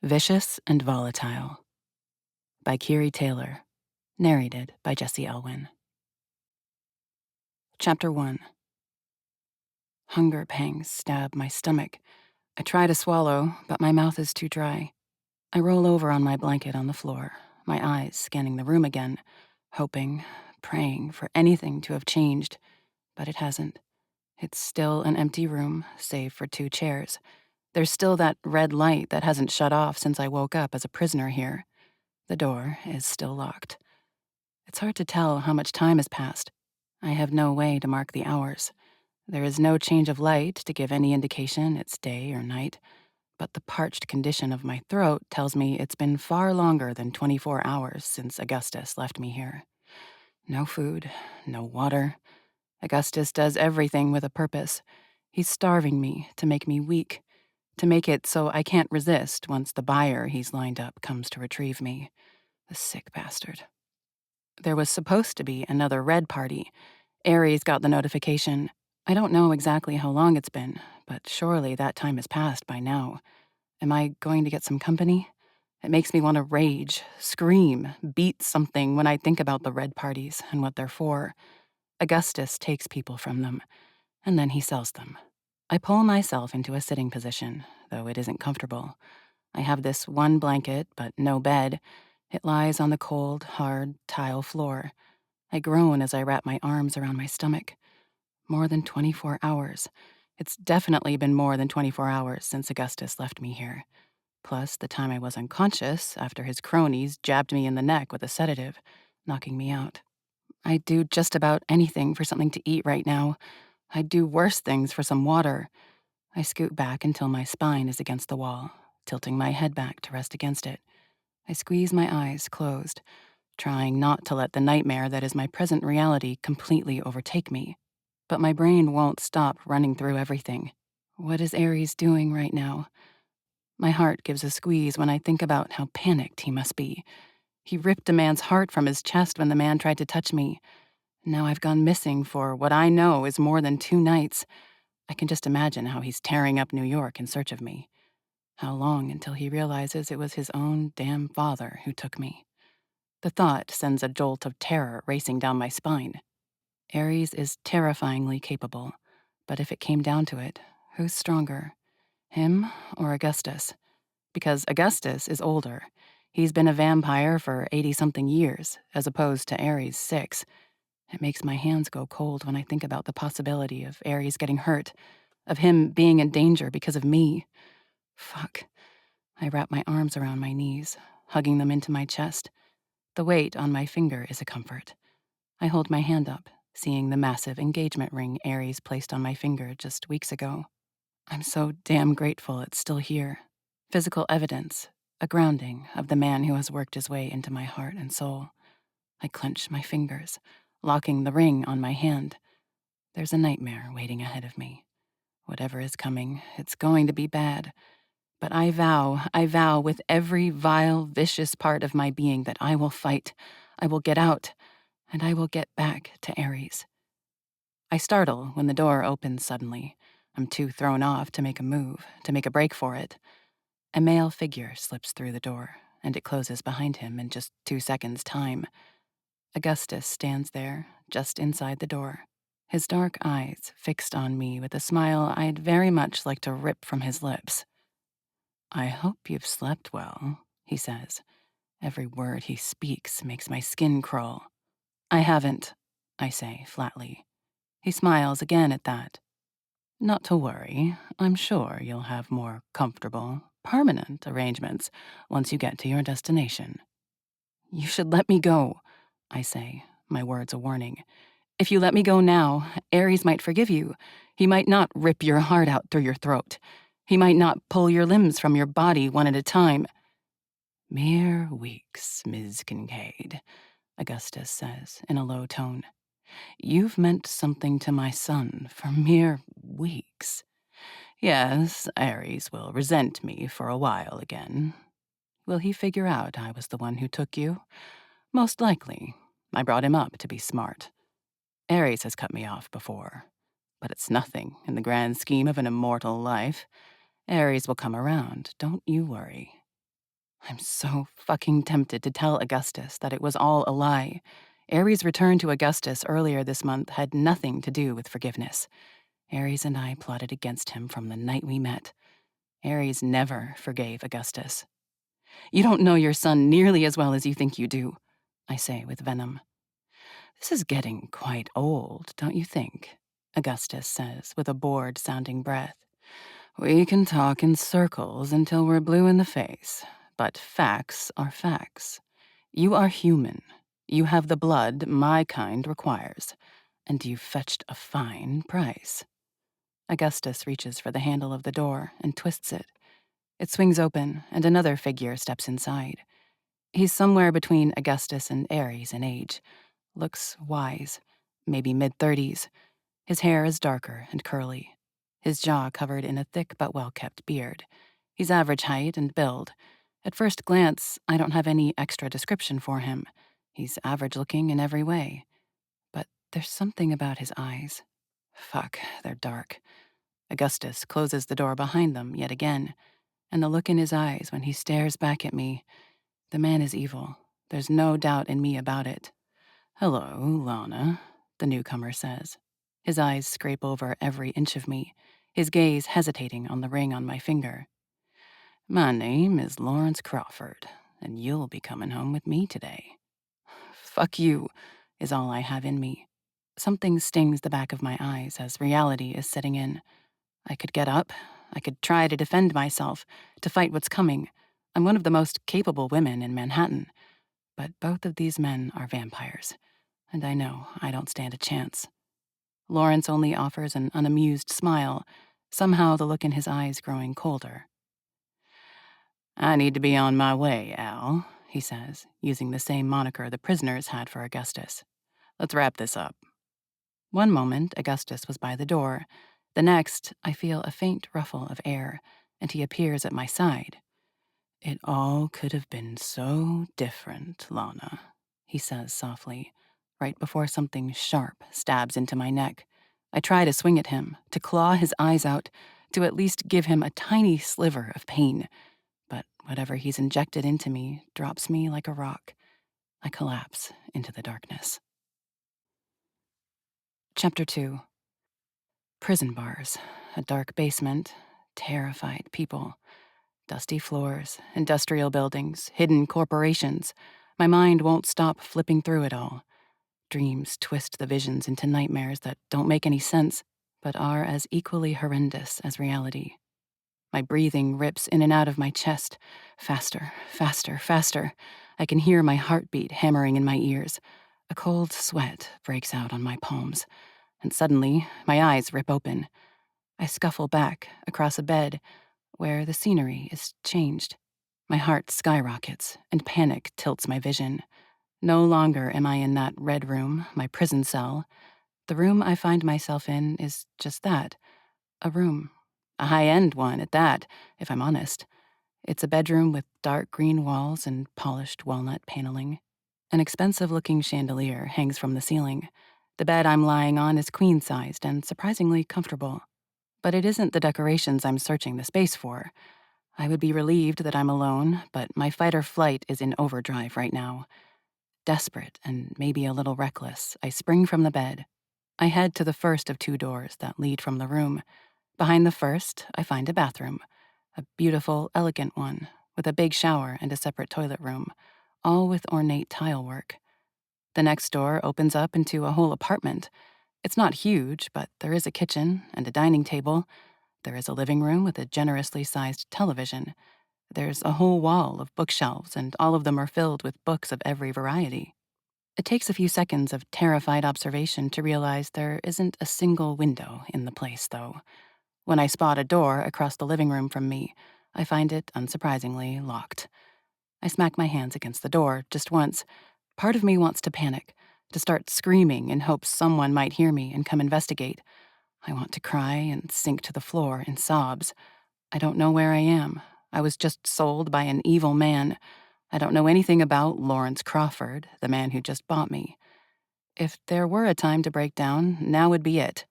Vicious and Volatile by Keary Taylor, narrated by Jesse Elwin. Chapter 1. Hunger pangs stab my stomach. I try to swallow, but my mouth is too dry. I roll over on my blanket on the floor, my eyes scanning the room again, hoping, praying for anything to have changed, but it hasn't. It's still an empty room, save for 2 chairs. There's still that red light that hasn't shut off since I woke up as a prisoner here. The door is still locked. It's hard to tell how much time has passed. I have no way to mark the hours. There is no change of light to give any indication it's day or night, but the parched condition of my throat tells me it's been far longer than 24 hours since Augustus left me here. No food, no water. Augustus does everything with a purpose. He's starving me to make me weak, to make it so I can't resist once the buyer he's lined up comes to retrieve me. The sick bastard. There was supposed to be another red party. Aries got the notification. I don't know exactly how long it's been, but surely that time has passed by now. Am I going to get some company? It makes me want to rage, scream, beat something when I think about the red parties and what they're for. Augustus takes people from them, and then he sells them. I pull myself into a sitting position, though it isn't comfortable. I have this one blanket, but no bed. It lies on the cold, hard tile floor. I groan as I wrap my arms around my stomach. More than 24 hours. It's definitely been more than 24 hours since Augustus left me here. Plus the time I was unconscious after his cronies jabbed me in the neck with a sedative, knocking me out. I'd do just about anything for something to eat right now. I'd do worse things for some water. I scoot back until my spine is against the wall, tilting my head back to rest against it. I squeeze my eyes closed, trying not to let the nightmare that is my present reality completely overtake me. But my brain won't stop running through everything. What is Aries doing right now? My heart gives a squeeze when I think about how panicked he must be. He ripped a man's heart from his chest when the man tried to touch me. Now I've gone missing for what I know is more than 2 nights. I can just imagine how he's tearing up New York in search of me. How long until he realizes it was his own damn father who took me? The thought sends a jolt of terror racing down my spine. Aries is terrifyingly capable, but if it came down to it, who's stronger, him or Augustus? Because Augustus is older. He's been a vampire for 80-something years, as opposed to Aries' 6. It makes my hands go cold when I think about the possibility of Aries getting hurt, of him being in danger because of me. Fuck. I wrap my arms around my knees, hugging them into my chest. The weight on my finger is a comfort. I hold my hand up, seeing the massive engagement ring Aries placed on my finger just weeks ago. I'm so damn grateful it's still here. Physical evidence, a grounding of the man who has worked his way into my heart and soul. I clench my fingers, locking the ring on my hand. There's a nightmare waiting ahead of me. Whatever is coming, it's going to be bad. But I vow with every vile, vicious part of my being that I will fight, I will get out, and I will get back to Aries. I startle when the door opens suddenly. I'm too thrown off to make a move, to make a break for it. A male figure slips through the door, and it closes behind him in just 2 seconds' time. Augustus stands there, just inside the door, his dark eyes fixed on me with a smile I'd very much like to rip from his lips. "I hope you've slept well," he says. Every word he speaks makes my skin crawl. "I haven't," I say flatly. He smiles again at that. "Not to worry. I'm sure you'll have more comfortable, permanent arrangements once you get to your destination." "You should let me go," I say, my words a warning. "If you let me go now, Ares might forgive you. He might not rip your heart out through your throat. He might not pull your limbs from your body one at a time." "Mere weeks, Ms. Kincaid," Augustus says in a low tone. "You've meant something to my son for mere weeks. Yes, Ares will resent me for a while again. Will he figure out I was the one who took you? Most likely. I brought him up to be smart. Ares has cut me off before, but it's nothing in the grand scheme of an immortal life. Ares will come around, don't you worry." I'm so fucking tempted to tell Augustus that it was all a lie. Ares' return to Augustus earlier this month had nothing to do with forgiveness. Ares and I plotted against him from the night we met. Ares never forgave Augustus. You don't know your son nearly as well as you think you do, I say with venom. This is getting quite old, don't you think? Augustus says with a bored-sounding breath. We can talk in circles until we're blue in the face, but facts are facts. You are human. You have the blood my kind requires, and you fetched a fine price. Augustus reaches for the handle of the door and twists it. It swings open, and another figure steps inside. He's somewhere between Augustus and Ares in age. Looks wise, maybe mid-30s. His hair is darker and curly. His jaw covered in a thick but well-kept beard. He's average height and build. At first glance, I don't have any extra description for him. He's average-looking in every way. But there's something about his eyes. Fuck, they're dark. Augustus closes the door behind them yet again, and the look in his eyes when he stares back at me. The man is evil. There's no doubt in me about it. Hello, Lana, the newcomer says. His eyes scrape over every inch of me, his gaze hesitating on the ring on my finger. My name is Lawrence Crawford, and you'll be coming home with me today. Fuck you, is all I have in me. Something stings the back of my eyes as reality is setting in. I could get up. I could try to defend myself, to fight what's coming. I'm one of the most capable women in Manhattan. But both of these men are vampires, and I know I don't stand a chance. Lawrence only offers an unamused smile, somehow the look in his eyes growing colder. I need to be on my way, Al, he says, using the same moniker the prisoners had for Augustus. Let's wrap this up. One moment, Augustus was by the door. The next, I feel a faint ruffle of air, and he appears at my side. It all could have been so different, Lana, he says softly, right before something sharp stabs into my neck. I try to swing at him, to claw his eyes out, to at least give him a tiny sliver of pain. But whatever he's injected into me drops me like a rock. I collapse into the darkness. Chapter 2. Prison bars, a dark basement, terrified people. Dusty floors, industrial buildings, hidden corporations. My mind won't stop flipping through it all. Dreams twist the visions into nightmares that don't make any sense, but are as equally horrendous as reality. My breathing rips in and out of my chest. Faster, faster, faster. I can hear my heartbeat hammering in my ears. A cold sweat breaks out on my palms, and suddenly my eyes rip open. I scuffle back across a bed where the scenery is changed. My heart skyrockets, and panic tilts my vision. No longer am I in that red room, my prison cell. The room I find myself in is just that, a room. A high-end one at that, if I'm honest. It's a bedroom with dark green walls and polished walnut paneling. An expensive-looking chandelier hangs from the ceiling. The bed I'm lying on is queen-sized and surprisingly comfortable. But it isn't the decorations I'm searching the space for. I would be relieved that I'm alone, but my fight or flight is in overdrive right now. Desperate and maybe a little reckless, I spring from the bed. I head to the first of two doors that lead from the room. Behind the first, I find a bathroom, a beautiful, elegant one, with a big shower and a separate toilet room, all with ornate tile work. The next door opens up into a whole apartment. It's not huge, but there is a kitchen and a dining table. There is a living room with a generously sized television. There's a whole wall of bookshelves, and all of them are filled with books of every variety. It takes a few seconds of terrified observation to realize there isn't a single window in the place, though. When I spot a door across the living room from me, I find it, unsurprisingly, locked. I smack my hands against the door just once. Part of me wants to panic, to start screaming in hopes someone might hear me and come investigate. I want to cry and sink to the floor in sobs. I don't know where I am. I was just sold by an evil man. I don't know anything about Lawrence Crawford, the man who just bought me. If there were a time to break down, now would be it.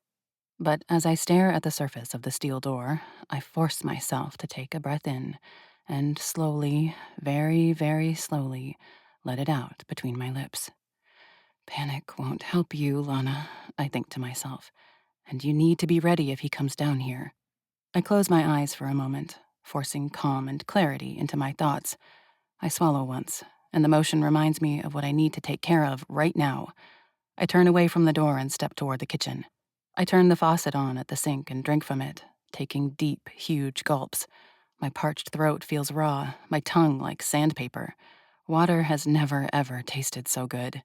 But as I stare at the surface of the steel door, I force myself to take a breath in and slowly, very, very slowly, let it out between my lips. Panic won't help you, Lana, I think to myself, and you need to be ready if he comes down here. I close my eyes for a moment, forcing calm and clarity into my thoughts. I swallow once, and the motion reminds me of what I need to take care of right now. I turn away from the door and step toward the kitchen. I turn the faucet on at the sink and drink from it, taking deep, huge gulps. My parched throat feels raw, my tongue like sandpaper. Water has never, ever tasted so good.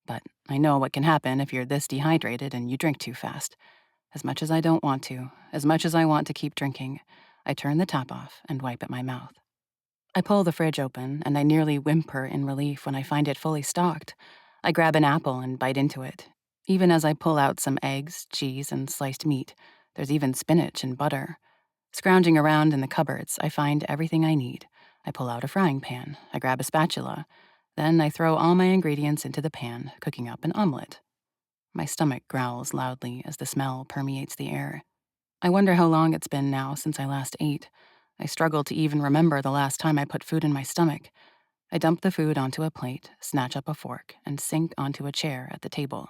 But I know what can happen if you're this dehydrated and you drink too fast. As much as I don't want to, as much as I want to keep drinking, I turn the tap off and wipe at my mouth. I pull the fridge open, and I nearly whimper in relief when I find it fully stocked. I grab an apple and bite into it. Even as I pull out some eggs, cheese, and sliced meat, there's even spinach and butter. Scrounging around in the cupboards, I find everything I need. I pull out a frying pan. I grab a spatula. Then I throw all my ingredients into the pan, cooking up an omelet. My stomach growls loudly as the smell permeates the air. I wonder how long it's been now since I last ate. I struggle to even remember the last time I put food in my stomach. I dump the food onto a plate, snatch up a fork, and sink onto a chair at the table.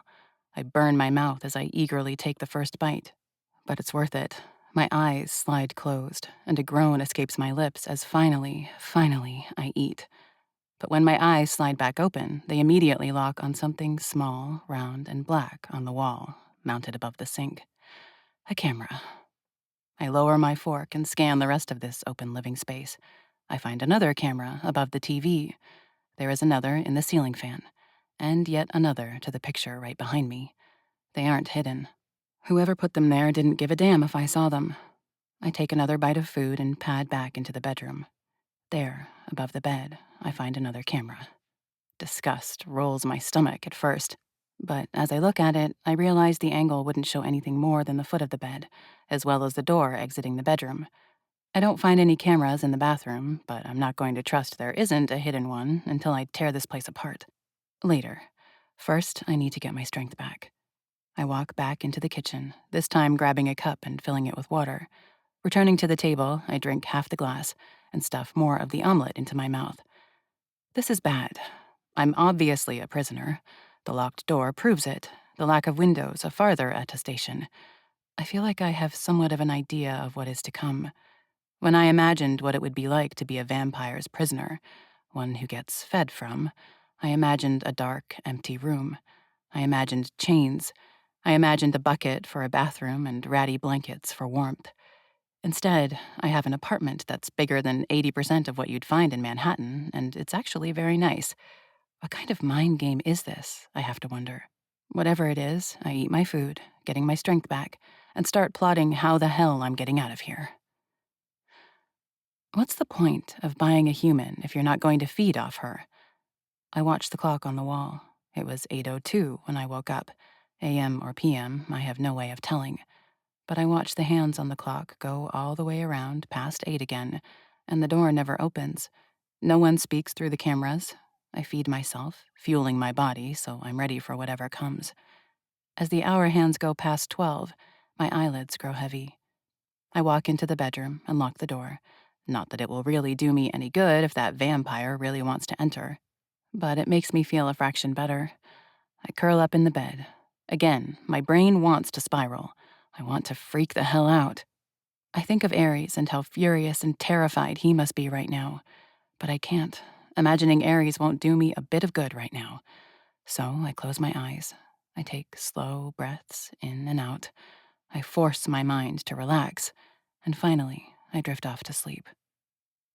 I burn my mouth as I eagerly take the first bite. But it's worth it. My eyes slide closed, and a groan escapes my lips as finally, I eat. But when my eyes slide back open, they immediately lock on something small, round, and black on the wall, mounted above the sink. A camera. I lower my fork and scan the rest of this open living space. I find another camera above the TV. There is another in the ceiling fan, and yet another to the picture right behind me. They aren't hidden. Whoever put them there didn't give a damn if I saw them. I take another bite of food and pad back into the bedroom. There, above the bed, I find another camera. Disgust rolls my stomach at first, but as I look at it, I realize the angle wouldn't show anything more than the foot of the bed, as well as the door exiting the bedroom. I don't find any cameras in the bathroom, but I'm not going to trust there isn't a hidden one until I tear this place apart. Later. First, I need to get my strength back. I walk back into the kitchen, this time grabbing a cup and filling it with water. Returning to the table, I drink half the glass and stuff more of the omelet into my mouth. This is bad. I'm obviously a prisoner. The locked door proves it. The lack of windows a farther attestation. I feel like I have somewhat of an idea of what is to come. When I imagined what it would be like to be a vampire's prisoner, one who gets fed from, I imagined a dark, empty room. I imagined chains. I imagined a bucket for a bathroom and ratty blankets for warmth. Instead, I have an apartment that's bigger than 80% of what you'd find in Manhattan, and it's actually very nice. What kind of mind game is this, I have to wonder. Whatever it is, I eat my food, getting my strength back, and start plotting how the hell I'm getting out of here. What's the point of buying a human if you're not going to feed off her? I watched the clock on the wall. It was 8:02 when I woke up. AM or PM, I have no way of telling. But I watch the hands on the clock go all the way around past 8 again, and the door never opens. No one speaks through the cameras. I feed myself, fueling my body so I'm ready for whatever comes. As the hour hands go past 12, my eyelids grow heavy. I walk into the bedroom and lock the door. Not that it will really do me any good if that vampire really wants to enter, but it makes me feel a fraction better. I curl up in the bed. Again, my brain wants to spiral. I want to freak the hell out. I think of Ares and how furious and terrified he must be right now. But I can't. Imagining Ares won't do me a bit of good right now. So I close my eyes. I take slow breaths in and out. I force my mind to relax. And finally, I drift off to sleep.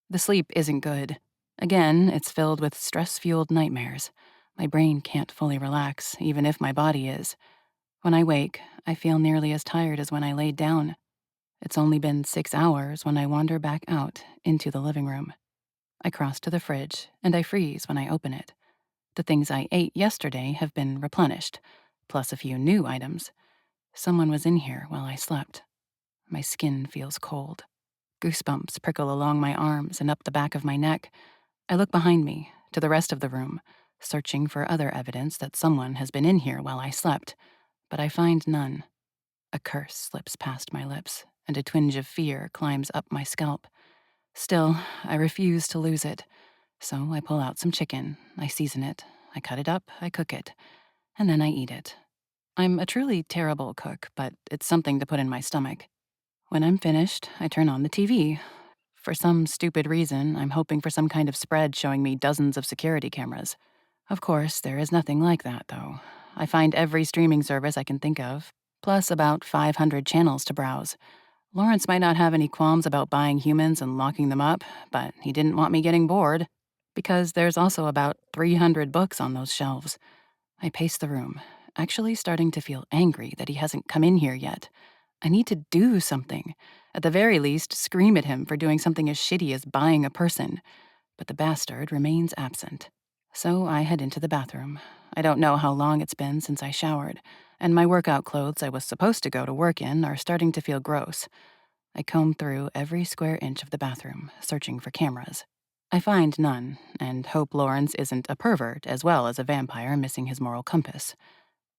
The sleep isn't good. Again, it's filled with stress-fueled nightmares. My brain can't fully relax, even if my body is. When I wake, I feel nearly as tired as when I laid down. It's only been 6 hours when I wander back out into the living room. I cross to the fridge, and I freeze when I open it. The things I ate yesterday have been replenished, plus a few new items. Someone was in here while I slept. My skin feels cold. Goosebumps prickle along my arms and up the back of my neck. I look behind me, to the rest of the room, searching for other evidence that someone has been in here while I slept, but I find none. A curse slips past my lips, and a twinge of fear climbs up my scalp. Still, I refuse to lose it. So I pull out some chicken, I season it, I cut it up, I cook it, and then I eat it. I'm a truly terrible cook, but it's something to put in my stomach. When I'm finished, I turn on the TV. For some stupid reason, I'm hoping for some kind of spread showing me dozens of security cameras. Of course, there is nothing like that, though. I find every streaming service I can think of, plus about 500 channels to browse. Lawrence might not have any qualms about buying humans and locking them up, but he didn't want me getting bored. Because there's also about 300 books on those shelves. I pace the room, actually starting to feel angry that he hasn't come in here yet. I need to do something. At the very least, scream at him for doing something as shitty as buying a person. But the bastard remains absent. So I head into the bathroom. I don't know how long it's been since I showered, and my workout clothes I was supposed to go to work in are starting to feel gross. I comb through every square inch of the bathroom, searching for cameras. I find none, and hope Lawrence isn't a pervert as well as a vampire missing his moral compass.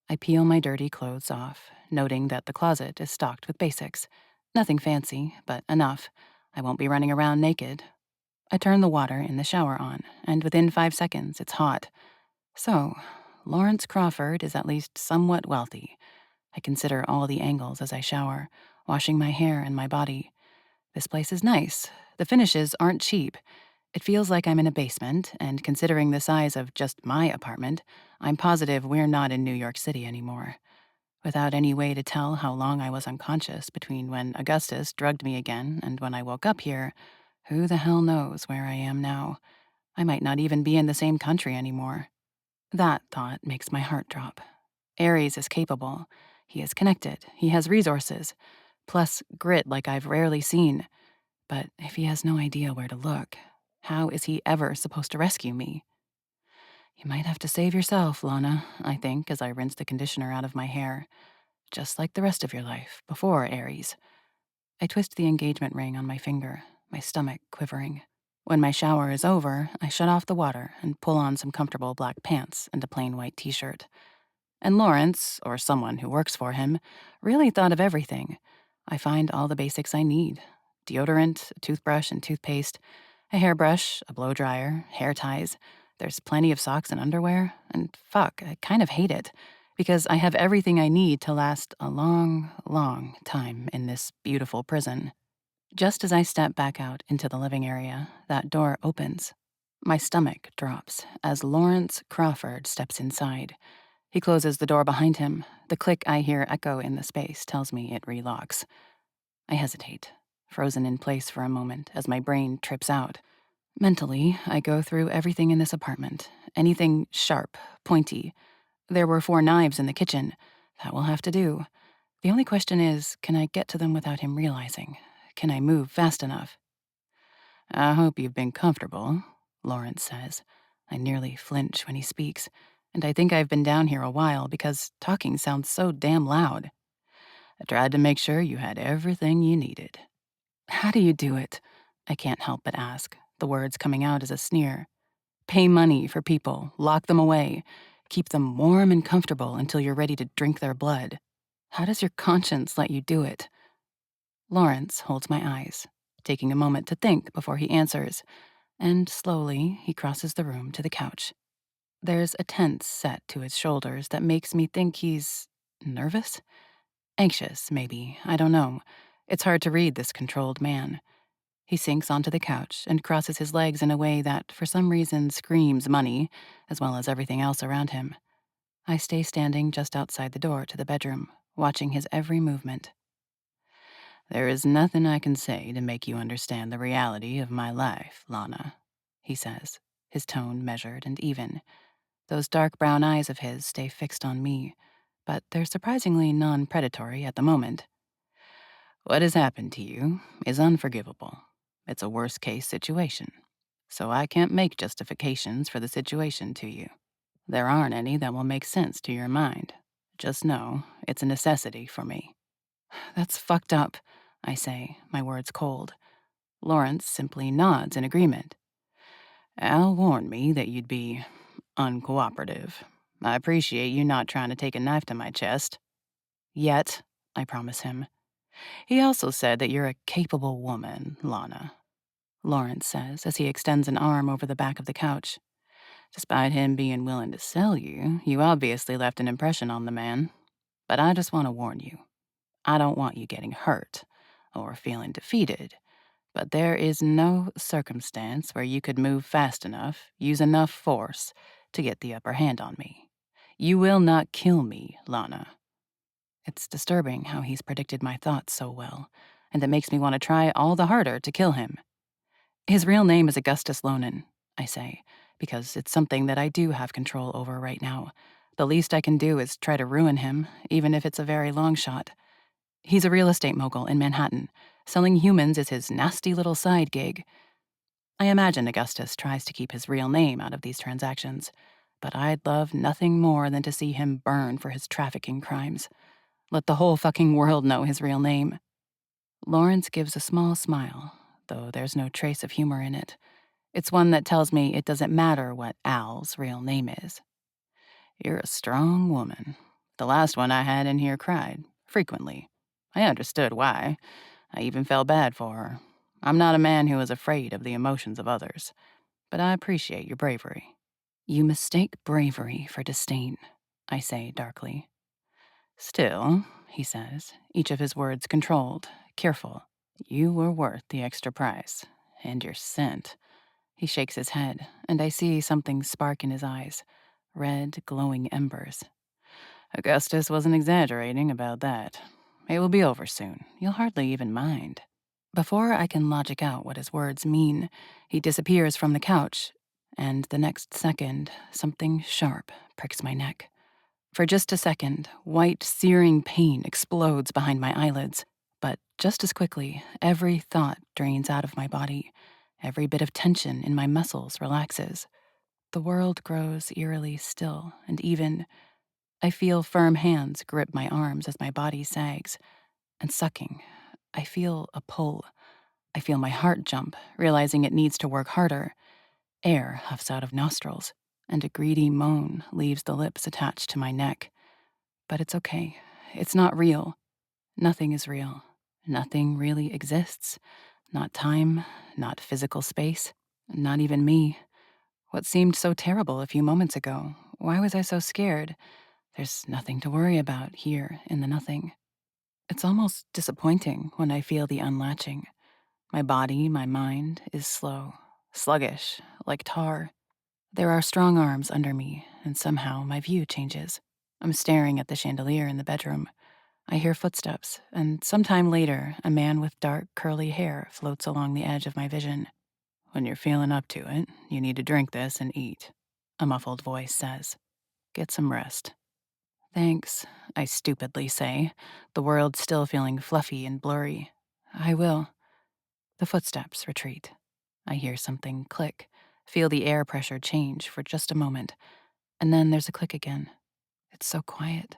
I peel my dirty clothes off, noting that the closet is stocked with basics. Nothing fancy, but enough. I won't be running around naked. I turn the water in the shower on, and within 5 seconds, it's hot. So, Lawrence Crawford is at least somewhat wealthy. I consider all the angles as I shower, washing my hair and my body. This place is nice. The finishes aren't cheap. It feels like I'm in a basement, and considering the size of just my apartment, I'm positive we're not in New York City anymore. Without any way to tell how long I was unconscious between when Augustus drugged me again and when I woke up here, who the hell knows where I am now? I might not even be in the same country anymore. That thought makes my heart drop. Ares is capable. He is connected. He has resources. Plus, grit like I've rarely seen. But if he has no idea where to look, how is he ever supposed to rescue me? You might have to save yourself, Lana, I think, as I rinse the conditioner out of my hair. Just like the rest of your life, before Ares. I twist the engagement ring on my finger, my stomach quivering. When my shower is over, I shut off the water and pull on some comfortable black pants and a plain white t-shirt. And Lawrence, or someone who works for him, really thought of everything. I find all the basics I need. Deodorant, a toothbrush and toothpaste, a hairbrush, a blow dryer, hair ties. There's plenty of socks and underwear, and fuck, I kind of hate it, because I have everything I need to last a long, long time in this beautiful prison. Just as I step back out into the living area, that door opens. My stomach drops as Lawrence Crawford steps inside. He closes the door behind him. The click I hear echo in the space tells me it relocks. I hesitate, frozen in place for a moment as my brain trips out. Mentally, I go through everything in this apartment. Anything sharp, pointy. There were 4 knives in the kitchen. That will have to do. The only question is, can I get to them without him realizing? Can I move fast enough? I hope you've been comfortable, Lawrence says. I nearly flinch when he speaks, and I think I've been down here a while because talking sounds so damn loud. I tried to make sure you had everything you needed. How do you do it? I can't help but ask, the words coming out as a sneer. Pay money for people, lock them away, keep them warm and comfortable until you're ready to drink their blood. How does your conscience let you do it? Lawrence holds my eyes, taking a moment to think before he answers, and slowly he crosses the room to the couch. There's a tense set to his shoulders that makes me think he's nervous? Anxious, maybe, I don't know. It's hard to read this controlled man. He sinks onto the couch and crosses his legs in a way that, for some reason, screams money, as well as everything else around him. I stay standing just outside the door to the bedroom, watching his every movement. There is nothing I can say to make you understand the reality of my life, Lana, he says, his tone measured and even. Those dark brown eyes of his stay fixed on me, but they're surprisingly non-predatory at the moment. What has happened to you is unforgivable. It's a worst-case situation, so I can't make justifications for the situation to you. There aren't any that will make sense to your mind. Just know it's a necessity for me. That's fucked up, I say, my words cold. Lawrence simply nods in agreement. Al warned me that you'd be uncooperative. I appreciate you not trying to take a knife to my chest. Yet, I promise him. He also said that you're a capable woman, Lana. Lawrence says as he extends an arm over the back of the couch. Despite him being willing to sell you, you obviously left an impression on the man. But I just want to warn you. I don't want you getting hurt or feeling defeated. But there is no circumstance where you could move fast enough, use enough force, to get the upper hand on me. You will not kill me, Lana. It's disturbing how he's predicted my thoughts so well, and it makes me want to try all the harder to kill him. His real name is Augustus Lonan, I say, because it's something that I do have control over right now. The least I can do is try to ruin him, even if it's a very long shot. He's a real estate mogul in Manhattan. Selling humans is his nasty little side gig. I imagine Augustus tries to keep his real name out of these transactions, but I'd love nothing more than to see him burn for his trafficking crimes. Let the whole fucking world know his real name. Lawrence gives a small smile, though there's no trace of humor in it. It's one that tells me it doesn't matter what Al's real name is. You're a strong woman. The last one I had in here cried, frequently. I understood why. I even felt bad for her. I'm not a man who is afraid of the emotions of others, but I appreciate your bravery. You mistake bravery for disdain, I say darkly. Still, he says, each of his words controlled, careful. You were worth the extra price, and your scent. He shakes his head, and I see something spark in his eyes, red, glowing embers. Augustus wasn't exaggerating about that. It will be over soon. You'll hardly even mind. Before I can logic out what his words mean, he disappears from the couch, and the next second, something sharp pricks my neck. For just a second, white, searing pain explodes behind my eyelids, but just as quickly, every thought drains out of my body. Every bit of tension in my muscles relaxes. The world grows eerily still and even. I feel firm hands grip my arms as my body sags. And sucking, I feel a pull. I feel my heart jump, realizing it needs to work harder. Air huffs out of nostrils, and a greedy moan leaves the lips attached to my neck. But it's okay. It's not real. Nothing is real. Nothing really exists. Not time, not physical space, not even me. What seemed so terrible a few moments ago? Why was I so scared? There's nothing to worry about here in the nothing. It's almost disappointing when I feel the unlatching. My body, my mind, is slow, sluggish, like tar. There are strong arms under me, and somehow my view changes. I'm staring at the chandelier in the bedroom. I hear footsteps, and sometime later, a man with dark, curly hair floats along the edge of my vision. When you're feeling up to it, you need to drink this and eat, a muffled voice says. Get some rest. Thanks, I stupidly say, the world still feeling fluffy and blurry. I will. The footsteps retreat. I hear something click, feel the air pressure change for just a moment, and then there's a click again. It's so quiet.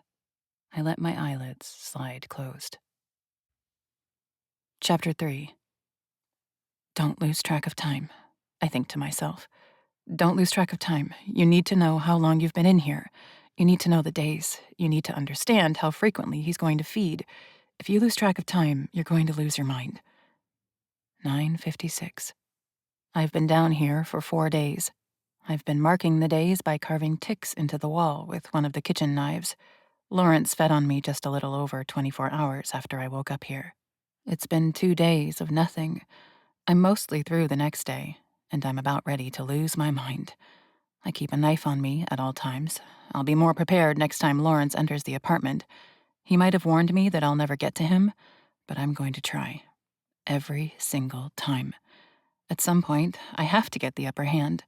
I let my eyelids slide closed. Chapter 3. Don't lose track of time, I think to myself. Don't lose track of time. You need to know how long you've been in here. You need to know the days. You need to understand how frequently he's going to feed. If you lose track of time, you're going to lose your mind. 9:56. I've been down here for 4 days. I've been marking the days by carving ticks into the wall with one of the kitchen knives. Lawrence fed on me just a little over 24 hours after I woke up here. It's been 2 days of nothing. I'm mostly through the next day, and I'm about ready to lose my mind. I keep a knife on me at all times. I'll be more prepared next time Lawrence enters the apartment. He might have warned me that I'll never get to him, but I'm going to try. Every single time. At some point, I have to get the upper hand.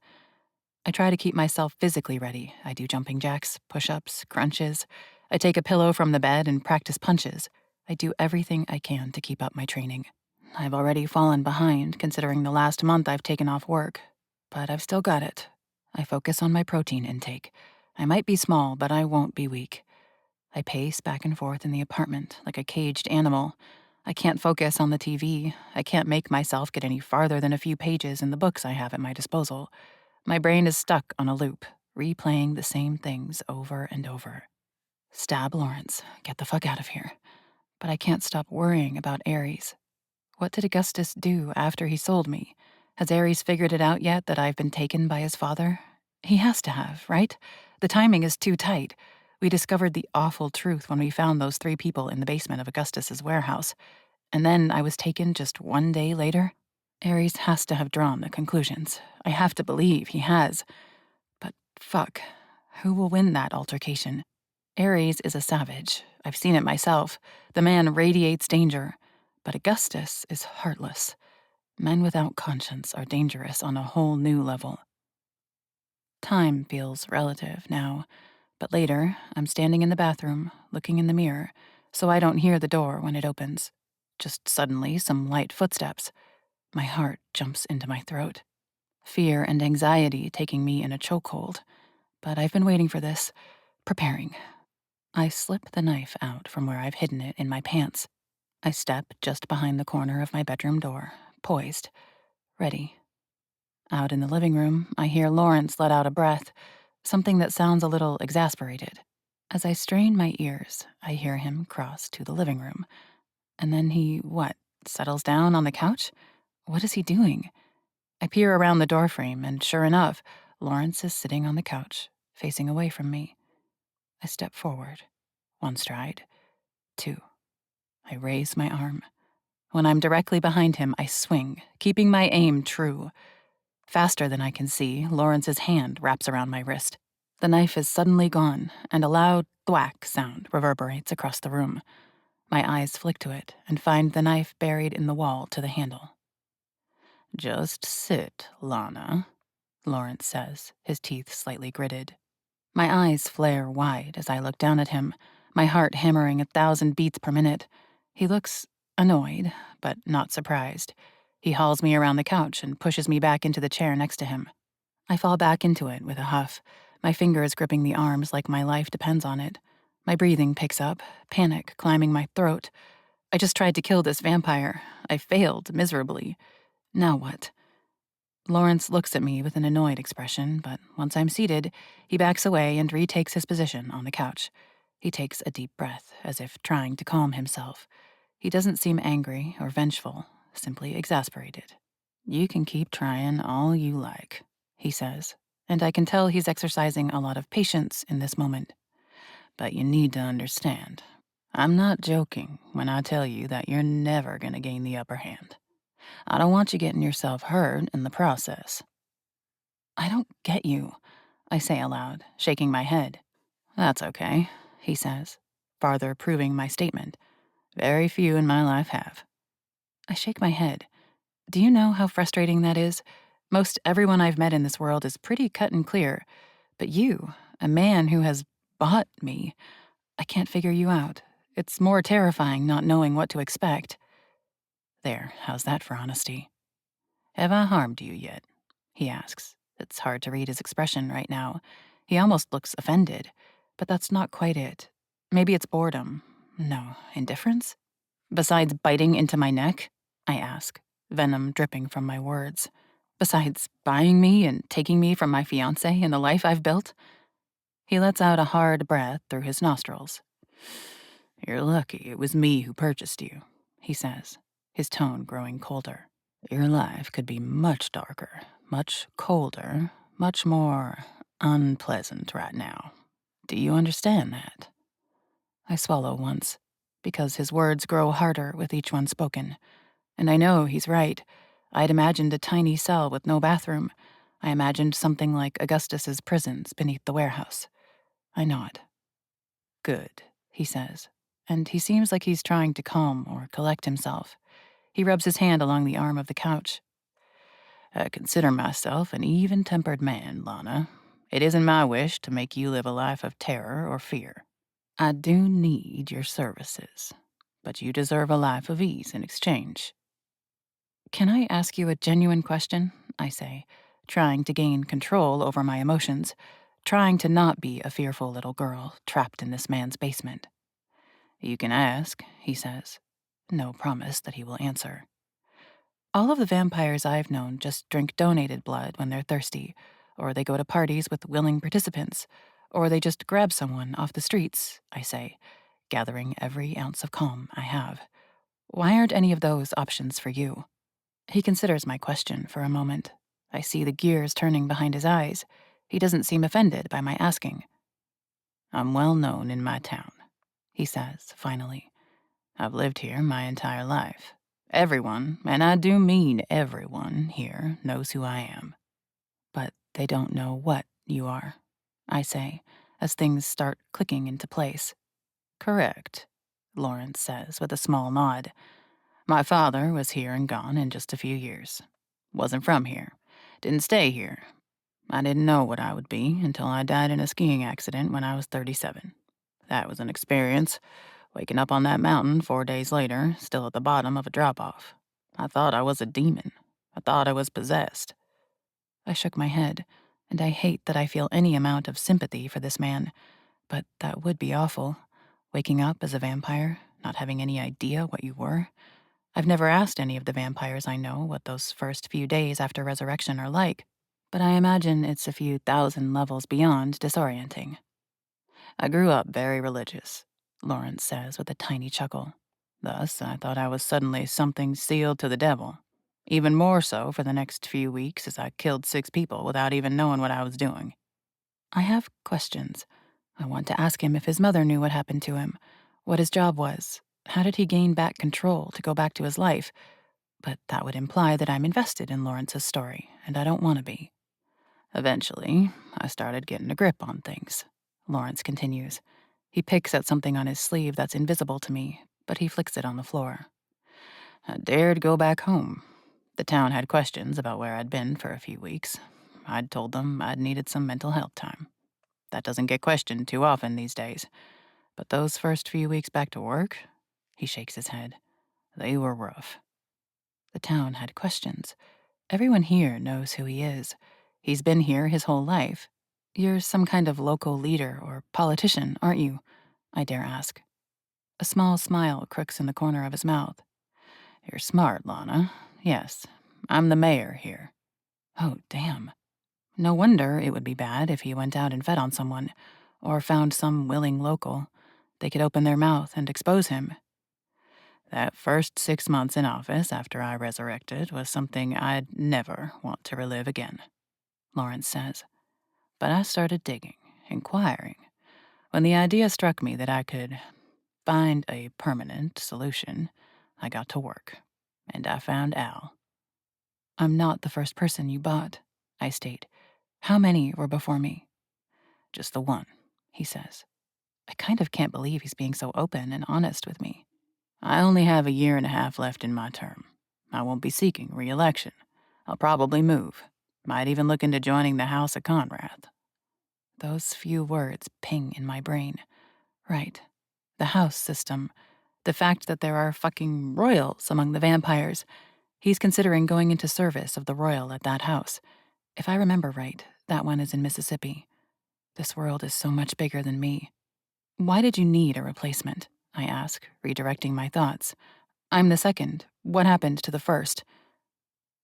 I try to keep myself physically ready. I do jumping jacks, push-ups, crunches. I take a pillow from the bed and practice punches. I do everything I can to keep up my training. I've already fallen behind, considering the last month I've taken off work. But I've still got it. I focus on my protein intake. I might be small, but I won't be weak. I pace back and forth in the apartment like a caged animal. I can't focus on the TV. I can't make myself get any farther than a few pages in the books I have at my disposal. My brain is stuck on a loop, replaying the same things over and over. Stab Lawrence. Get the fuck out of here. But I can't stop worrying about Ares. What did Augustus do after he sold me? Has Ares figured it out yet that I've been taken by his father? He has to have, right? The timing is too tight. We discovered the awful truth when we found those 3 people in the basement of Augustus's warehouse. And then I was taken just 1 day later? Ares has to have drawn the conclusions. I have to believe he has. But fuck, who will win that altercation? Ares is a savage. I've seen it myself. The man radiates danger. But Augustus is heartless. Men without conscience are dangerous on a whole new level. Time feels relative now, but later, I'm standing in the bathroom, looking in the mirror, so I don't hear the door when it opens. Just suddenly, some light footsteps. My heart jumps into my throat. Fear and anxiety taking me in a chokehold. But I've been waiting for this, preparing. I slip the knife out from where I've hidden it in my pants. I step just behind the corner of my bedroom door, poised, ready. Out in the living room, I hear Lawrence let out a breath, something that sounds a little exasperated. As I strain my ears, I hear him cross to the living room. And then he, settles down on the couch? What is he doing? I peer around the doorframe, and sure enough, Lawrence is sitting on the couch, facing away from me. I step forward. 1 stride. 2. I raise my arm. When I'm directly behind him, I swing, keeping my aim true. Faster than I can see, Lawrence's hand wraps around my wrist. The knife is suddenly gone, and a loud thwack sound reverberates across the room. My eyes flick to it and find the knife buried in the wall to the handle. "Just sit, Lana," Lawrence says, his teeth slightly gritted. My eyes flare wide as I look down at him, my heart hammering 1,000 beats per minute. He looks annoyed, but not surprised. He hauls me around the couch and pushes me back into the chair next to him. I fall back into it with a huff, my fingers gripping the arms like my life depends on it. My breathing picks up, panic climbing my throat. I just tried to kill this vampire. I failed miserably. Now what? Lawrence looks at me with an annoyed expression, but once I'm seated, he backs away and retakes his position on the couch. He takes a deep breath, as if trying to calm himself. He doesn't seem angry or vengeful, simply exasperated. "You can keep trying all you like," he says, and I can tell he's exercising a lot of patience in this moment. "But you need to understand, I'm not joking when I tell you that you're never gonna gain the upper hand. I don't want you getting yourself hurt in the process." "I don't get you," I say aloud, shaking my head. "That's okay," he says, farther proving my statement. "Very few in my life have." I shake my head. Do you know how frustrating that is? Most everyone I've met in this world is pretty cut and clear. But you, a man who has bought me, I can't figure you out. It's more terrifying not knowing what to expect. There, how's that for honesty? "Have I harmed you yet?" he asks. It's hard to read his expression right now. He almost looks offended, but that's not quite it. Maybe it's boredom. No, indifference? "Besides biting into my neck?" I ask, venom dripping from my words. "Besides buying me and taking me from my fiancé and the life I've built?" He lets out a hard breath through his nostrils. "You're lucky it was me who purchased you," he says, his tone growing colder. "Your life could be much darker, much colder, much more unpleasant right now. Do you understand that?" I swallow once, because his words grow harder with each one spoken. And I know he's right. I'd imagined a tiny cell with no bathroom. I imagined something like Augustus's prisons beneath the warehouse. I nod. "Good," he says, and he seems like he's trying to calm or collect himself. He rubs his hand along the arm of the couch. "I consider myself an even-tempered man, Lana. It isn't my wish to make you live a life of terror or fear. I do need your services, but you deserve a life of ease in exchange." "Can I ask you a genuine question?" I say, trying to gain control over my emotions, trying to not be a fearful little girl trapped in this man's basement. "You can ask," he says. No promise that he will answer. "All of the vampires I've known just drink donated blood when they're thirsty, or they go to parties with willing participants, or they just grab someone off the streets," I say, gathering every ounce of calm I have. "Why aren't any of those options for you?" He considers my question for a moment. I see the gears turning behind his eyes. He doesn't seem offended by my asking. I'm well known in my town, he says, finally. I've lived here my entire life. Everyone, and I do mean everyone here, knows who I am. But they don't know what you are, I say, as things start clicking into place. Correct, Lawrence says with a small nod. My father was here and gone in just a few years. Wasn't from here. Didn't stay here. I didn't know what I would be until I died in a skiing accident when I was 37. That was an experience, waking up on that mountain 4 days later, still at the bottom of a drop-off. I thought I was a demon. I thought I was possessed. I shook my head, and I hate that I feel any amount of sympathy for this man, but that would be awful. Waking up as a vampire, not having any idea what you were. I've never asked any of the vampires I know what those first few days after resurrection are like, but I imagine it's a few thousand levels beyond disorienting. I grew up very religious, Lawrence says with a tiny chuckle. Thus, I thought I was suddenly something sealed to the devil. Even more so for the next few weeks as I killed 6 people without even knowing what I was doing. I have questions. I want to ask him if his mother knew what happened to him, what his job was, how did he gain back control to go back to his life, but that would imply that I'm invested in Lawrence's story, and I don't want to be. Eventually, I started getting a grip on things, Lawrence continues. He picks at something on his sleeve that's invisible to me, but he flicks it on the floor. I dared go back home. The town had questions about where I'd been for a few weeks. I'd told them I'd needed some mental health time. That doesn't get questioned too often these days. But those first few weeks back to work, he shakes his head. They were rough. The town had questions. Everyone here knows who he is. He's been here his whole life. You're some kind of local leader or politician, aren't you? I dare ask. A small smile crooks in the corner of his mouth. You're smart, Lana. Yes, I'm the mayor here. Oh, damn. No wonder it would be bad if he went out and fed on someone, or found some willing local. They could open their mouth and expose him. That first 6 months in office after I resurrected was something I'd never want to relive again, Lawrence says. But I started digging, inquiring. When the idea struck me that I could find a permanent solution, I got to work, and I found Al. I'm not the first person you bought, I state. How many were before me? Just the one, he says. I kind of can't believe he's being so open and honest with me. I only have a year and a half left in my term. I won't be seeking re-election. I'll probably move. Might even look into joining the House of Conrad. Those few words ping in my brain. Right. The house system. The fact that there are fucking royals among the vampires. He's considering going into service of the royal at that house. If I remember right, that one is in Mississippi. This world is so much bigger than me. Why did you need a replacement? I ask, redirecting my thoughts. I'm the second. What happened to the first?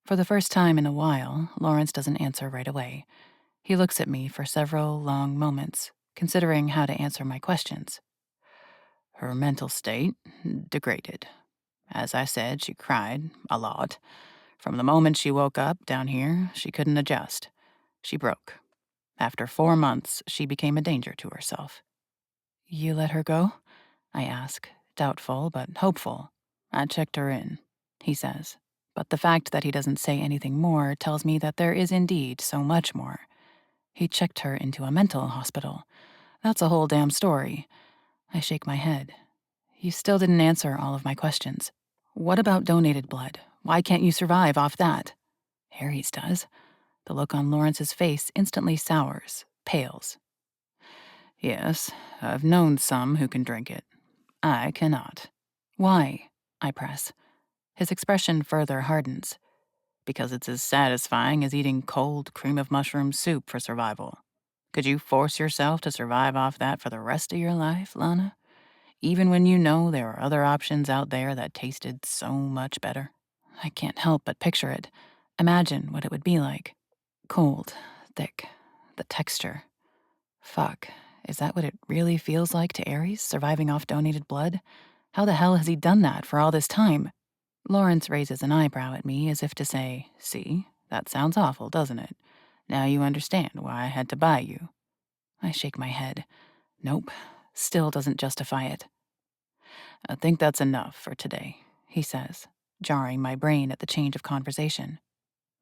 For the first time in a while, Lawrence doesn't answer right away. He looks at me for several long moments, considering how to answer my questions. Her mental state degraded. As I said, she cried a lot. From the moment she woke up down here, she couldn't adjust. She broke. After 4 months, she became a danger to herself. You let her go? I ask, doubtful but hopeful. I checked her in, he says. But the fact that he doesn't say anything more tells me that there is indeed so much more. He checked her into a mental hospital. That's a whole damn story. I shake my head. You still didn't answer all of my questions. What about donated blood? Why can't you survive off that? Harry's does. The look on Lawrence's face instantly sours, pales. Yes, I've known some who can drink it. I cannot. Why? I press. His expression further hardens. Because it's as satisfying as eating cold cream of mushroom soup for survival. Could you force yourself to survive off that for the rest of your life, Lana? Even when you know there are other options out there that tasted so much better? I can't help but picture it. Imagine what it would be like. Cold, thick, the texture. Fuck, is that what it really feels like to Ares, surviving off donated blood? How the hell has he done that for all this time? Lawrence raises an eyebrow at me as if to say, "See, that sounds awful, doesn't it? Now you understand why I had to buy you." I shake my head. Nope, still doesn't justify it. "I think that's enough for today," he says, jarring my brain at the change of conversation.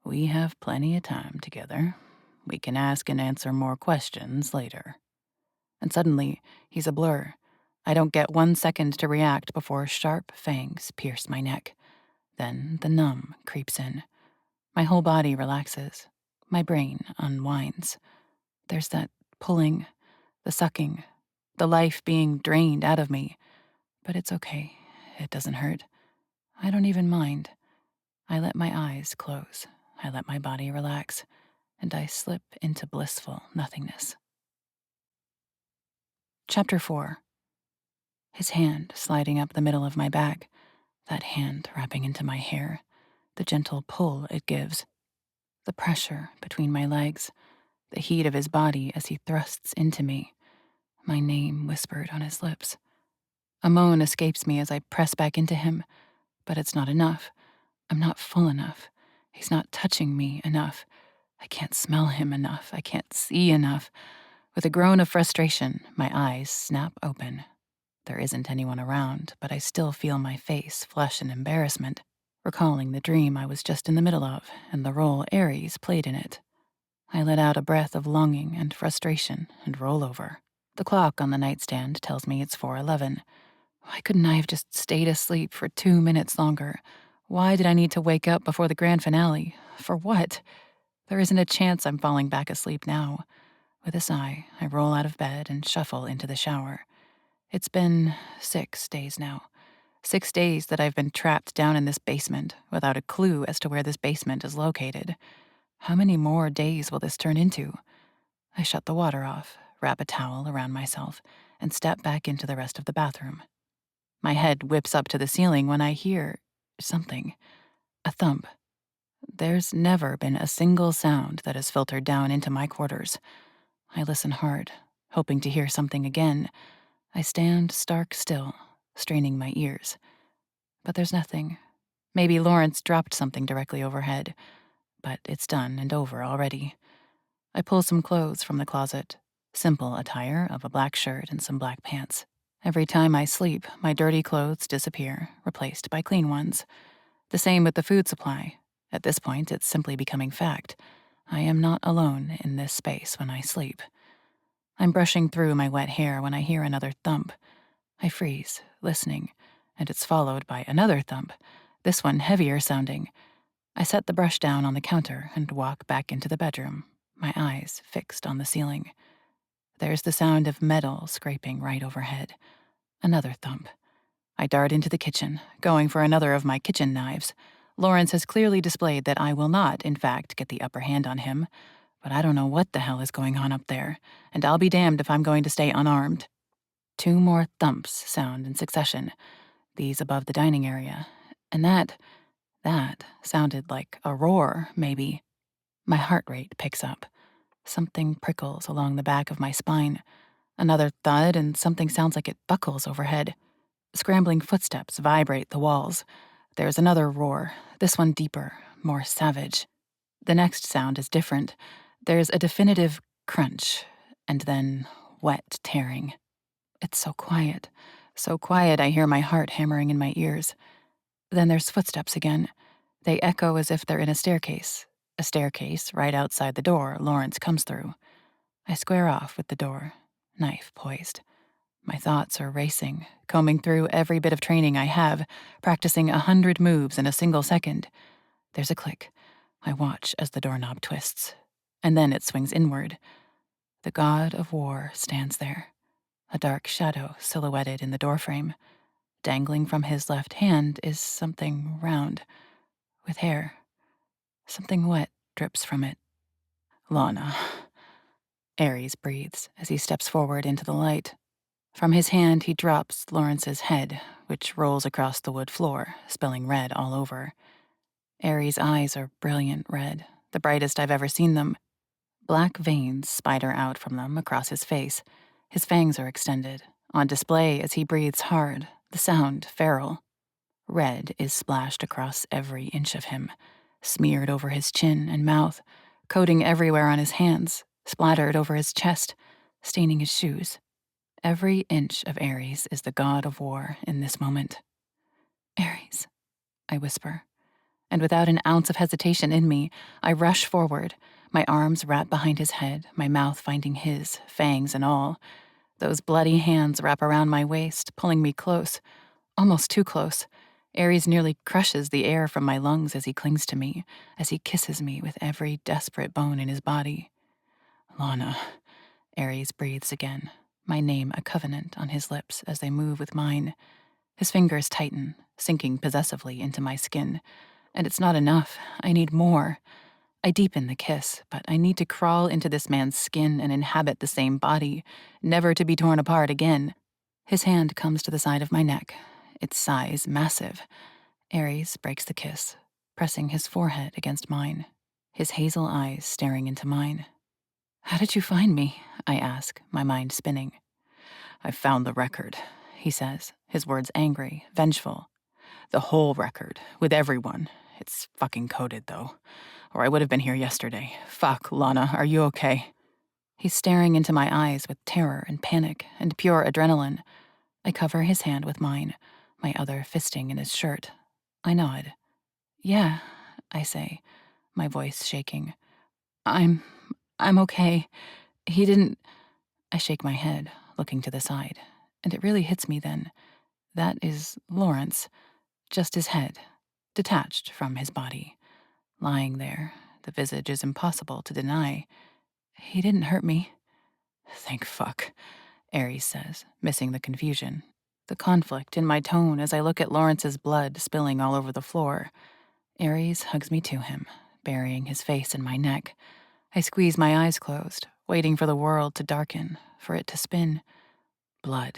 "We have plenty of time together. We can ask and answer more questions later." And suddenly, he's a blur. I don't get 1 second to react before sharp fangs pierce my neck. Then the numb creeps in. My whole body relaxes. My brain unwinds. There's that pulling, the sucking, the life being drained out of me. But it's okay. It doesn't hurt. I don't even mind. I let my eyes close. I let my body relax. And I slip into blissful nothingness. Chapter 4. His hand sliding up the middle of my back. That hand wrapping into my hair. The gentle pull it gives. The pressure between my legs. The heat of his body as he thrusts into me. My name whispered on his lips. A moan escapes me as I press back into him. But it's not enough. I'm not full enough. He's not touching me enough. I can't smell him enough. I can't see enough. With a groan of frustration, my eyes snap open. There isn't anyone around, but I still feel my face flush in embarrassment, recalling the dream I was just in the middle of and the role Ares played in it. I let out a breath of longing and frustration and roll over. The clock on the nightstand tells me it's 4:11. Why couldn't I have just stayed asleep for 2 minutes longer? Why did I need to wake up before the grand finale? For what? There isn't a chance I'm falling back asleep now. With a sigh, I roll out of bed and shuffle into the shower. It's been 6 days now. 6 days that I've been trapped down in this basement without a clue as to where this basement is located. How many more days will this turn into? I shut the water off, wrap a towel around myself, and step back into the rest of the bathroom. My head whips up to the ceiling when I hear something. A thump. There's never been a single sound that has filtered down into my quarters. I listen hard, hoping to hear something again. I stand stark still, straining my ears. But there's nothing. Maybe Lawrence dropped something directly overhead, but it's done and over already. I pull some clothes from the closet. Simple attire of a black shirt and some black pants. Every time I sleep, my dirty clothes disappear, replaced by clean ones. The same with the food supply. At this point, it's simply becoming fact. I am not alone in this space when I sleep. I'm brushing through my wet hair when I hear another thump. I freeze, listening, and it's followed by another thump, this one heavier sounding. I set the brush down on the counter and walk back into the bedroom, my eyes fixed on the ceiling. There's the sound of metal scraping right overhead. Another thump. I dart into the kitchen, going for another of my kitchen knives. Lawrence has clearly displayed that I will not, in fact, get the upper hand on him. But I don't know what the hell is going on up there, and I'll be damned if I'm going to stay unarmed. 2 more thumps sound in succession, these above the dining area. And that sounded like a roar, maybe. My heart rate picks up. Something prickles along the back of my spine. Another thud, and something sounds like it buckles overhead. Scrambling footsteps vibrate the walls. There's another roar, this one deeper, more savage. The next sound is different. There's a definitive crunch, and then wet tearing. It's so quiet I hear my heart hammering in my ears. Then there's footsteps again. They echo as if they're in a staircase right outside the door Lawrence comes through. I square off with the door, knife poised. My thoughts are racing, combing through every bit of training I have, practicing 100 moves in a single second. There's a click. I watch as the doorknob twists, and then it swings inward. The god of war stands there, a dark shadow silhouetted in the doorframe. Dangling from his left hand is something round, with hair. Something wet drips from it. "Lana," Ares breathes as he steps forward into the light. From his hand, he drops Lawrence's head, which rolls across the wood floor, spilling red all over. Ares' eyes are brilliant red, the brightest I've ever seen them. Black veins spider out from them across his face. His fangs are extended, on display as he breathes hard, the sound feral. Red is splashed across every inch of him, smeared over his chin and mouth, coating everywhere on his hands, splattered over his chest, staining his shoes. Every inch of Ares is the god of war in this moment. Ares, I whisper, and without an ounce of hesitation in me, I rush forward, my arms wrapped behind his head, my mouth finding his, fangs and all. Those bloody hands wrap around my waist, pulling me close, almost too close. Ares nearly crushes the air from my lungs as he clings to me, as he kisses me with every desperate bone in his body. Lana, Ares breathes again, my name a covenant on his lips as they move with mine. His fingers tighten, sinking possessively into my skin. And it's not enough. I need more. I deepen the kiss, but I need to crawl into this man's skin and inhabit the same body, never to be torn apart again. His hand comes to the side of my neck, its size massive. Ares breaks the kiss, pressing his forehead against mine, his hazel eyes staring into mine. How did you find me? I ask, my mind spinning. I found the record, he says, his words angry, vengeful. The whole record, with everyone. It's fucking coded, though. Or I would have been here yesterday. Fuck, Lana, are you okay? He's staring into my eyes with terror and panic and pure adrenaline. I cover his hand with mine, my other fisting in his shirt. I nod. Yeah, I say, my voice shaking. I'm okay. He didn't... I shake my head, looking to the side, and it really hits me then. That is Lawrence, just his head, detached from his body. Lying there, the visage is impossible to deny. He didn't hurt me. Thank fuck, Ares says, missing the confusion. The conflict in my tone as I look at Lawrence's blood spilling all over the floor. Ares hugs me to him, burying his face in my neck. I squeeze my eyes closed, waiting for the world to darken, for it to spin. Blood.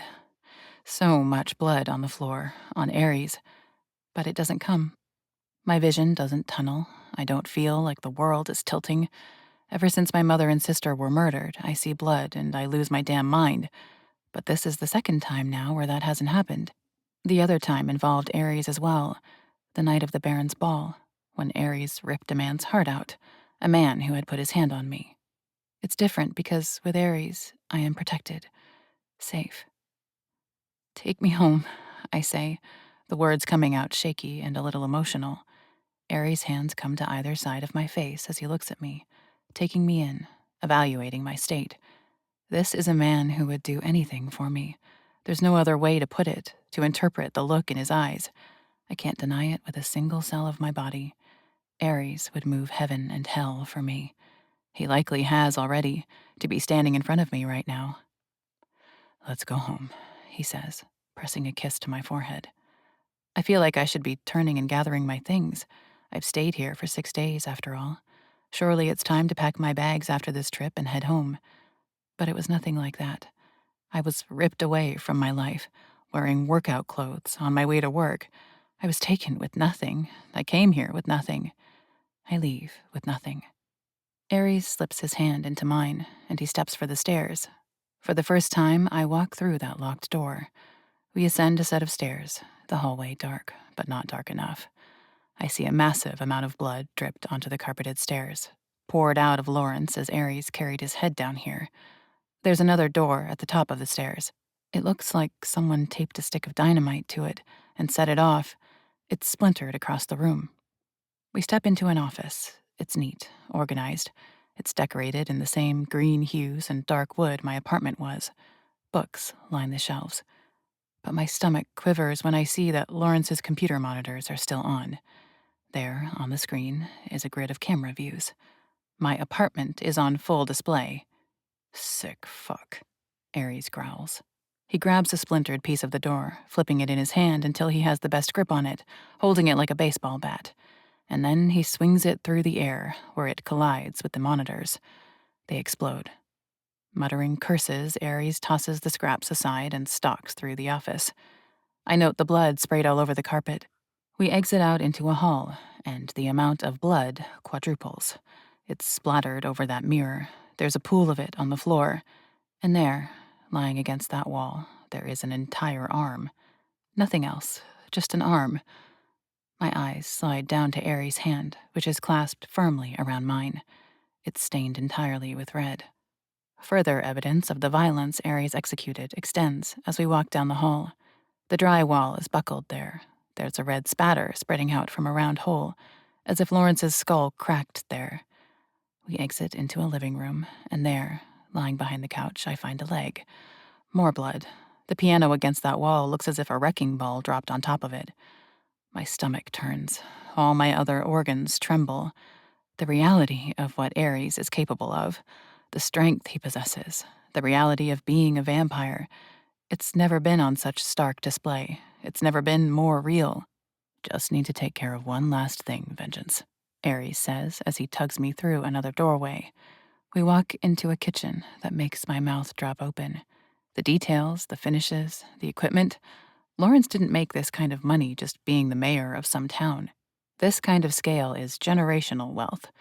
So much blood on the floor, on Ares. But it doesn't come. My vision doesn't tunnel. I don't feel like the world is tilting. Ever since my mother and sister were murdered, I see blood and I lose my damn mind. But this is the second time now where that hasn't happened. The other time involved Ares as well, the night of the Baron's ball, when Ares ripped a man's heart out, a man who had put his hand on me. It's different because with Ares, I am protected, safe. Take me home, I say, the words coming out shaky and a little emotional. Ares' hands come to either side of my face as he looks at me, taking me in, evaluating my state. This is a man who would do anything for me. There's no other way to put it, to interpret the look in his eyes. I can't deny it with a single cell of my body. Ares would move heaven and hell for me. He likely has already, to be standing in front of me right now. Let's go home, he says, pressing a kiss to my forehead. I feel like I should be turning and gathering my things. I've stayed here for 6 days, after all. Surely it's time to pack my bags after this trip and head home. But it was nothing like that. I was ripped away from my life, wearing workout clothes on my way to work. I was taken with nothing. I came here with nothing. I leave with nothing. Ares slips his hand into mine, and he steps for the stairs. For the first time, I walk through that locked door. We ascend a set of stairs, the hallway dark, but not dark enough. I see a massive amount of blood dripped onto the carpeted stairs, poured out of Lawrence as Ares carried his head down here. There's another door at the top of the stairs. It looks like someone taped a stick of dynamite to it and set it off. It's splintered across the room. We step into an office. It's neat, organized. It's decorated in the same green hues and dark wood my apartment was. Books line the shelves. But my stomach quivers when I see that Lawrence's computer monitors are still on. There, on the screen, is a grid of camera views. My apartment is on full display. Sick fuck, Ares growls. He grabs a splintered piece of the door, flipping it in his hand until he has the best grip on it, holding it like a baseball bat. And then he swings it through the air, where it collides with the monitors. They explode. Muttering curses, Ares tosses the scraps aside and stalks through the office. I note the blood sprayed all over the carpet. We exit out into a hall, and the amount of blood quadruples. It's splattered over that mirror. There's a pool of it on the floor. And there, lying against that wall, there is an entire arm. Nothing else, just an arm. My eyes slide down to Aries' hand, which is clasped firmly around mine. It's stained entirely with red. Further evidence of the violence Aries executed extends as we walk down the hall. The dry wall is buckled there. There's a red spatter spreading out from a round hole, as if Lawrence's skull cracked there. We exit into a living room, and there, lying behind the couch, I find a leg. More blood. The piano against that wall looks as if a wrecking ball dropped on top of it. My stomach turns. All my other organs tremble. The reality of what Aries is capable of, the strength he possesses, the reality of being a vampire, it's never been on such stark display. It's never been more real. Just need to take care of one last thing, Vengeance, Aries says as he tugs me through another doorway. We walk into a kitchen that makes my mouth drop open. The details, the finishes, the equipment. Lawrence didn't make this kind of money just being the mayor of some town. This kind of scale is generational wealth,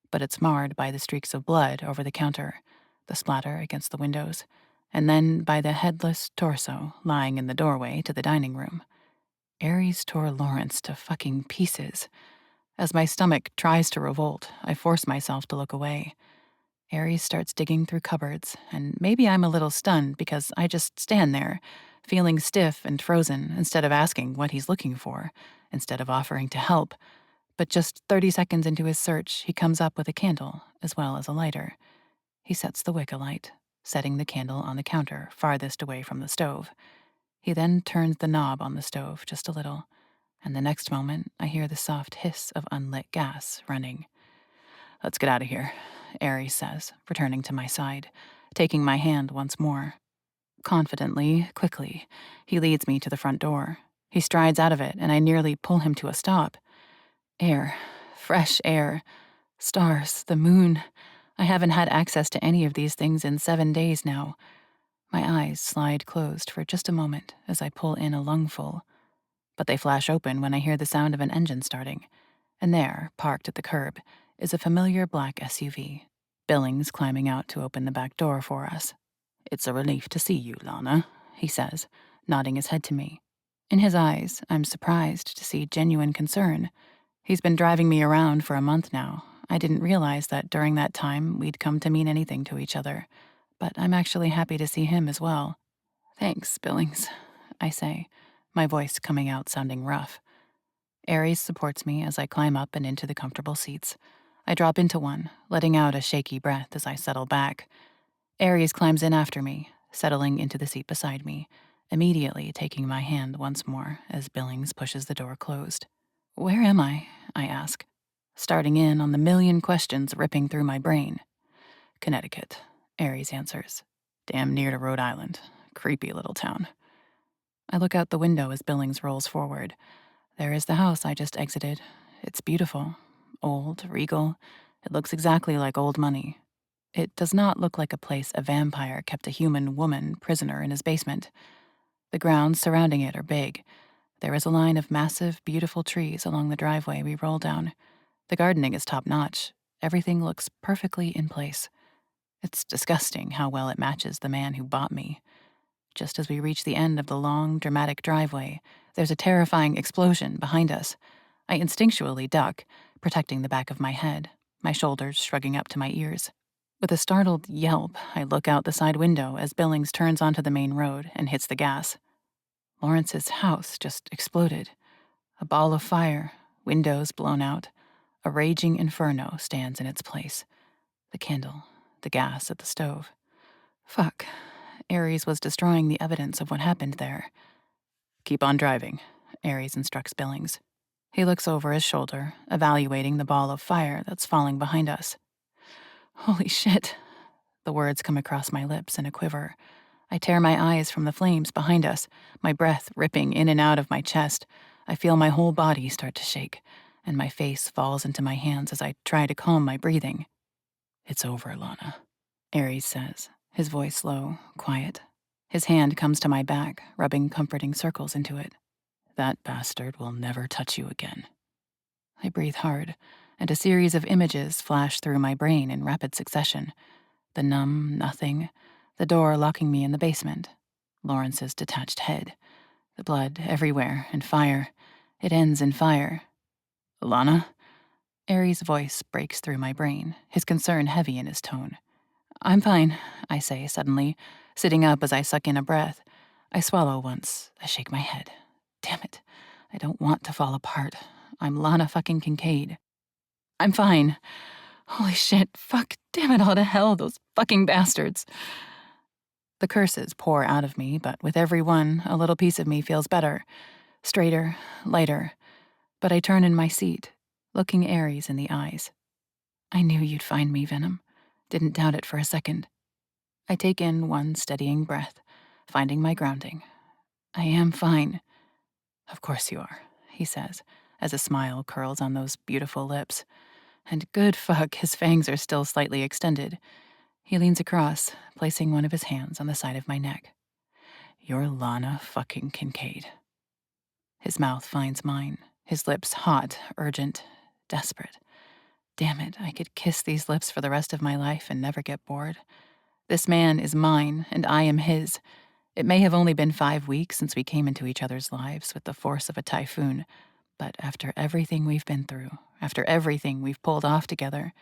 but it's marred by the streaks of blood over the counter, the splatter against the windows, and then by the headless torso lying in the doorway to the dining room. Aries tore Lawrence to fucking pieces. As my stomach tries to revolt, I force myself to look away. Aries starts digging through cupboards, and maybe I'm a little stunned because I just stand there, feeling stiff and frozen instead of asking what he's looking for, instead of offering to help. But just 30 seconds into his search, he comes up with a candle, as well as a lighter. He sets the wick alight, setting the candle on the counter farthest away from the stove. He then turns the knob on the stove just a little, and the next moment I hear the soft hiss of unlit gas running. "Let's get out of here," Aries says, returning to my side, taking my hand once more. Confidently, quickly, he leads me to the front door. He strides out of it, and I nearly pull him to a stop. Air, fresh air, stars, the moon. I haven't had access to any of these things in 7 days now. My eyes slide closed for just a moment as I pull in a lungful. But they flash open when I hear the sound of an engine starting. And there, parked at the curb, is a familiar black SUV. Billings climbing out to open the back door for us. "It's a relief to see you, Lana," he says, nodding his head to me. In his eyes, I'm surprised to see genuine concern. He's been driving me around for a month now. I didn't realize that during that time we'd come to mean anything to each other. But I'm actually happy to see him as well. "Thanks, Billings," I say, my voice coming out sounding rough. Aries supports me as I climb up and into the comfortable seats. I drop into one, letting out a shaky breath as I settle back. Aries climbs in after me, settling into the seat beside me, immediately taking my hand once more as Billings pushes the door closed. "Where am I?" I ask, starting in on the million questions ripping through my brain. "Connecticut," Aries answers. "Damn near to Rhode Island. Creepy little town." I look out the window as Billings rolls forward. There is the house I just exited. It's beautiful. Old, regal. It looks exactly like old money. It does not look like a place a vampire kept a human woman prisoner in his basement. The grounds surrounding it are big. There is a line of massive, beautiful trees along the driveway we roll down. The gardening is top-notch. Everything looks perfectly in place. It's disgusting how well it matches the man who bought me. Just as we reach the end of the long, dramatic driveway, there's a terrifying explosion behind us. I instinctually duck, protecting the back of my head, my shoulders shrugging up to my ears. With a startled yelp, I look out the side window as Billings turns onto the main road and hits the gas. Lawrence's house just exploded. A ball of fire, windows blown out. A raging inferno stands in its place. The candle, the gas at the stove. Fuck. Aries was destroying the evidence of what happened there. "Keep on driving," Aries instructs Billings. He looks over his shoulder, evaluating the ball of fire that's falling behind us. Holy shit. The words come across my lips in a quiver. I tear my eyes from the flames behind us, my breath ripping in and out of my chest. I feel my whole body start to shake, and my face falls into my hands as I try to calm my breathing. "It's over, Lana," Aries says, his voice low, quiet. His hand comes to my back, rubbing comforting circles into it. "That bastard will never touch you again." I breathe hard, and a series of images flash through my brain in rapid succession. The numb nothing, the door locking me in the basement, Lawrence's detached head, Blood everywhere, and fire. It ends in fire. Lana? Aries' voice breaks through my brain, his concern heavy in his tone. I'm fine, I say suddenly, sitting up as I suck in a breath. I swallow once. I shake my head. Damn it. I don't want to fall apart. I'm Lana fucking Kincaid. I'm fine. Holy shit. Fuck. Damn it all to hell, those fucking bastards. The curses pour out of me, but with every one, a little piece of me feels better. Straighter, lighter. But I turn in my seat, looking Aries in the eyes. I knew you'd find me, Venom. Didn't doubt it for a second. I take in one steadying breath, finding my grounding. I am fine. Of course you are, he says, as a smile curls on those beautiful lips. And good fuck, his fangs are still slightly extended. He leans across, placing one of his hands on the side of my neck. You're Lana fucking Kincaid. His mouth finds mine, his lips hot, urgent, desperate. Damn it, I could kiss these lips for the rest of my life and never get bored. This man is mine, and I am his. It may have only been 5 weeks since we came into each other's lives with the force of a typhoon, but after everything we've been through, after everything we've pulled off together,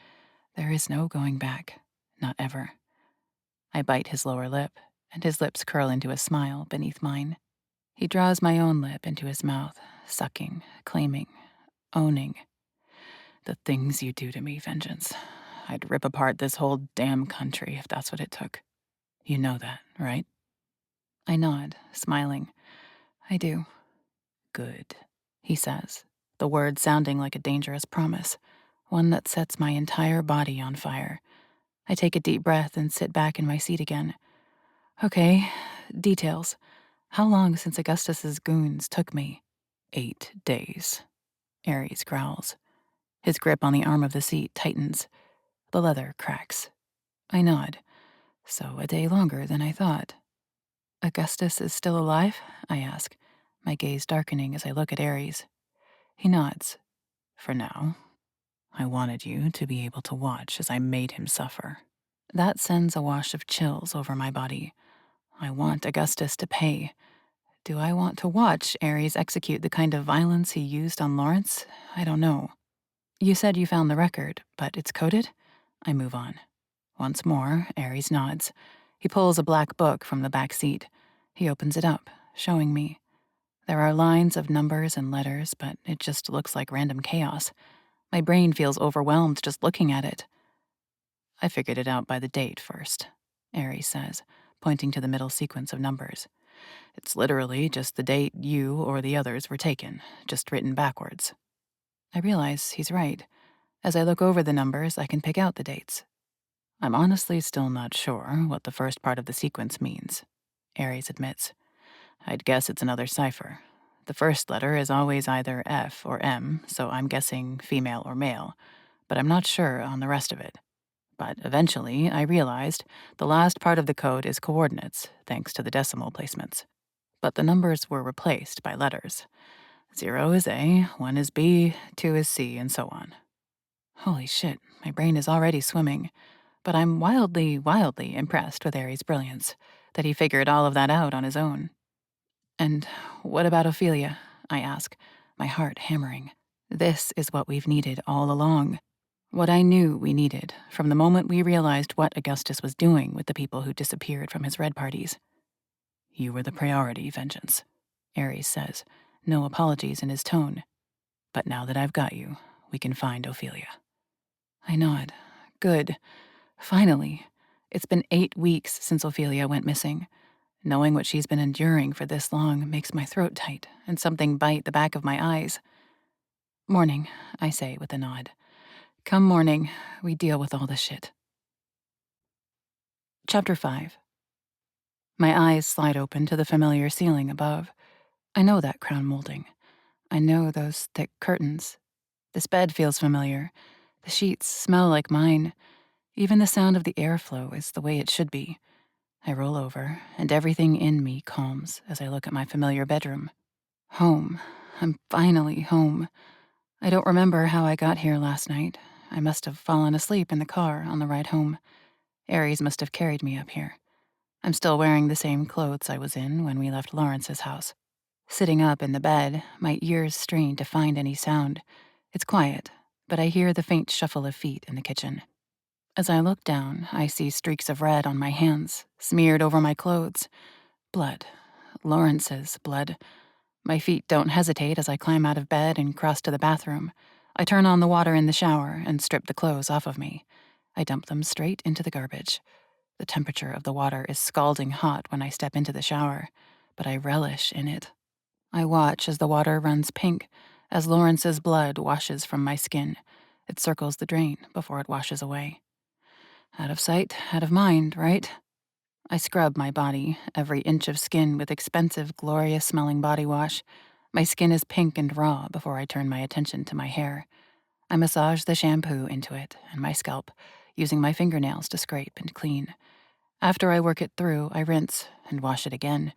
there is no going back, not ever. I bite his lower lip, and his lips curl into a smile beneath mine. He draws my own lip into his mouth, sucking, claiming, owning. The things you do to me, Vengeance. I'd rip apart this whole damn country if that's what it took. You know that, right? I nod, smiling. I do. Good, he says, the word sounding like a dangerous promise, one that sets my entire body on fire. I take a deep breath and sit back in my seat again. Okay, details. How long since Augustus's goons took me? 8 days. Aries growls. His grip on the arm of the seat tightens. The leather cracks. I nod. So a day longer than I thought. Augustus is still alive? I ask, my gaze darkening as I look at Aries. He nods. For now. I wanted you to be able to watch as I made him suffer. That sends a wash of chills over my body. I want Augustus to pay. Do I want to watch Aries execute the kind of violence he used on Lawrence? I don't know. You said you found the record, but it's coded? I move on. Once more, Aries nods. He pulls a black book from the back seat. He opens it up, showing me. There are lines of numbers and letters, but it just looks like random chaos. My brain feels overwhelmed just looking at it. I figured it out by the date first, Aries says, pointing to the middle sequence of numbers. It's literally just the date you or the others were taken, just written backwards. I realize he's right. As I look over the numbers, I can pick out the dates. I'm honestly still not sure what the first part of the sequence means, Aries admits. I'd guess it's another cipher. The first letter is always either F or M, so I'm guessing female or male, but I'm not sure on the rest of it. But eventually, I realized the last part of the code is coordinates, thanks to the decimal placements. But the numbers were replaced by letters. 0 is A, 1 is B, 2 is C, and so on. Holy shit, my brain is already swimming. But I'm wildly, wildly impressed with Aries' brilliance, that he figured all of that out on his own. And what about Ophelia? I ask, my heart hammering. This is what we've needed all along. What I knew we needed from the moment we realized what Augustus was doing with the people who disappeared from his red parties. You were the priority, Vengeance, Aries says, no apologies in his tone. But now that I've got you, we can find Ophelia. I nod. Good. Finally. It's been 8 weeks since Ophelia went missing. Knowing what she's been enduring for this long makes my throat tight and something bite the back of my eyes. Morning, I say with a nod. Come morning, we deal with all this shit. Chapter 5. My eyes slide open to the familiar ceiling above. I know that crown molding. I know those thick curtains. This bed feels familiar. The sheets smell like mine. Even the sound of the airflow is the way it should be. I roll over, and everything in me calms as I look at my familiar bedroom. Home. I'm finally home. I don't remember how I got here last night. I must have fallen asleep in the car on the ride home. Aries must have carried me up here. I'm still wearing the same clothes I was in when we left Lawrence's house. Sitting up in the bed, my ears strain to find any sound. It's quiet, but I hear the faint shuffle of feet in the kitchen. As I look down, I see streaks of red on my hands, smeared over my clothes. Blood. Lawrence's blood. My feet don't hesitate as I climb out of bed and cross to the bathroom. I turn on the water in the shower and strip the clothes off of me. I dump them straight into the garbage. The temperature of the water is scalding hot when I step into the shower, but I relish in it. I watch as the water runs pink, as Lawrence's blood washes from my skin. It circles the drain before it washes away. Out of sight, out of mind, right? I scrub my body, every inch of skin with expensive, glorious-smelling body wash. My skin is pink and raw before I turn my attention to my hair. I massage the shampoo into it and my scalp, using my fingernails to scrape and clean. After I work it through, I rinse and wash it again.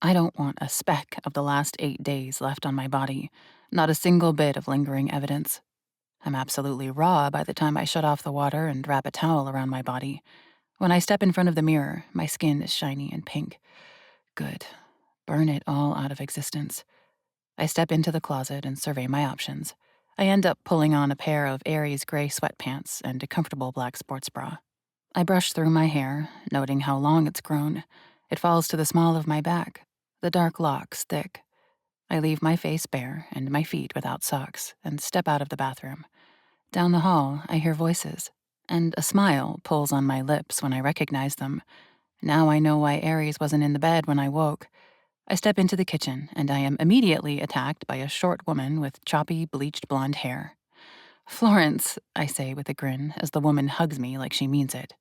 I don't want a speck of the last 8 days left on my body, not a single bit of lingering evidence. I'm absolutely raw by the time I shut off the water and wrap a towel around my body. When I step in front of the mirror, my skin is shiny and pink. Good. Burn it all out of existence. I step into the closet and survey my options. I end up pulling on a pair of Aries gray sweatpants and a comfortable black sports bra. I brush through my hair, noting how long it's grown. It falls to the small of my back, the dark locks thick. I leave my face bare and my feet without socks and step out of the bathroom. Down the hall, I hear voices, and a smile pulls on my lips when I recognize them. Now I know why Aries wasn't in the bed when I woke. I step into the kitchen, and I am immediately attacked by a short woman with choppy, bleached blonde hair. "Florence," I say with a grin as the woman hugs me like she means it.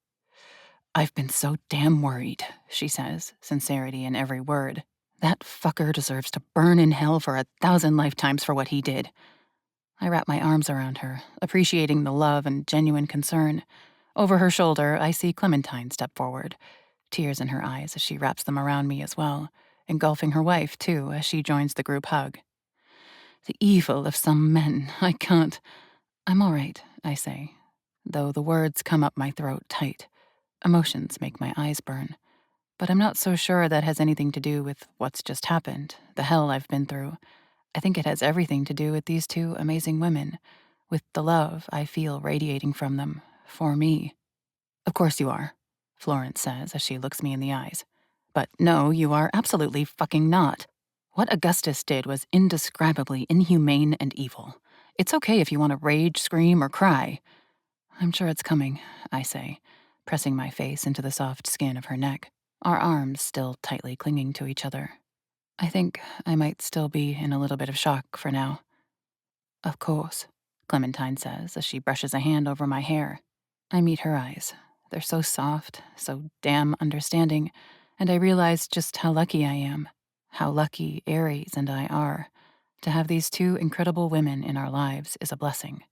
"I've been so damn worried," she says, sincerity in every word. "That fucker deserves to burn in hell for 1,000 lifetimes for what he did." I wrap my arms around her, appreciating the love and genuine concern. Over her shoulder, I see Clementine step forward, tears in her eyes as she wraps them around me as well, engulfing her wife, too, as she joins the group hug. "The evil of some men, I can't—" "I'm all right," I say, though the words come up my throat tight. Emotions make my eyes burn. But I'm not so sure that has anything to do with what's just happened, the hell I've been through. I think it has everything to do with these two amazing women, with the love I feel radiating from them, for me. "Of course you are," Florence says as she looks me in the eyes. "But no, you are absolutely fucking not. What Augustus did was indescribably inhumane and evil. It's okay if you want to rage, scream, or cry." "I'm sure it's coming," I say, pressing my face into the soft skin of her neck, our arms still tightly clinging to each other. "I think I might still be in a little bit of shock for now." "Of course," Clementine says as she brushes a hand over my hair. I meet her eyes. They're so soft, so damn understanding, and I realize just how lucky I am, how lucky Aries and I are. To have these two incredible women in our lives is a blessing.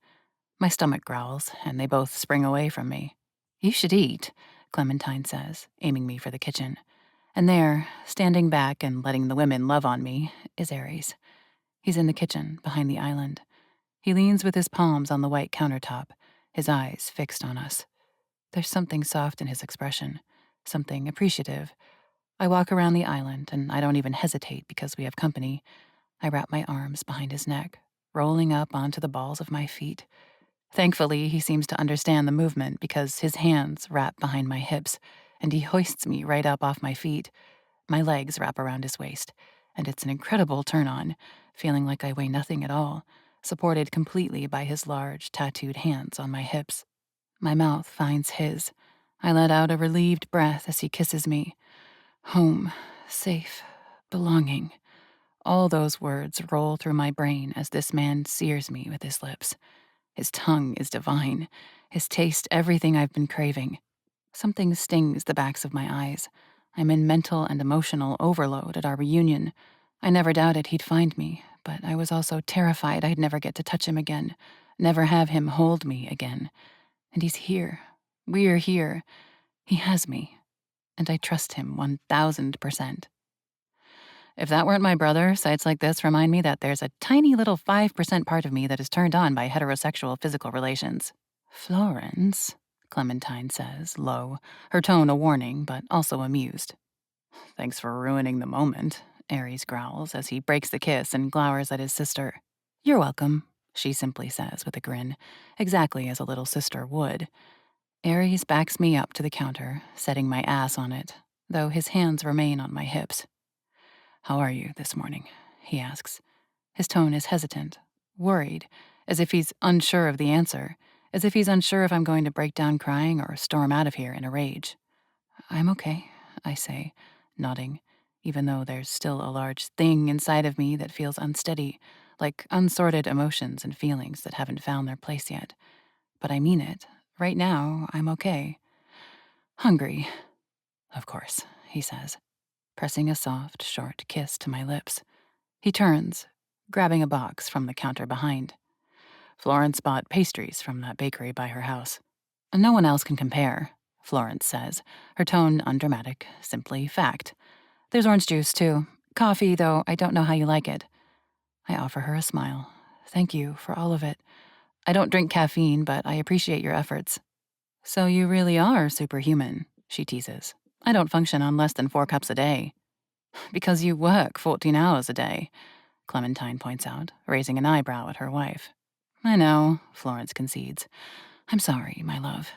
My stomach growls, and they both spring away from me. "You should eat," Clementine says, aiming me for the kitchen. And there, standing back and letting the women love on me, is Aries. He's in the kitchen, behind the island. He leans with his palms on the white countertop, his eyes fixed on us. There's something soft in his expression, something appreciative. I walk around the island, and I don't even hesitate because we have company. I wrap my arms behind his neck, rolling up onto the balls of my feet. Thankfully, he seems to understand the movement because his hands wrap behind my hips, and he hoists me right up off my feet. My legs wrap around his waist, and it's an incredible turn-on, feeling like I weigh nothing at all, supported completely by his large, tattooed hands on my hips. My mouth finds his. I let out a relieved breath as he kisses me. Home, safe, belonging. All those words roll through my brain as this man sears me with his lips. His tongue is divine, his taste everything I've been craving. Something stings the backs of my eyes. I'm in mental and emotional overload at our reunion. I never doubted he'd find me, but I was also terrified I'd never get to touch him again, never have him hold me again. And he's here. We're here. He has me. And I trust him 1,000%. If that weren't my brother, sites like this remind me that there's a tiny little 5% part of me that is turned on by heterosexual physical relations. "Florence," Clementine says, low, her tone a warning, but also amused. "Thanks for ruining the moment," Aries growls as he breaks the kiss and glowers at his sister. You're welcome, she simply says with a grin, exactly as a little sister would. Aries backs me up to the counter, setting my ass on it, though his hands remain on my hips. How are you this morning? He asks. His tone is hesitant, worried, as if he's unsure of the answer, as if he's unsure if I'm going to break down crying or storm out of here in a rage. I'm okay, I say, nodding, even though there's still a large thing inside of me that feels unsteady, like unsorted emotions and feelings that haven't found their place yet. But I mean it. Right now, I'm okay. Hungry. Of course, he says, pressing a soft, short kiss to my lips. He turns, grabbing a box from the counter behind. Florence bought pastries from that bakery by her house. No one else can compare, Florence says, her tone undramatic, simply fact. There's orange juice, too. Coffee, though I don't know how you like it. I offer her a smile. Thank you for all of it. I don't drink caffeine, but I appreciate your efforts. So you really are superhuman, she teases. I don't function on less than 4 cups a day. Because you work 14 hours a day, Clementine points out, raising an eyebrow at her wife. I know, Florence concedes. I'm sorry, my love.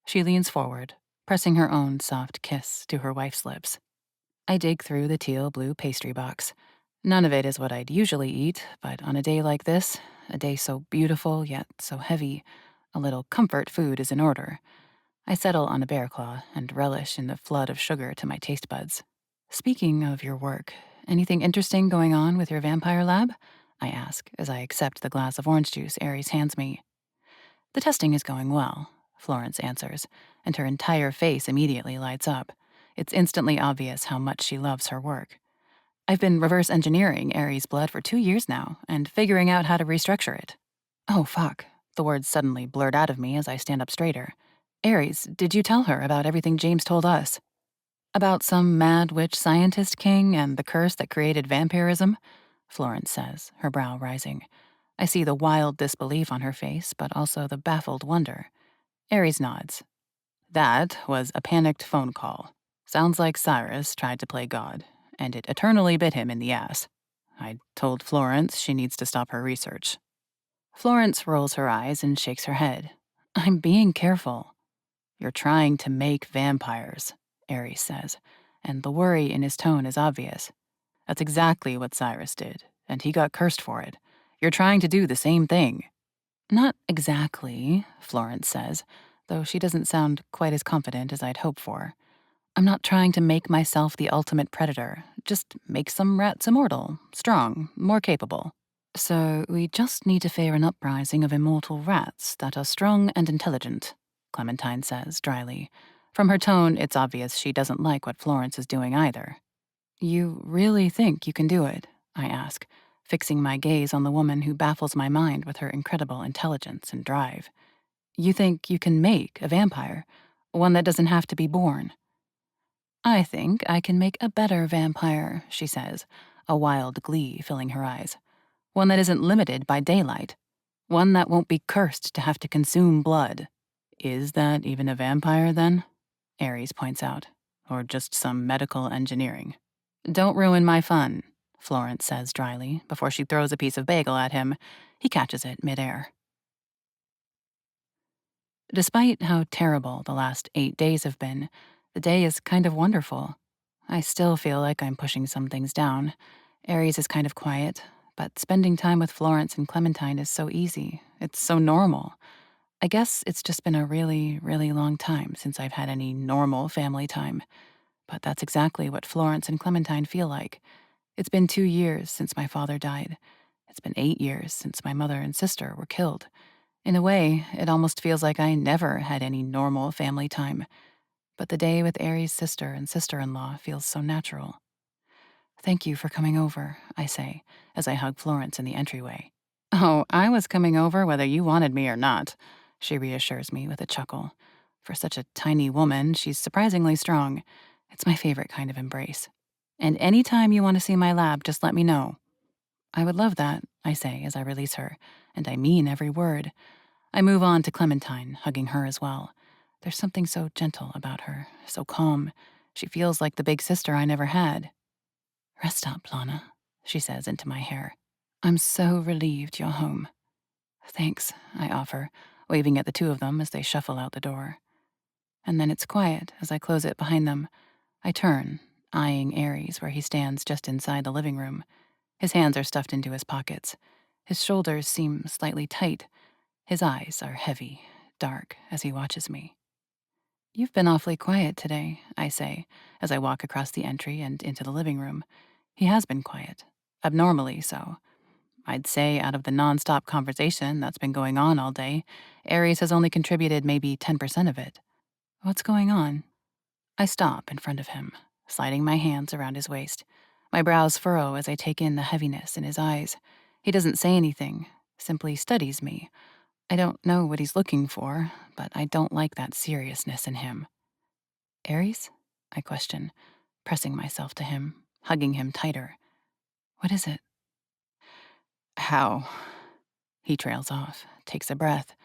She leans forward, pressing her own soft kiss to her wife's lips. I dig through the teal-blue pastry box. None of it is what I'd usually eat, but on a day like this, a day so beautiful yet so heavy, a little comfort food is in order. I settle on a bear claw and relish in the flood of sugar to my taste buds. Speaking of your work, anything interesting going on with your vampire lab? I ask as I accept the glass of orange juice Aries hands me. The testing is going well, Florence answers, and her entire face immediately lights up. It's instantly obvious how much she loves her work. I've been reverse engineering Aries' blood for 2 years now and figuring out how to restructure it. Oh, fuck. The words suddenly blurt out of me as I stand up straighter. Aries, did you tell her about everything James told us? About some mad witch scientist king and the curse that created vampirism? Florence says, her brow rising. I see the wild disbelief on her face, but also the baffled wonder. Aries nods. That was a panicked phone call. Sounds like Cyrus tried to play God, and it eternally bit him in the ass. I told Florence she needs to stop her research. Florence rolls her eyes and shakes her head. I'm being careful. You're trying to make vampires, Aries says, and the worry in his tone is obvious. That's exactly what Cyrus did, and he got cursed for it. You're trying to do the same thing. Not exactly, Florence says, though she doesn't sound quite as confident as I'd hoped for. I'm not trying to make myself the ultimate predator, just make some rats immortal, strong, more capable. So we just need to fear an uprising of immortal rats that are strong and intelligent, Clementine says dryly. From her tone, it's obvious she doesn't like what Florence is doing either. You really think you can do it? I ask, fixing my gaze on the woman who baffles my mind with her incredible intelligence and drive. You think you can make a vampire? One that doesn't have to be born? I think I can make a better vampire, she says, a wild glee filling her eyes. One that isn't limited by daylight. One that won't be cursed to have to consume blood. Is that even a vampire, then? Aries points out. Or just some medical engineering. Don't ruin my fun, Florence says dryly, before she throws a piece of bagel at him. He catches it midair. Despite how terrible the last 8 days have been, the day is kind of wonderful. I still feel like I'm pushing some things down. Aries is kind of quiet, but spending time with Florence and Clementine is so easy. It's so normal. I guess it's just been a really, really long time since I've had any normal family time. But that's exactly what Florence and Clementine feel like. It's been 2 years since my father died. It's been 8 years since my mother and sister were killed. In a way, it almost feels like I never had any normal family time. But the day with Aries' sister and sister-in-law feels so natural. Thank you for coming over, I say, as I hug Florence in the entryway. Oh, I was coming over whether you wanted me or not, she reassures me with a chuckle. For such a tiny woman, she's surprisingly strong. It's my favorite kind of embrace. And any time you want to see my lab, just let me know. I would love that, I say as I release her, and I mean every word. I move on to Clementine, hugging her as well. There's something so gentle about her, so calm. She feels like the big sister I never had. Rest up, Lana, she says into my hair. I'm so relieved you're home. Thanks, I offer, waving at the two of them as they shuffle out the door. And then it's quiet as I close it behind them. I turn, eyeing Aries where he stands just inside the living room. His hands are stuffed into his pockets. His shoulders seem slightly tight. His eyes are heavy, dark, as he watches me. You've been awfully quiet today, I say, as I walk across the entry and into the living room. He has been quiet, abnormally so. I'd say out of the nonstop conversation that's been going on all day, Aries has only contributed maybe 10% of it. What's going on? I stop in front of him, sliding my hands around his waist. My brows furrow as I take in the heaviness in his eyes. He doesn't say anything, simply studies me. I don't know what he's looking for, but I don't like that seriousness in him. Aries? I question, pressing myself to him, hugging him tighter. What is it? How? He trails off, takes a breath.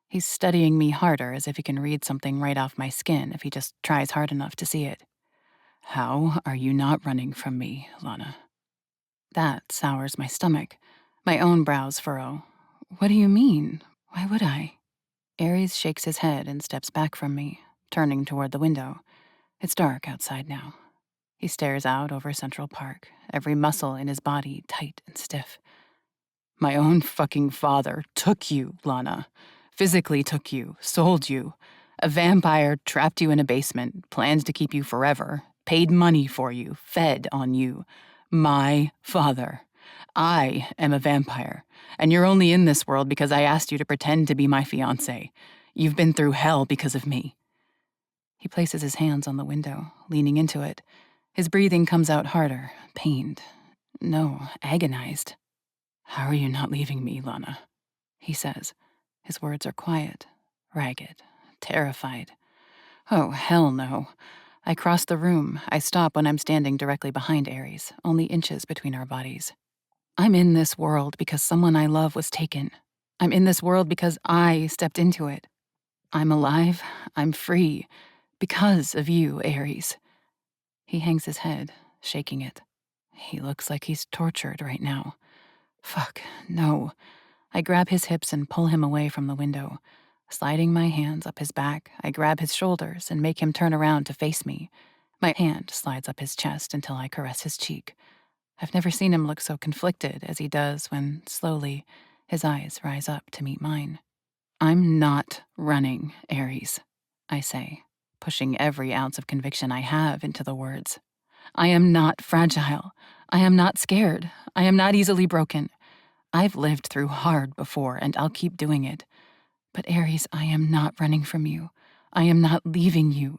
He's studying me harder as if he can read something right off my skin if he just tries hard enough to see it. How are you not running from me, Lana? That sours my stomach. My own brows furrow. What do you mean? Why would I? Aries shakes his head and steps back from me, turning toward the window. It's dark outside now. He stares out over Central Park, every muscle in his body tight and stiff. My own fucking father took you, Lana. Physically took you, sold you. A vampire trapped you in a basement, planned to keep you forever, paid money for you, fed on you. My father. I am a vampire, and you're only in this world because I asked you to pretend to be my fiancé. You've been through hell because of me. He places his hands on the window, leaning into it. His breathing comes out harder, pained. No, agonized. How are you not leaving me, Lana? He says. His words are quiet, ragged, terrified. Oh, hell no. I cross the room. I stop when I'm standing directly behind Aries, only inches between our bodies. I'm in this world because someone I love was taken. I'm in this world because I stepped into it. I'm alive. I'm free. Because of you, Aries. He hangs his head, shaking it. He looks like he's tortured right now. Fuck, no. I grab his hips and pull him away from the window. Sliding my hands up his back, I grab his shoulders and make him turn around to face me. My hand slides up his chest until I caress his cheek. I've never seen him look so conflicted as he does when, slowly, his eyes rise up to meet mine. I'm not running, Aries, I say, pushing every ounce of conviction I have into the words. I am not fragile. I am not scared. I am not easily broken. I've lived through hard before, and I'll keep doing it. But Aries, I am not running from you. I am not leaving you,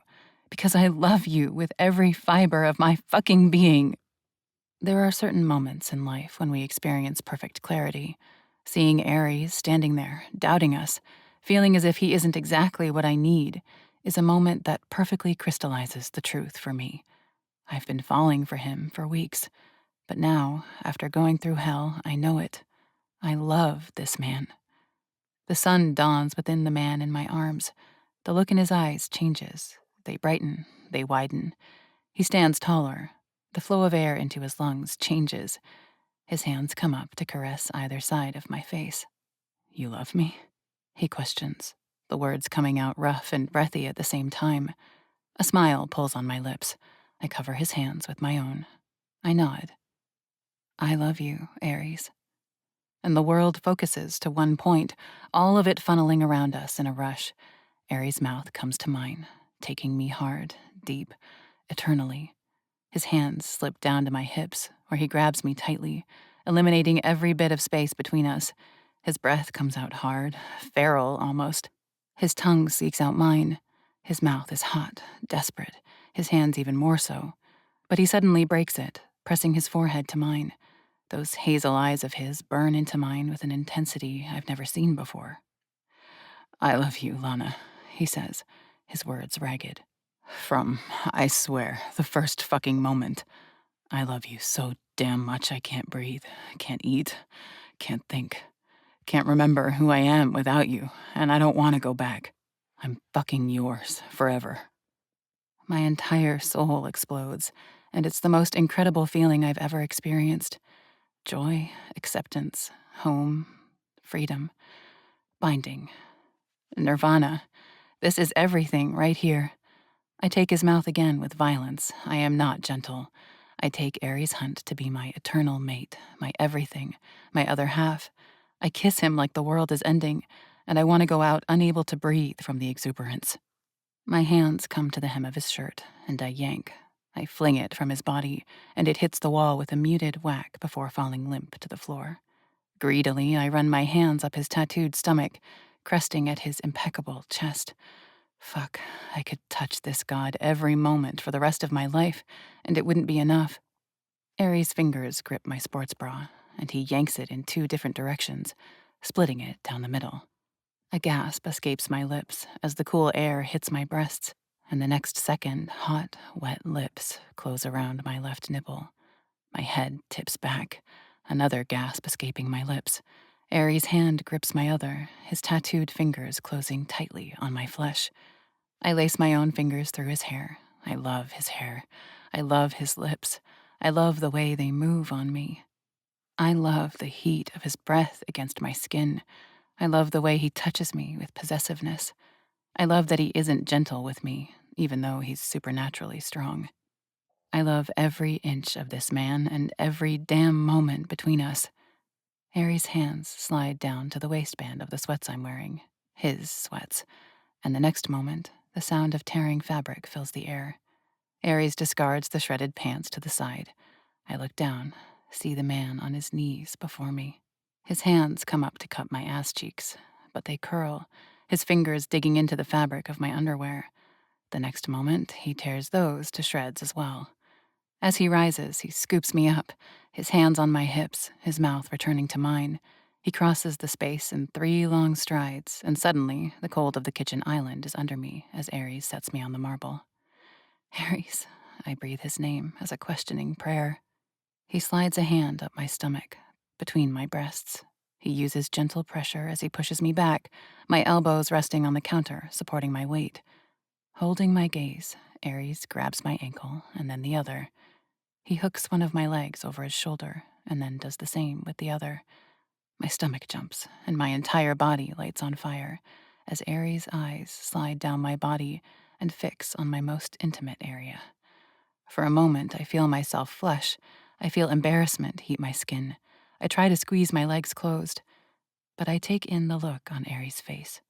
because I love you with every fiber of my fucking being. There are certain moments in life when we experience perfect clarity. Seeing Aries standing there, doubting us, feeling as if he isn't exactly what I need, is a moment that perfectly crystallizes the truth for me. I've been falling for him for weeks, but now, after going through hell, I know it. I love this man. The sun dawns within the man in my arms. The look in his eyes changes. They brighten, they widen. He stands taller. The flow of air into his lungs changes. His hands come up to caress either side of my face. You love me? He questions, the words coming out rough and breathy at the same time. A smile pulls on my lips. I cover his hands with my own. I nod. I love you, Aries. And the world focuses to one point, all of it funneling around us in a rush. Aries' mouth comes to mine, taking me hard, deep, eternally. His hands slip down to my hips, where he grabs me tightly, eliminating every bit of space between us. His breath comes out hard, feral almost. His tongue seeks out mine. His mouth is hot, desperate, his hands even more so. But he suddenly breaks it, pressing his forehead to mine. Those hazel eyes of his burn into mine with an intensity I've never seen before. I love you, Lana, he says, his words ragged. From, I swear, the first fucking moment. I love you so damn much I can't breathe, can't eat, can't think, can't remember who I am without you, and I don't want to go back. I'm fucking yours forever. My entire soul explodes, and it's the most incredible feeling I've ever experienced. Joy, acceptance, home, freedom, binding, nirvana. This is everything right here. I take his mouth again with violence. I am not gentle. I take Ares Hunt to be my eternal mate, my everything, my other half. I kiss him like the world is ending, and I want to go out unable to breathe from the exuberance. My hands come to the hem of his shirt, and I yank. I fling it from his body, and it hits the wall with a muted whack before falling limp to the floor. Greedily, I run my hands up his tattooed stomach, cresting at his impeccable chest. Fuck, I could touch this god every moment for the rest of my life, and it wouldn't be enough. Ares' fingers grip my sports bra, and he yanks it in 2 different directions, splitting it down the middle. A gasp escapes my lips as the cool air hits my breasts, and the next second, hot, wet lips close around my left nipple. My head tips back, another gasp escaping my lips. Ares' hand grips my other, his tattooed fingers closing tightly on my flesh. I lace my own fingers through his hair. I love his hair. I love his lips. I love the way they move on me. I love the heat of his breath against my skin. I love the way he touches me with possessiveness. I love that he isn't gentle with me, even though he's supernaturally strong. I love every inch of this man and every damn moment between us. Harry's hands slide down to the waistband of the sweats I'm wearing, his sweats, and the next moment, the sound of tearing fabric fills the air. Ares discards the shredded pants to the side. I look down, see the man on his knees before me. His hands come up to cup my ass cheeks, but they curl, his fingers digging into the fabric of my underwear. The next moment, he tears those to shreds as well. As he rises, he scoops me up, his hands on my hips, his mouth returning to mine. He crosses the space in 3 long strides, and suddenly, the cold of the kitchen island is under me as Ares sets me on the marble. Ares, I breathe his name as a questioning prayer. He slides a hand up my stomach, between my breasts. He uses gentle pressure as he pushes me back, my elbows resting on the counter, supporting my weight. Holding my gaze, Ares grabs my ankle and then the other. He hooks one of my legs over his shoulder and then does the same with the other. My stomach jumps and my entire body lights on fire as Ares' eyes slide down my body and fix on my most intimate area. For a moment, I feel myself flush. I feel embarrassment heat my skin. I try to squeeze my legs closed, but I take in the look on Ares' face.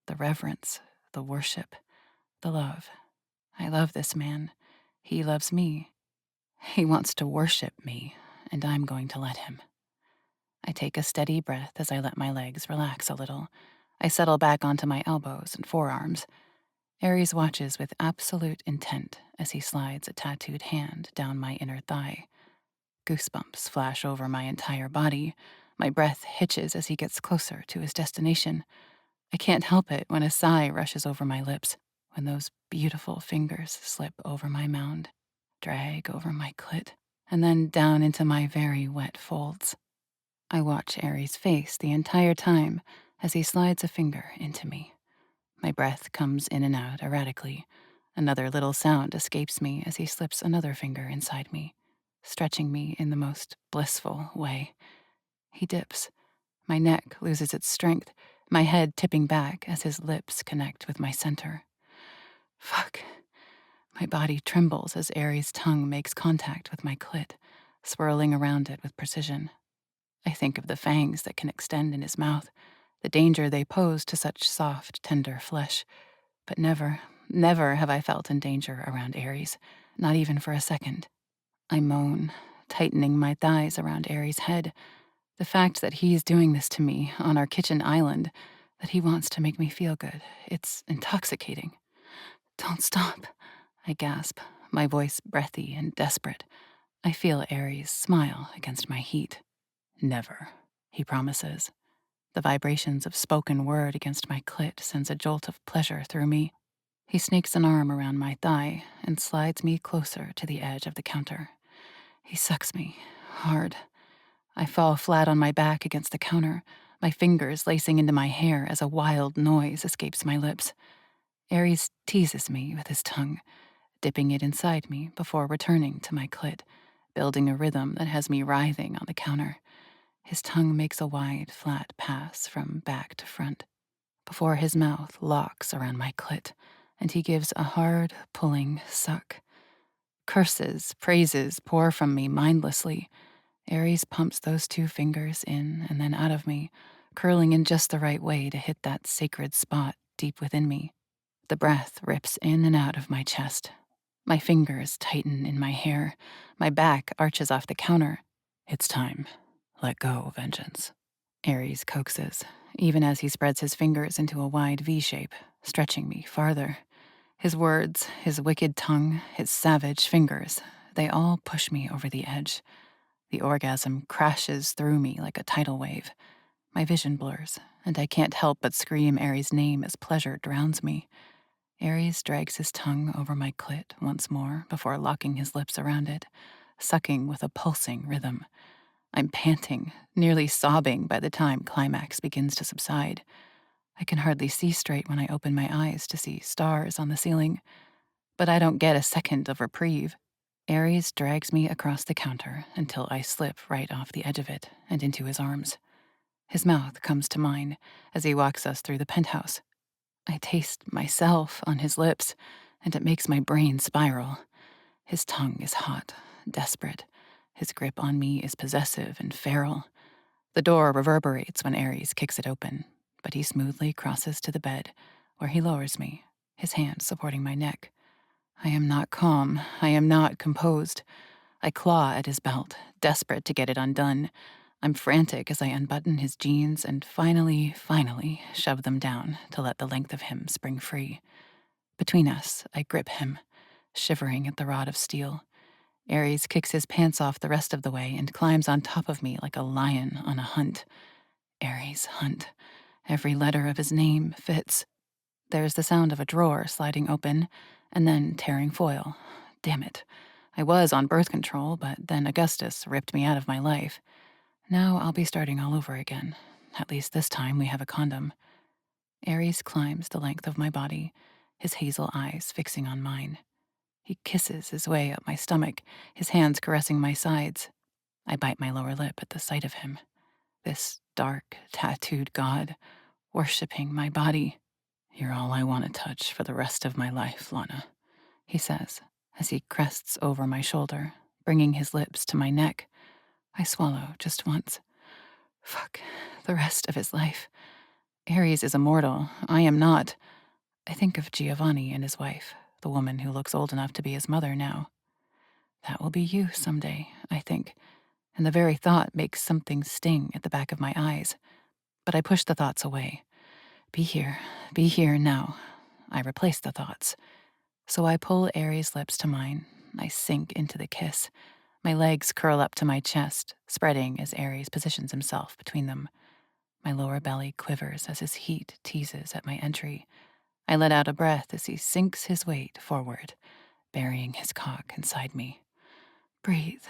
The reverence, the worship, the love. I love this man. He loves me. He wants to worship me, and I'm going to let him. I take a steady breath as I let my legs relax a little. I settle back onto my elbows and forearms. Ares watches with absolute intent as he slides a tattooed hand down my inner thigh. Goosebumps flash over my entire body. My breath hitches as he gets closer to his destination. I can't help it when a sigh rushes over my lips, when those beautiful fingers slip over my mound, drag over my clit, and then down into my very wet folds. I watch Ares' face the entire time as he slides a finger into me. My breath comes in and out erratically. Another little sound escapes me as he slips another finger inside me, stretching me in the most blissful way. He dips. My neck loses its strength, my head tipping back as his lips connect with my center. Fuck. My body trembles as Ares' tongue makes contact with my clit, swirling around it with precision. I think of the fangs that can extend in his mouth, the danger they pose to such soft, tender flesh. But never, never have I felt in danger around Ares, not even for a second. I moan, tightening my thighs around Ares' head. The fact that he's doing this to me on our kitchen island, that he wants to make me feel good, it's intoxicating. Don't stop, I gasp, my voice breathy and desperate. I feel Ares smile against my heat. Never, he promises. The vibrations of spoken word against my clit sends a jolt of pleasure through me. He snakes an arm around my thigh and slides me closer to the edge of the counter. He sucks me, hard. I fall flat on my back against the counter, my fingers lacing into my hair as a wild noise escapes my lips. Ares teases me with his tongue, dipping it inside me before returning to my clit, building a rhythm that has me writhing on the counter. His tongue makes a wide, flat pass from back to front before his mouth locks around my clit, and he gives a hard, pulling suck. Curses, praises pour from me mindlessly. Ares pumps those 2 fingers in and then out of me, curling in just the right way to hit that sacred spot deep within me. The breath rips in and out of my chest. My fingers tighten in my hair. My back arches off the counter. It's time. Let go, vengeance. Ares coaxes, even as he spreads his fingers into a wide V shape, stretching me farther. His words, his wicked tongue, his savage fingers, they all push me over the edge. The orgasm crashes through me like a tidal wave. My vision blurs, and I can't help but scream Ares' name as pleasure drowns me. Ares drags his tongue over my clit once more before locking his lips around it, sucking with a pulsing rhythm. I'm panting, nearly sobbing by the time climax begins to subside. I can hardly see straight when I open my eyes to see stars on the ceiling, but I don't get a second of reprieve. Ares drags me across the counter until I slip right off the edge of it and into his arms. His mouth comes to mine as he walks us through the penthouse. I taste myself on his lips, and it makes my brain spiral. His tongue is hot, desperate. His grip on me is possessive and feral. The door reverberates when Ares kicks it open, but he smoothly crosses to the bed, where he lowers me, his hand supporting my neck. I am not calm. I am not composed. I claw at his belt, desperate to get it undone. I'm frantic as I unbutton his jeans and finally shove them down to let the length of him spring free. Between us, I grip him, shivering at the rod of steel. Ares kicks his pants off the rest of the way and climbs on top of me like a lion on a hunt. Ares Hunt. Every letter of his name fits. There's the sound of a drawer sliding open and then tearing foil. Damn it. I was on birth control, but then Augustus ripped me out of my life. Now I'll be starting all over again. At least this time we have a condom. Ares climbs the length of my body, his hazel eyes fixing on mine. He kisses his way up my stomach, his hands caressing my sides. I bite my lower lip at the sight of him. This dark, tattooed god, worshipping my body. You're all I want to touch for the rest of my life, Lana, he says, as he crests over my shoulder, bringing his lips to my neck. I swallow just once. Fuck, the rest of his life. Ares is immortal. I am not. I think of Giovanni and his wife, the woman who looks old enough to be his mother now. That will be you someday, I think, and the very thought makes something sting at the back of my eyes. But I push the thoughts away. Be here now. I replace the thoughts. So I pull Ares' lips to mine. I sink into the kiss. My legs curl up to my chest, spreading as Ares positions himself between them. My lower belly quivers as his heat teases at my entry. I let out a breath as he sinks his weight forward, burying his cock inside me. Breathe.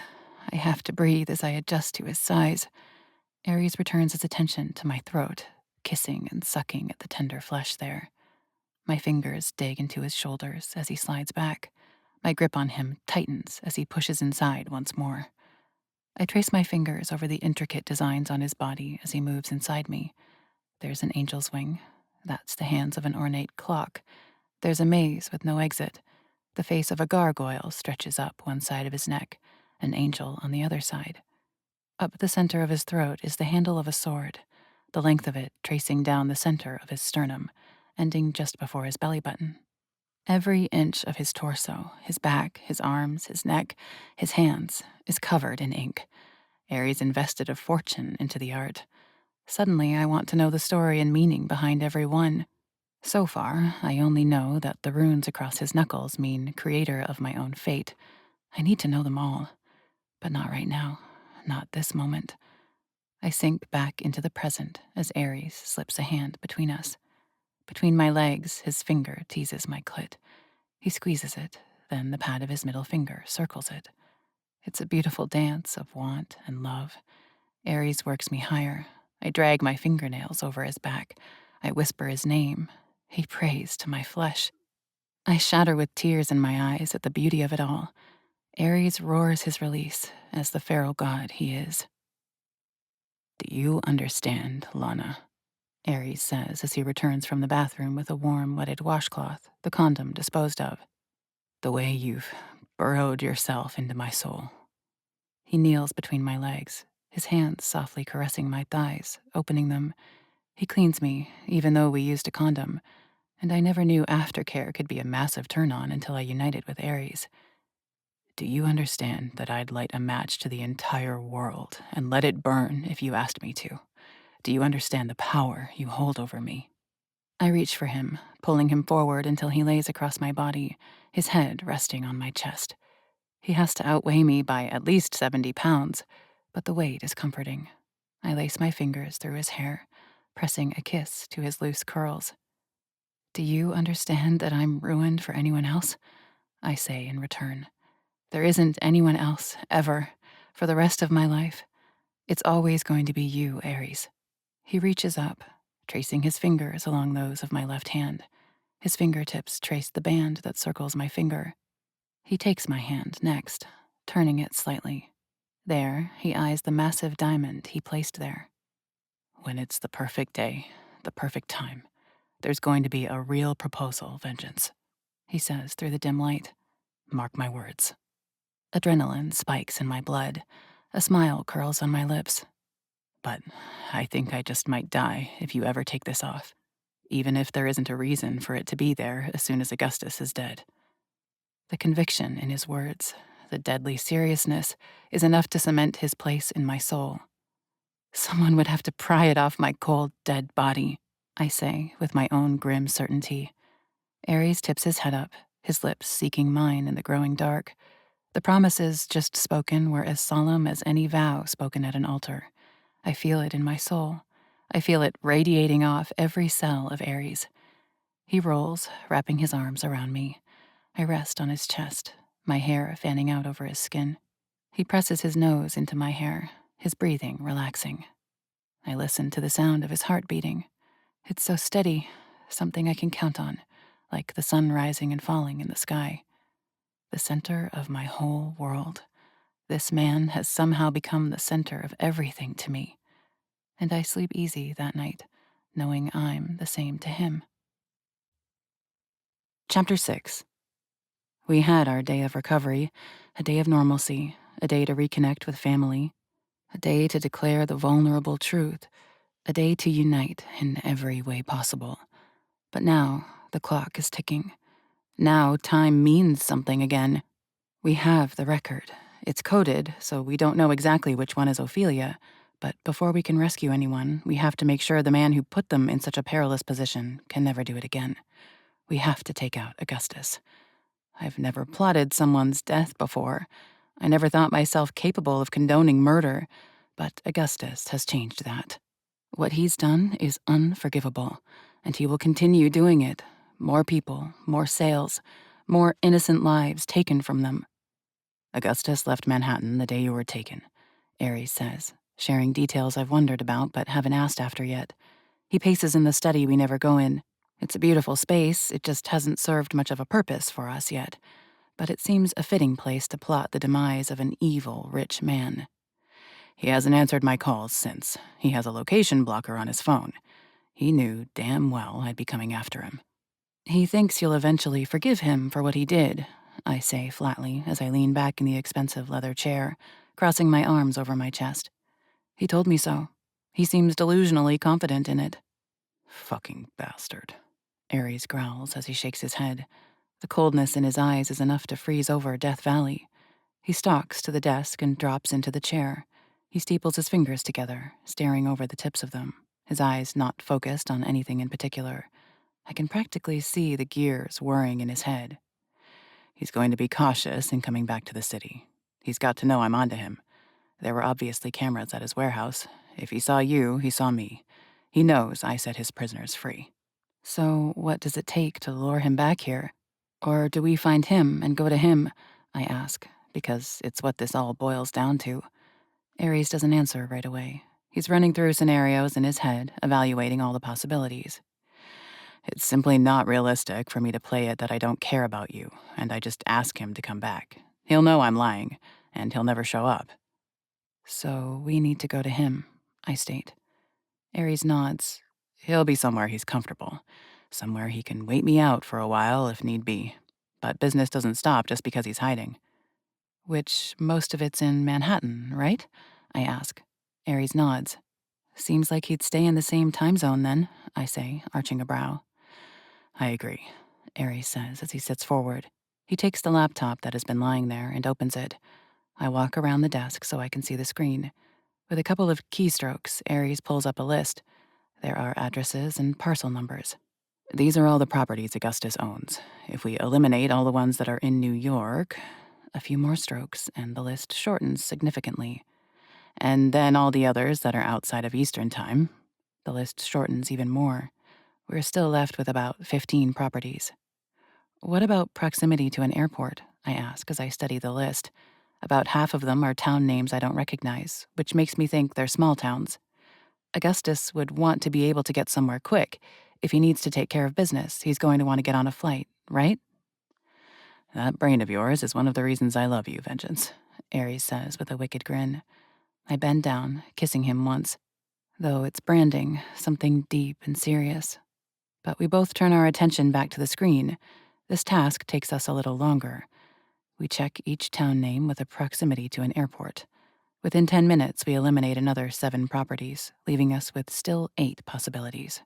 I have to breathe as I adjust to his size. Ares returns his attention to my throat, kissing and sucking at the tender flesh there. My fingers dig into his shoulders as he slides back. My grip on him tightens as he pushes inside once more. I trace my fingers over the intricate designs on his body as he moves inside me. There's an angel's wing. That's the hands of an ornate clock. There's a maze with no exit. The face of a gargoyle stretches up one side of his neck, an angel on the other side. Up the center of his throat is the handle of a sword, the length of it tracing down the center of his sternum, ending just before his belly button. Every inch of his torso, his back, his arms, his neck, his hands, is covered in ink. Ares invested a fortune into the art. Suddenly, I want to know the story and meaning behind every one. So far, I only know that the runes across his knuckles mean creator of my own fate. I need to know them all. But not right now. Not this moment. I sink back into the present as Ares slips a hand between us. Between my legs, his finger teases my clit. He squeezes it, then the pad of his middle finger circles it. It's a beautiful dance of want and love. Ares works me higher. I drag my fingernails over his back. I whisper his name. He prays to my flesh. I shatter with tears in my eyes at the beauty of it all. Ares roars his release as the feral god he is. Do you understand, Lana? Ares says as he returns from the bathroom with a warm, wetted washcloth, the condom disposed of. The way you've burrowed yourself into my soul. He kneels between my legs, his hands softly caressing my thighs, opening them. He cleans me, even though we used a condom, and I never knew aftercare could be a massive turn-on until I united with Ares. Do you understand that I'd light a match to the entire world and let it burn if you asked me to? Do you understand the power you hold over me? I reach for him, pulling him forward until he lays across my body, his head resting on my chest. He has to outweigh me by at least 70 pounds, but the weight is comforting. I lace my fingers through his hair, pressing a kiss to his loose curls. Do you understand that I'm ruined for anyone else? I say in return. There isn't anyone else, ever, for the rest of my life. It's always going to be you, Ares. He reaches up, tracing his fingers along those of my left hand. His fingertips trace the band that circles my finger. He takes my hand next, turning it slightly. There, he eyes the massive diamond he placed there. When it's the perfect day, the perfect time, there's going to be a real proposal, Vengeance, he says through the dim light. Mark my words. Adrenaline spikes in my blood. A smile curls on my lips. But I think I just might die if you ever take this off, even if there isn't a reason for it to be there as soon as Augustus is dead. The conviction in his words, the deadly seriousness, is enough to cement his place in my soul. Someone would have to pry it off my cold, dead body, I say with my own grim certainty. Ares tips his head up, his lips seeking mine in the growing dark. The promises just spoken were as solemn as any vow spoken at an altar. I feel it in my soul. I feel it radiating off every cell of Ares. He rolls, wrapping his arms around me. I rest on his chest, my hair fanning out over his skin. He presses his nose into my hair, his breathing relaxing. I listen to the sound of his heart beating. It's so steady, something I can count on, like the sun rising and falling in the sky. The center of my whole world. This man has somehow become the center of everything to me. And I sleep easy that night, knowing I'm the same to him. Chapter 6. We had our day of recovery, a day of normalcy, a day to reconnect with family, a day to declare the vulnerable truth, a day to unite in every way possible. But now, the clock is ticking. Now time means something again. We have the record. It's coded, so we don't know exactly which one is Ophelia, but before we can rescue anyone, we have to make sure the man who put them in such a perilous position can never do it again. We have to take out Augustus. I've never plotted someone's death before. I never thought myself capable of condoning murder, but Augustus has changed that. What he's done is unforgivable, and he will continue doing it. More people, more sales, more innocent lives taken from them. Augustus left Manhattan the day you were taken, Ares says, sharing details I've wondered about but haven't asked after yet. He paces in the study we never go in. It's a beautiful space, it just hasn't served much of a purpose for us yet. But it seems a fitting place to plot the demise of an evil, rich man. He hasn't answered my calls since. He has a location blocker on his phone. He knew damn well I'd be coming after him. He thinks you'll eventually forgive him for what he did, I say flatly as I lean back in the expensive leather chair, crossing my arms over my chest. He told me so. He seems delusionally confident in it. Fucking bastard, Ares growls as he shakes his head. The coldness in his eyes is enough to freeze over Death Valley. He stalks to the desk and drops into the chair. He steeples his fingers together, staring over the tips of them, his eyes not focused on anything in particular. I can practically see the gears whirring in his head. He's going to be cautious in coming back to the city. He's got to know I'm onto him. There were obviously cameras at his warehouse. If he saw you, he saw me. He knows I set his prisoners free. So what does it take to lure him back here? Or do we find him and go to him? I ask, because it's what this all boils down to. Ares doesn't answer right away. He's running through scenarios in his head, evaluating all the possibilities. It's simply not realistic for me to play it that I don't care about you, and I just ask him to come back. He'll know I'm lying, and he'll never show up. So we need to go to him, I state. Aries nods. He'll be somewhere he's comfortable. Somewhere he can wait me out for a while if need be. But business doesn't stop just because he's hiding. Which most of it's in Manhattan, right? I ask. Aries nods. Seems like he'd stay in the same time zone then, I say, arching a brow. I agree, Aries says as he sits forward. He takes the laptop that has been lying there and opens it. I walk around the desk so I can see the screen. With a couple of keystrokes, Aries pulls up a list. There are addresses and parcel numbers. These are all the properties Augustus owns. If we eliminate all the ones that are in New York, a few more strokes, and the list shortens significantly. And then all the others that are outside of Eastern Time, the list shortens even more. We're still left with about 15 properties. What about proximity to an airport? I ask as I study the list. About half of them are town names I don't recognize, which makes me think they're small towns. Augustus would want to be able to get somewhere quick. If he needs to take care of business, he's going to want to get on a flight, right? That brain of yours is one of the reasons I love you, Vengeance, Aries says with a wicked grin. I bend down, kissing him once. Though it's branding, something deep and serious. But we both turn our attention back to the screen. This task takes us a little longer. We check each town name with a proximity to an airport. Within 10 minutes, we eliminate another 7 properties, leaving us with still 8 possibilities.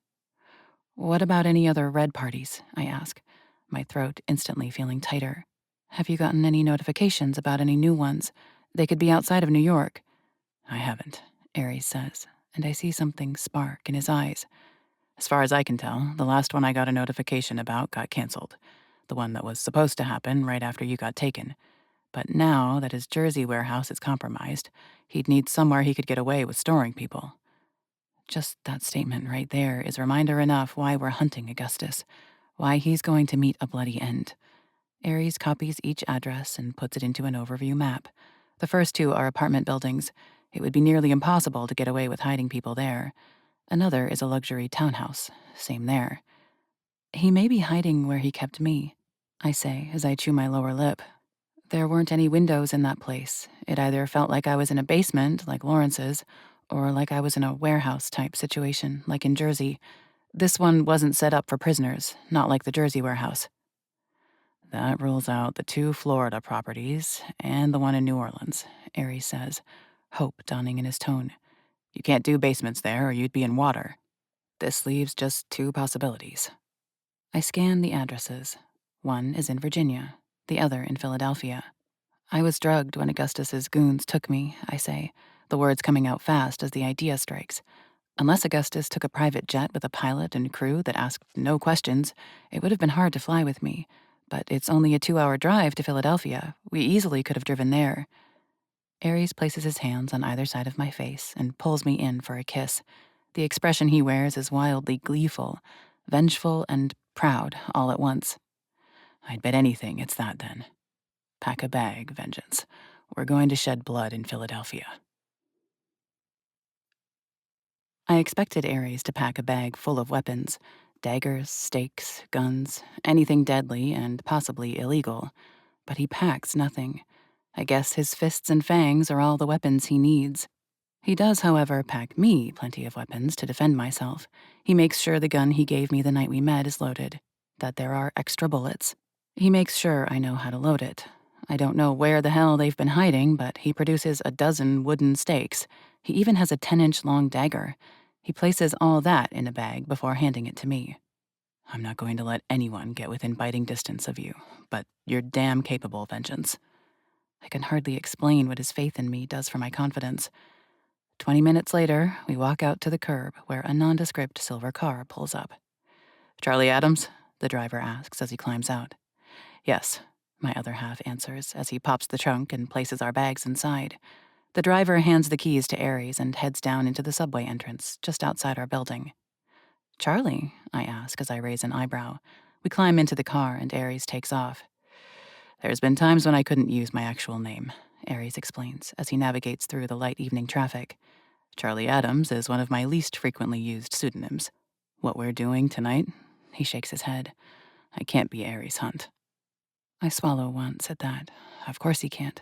What about any other red parties? I ask, my throat instantly feeling tighter. Have you gotten any notifications about any new ones? They could be outside of New York. I haven't, Aries says, and I see something spark in his eyes. As far as I can tell, the last one I got a notification about got canceled. The one that was supposed to happen right after you got taken. But now that his Jersey warehouse is compromised, he'd need somewhere he could get away with storing people. Just that statement right there is reminder enough why we're hunting Augustus, why he's going to meet a bloody end. Aries copies each address and puts it into an overview map. The first 2 are apartment buildings. It would be nearly impossible to get away with hiding people there. Another is a luxury townhouse. Same there. He may be hiding where he kept me, I say as I chew my lower lip. There weren't any windows in that place. It either felt like I was in a basement, like Lawrence's, or like I was in a warehouse-type situation, like in Jersey. This one wasn't set up for prisoners, not like the Jersey warehouse. That rules out the 2 Florida properties and the one in New Orleans, Aries says, hope dawning in his tone. You can't do basements there or you'd be in water. This leaves just 2 possibilities. I scan the addresses. One is in Virginia, the other in Philadelphia. I was drugged when Augustus's goons took me, I say, the words coming out fast as the idea strikes. Unless Augustus took a private jet with a pilot and crew that asked no questions, it would have been hard to fly with me. But it's only a 2-hour drive to Philadelphia. We easily could have driven there. Aries places his hands on either side of my face and pulls me in for a kiss. The expression he wears is wildly gleeful, vengeful, and proud all at once. I'd bet anything it's that then. Pack a bag, Vengeance. We're going to shed blood in Philadelphia. I expected Aries to pack a bag full of weapons. Daggers, stakes, guns, anything deadly and possibly illegal. But he packs nothing. I guess his fists and fangs are all the weapons he needs. He does, however, pack me plenty of weapons to defend myself. He makes sure the gun he gave me the night we met is loaded, that there are extra bullets. He makes sure I know how to load it. I don't know where the hell they've been hiding, but he produces a dozen wooden stakes. He even has a 10-inch long dagger. He places all that in a bag before handing it to me. I'm not going to let anyone get within biting distance of you, but you're damn capable, Vengeance. I can hardly explain what his faith in me does for my confidence. 20 minutes later, we walk out to the curb where a nondescript silver car pulls up. Charlie Adams? The driver asks as he climbs out. Yes, my other half answers as he pops the trunk and places our bags inside. The driver hands the keys to Aries and heads down into the subway entrance just outside our building. Charlie? I ask as I raise an eyebrow. We climb into the car and Aries takes off. There's been times when I couldn't use my actual name, Aries explains as he navigates through the light evening traffic. Charlie Adams is one of my least frequently used pseudonyms. What we're doing tonight, He shakes his head. I can't be Ares Hunt. I swallow once at that. Of course he can't.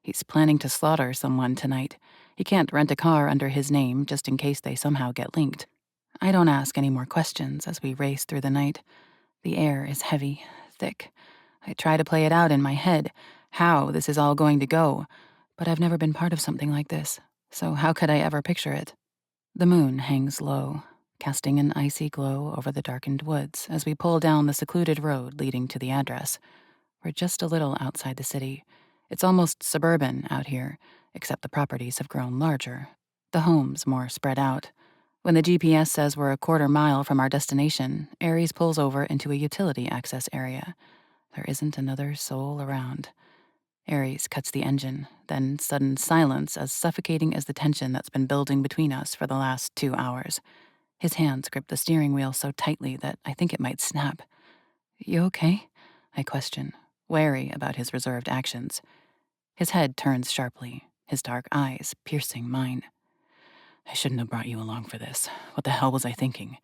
He's planning to slaughter someone tonight. He can't rent a car under his name just in case they somehow get linked. I don't ask any more questions as we race through the night. The air is heavy, thick. I try to play it out in my head, how this is all going to go, but I've never been part of something like this, so how could I ever picture it? The moon hangs low, casting an icy glow over the darkened woods as we pull down the secluded road leading to the address. We're just a little outside the city. It's almost suburban out here, except the properties have grown larger, the homes more spread out. When the GPS says we're a quarter mile from our destination, Ares pulls over into a utility access area. There isn't another soul around. Ares cuts the engine, then sudden silence as suffocating as the tension that's been building between us for the last 2 hours. His hands grip the steering wheel so tightly that I think it might snap. You okay? I question, wary about his reserved actions. His head turns sharply, his dark eyes piercing mine. I shouldn't have brought you along for this. What the hell was I thinking?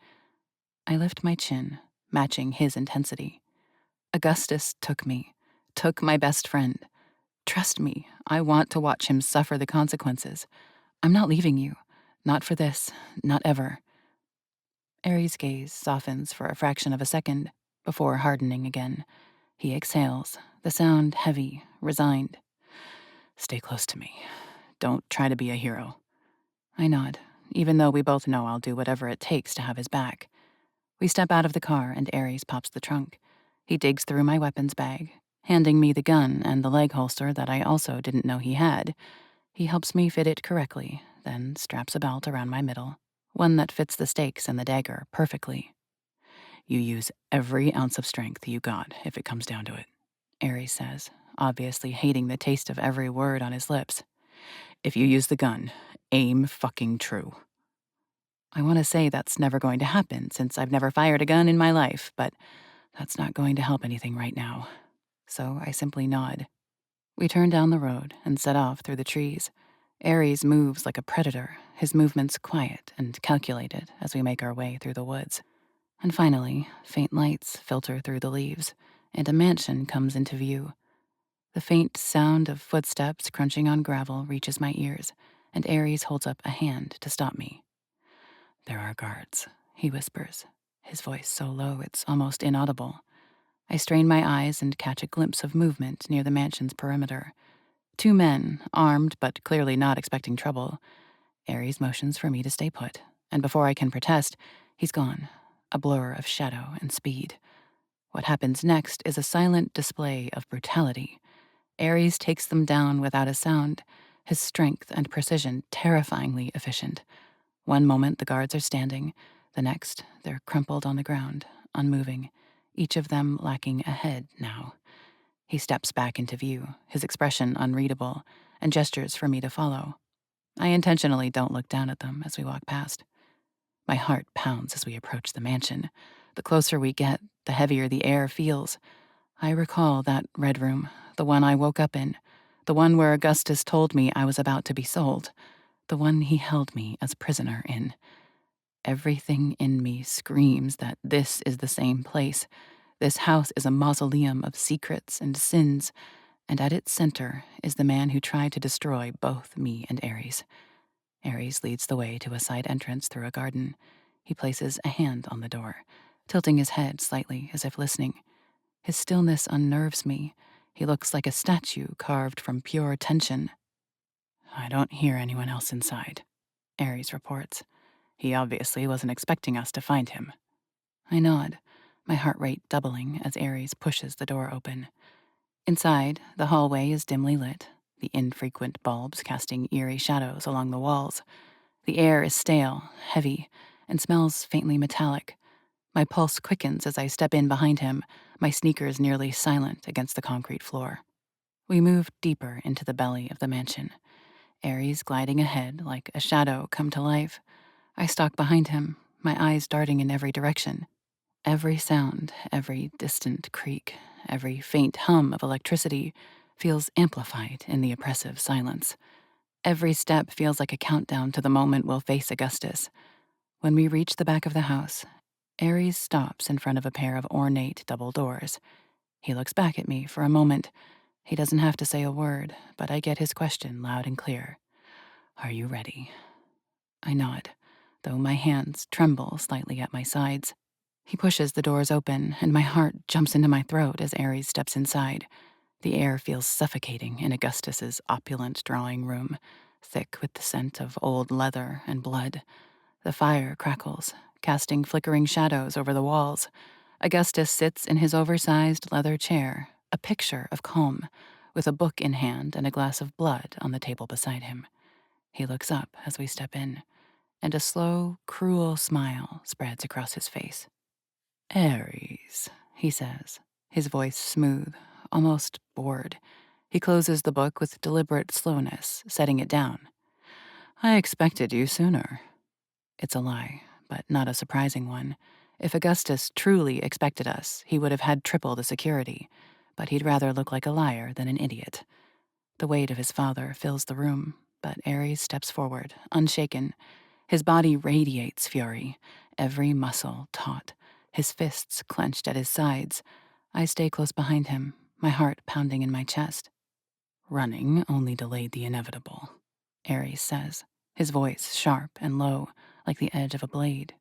I lift my chin, matching his intensity. Augustus took me, took my best friend. Trust me, I want to watch him suffer the consequences. I'm not leaving you. Not for this. Not ever. Ares' gaze softens for a fraction of a second, before hardening again. He exhales, the sound heavy, resigned. Stay close to me. Don't try to be a hero. I nod, even though we both know I'll do whatever it takes to have his back. We step out of the car and Ares pops the trunk. He digs through my weapons bag, handing me the gun and the leg holster that I also didn't know he had. He helps me fit it correctly, then straps a belt around my middle, one that fits the stakes and the dagger perfectly. You use every ounce of strength you got if it comes down to it, Ares says, obviously hating the taste of every word on his lips. If you use the gun, aim fucking true. I want to say that's never going to happen since I've never fired a gun in my life, but that's not going to help anything right now. So I simply nod. We turn down the road and set off through the trees. Ares moves like a predator, his movements quiet and calculated as we make our way through the woods. And finally, faint lights filter through the leaves, and a mansion comes into view. The faint sound of footsteps crunching on gravel reaches my ears, and Ares holds up a hand to stop me. There are guards, he whispers, his voice so low it's almost inaudible. I strain my eyes and catch a glimpse of movement near the mansion's perimeter. 2 men, armed but clearly not expecting trouble. Ares motions for me to stay put, and before I can protest, he's gone, a blur of shadow and speed. What happens next is a silent display of brutality. Ares takes them down without a sound, his strength and precision terrifyingly efficient. One moment the guards are standing, the next they're crumpled on the ground, unmoving, each of them lacking a head now. He steps back into view, his expression unreadable, and gestures for me to follow. I intentionally don't look down at them as we walk past. My heart pounds as we approach the mansion. The closer we get, the heavier the air feels. I recall that red room, the one I woke up in, the one where Augustus told me I was about to be sold, the one he held me as prisoner in. Everything in me screams that this is the same place. This house is a mausoleum of secrets and sins, and at its center is the man who tried to destroy both me and Ares. Ares leads the way to a side entrance through a garden. He places a hand on the door, tilting his head slightly as if listening. His stillness unnerves me. He looks like a statue carved from pure tension. I don't hear anyone else inside, Ares reports. He obviously wasn't expecting us to find him. I nod, my heart rate doubling as Ares pushes the door open. Inside, the hallway is dimly lit, the infrequent bulbs casting eerie shadows along the walls. The air is stale, heavy, and smells faintly metallic. My pulse quickens as I step in behind him, my sneakers nearly silent against the concrete floor. We move deeper into the belly of the mansion, Ares gliding ahead like a shadow come to life. I stalk behind him, my eyes darting in every direction. Every sound, every distant creak, every faint hum of electricity feels amplified in the oppressive silence. Every step feels like a countdown to the moment we'll face Augustus. When we reach the back of the house, Ares stops in front of a pair of ornate double doors. He looks back at me for a moment. He doesn't have to say a word, but I get his question loud and clear. Are you ready? I nod, though my hands tremble slightly at my sides. He pushes the doors open, and my heart jumps into my throat as Ares steps inside. The air feels suffocating in Augustus's opulent drawing room, thick with the scent of old leather and blood. The fire crackles, casting flickering shadows over the walls. Augustus sits in his oversized leather chair, a picture of calm, with a book in hand and a glass of blood on the table beside him. He looks up as we step in, and a slow, cruel smile spreads across his face. Ares, he says, his voice smooth, almost bored. He closes the book with deliberate slowness, setting it down. I expected you sooner. It's a lie, but not a surprising one. If Augustus truly expected us, he would have had triple the security, but he'd rather look like a liar than an idiot. The weight of his father fills the room, but Ares steps forward, unshaken. His body radiates fury, every muscle taut, his fists clenched at his sides. I stay close behind him, my heart pounding in my chest. Running only delayed the inevitable, Ares says, his voice sharp and low, like the edge of a blade.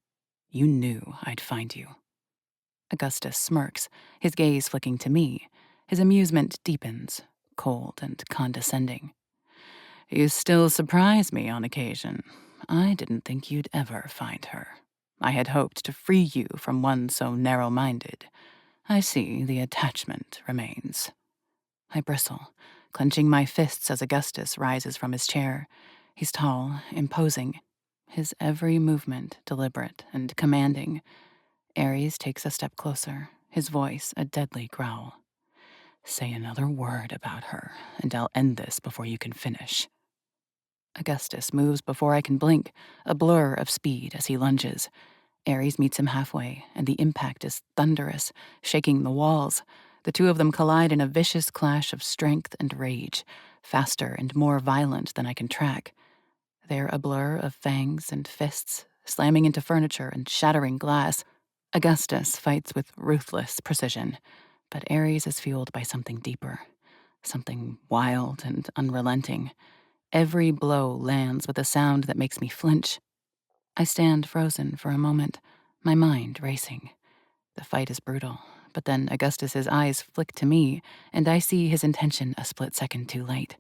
You knew I'd find you. Augustus smirks, his gaze flicking to me. His amusement deepens, cold and condescending. You still surprise me on occasion. I didn't think you'd ever find her. I had hoped to free you from one so narrow-minded. I see the attachment remains. I bristle, clenching my fists as Augustus rises from his chair. He's tall, imposing, his every movement deliberate and commanding. Ares takes a step closer, his voice a deadly growl. Say another word about her, and I'll end this before you can finish. Augustus moves before I can blink, a blur of speed as he lunges. Ares meets him halfway, and the impact is thunderous, shaking the walls. The two of them collide in a vicious clash of strength and rage, faster and more violent than I can track. They're a blur of fangs and fists, slamming into furniture and shattering glass. Augustus fights with ruthless precision, but Ares is fueled by something deeper, something wild and unrelenting. Every blow lands with a sound that makes me flinch. I stand frozen for a moment, my mind racing. The fight is brutal, but then Augustus's eyes flick to me, and I see his intention a split second too late.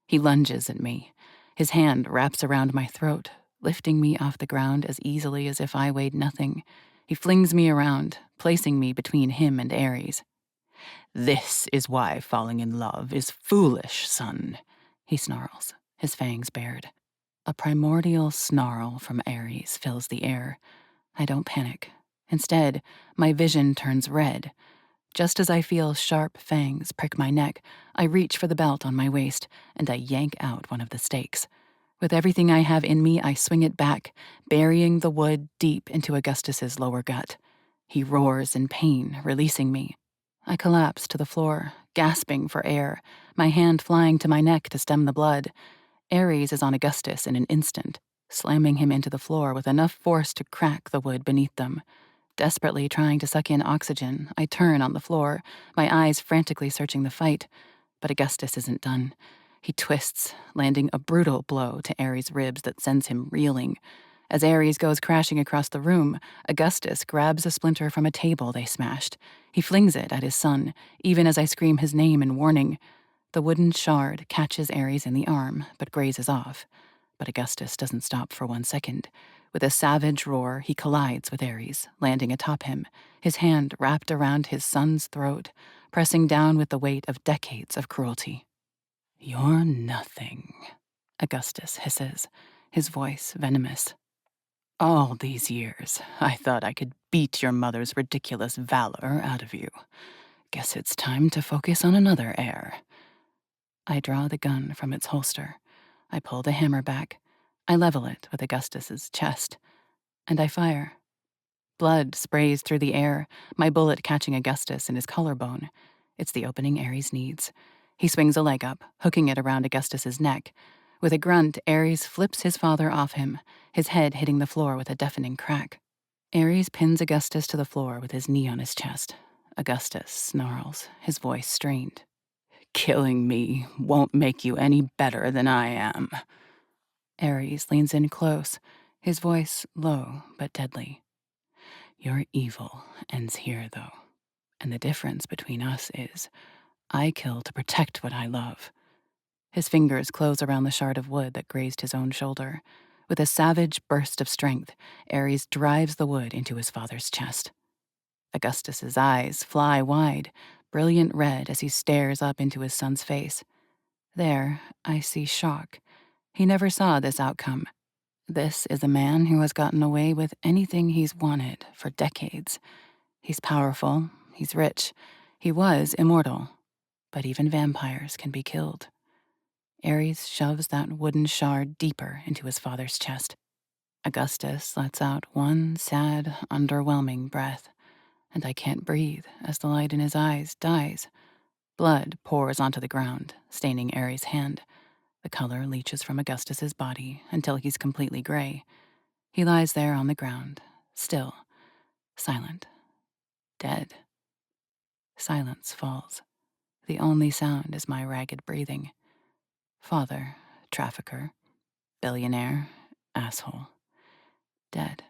He lunges at me. His hand wraps around my throat, lifting me off the ground as easily as if I weighed nothing. He flings me around, placing me between him and Ares. This is why falling in love is foolish, son, he snarls, his fangs bared. A primordial snarl from Ares fills the air. I don't panic. Instead, my vision turns red. Just as I feel sharp fangs prick my neck, I reach for the belt on my waist, and I yank out one of the stakes. With everything I have in me, I swing it back, burying the wood deep into Augustus's lower gut. He roars in pain, releasing me. I collapse to the floor, gasping for air, my hand flying to my neck to stem the blood. Ares is on Augustus in an instant, slamming him into the floor with enough force to crack the wood beneath them. Desperately trying to suck in oxygen, I turn on the floor, my eyes frantically searching the fight. But Augustus isn't done. He twists, landing a brutal blow to Ares' ribs that sends him reeling. As Ares goes crashing across the room, Augustus grabs a splinter from a table they smashed. He flings it at his son, even as I scream his name in warning. The wooden shard catches Ares in the arm, but grazes off. But Augustus doesn't stop for 1 second. With a savage roar, he collides with Ares, landing atop him, his hand wrapped around his son's throat, pressing down with the weight of decades of cruelty. You're nothing, Augustus hisses, his voice venomous. All these years, I thought I could beat your mother's ridiculous valor out of you. Guess it's time to focus on another heir. I draw the gun from its holster. I pull the hammer back. I level it with Augustus's chest. And I fire. Blood sprays through the air, my bullet catching Augustus in his collarbone. It's the opening Ares needs. He swings a leg up, hooking it around Augustus's neck. With a grunt, Ares flips his father off him, his head hitting the floor with a deafening crack. Ares pins Augustus to the floor with his knee on his chest. Augustus snarls, his voice strained. Killing me won't make you any better than I am. Ares leans in close, his voice low but deadly. Your evil ends here, though. And the difference between us is I kill to protect what I love. His fingers close around the shard of wood that grazed his own shoulder. With a savage burst of strength, Ares drives the wood into his father's chest. Augustus's eyes fly wide, brilliant red as he stares up into his son's face. There, I see shock. He never saw this outcome. This is a man who has gotten away with anything he's wanted for decades. He's powerful, he's rich, he was immortal. But even vampires can be killed. Ares shoves that wooden shard deeper into his father's chest. Augustus lets out one sad, underwhelming breath, and I can't breathe as the light in his eyes dies. Blood pours onto the ground, staining Ares' hand. The color leaches from Augustus's body until he's completely gray. He lies there on the ground, still, silent, dead. Silence falls. The only sound is my ragged breathing. Father, trafficker, billionaire, asshole, dead.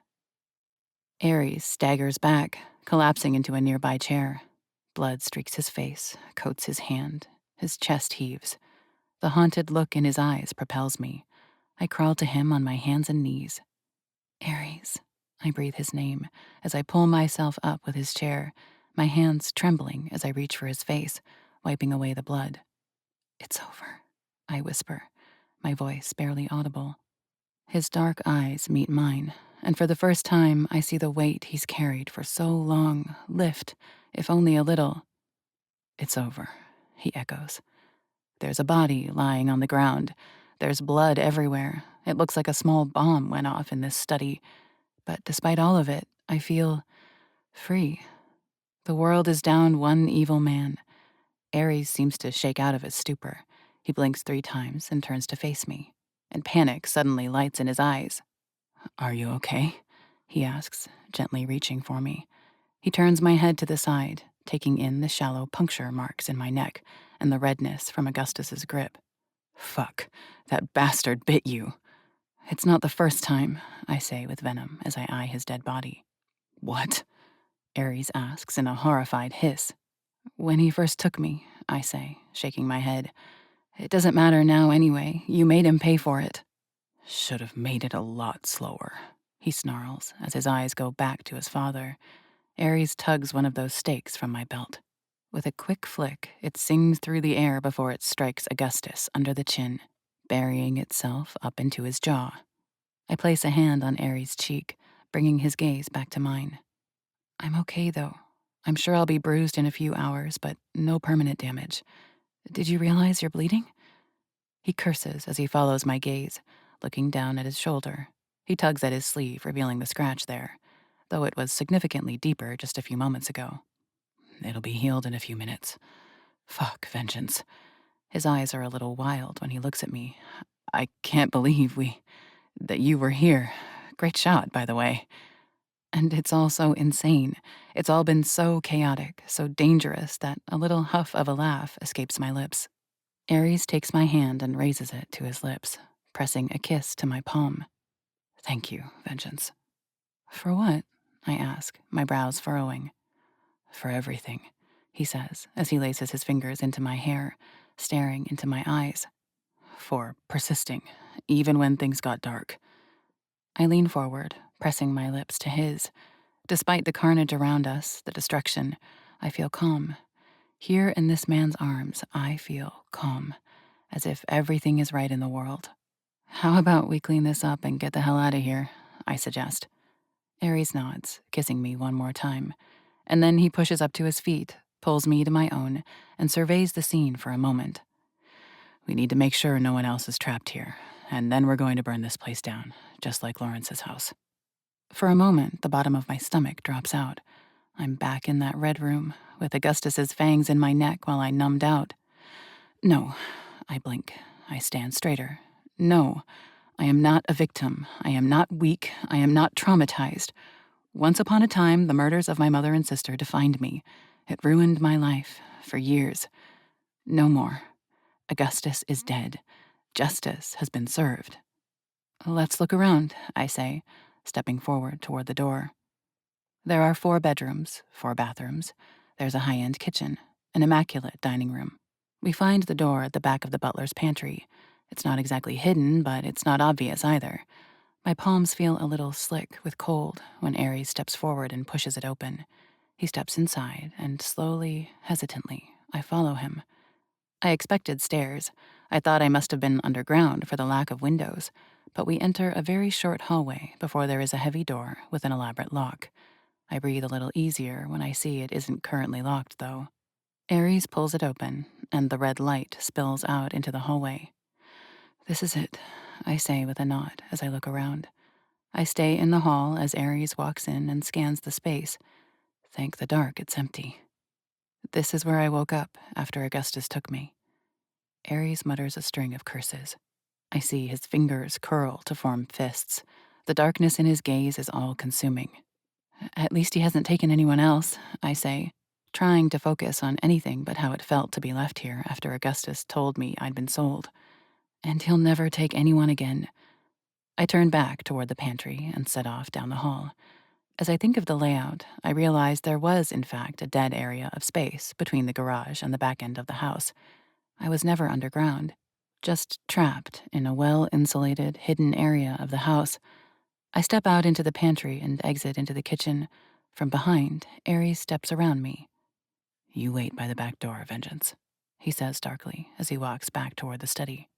Ares staggers back, collapsing into a nearby chair. Blood streaks his face, coats his hand. His chest heaves. The haunted look in his eyes propels me. I crawl to him on my hands and knees. Ares. I breathe his name as I pull myself up with his chair, my hands trembling as I reach for his face, wiping away the blood. It's over, I whisper, my voice barely audible. His dark eyes meet mine, and for the first time I see the weight he's carried for so long lift, if only a little. It's over, he echoes. There's a body lying on the ground. There's blood everywhere. It looks like a small bomb went off in this study. But despite all of it, I feel free. The world is down one evil man. Ares seems to shake out of his stupor. He blinks 3 times and turns to face me, and panic suddenly lights in his eyes. Are you okay? He asks, gently reaching for me. He turns my head to the side, taking in the shallow puncture marks in my neck and the redness from Augustus's grip. Fuck, that bastard bit you. It's not the first time, I say with venom as I eye his dead body. What? Ares asks in a horrified hiss. When he first took me, I say, shaking my head. It doesn't matter now anyway. You made him pay for it. Should have made it a lot slower, he snarls as his eyes go back to his father. Ares tugs one of those stakes from my belt. With a quick flick, it sings through the air before it strikes Augustus under the chin, burying itself up into his jaw. I place a hand on Ares' cheek, bringing his gaze back to mine. I'm okay, though. I'm sure I'll be bruised in a few hours, but no permanent damage. Did you realize you're bleeding? He curses as he follows my gaze, looking down at his shoulder. He tugs at his sleeve, revealing the scratch there, though it was significantly deeper just a few moments ago. It'll be healed in a few minutes. Fuck, vengeance. His eyes are a little wild when he looks at me. I can't believe that you were here. Great shot, by the way. And it's all so insane. It's all been so chaotic, so dangerous that a little huff of a laugh escapes my lips. Ares takes my hand and raises it to his lips, pressing a kiss to my palm. Thank you, Vengeance. For what? I ask, my brows furrowing. For everything, he says, as he laces his fingers into my hair, staring into my eyes. For persisting, even when things got dark. I lean forward, pressing my lips to his. Despite the carnage around us, the destruction, I feel calm. Here in this man's arms, I feel calm, as if everything is right in the world. How about we clean this up and get the hell out of here? I suggest. Ares nods, kissing me one more time, and then he pushes up to his feet, pulls me to my own, and surveys the scene for a moment. We need to make sure no one else is trapped here, and then we're going to burn this place down, just like Lawrence's house. For a moment, the bottom of my stomach drops out. I'm back in that red room, with Augustus's fangs in my neck while I numbed out. No, I blink. I stand straighter. No, I am not a victim. I am not weak. I am not traumatized. Once upon a time, the murders of my mother and sister defined me. It ruined my life for years. No more. Augustus is dead. Justice has been served. Let's look around, I say, stepping forward toward the door. There are 4 bedrooms, 4 bathrooms. There's a high-end kitchen, an immaculate dining room. We find the door at the back of the butler's pantry. It's not exactly hidden, but it's not obvious either. My palms feel a little slick with cold when Aries steps forward and pushes it open. He steps inside, and slowly, hesitantly, I follow him. I expected stairs. I thought I must have been underground for the lack of windows, but we enter a very short hallway before there is a heavy door with an elaborate lock. I breathe a little easier when I see it isn't currently locked, though. Aries pulls it open, and the red light spills out into the hallway. This is it, I say with a nod as I look around. I stay in the hall as Aries walks in and scans the space. Thank the dark, it's empty. This is where I woke up after Augustus took me. Aries mutters a string of curses. I see his fingers curl to form fists. The darkness in his gaze is all-consuming. At least he hasn't taken anyone else, I say, trying to focus on anything but how it felt to be left here after Augustus told me I'd been sold. And he'll never take anyone again. I turn back toward the pantry and set off down the hall. As I think of the layout, I realize there was, in fact, a dead area of space between the garage and the back end of the house. I was never underground, just trapped in a well-insulated, hidden area of the house. I step out into the pantry and exit into the kitchen. From behind, Aries steps around me. You wait by the back door, Vengeance, he says darkly as he walks back toward the study.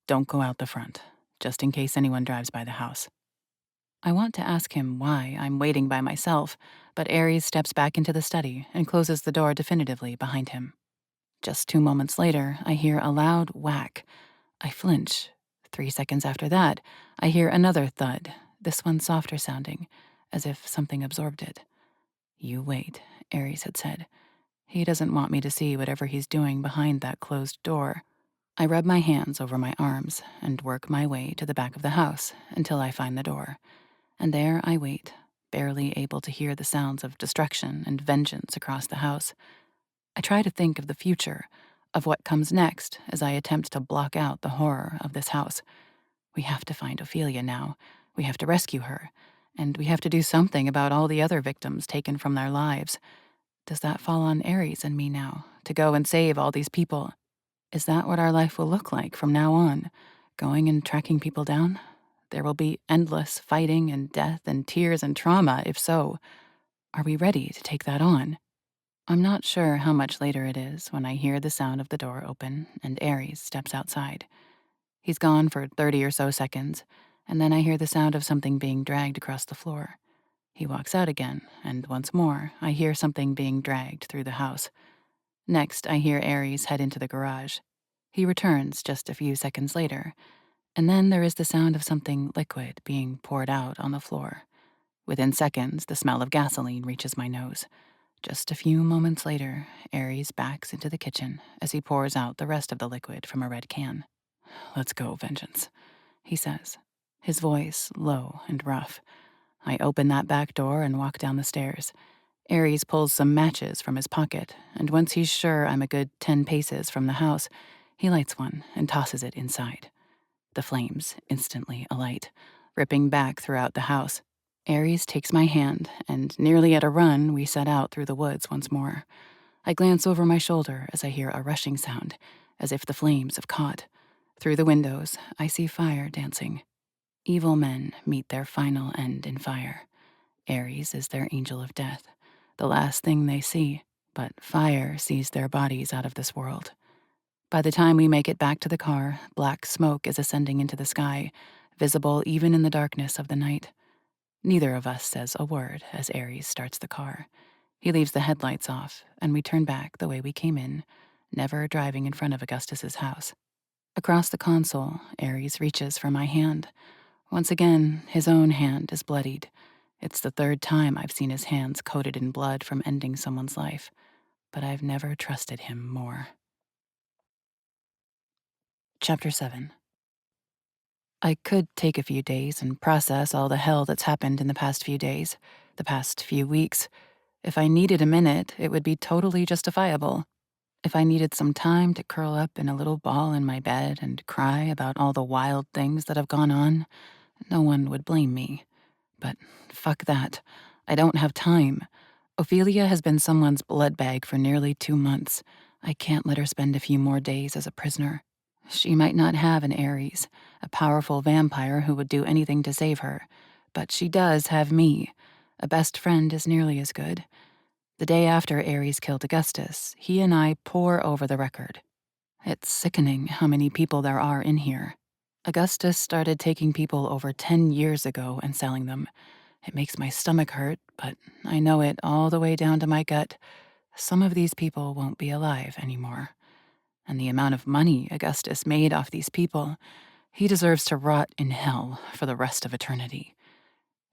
Don't go out the front, just in case anyone drives by the house. I want to ask him why I'm waiting by myself, but Aries steps back into the study and closes the door definitively behind him. Just 2 moments later, I hear a loud whack. I flinch. 3 seconds after that, I hear another thud, this one softer sounding, as if something absorbed it. You wait, Aries had said. He doesn't want me to see whatever he's doing behind that closed door. I rub my hands over my arms and work my way to the back of the house until I find the door. And there I wait, barely able to hear the sounds of destruction and vengeance across the house. I try to think of the future, of what comes next as I attempt to block out the horror of this house. We have to find Ophelia now. We have to rescue her. And we have to do something about all the other victims taken from their lives. Does that fall on Aries and me now, to go and save all these people? Is that what our life will look like from now on? Going and tracking people down? There will be endless fighting and death and tears and trauma, if so. Are we ready to take that on? I'm not sure how much later it is when I hear the sound of the door open and Aries steps outside. He's gone for 30 or so seconds, and then I hear the sound of something being dragged across the floor. He walks out again, and once more, I hear something being dragged through the house. Next, I hear Aries head into the garage. He returns just a few seconds later, and then there is the sound of something liquid being poured out on the floor. Within seconds, the smell of gasoline reaches my nose. Just a few moments later, Aries backs into the kitchen as he pours out the rest of the liquid from a red can. Let's go, Vengeance, he says, his voice low and rough. I open that back door and walk down the stairs. Aries pulls some matches from his pocket, and once he's sure I'm a good 10 paces from the house, he lights one and tosses it inside. The flames instantly alight, ripping back throughout the house. Aries takes my hand, and nearly at a run, we set out through the woods once more. I glance over my shoulder as I hear a rushing sound, as if the flames have caught. Through the windows, I see fire dancing. Evil men meet their final end in fire. Aries is their angel of death, the last thing they see, but fire sees their bodies out of this world. By the time we make it back to the car, black smoke is ascending into the sky, visible even in the darkness of the night. Neither of us says a word as Aries starts the car. He leaves the headlights off, and we turn back the way we came in, never driving in front of Augustus's house. Across the console, Aries reaches for my hand. Once again, his own hand is bloodied. It's the 3rd time I've seen his hands coated in blood from ending someone's life, but I've never trusted him more. Chapter 7. I could take a few days and process all the hell that's happened in the past few days. the past few weeks. If I needed a minute, it would be totally justifiable. If I needed some time to curl up in a little ball in my bed and cry about all the wild things that have gone on, no one would blame me. But fuck that. I don't have time. Ophelia has been someone's blood bag for nearly 2 months. I can't let her spend a few more days as a prisoner. She might not have an Ares, a powerful vampire who would do anything to save her, but she does have me. A best friend is nearly as good. The day after Ares killed Augustus, he and I pore over the record. It's sickening how many people there are in here. Augustus started taking people over 10 years ago and selling them. It makes my stomach hurt, but I know it all the way down to my gut. Some of these people won't be alive anymore. And the amount of money Augustus made off these people, he deserves to rot in hell for the rest of eternity.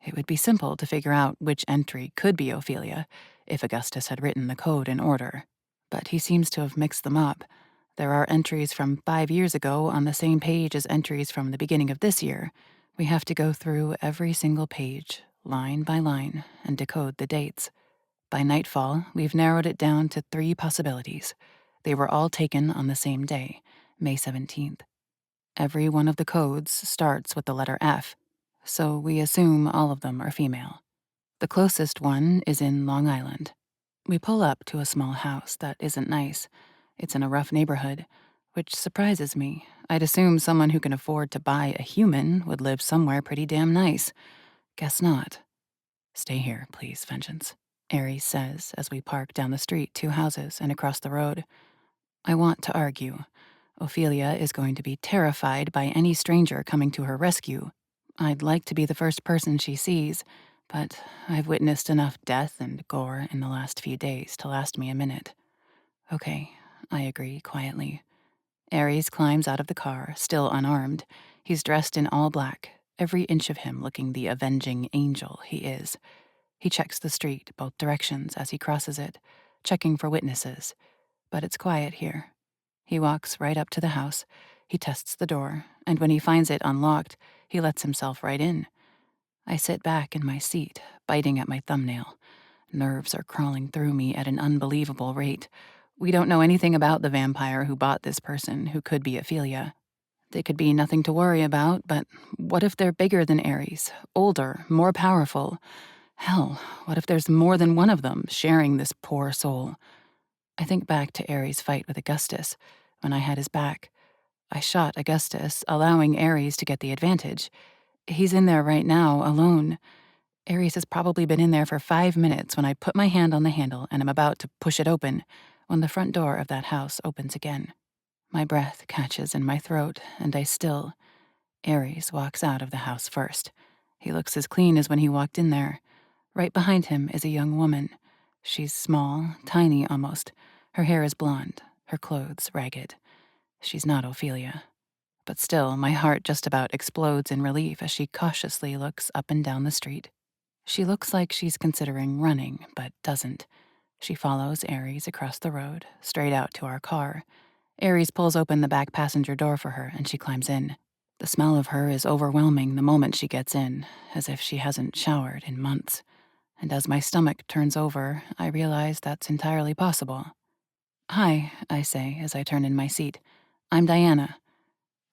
It would be simple to figure out which entry could be Ophelia if Augustus had written the code in order. But he seems to have mixed them up. There are entries from 5 years ago on the same page as entries from the beginning of this year. We have to go through every single page, line by line, and decode the dates. By nightfall, we've narrowed it down to 3 possibilities. They were all taken on the same day, May 17th. Every one of the codes starts with the letter F, so we assume all of them are female. The closest one is in Long Island. We pull up to a small house that isn't nice. It's in a rough neighborhood, which surprises me. I'd assume someone who can afford to buy a human would live somewhere pretty damn nice. Guess not. Stay here, please, Vengeance, Ares says as we park down the street 2 houses and across the road. I want to argue. Ophelia is going to be terrified by any stranger coming to her rescue. I'd like to be the first person she sees, but I've witnessed enough death and gore in the last few days to last me a minute. Okay, I agree quietly. Ares climbs out of the car, still unarmed. He's dressed in all black, every inch of him looking the avenging angel he is. He checks the street, both directions, as he crosses it, checking for witnesses. But it's quiet here. He walks right up to the house. He tests the door, and when he finds it unlocked, he lets himself right in. I sit back in my seat, biting at my thumbnail. Nerves are crawling through me at an unbelievable rate. We don't know anything about the vampire who bought this person, who could be Ophelia. They could be nothing to worry about, but what if they're bigger than Ares, older, more powerful? Hell, what if there's more than one of them sharing this poor soul? I think back to Ares' fight with Augustus, when I had his back. I shot Augustus, allowing Ares to get the advantage. He's in there right now, alone. Ares has probably been in there for 5 minutes when I put my hand on the handle and am about to push it open, when the front door of that house opens again. My breath catches in my throat, and I still. Ares walks out of the house first. He looks as clean as when he walked in there. Right behind him is a young woman. She's small, tiny almost. Her hair is blonde, her clothes ragged. She's not Ophelia. But still, my heart just about explodes in relief as she cautiously looks up and down the street. She looks like she's considering running, but doesn't. She follows Ares across the road, straight out to our car. Ares pulls open the back passenger door for her, and she climbs in. The smell of her is overwhelming the moment she gets in, as if she hasn't showered in months. And as my stomach turns over, I realize that's entirely possible. "Hi," I say as I turn in my seat. "I'm Diana."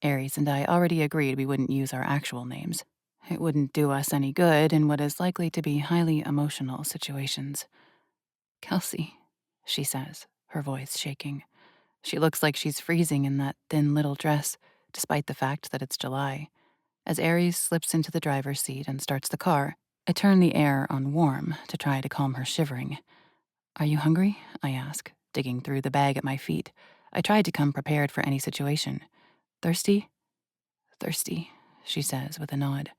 Ares and I already agreed we wouldn't use our actual names. It wouldn't do us any good in what is likely to be highly emotional situations. "Kelsey," she says, her voice shaking. She looks like she's freezing in that thin little dress, despite the fact that it's July. As Ares slips into the driver's seat and starts the car, I turn the air on warm to try to calm her shivering. "Are you hungry?" I ask, digging through the bag at my feet. I tried to come prepared for any situation. "Thirsty?" "Thirsty," she says with a nod.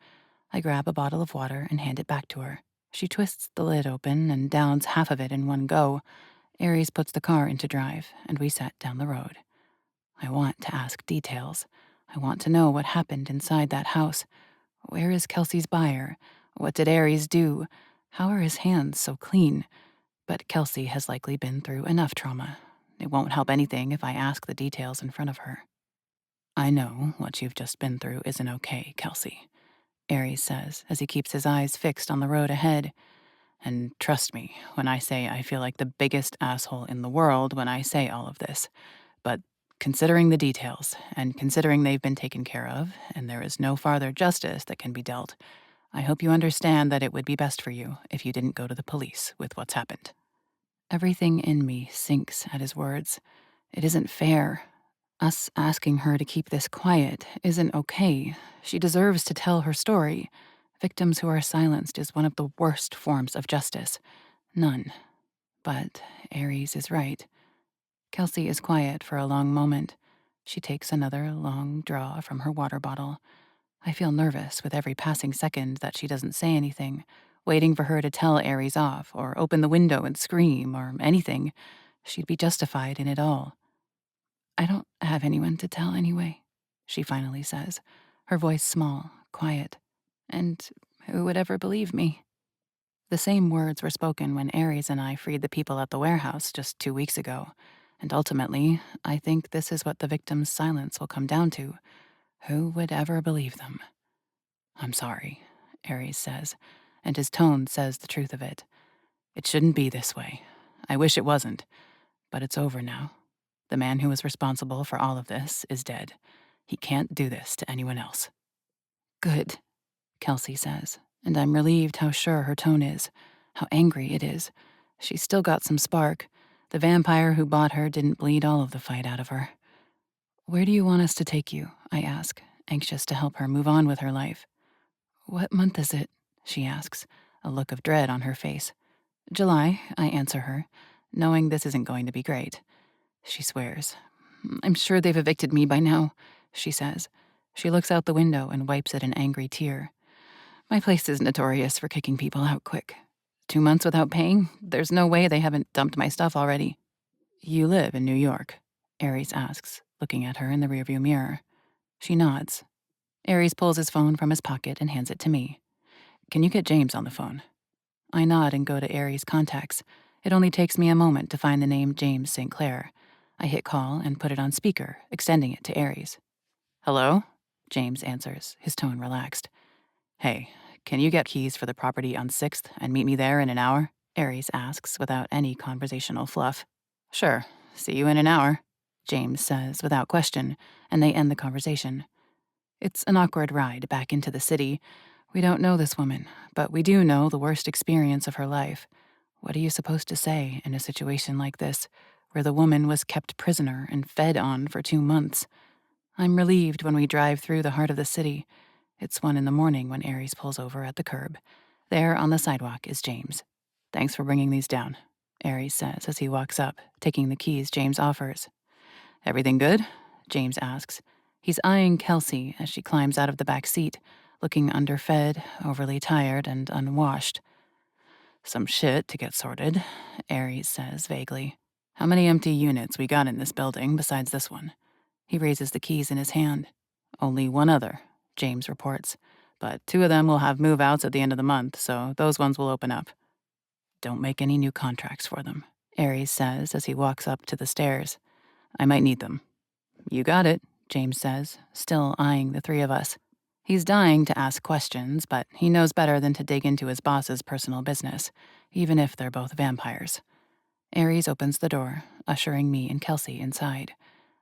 I grab a bottle of water and hand it back to her. She twists the lid open and downs half of it in one go. Ares puts the car into drive, and we set down the road. I want to ask details. I want to know what happened inside that house. Where is Kelsey's buyer? What did Ares do? How are his hands so clean? But Kelsey has likely been through enough trauma. It won't help anything if I ask the details in front of her. "I know what you've just been through isn't okay, Kelsey," Ares says as he keeps his eyes fixed on the road ahead. And trust me when I say I feel like the biggest asshole in the world when I say all of this. But considering the details, and considering they've been taken care of, and there is no farther justice that can be dealt, I hope you understand that it would be best for you if you didn't go to the police with what's happened. Everything in me sinks at his words. It isn't fair. Us asking her to keep this quiet isn't okay. She deserves to tell her story. Victims who are silenced is one of the worst forms of justice. None. But Aries is right. Kelsey is quiet for a long moment. She takes another long draw from her water bottle. I feel nervous with every passing second that she doesn't say anything, waiting for her to tell Aries off, or open the window and scream, or anything. She'd be justified in it all. I don't have anyone to tell anyway, she finally says, her voice small, quiet. And who would ever believe me? The same words were spoken when Aries and I freed the people at the warehouse just 2 weeks ago. And ultimately, I think this is what the victim's silence will come down to. Who would ever believe them? I'm sorry, Aries says, and his tone says the truth of it. It shouldn't be this way. I wish it wasn't, but it's over now. The man who was responsible for all of this is dead. He can't do this to anyone else. Good, Kelsey says, and I'm relieved how sure her tone is, how angry it is. She's still got some spark. The vampire who bought her didn't bleed all of the fight out of her. Where do you want us to take you? I ask, anxious to help her move on with her life. What month is it? She asks, a look of dread on her face. July, I answer her, knowing this isn't going to be great. She swears. I'm sure they've evicted me by now, she says. She looks out the window and wipes at an angry tear. My place is notorious for kicking people out quick. 2 months without paying? There's no way they haven't dumped my stuff already. You live in New York? Aries asks, looking at her in the rearview mirror. She nods. Aries pulls his phone from his pocket and hands it to me. Can you get James on the phone? I nod and go to Aries' contacts. It only takes me a moment to find the name James St. Clair. I hit call and put it on speaker, extending it to Aries. Hello? James answers, his tone relaxed. Hey, can you get keys for the property on 6th and meet me there in an hour? Aries asks without any conversational fluff. Sure, see you in an hour, James says without question, and they end the conversation. It's an awkward ride back into the city. We don't know this woman, but we do know the worst experience of her life. What are you supposed to say in a situation like this, where the woman was kept prisoner and fed on for 2 months? I'm relieved when we drive through the heart of the city. It's 1 a.m. when Aries pulls over at the curb. There on the sidewalk is James. Thanks for bringing these down, Aries says as he walks up, taking the keys James offers. Everything good? James asks. He's eyeing Kelsey as she climbs out of the back seat, looking underfed, overly tired, and unwashed. Some shit to get sorted, Aries says vaguely. How many empty units we got in this building besides this one? He raises the keys in his hand. Only 1 other, James reports. But 2 of them will have move-outs at the end of the month, so those ones will open up. Don't make any new contracts for them, Aries says as he walks up to the stairs. I might need them. You got it, James says, still eyeing the 3 of us. He's dying to ask questions, but he knows better than to dig into his boss's personal business, even if they're both vampires. Aries opens the door, ushering me and Kelsey inside.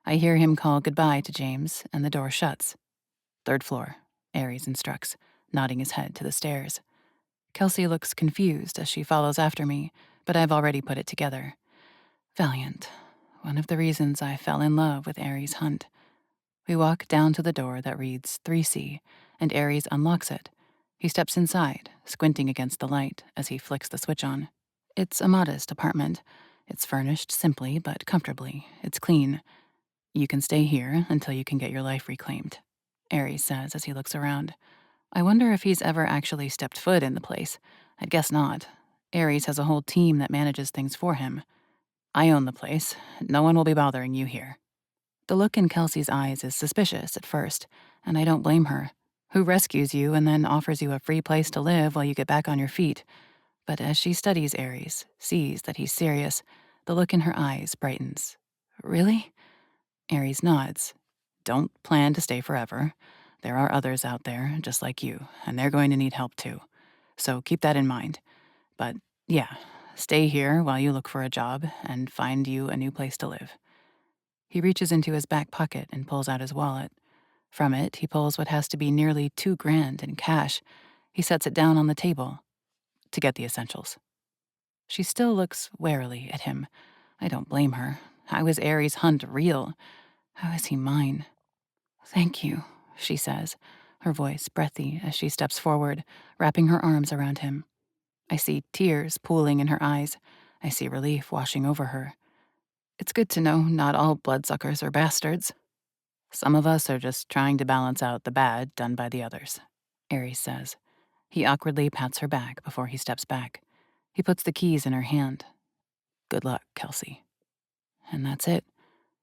I hear him call goodbye to James, and the door shuts. 3rd floor, Aries instructs, nodding his head to the stairs. Kelsey looks confused as she follows after me, but I've already put it together. Valiant. One of the reasons I fell in love with Aries Hunt. We walk down to the door that reads 3C, and Aries unlocks it. He steps inside, squinting against the light as he flicks the switch on. It's a modest apartment. It's furnished simply but comfortably. It's clean. You can stay here until you can get your life reclaimed, Aries says as he looks around. I wonder if he's ever actually stepped foot in the place. I'd guess not. Aries has a whole team that manages things for him. I own the place. No one will be bothering you here. The look in Kelsey's eyes is suspicious at first, and I don't blame her. Who rescues you and then offers you a free place to live while you get back on your feet? But as she studies Aries, sees that he's serious, the look in her eyes brightens. Really? Aries nods. Don't plan to stay forever. There are others out there, just like you, and they're going to need help too. So keep that in mind. But Yeah, stay here while you look for a job and find you a new place to live. He reaches into his back pocket and pulls out his wallet. From it, he pulls what has to be nearly $2,000 in cash. He sets it down on the table to get the essentials. She still looks warily at him. I don't blame her. How is Aries' hunt real? How is he mine? Thank you, she says, her voice breathy as she steps forward, wrapping her arms around him. I see tears pooling in her eyes. I see relief washing over her. It's good to know not all bloodsuckers are bastards. Some of us are just trying to balance out the bad done by the others, Aries says. He awkwardly pats her back before he steps back. He puts the keys in her hand. Good luck, Kelsey. And that's it.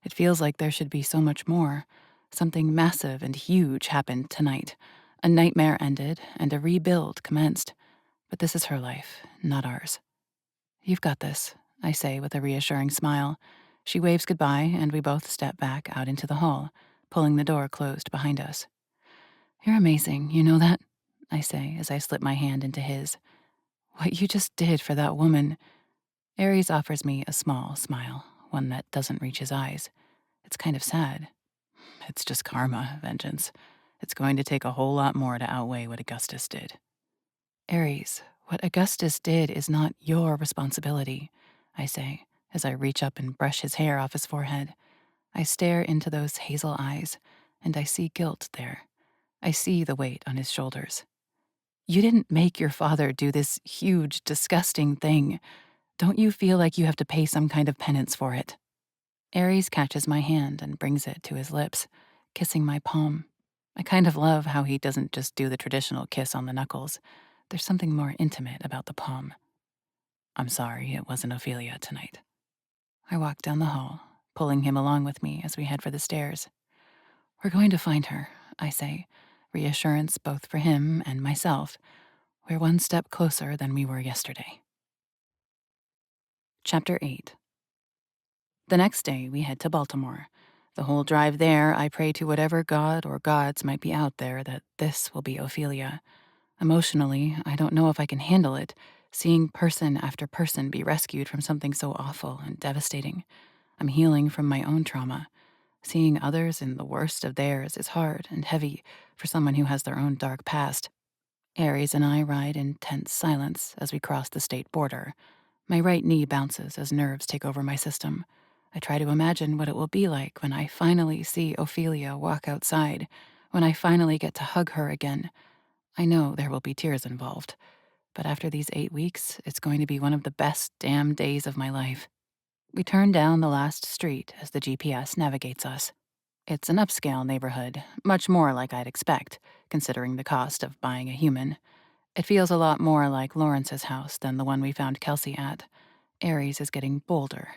It feels like there should be so much more. Something massive and huge happened tonight. A nightmare ended, and a rebuild commenced. But this is her life, not ours. You've got this, I say with a reassuring smile. She waves goodbye, and we both step back out into the hall, pulling the door closed behind us. You're amazing, you know that? I say as I slip my hand into his. What you just did for that woman. Aries offers me a small smile, one that doesn't reach his eyes. It's kind of sad. It's just karma, vengeance. It's going to take a whole lot more to outweigh what Augustus did. Aries, what Augustus did is not your responsibility, I say, as I reach up and brush his hair off his forehead. I stare into those hazel eyes, and I see guilt there. I see the weight on his shoulders. You didn't make your father do this huge, disgusting thing. Don't you feel like you have to pay some kind of penance for it? Aries catches my hand and brings it to his lips, kissing my palm. I kind of love how he doesn't just do the traditional kiss on the knuckles. There's something more intimate about the palm. I'm sorry it wasn't Ophelia tonight. I walk down the hall, pulling him along with me as we head for the stairs. We're going to find her, I say, reassurance both for him and myself. We're one step closer than we were yesterday. Chapter 8. The next day, we head to Baltimore. The whole drive there, I pray to whatever god or gods might be out there that this will be Ophelia. Emotionally, I don't know if I can handle it, seeing person after person be rescued from something so awful and devastating. I'm healing from my own trauma. Seeing others in the worst of theirs is hard and heavy for someone who has their own dark past. Aries and I ride in tense silence as we cross the state border. My right knee bounces as nerves take over my system. I try to imagine what it will be like when I finally see Ophelia walk outside, when I finally get to hug her again. I know there will be tears involved, but after these 8 weeks, it's going to be one of the best damn days of my life. We turn down the last street as the GPS navigates us. It's an upscale neighborhood, much more like I'd expect, considering the cost of buying a human. It feels a lot more like Lawrence's house than the one we found Kelsey at. Aries is getting bolder.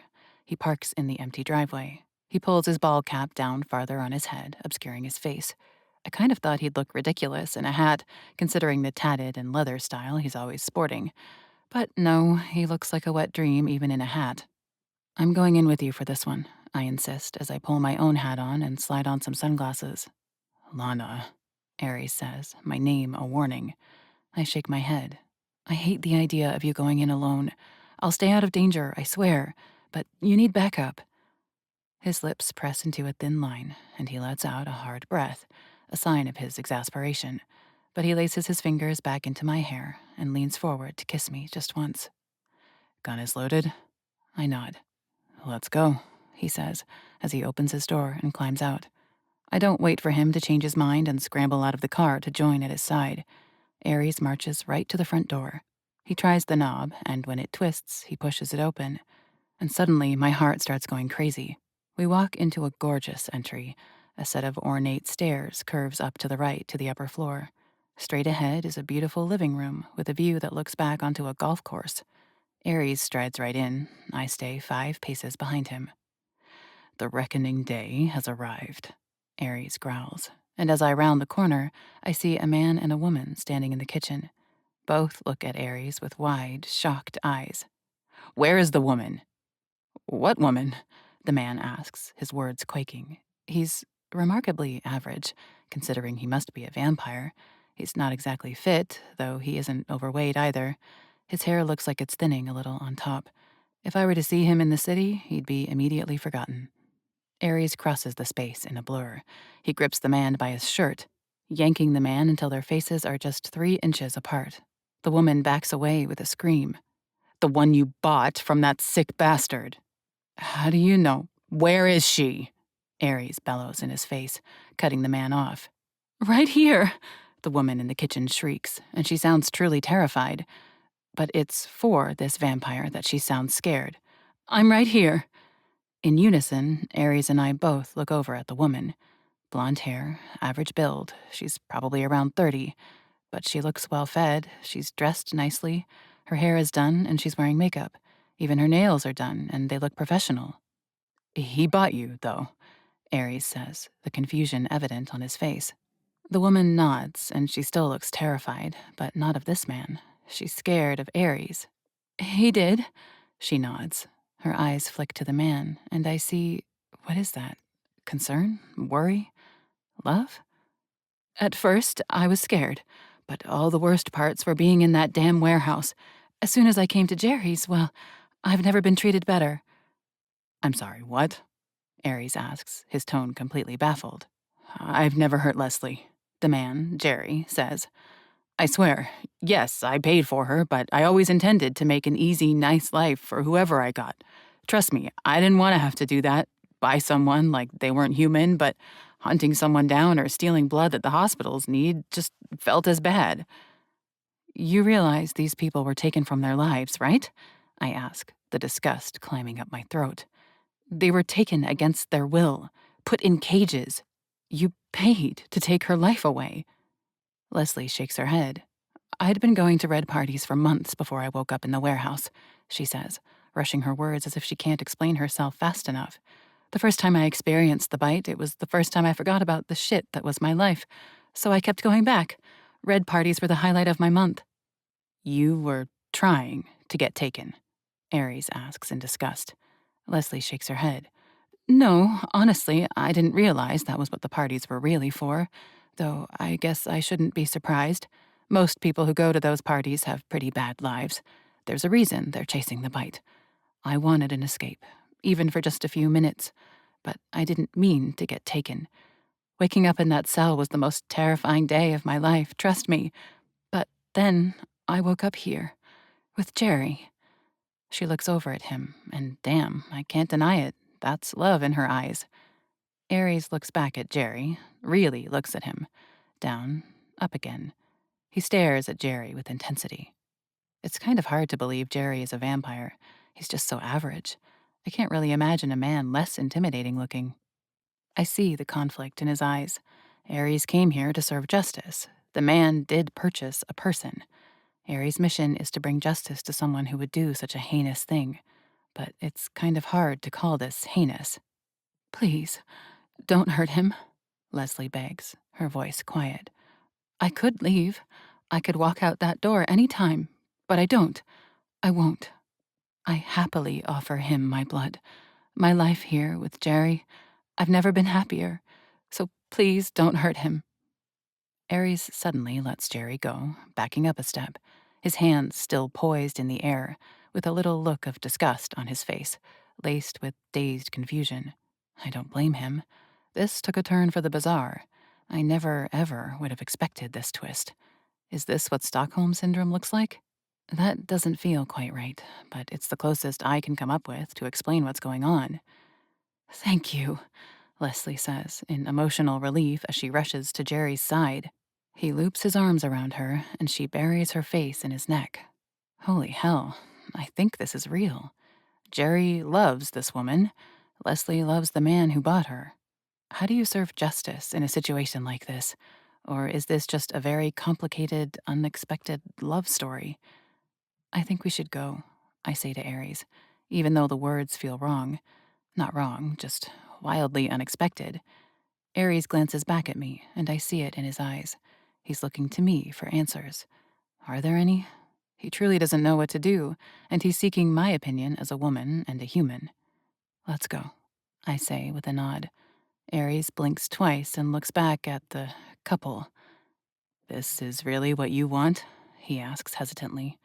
He parks in the empty driveway. He pulls his ball cap down farther on his head, obscuring his face. I kind of thought he'd look ridiculous in a hat, considering the tatted and leather style he's always sporting. But no, he looks like a wet dream even in a hat. I'm going in with you for this one, I insist as I pull my own hat on and slide on some sunglasses. Lana, Aries says, my name a warning. I shake my head. I hate the idea of you going in alone. I'll stay out of danger, I swear, but you need backup. His lips press into a thin line, and he lets out a hard breath, a sign of his exasperation. But he laces his fingers back into my hair and leans forward to kiss me just once. Gun is loaded? I nod. Let's go, he says, as he opens his door and climbs out. I don't wait for him to change his mind and scramble out of the car to join at his side. Aries marches right to the front door. He tries the knob, and when it twists, he pushes it open. And suddenly, my heart starts going crazy. We walk into a gorgeous entry. A set of ornate stairs curves up to the right to the upper floor. Straight ahead is a beautiful living room with a view that looks back onto a golf course. Aries strides right in. I stay 5 paces behind him. The reckoning day has arrived, Aries growls. And as I round the corner, I see a man and a woman standing in the kitchen. Both look at Aries with wide, shocked eyes. Where is the woman? What woman? The man asks, his words quaking. He's remarkably average, considering he must be a vampire. He's not exactly fit, though he isn't overweight either. His hair looks like it's thinning a little on top. If I were to see him in the city, he'd be immediately forgotten. Ares crosses the space in a blur. He grips the man by his shirt, yanking the man until their faces are just 3 inches apart. The woman backs away with a scream. "The one you bought from that sick bastard." "How do you know? Where is she?" Ares bellows in his face, cutting the man off. "Right here," the woman in the kitchen shrieks, and she sounds truly terrified. But it's for this vampire that she sounds scared. "I'm right here." In unison, Ares and I both look over at the woman. Blonde hair, average build, she's probably around 30, but she looks well fed, she's dressed nicely, her hair is done, and she's wearing makeup. Even her nails are done, and they look professional. "He bought you, though," Ares says, the confusion evident on his face. The woman nods, and she still looks terrified, but not of this man. She's scared of Ares. "He did," she nods. Her eyes flick to the man, and I see, what is that? Concern? Worry? Love? "At first, I was scared, but all the worst parts were being in that damn warehouse. As soon as I came to Jerry's, well, I've never been treated better." "I'm sorry, what?" Ares asks, his tone completely baffled. "I've never hurt Leslie," the man, Jerry, says. "I swear, yes, I paid for her, but I always intended to make an easy, nice life for whoever I got. Trust me, I didn't want to have to do that, buy someone like they weren't human, but hunting someone down or stealing blood that the hospitals need just felt as bad." "You realize these people were taken from their lives, right?" I ask, the disgust climbing up my throat. "They were taken against their will, put in cages. You paid to take her life away." Leslie shakes her head. "I'd been going to red parties for months before I woke up in the warehouse," she says, rushing her words as if she can't explain herself fast enough. "The first time I experienced the bite, it was the first time I forgot about the shit that was my life. So I kept going back. Red parties were the highlight of my month." "You were trying to get taken?" Ares asks in disgust. Leslie shakes her head. "No, honestly, I didn't realize that was what the parties were really for. Though I guess I shouldn't be surprised. Most people who go to those parties have pretty bad lives. There's a reason they're chasing the bite. I wanted an escape, even for just a few minutes. But I didn't mean to get taken. Waking up in that cell was the most terrifying day of my life, trust me. But then I woke up here, with Jerry." She looks over at him, and damn, I can't deny it. That's love in her eyes. Ares looks back at Jerry, really looks at him. Down, up again. He stares at Jerry with intensity. It's kind of hard to believe Jerry is a vampire. He's just so average. I can't really imagine a man less intimidating looking. I see the conflict in his eyes. Ares came here to serve justice. The man did purchase a person. Ares' mission is to bring justice to someone who would do such a heinous thing. But it's kind of hard to call this heinous. "Please, don't hurt him," Leslie begs, her voice quiet. "I could leave. I could walk out that door any time, but I don't. I won't. I happily offer him my blood. My life here with Jerry, I've never been happier. So please don't hurt him." Ares suddenly lets Jerry go, backing up a step, his hands still poised in the air, with a little look of disgust on his face, laced with dazed confusion. I don't blame him. This took a turn for the bizarre. I never, ever would have expected this twist. Is this what Stockholm Syndrome looks like? That doesn't feel quite right, but it's the closest I can come up with to explain what's going on. "Thank you," Leslie says, in emotional relief as she rushes to Jerry's side. He loops his arms around her, and she buries her face in his neck. Holy hell, I think this is real. Jerry loves this woman. Leslie loves the man who bought her. How do you serve justice in a situation like this? Or is this just a very complicated, unexpected love story? "I think we should go," I say to Ares, even though the words feel wrong. Not wrong, just wildly unexpected. Ares glances back at me, and I see it in his eyes. He's looking to me for answers. Are there any? He truly doesn't know what to do, and he's seeking my opinion as a woman and a human. "Let's go," I say with a nod. Ares blinks twice and looks back at the couple. "This is really what you want?" he asks hesitantly.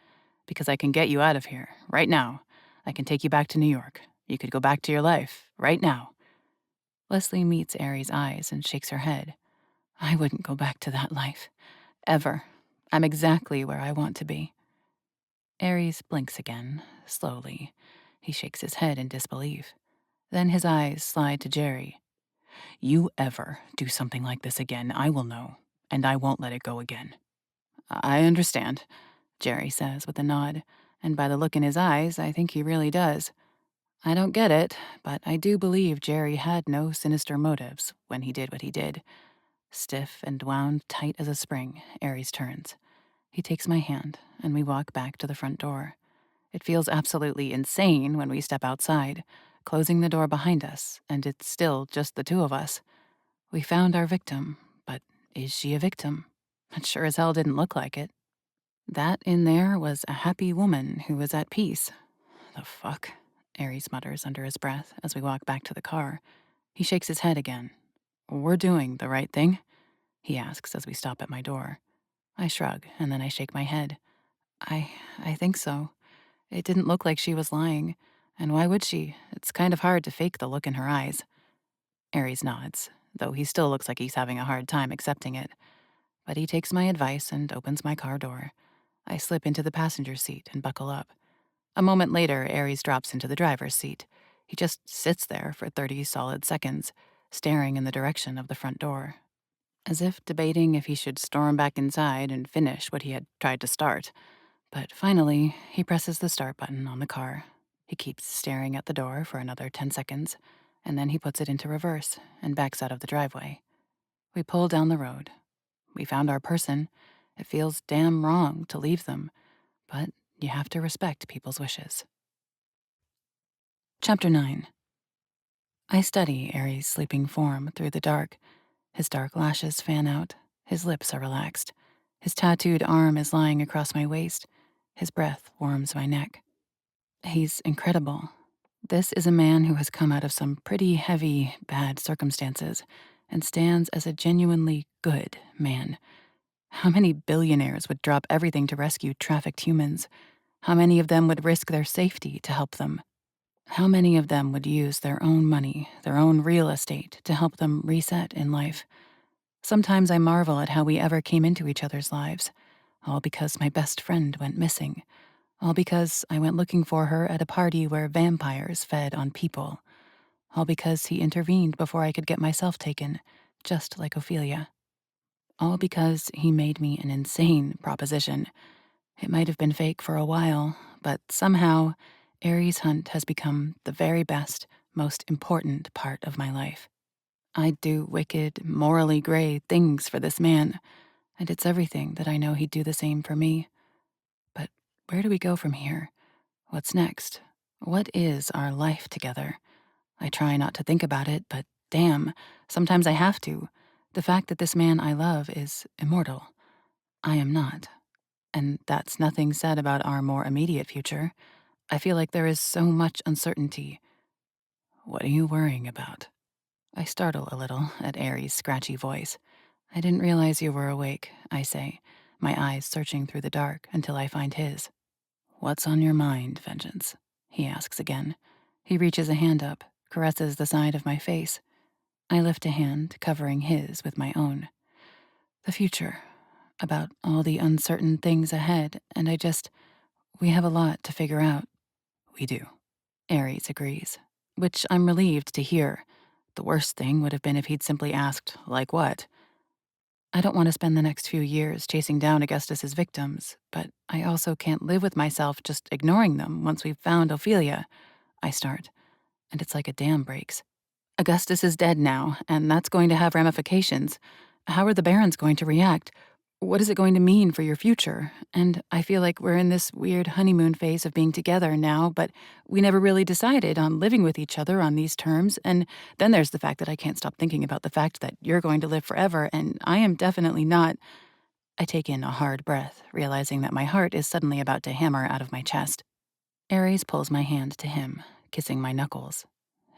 Because I can get you out of here, right now. I can take you back to New York. You could go back to your life, right now. Leslie meets Aries' eyes and shakes her head. I wouldn't go back to that life. Ever. I'm exactly where I want to be. Aries blinks again, slowly. He shakes his head in disbelief. Then his eyes slide to Jerry. You ever do something like this again, I will know, and I won't let it go again. I understand, Jerry says with a nod, and by the look in his eyes, I think he really does. I don't get it, but I do believe Jerry had no sinister motives when he did what he did. Stiff and wound tight as a spring, Aries turns. He takes my hand, and we walk back to the front door. It feels absolutely insane when we step outside, closing the door behind us, and it's still just the two of us. We found our victim, but is she a victim? It sure as hell didn't look like it. That in there was a happy woman who was at peace. The fuck? Aries mutters under his breath as we walk back to the car. He shakes his head again. We're doing the right thing? He asks as we stop at my door. I shrug, and then I shake my head. I think so. It didn't look like she was lying. And why would she? It's kind of hard to fake the look in her eyes. Aries nods, though he still looks like he's having a hard time accepting it. But he takes my advice and opens my car door. I slip into the passenger seat and buckle up. A moment later, Aries drops into the driver's seat. He just sits there for 30 solid seconds, staring in the direction of the front door, as if debating if he should storm back inside and finish what he had tried to start. But finally, he presses the start button on the car. He keeps staring at the door for another 10 seconds, and then he puts it into reverse and backs out of the driveway. We pull down the road. We found our person. It feels damn wrong to leave them, but you have to respect people's wishes. Chapter 9. I study Aries' sleeping form through the dark. His dark lashes fan out. His lips are relaxed. His tattooed arm is lying across my waist. His breath warms my neck. He's incredible. This is a man who has come out of some pretty heavy, bad circumstances and stands as a genuinely good man. How many billionaires would drop everything to rescue trafficked humans? How many of them would risk their safety to help them? How many of them would use their own money, their own real estate, to help them reset in life? Sometimes I marvel at how we ever came into each other's lives, all because my best friend went missing, all because I went looking for her at a party where vampires fed on people, all because he intervened before I could get myself taken, just like Ophelia. All because he made me an insane proposition. It might have been fake for a while, but somehow, Aries Hunt has become the very best, most important part of my life. I'd do wicked, morally gray things for this man, and it's everything that I know he'd do the same for me. But where do we go from here? What's next? What is our life together? I try not to think about it, but damn, sometimes I have to. The fact that this man I love is immortal. I am not. And that's nothing said about our more immediate future. I feel like there is so much uncertainty. What are you worrying about? I startle a little at Aries' scratchy voice. I didn't realize you were awake, I say, my eyes searching through the dark until I find his. What's on your mind, Vengeance? He asks again. He reaches a hand up, caresses the side of my face. I lift a hand, covering his with my own. The future. About all the uncertain things ahead, and we have a lot to figure out. We do. Aries agrees, which I'm relieved to hear. The worst thing would have been if he'd simply asked, like what? I don't want to spend the next few years chasing down Augustus's victims, but I also can't live with myself just ignoring them once we've found Ophelia. I start, and it's like a dam breaks. Augustus is dead now, and that's going to have ramifications. How are the barons going to react? What is it going to mean for your future? And I feel like we're in this weird honeymoon phase of being together now, but we never really decided on living with each other on these terms. And then there's the fact that I can't stop thinking about the fact that you're going to live forever, and I am definitely not. I take in a hard breath, realizing that my heart is suddenly about to hammer out of my chest. Aries pulls my hand to him, kissing my knuckles.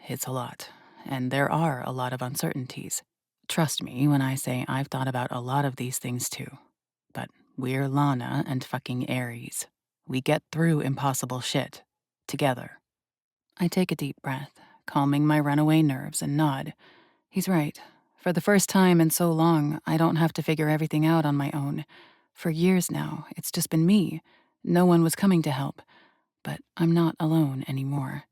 It's a lot, and there are a lot of uncertainties. Trust me when I say I've thought about a lot of these things too. But we're Lana and fucking Aries. We get through impossible shit. Together. I take a deep breath, calming my runaway nerves, and nod. He's right. For the first time in so long, I don't have to figure everything out on my own. For years now, it's just been me. No one was coming to help. But I'm not alone anymore.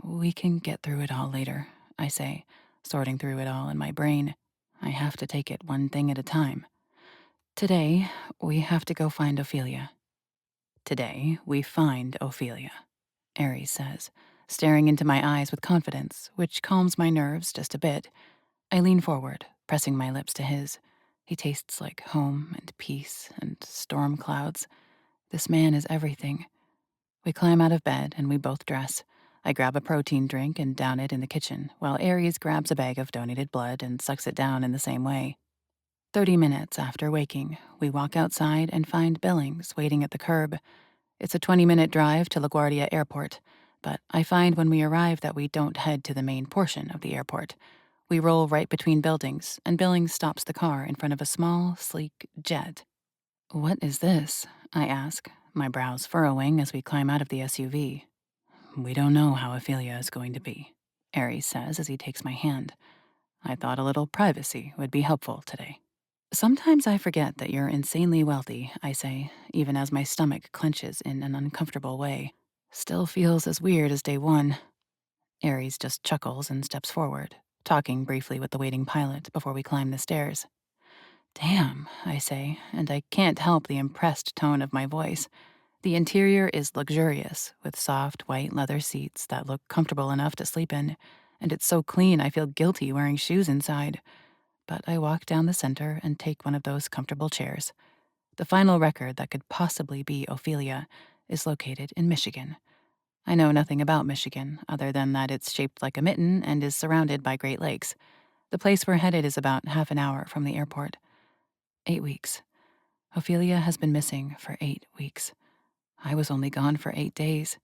We can get through it all later, I say, sorting through it all in my brain. I have to take it one thing at a time. Today, we have to go find Ophelia. Today, we find Ophelia, Aries says, staring into my eyes with confidence, which calms my nerves just a bit. I lean forward, pressing my lips to his. He tastes like home and peace and storm clouds. This man is everything. We climb out of bed and we both dress. I grab a protein drink and down it in the kitchen, while Aries grabs a bag of donated blood and sucks it down in the same way. 30 minutes after waking, we walk outside and find Billings waiting at the curb. It's a 20-minute drive to LaGuardia Airport, but I find when we arrive that we don't head to the main portion of the airport. We roll right between buildings, and Billings stops the car in front of a small, sleek jet. "What is this?" I ask, my brows furrowing as we climb out of the SUV. "We don't know how Ophelia is going to be," Aries says as he takes my hand. "I thought a little privacy would be helpful today." "Sometimes I forget that you're insanely wealthy," I say, even as my stomach clenches in an uncomfortable way. "Still feels as weird as day one." Aries just chuckles and steps forward, talking briefly with the waiting pilot before we climb the stairs. "Damn," I say, and I can't help the impressed tone of my voice. The interior is luxurious, with soft white leather seats that look comfortable enough to sleep in, and it's so clean I feel guilty wearing shoes inside. But I walk down the center and take one of those comfortable chairs. The final record that could possibly be Ophelia is located in Michigan. I know nothing about Michigan, other than that it's shaped like a mitten and is surrounded by Great Lakes. The place we're headed is about half an hour from the airport. 8 weeks. Ophelia has been missing for 8 weeks. I was only gone for 8 days.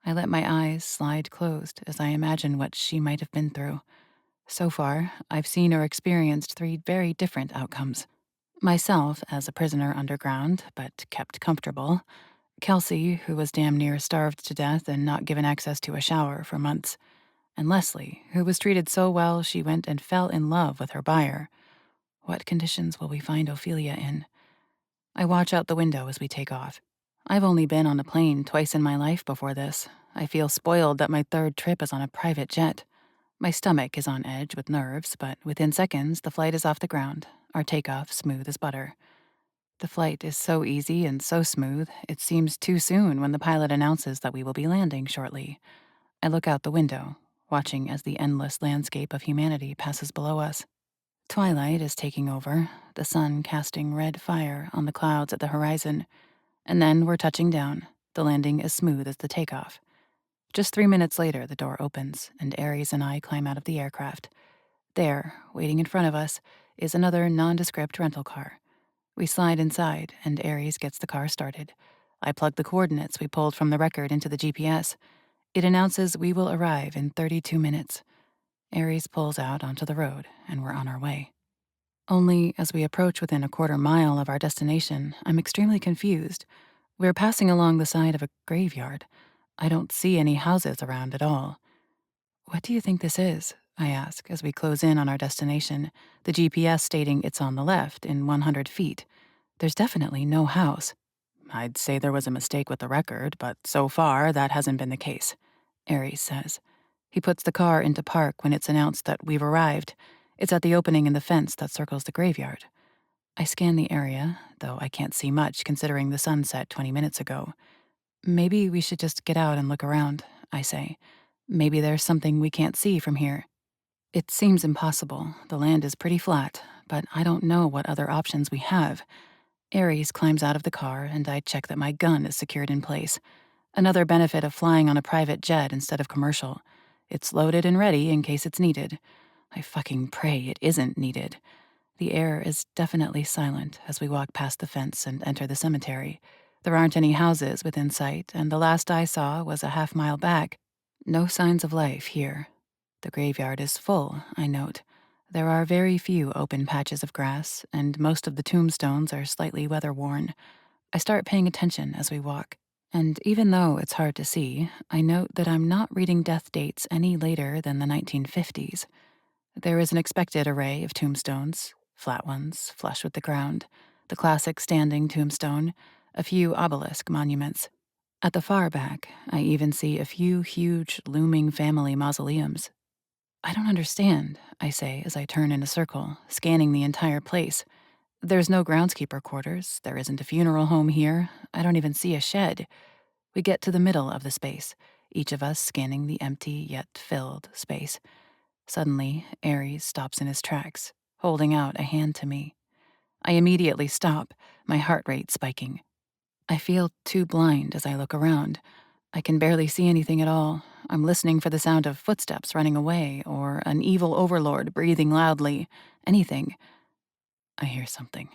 I let my eyes slide closed as I imagine what she might have been through. So far, I've seen or experienced 3 very different outcomes. Myself as a prisoner underground, but kept comfortable. Kelsey, who was damn near starved to death and not given access to a shower for months. And Leslie, who was treated so well she went and fell in love with her buyer. What conditions will we find Ophelia in? I watch out the window as we take off. I've only been on a plane twice in my life before this. I feel spoiled that my third trip is on a private jet. My stomach is on edge with nerves, but within seconds, the flight is off the ground, our takeoff smooth as butter. The flight is so easy and so smooth, it seems too soon when the pilot announces that we will be landing shortly. I look out the window, watching as the endless landscape of humanity passes below us. Twilight is taking over, the sun casting red fire on the clouds at the horizon. And then we're touching down, the landing as smooth as the takeoff. Just 3 minutes later, the door opens, and Aries and I climb out of the aircraft. There, waiting in front of us, is another nondescript rental car. We slide inside, and Aries gets the car started. I plug the coordinates we pulled from the record into the GPS. It announces we will arrive in 32 minutes. Aries pulls out onto the road, and we're on our way. Only, as we approach within a quarter mile of our destination, I'm extremely confused. We're passing along the side of a graveyard. I don't see any houses around at all. "What do you think this is?" I ask as we close in on our destination, the GPS stating it's on the left in 100 feet. There's definitely no house. "I'd say there was a mistake with the record, but so far that hasn't been the case," Aries says. He puts the car into park when it's announced that we've arrived. It's at the opening in the fence that circles the graveyard. I scan the area, though I can't see much considering the sun set 20 minutes ago. "Maybe we should just get out and look around," I say. "Maybe there's something we can't see from here." It seems impossible. The land is pretty flat, but I don't know what other options we have. Aries climbs out of the car, and I check that my gun is secured in place. Another benefit of flying on a private jet instead of commercial. It's loaded and ready in case it's needed. I fucking pray it isn't needed. The air is definitely silent as we walk past the fence and enter the cemetery. There aren't any houses within sight, and the last I saw was a half-mile back. No signs of life here. The graveyard is full, I note. There are very few open patches of grass, and most of the tombstones are slightly weather-worn. I start paying attention as we walk. And even though it's hard to see, I note that I'm not reading death dates any later than the 1950s. There is an expected array of tombstones, flat ones, flush with the ground, the classic standing tombstone, a few obelisk monuments. At the far back, I even see a few huge, looming family mausoleums. I don't understand, I say as I turn in a circle, scanning the entire place. There's no groundskeeper quarters, there isn't a funeral home here, I don't even see a shed. We get to the middle of the space, each of us scanning the empty yet filled space. Suddenly, Ares stops in his tracks, holding out a hand to me. I immediately stop, my heart rate spiking. I feel too blind as I look around. I can barely see anything at all. I'm listening for the sound of footsteps running away or an evil overlord breathing loudly. Anything. I hear something,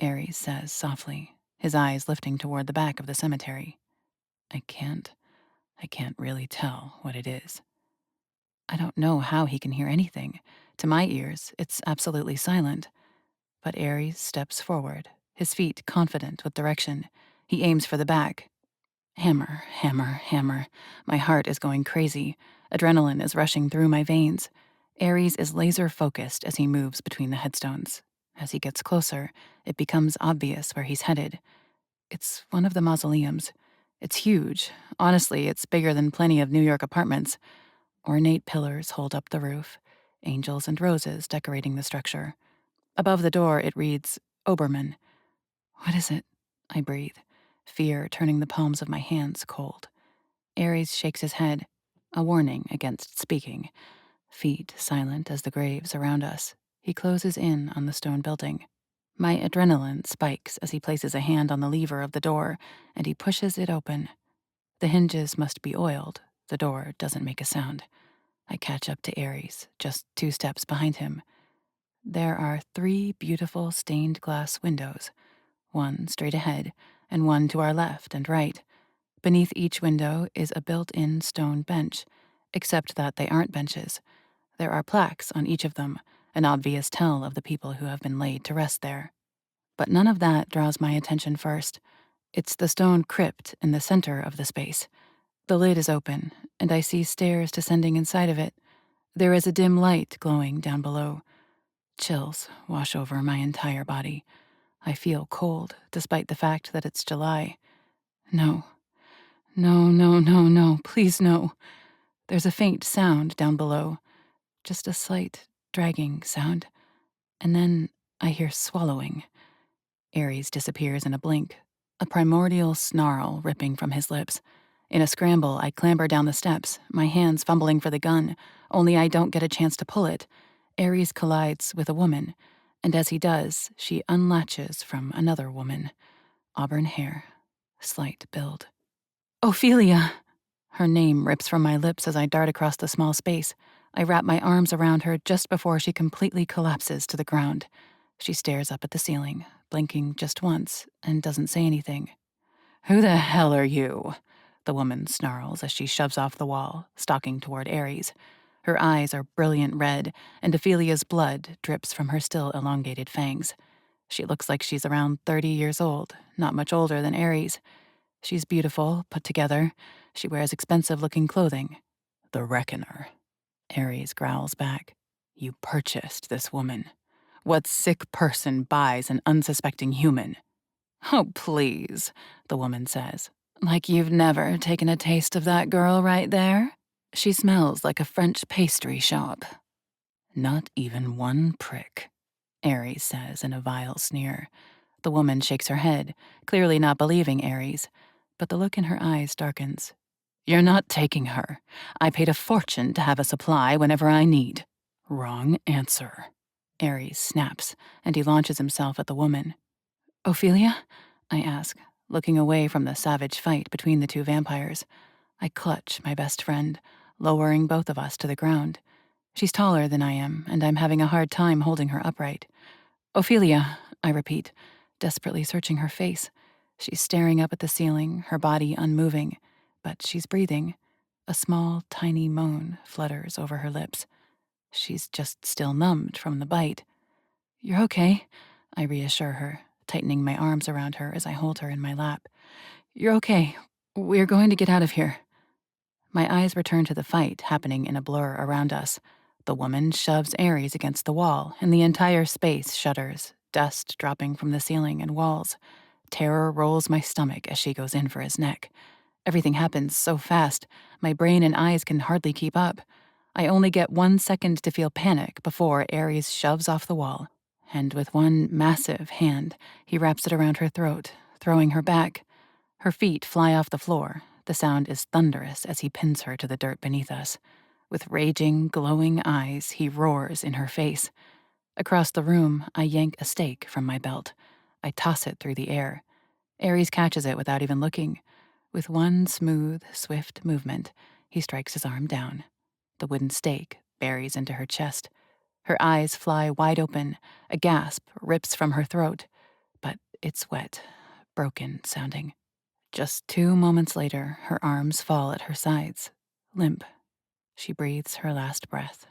Ares says softly, his eyes lifting toward the back of the cemetery. I can't really tell what it is. I don't know how he can hear anything. To my ears, it's absolutely silent. But Ares steps forward, his feet confident with direction. He aims for the back. Hammer, hammer, hammer. My heart is going crazy. Adrenaline is rushing through my veins. Ares is laser focused as he moves between the headstones. As he gets closer, it becomes obvious where he's headed. It's one of the mausoleums. It's huge. Honestly, it's bigger than plenty of New York apartments. Ornate pillars hold up the roof, angels and roses decorating the structure. Above the door, it reads, Obermann. What is it? I breathe, fear turning the palms of my hands cold. Ares shakes his head, a warning against speaking. Feet silent as the graves around us, he closes in on the stone building. My adrenaline spikes as he places a hand on the lever of the door, and he pushes it open. The hinges must be oiled. The door doesn't make a sound. I catch up to Ares, just 2 steps behind him. There are 3 beautiful stained glass windows, one straight ahead and one to our left and right. Beneath each window is a built-in stone bench, except that they aren't benches. There are plaques on each of them, an obvious tell of the people who have been laid to rest there. But none of that draws my attention first. It's the stone crypt in the center of the space. The lid is open, and I see stairs descending inside of it. There is a dim light glowing down below. Chills wash over my entire body. I feel cold, despite the fact that it's July. No. No, no, no, no. Please, no. There's a faint sound down below. Just a slight, dragging sound. And then I hear swallowing. Ares disappears in a blink, a primordial snarl ripping from his lips. In a scramble, I clamber down the steps, my hands fumbling for the gun, only I don't get a chance to pull it. Ares collides with a woman, and as he does, she unlatches from another woman. Auburn hair, slight build. Ophelia! Her name rips from my lips as I dart across the small space. I wrap my arms around her just before she completely collapses to the ground. She stares up at the ceiling, blinking just once, and doesn't say anything. Who the hell are you? The woman snarls as she shoves off the wall, stalking toward Ares. Her eyes are brilliant red, and Ophelia's blood drips from her still elongated fangs. She looks like she's around 30 years old, not much older than Ares. She's beautiful, put together. She wears expensive-looking clothing. The Reckoner. Ares growls back. You purchased this woman. What sick person buys an unsuspecting human? Oh, please, the woman says. Like you've never taken a taste of that girl right there? She smells like a French pastry shop. Not even one prick, Ares says in a vile sneer. The woman shakes her head, clearly not believing Ares, but the look in her eyes darkens. You're not taking her. I paid a fortune to have a supply whenever I need. Wrong answer. Ares snaps, and he launches himself at the woman. Ophelia? I ask, looking away from the savage fight between the 2 vampires. I clutch my best friend, lowering both of us to the ground. She's taller than I am, and I'm having a hard time holding her upright. Ophelia, I repeat, desperately searching her face. She's staring up at the ceiling, her body unmoving, but she's breathing. A small, tiny moan flutters over her lips. She's just still numbed from the bite. You're okay, I reassure her, tightening my arms around her as I hold her in my lap. "You're okay. We're going to get out of here." My eyes return to the fight happening in a blur around us. The woman shoves Ares against the wall, and the entire space shudders, dust dropping from the ceiling and walls. Terror rolls my stomach as she goes in for his neck. Everything happens so fast, my brain and eyes can hardly keep up. I only get 1 second to feel panic before Ares shoves off the wall, and with one massive hand, he wraps it around her throat, throwing her back. Her feet fly off the floor. The sound is thunderous as he pins her to the dirt beneath us. With raging, glowing eyes, he roars in her face. Across the room, I yank a stake from my belt. I toss it through the air. Ares catches it without even looking. With one smooth, swift movement, he strikes his arm down. The wooden stake buries into her chest. Her eyes fly wide open. A gasp rips from her throat. But it's wet, broken sounding. Just 2 moments later, her arms fall at her sides, limp. She breathes her last breath.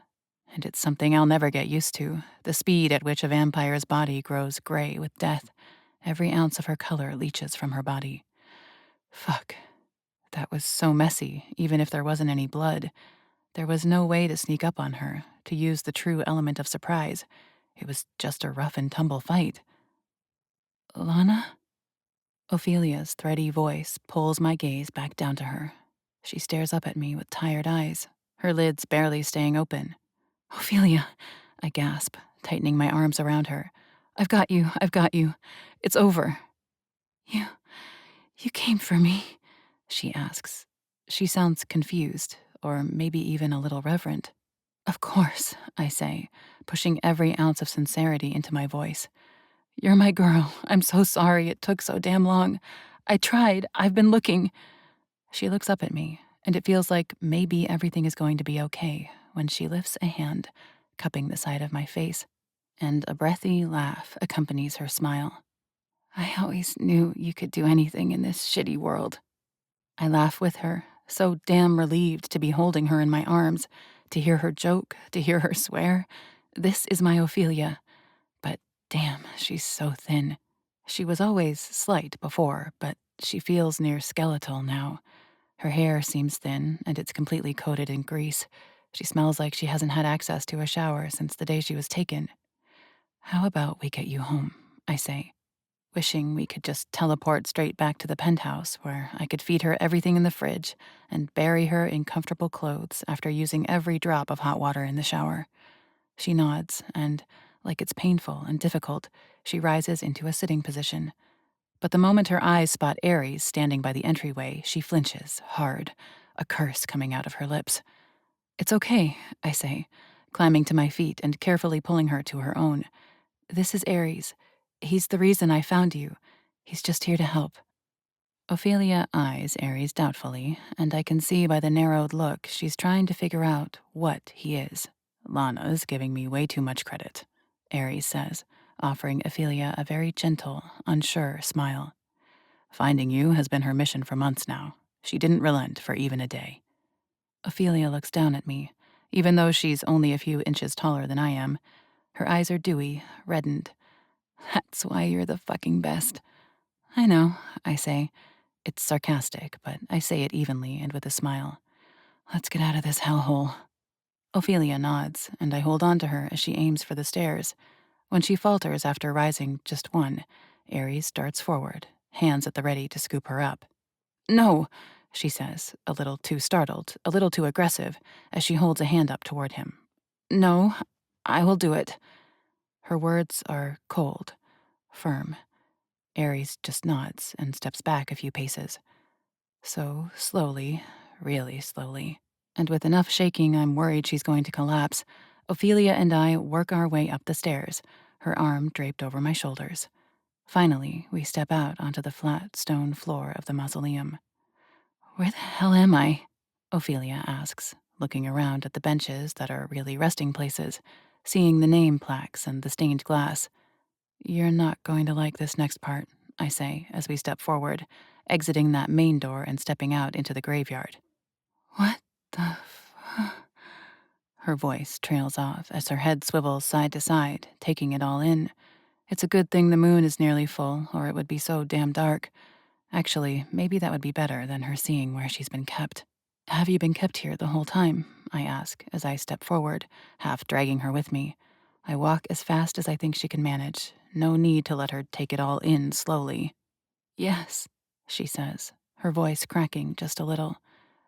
And it's something I'll never get used to, the speed at which a vampire's body grows gray with death. Every ounce of her color leaches from her body. Fuck. That was so messy, even if there wasn't any blood. There was no way to sneak up on her, to use the true element of surprise. It was just a rough and tumble fight. "Lana?" Ophelia's thready voice pulls my gaze back down to her. She stares up at me with tired eyes, her lids barely staying open. "Ophelia," I gasp, tightening my arms around her. I've got you. It's over." You you came for me?" she asks. She sounds confused, or maybe even a little reverent. "Of course," I say, pushing every ounce of sincerity into my voice. "You're my girl. I'm so sorry it took so damn long. I tried. I've been looking." She looks up at me, and it feels like maybe everything is going to be okay when she lifts a hand, cupping the side of my face, and a breathy laugh accompanies her smile. "I always knew you could do anything in this shitty world." I laugh with her, so damn relieved to be holding her in my arms, to hear her joke, to hear her swear. This is my Ophelia. But damn, she's so thin. She was always slight before, but she feels near skeletal now. Her hair seems thin, and it's completely coated in grease. She smells like she hasn't had access to a shower since the day she was taken. "How about we get you home?" I say, wishing we could just teleport straight back to the penthouse where I could feed her everything in the fridge and bury her in comfortable clothes after using every drop of hot water in the shower. She nods, and, like it's painful and difficult, she rises into a sitting position. But the moment her eyes spot Ares standing by the entryway, she flinches, hard, a curse coming out of her lips. "It's okay," I say, climbing to my feet and carefully pulling her to her own. "This is Ares. He's the reason I found you. He's just here to help." Ophelia eyes Ares doubtfully, and I can see by the narrowed look she's trying to figure out what he is. "Lana's giving me way too much credit," Ares says, offering Ophelia a very gentle, unsure smile. "Finding you has been her mission for months now. She didn't relent for even a day." Ophelia looks down at me, even though she's only a few inches taller than I am. Her eyes are dewy, reddened. "That's why you're the fucking best." "I know," I say. It's sarcastic, but I say it evenly and with a smile. "Let's get out of this hellhole." Ophelia nods, and I hold on to her as she aims for the stairs. When she falters after rising just one, Ares darts forward, hands at the ready to scoop her up. "No," she says, a little too startled, a little too aggressive, as she holds a hand up toward him. "No, I will do it." Her words are cold, firm. Ares just nods and steps back a few paces. So slowly, really slowly, and with enough shaking I'm worried she's going to collapse, Ophelia and I work our way up the stairs, her arm draped over my shoulders. Finally, we step out onto the flat stone floor of the mausoleum. "Where the hell am I?" Ophelia asks, looking around at the benches that are really resting places, seeing the name plaques and the stained glass. "You're not going to like this next part," I say as we step forward, exiting that main door and stepping out into the graveyard. "What the Her voice trails off as her head swivels side to side, taking it all in. It's a good thing the moon is nearly full, or it would be so damn dark. Actually, maybe that would be better than her seeing where she's been kept. Have you been kept here the whole time? I ask as I step forward, half dragging her with me. I walk as fast as I think she can manage. No need to let her take it all in slowly. Yes, she says, her voice cracking just a little.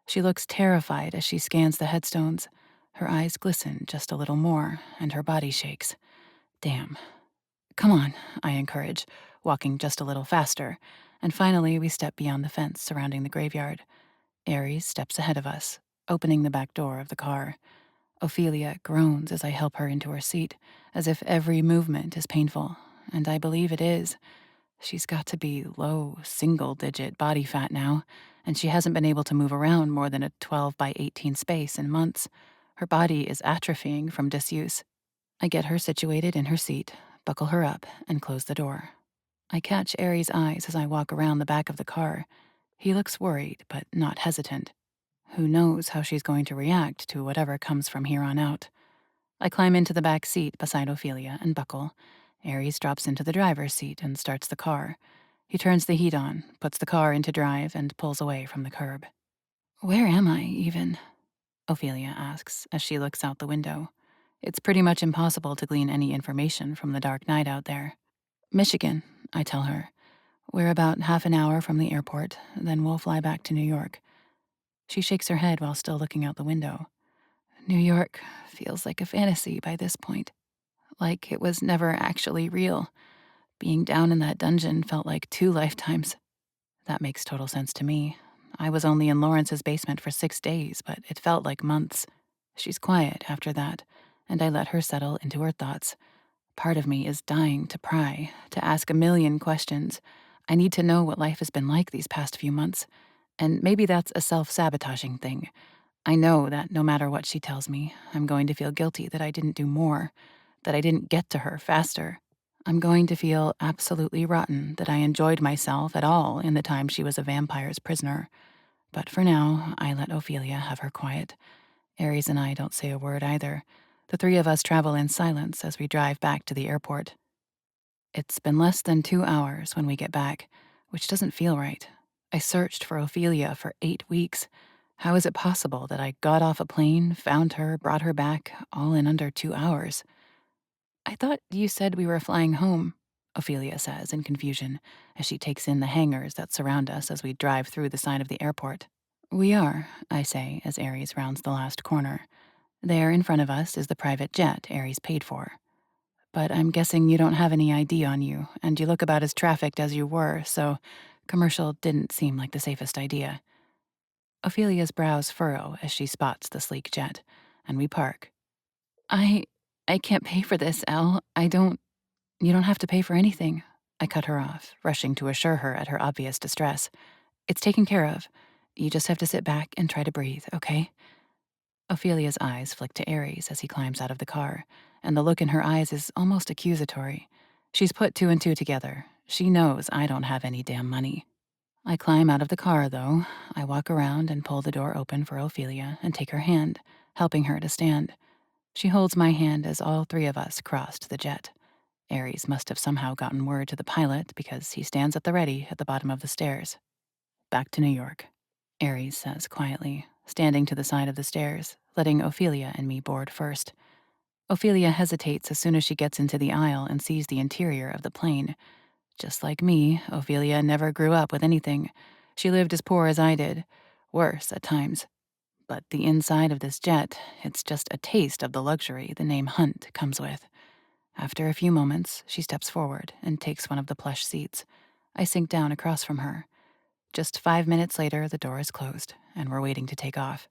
She looks terrified as she scans the headstones. Her eyes glisten just a little more, and her body shakes. Damn. Come on, I encourage, walking just a little faster, and finally we step beyond the fence surrounding the graveyard. Aries steps ahead of us, opening the back door of the car. Ophelia groans as I help her into her seat, as if every movement is painful, and I believe it is. She's got to be low, single-digit body fat now, and she hasn't been able to move around more than a 12 by 18 space in months. Her body is atrophying from disuse. I get her situated in her seat, buckle her up, and close the door. I catch Aries' eyes as I walk around the back of the car. He looks worried, but not hesitant. Who knows how she's going to react to whatever comes from here on out. I climb into the back seat beside Ophelia and buckle. Aries drops into the driver's seat and starts the car. He turns the heat on, puts the car into drive, and pulls away from the curb. Where am I, even? Ophelia asks as she looks out the window. It's pretty much impossible to glean any information from the dark night out there. Michigan, I tell her. We're about half an hour from the airport, then we'll fly back to New York. She shakes her head while still looking out the window. New York feels like a fantasy by this point. Like it was never actually real. Being down in that dungeon felt like 2 lifetimes. That makes total sense to me. I was only in Lawrence's basement for 6 days, but it felt like months. She's quiet after that, and I let her settle into her thoughts. Part of me is dying to pry, to ask a million questions. I need to know what life has been like these past few months. And maybe that's a self-sabotaging thing. I know that no matter what she tells me, I'm going to feel guilty that I didn't do more, that I didn't get to her faster. I'm going to feel absolutely rotten that I enjoyed myself at all in the time she was a vampire's prisoner. But for now, I let Ophelia have her quiet. Aries and I don't say a word either. The 3 of us travel in silence as we drive back to the airport. It's been less than 2 hours when we get back, which doesn't feel right. I searched for Ophelia for 8 weeks. How is it possible that I got off a plane, found her, brought her back, all in under 2 hours? I thought you said we were flying home, Ophelia says in confusion as she takes in the hangars that surround us as we drive through the side of the airport. We are, I say as Aries rounds the last corner. There in front of us is the private jet Aries paid for. But I'm guessing you don't have any ID on you, and you look about as trafficked as you were, so commercial didn't seem like the safest idea. Ophelia's brows furrow as she spots the sleek jet, and we park. I can't pay for this, Elle. You don't have to pay for anything. I cut her off, rushing to assure her at her obvious distress. It's taken care of. You just have to sit back and try to breathe, okay? Ophelia's eyes flick to Aries as he climbs out of the car, and the look in her eyes is almost accusatory. She's put 2 and 2 together. She knows I don't have any damn money. I climb out of the car, though. I walk around and pull the door open for Ophelia and take her hand, helping her to stand. She holds my hand as all 3 of us crossed the jet. Aries must have somehow gotten word to the pilot because he stands at the ready at the bottom of the stairs. Back to New York, Aries says quietly, standing to the side of the stairs, letting Ophelia and me board first. Ophelia hesitates as soon as she gets into the aisle and sees the interior of the plane. Just like me, Ophelia never grew up with anything. She lived as poor as I did, worse at times. But the inside of this jet, it's just a taste of the luxury the name Hunt comes with. After a few moments, she steps forward and takes one of the plush seats. I sink down across from her. Just 5 minutes later, the door is closed, and we're waiting to take off.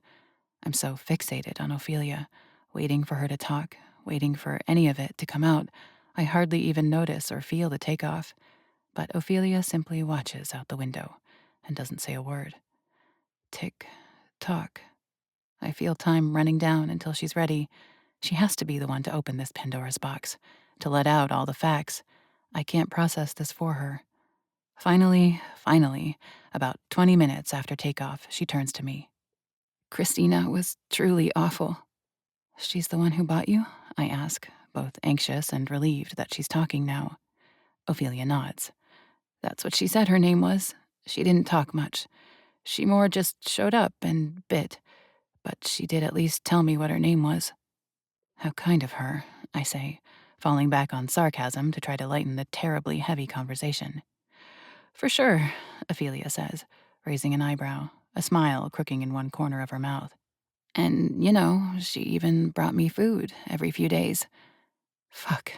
I'm so fixated on Ophelia, waiting for her to talk, waiting for any of it to come out. I hardly even notice or feel the takeoff. But Ophelia simply watches out the window and doesn't say a word. Tick, tock. I feel time running down until she's ready. She has to be the one to open this Pandora's box, to let out all the facts. I can't process this for her. Finally, about 20 minutes after takeoff, she turns to me. Christina was truly awful. She's the one who bought you? I ask, both anxious and relieved that she's talking now. Ophelia nods. That's what she said her name was. She didn't talk much. She more just showed up and bit, but she did at least tell me what her name was. How kind of her, I say, falling back on sarcasm to try to lighten the terribly heavy conversation. For sure, Ophelia says, raising an eyebrow, a smile crooking in one corner of her mouth. And, she even brought me food every few days. Fuck,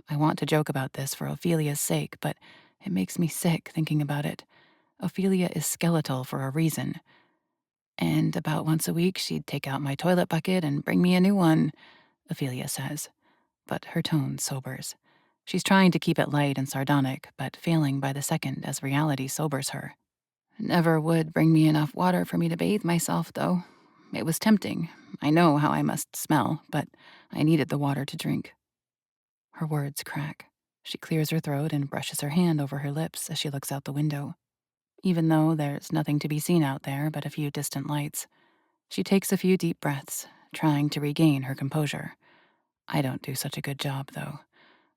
I want to joke about this for Ophelia's sake, but it makes me sick thinking about it. Ophelia is skeletal for a reason. And about once a week, she'd take out my toilet bucket and bring me a new one, Ophelia says. But her tone sobers. She's trying to keep it light and sardonic, but failing by the second as reality sobers her. Never would bring me enough water for me to bathe myself, though. It was tempting. I know how I must smell, but I needed the water to drink. Her words crack. She clears her throat and brushes her hand over her lips as she looks out the window. Even though there's nothing to be seen out there but a few distant lights, she takes a few deep breaths, trying to regain her composure. I don't do such a good job, though.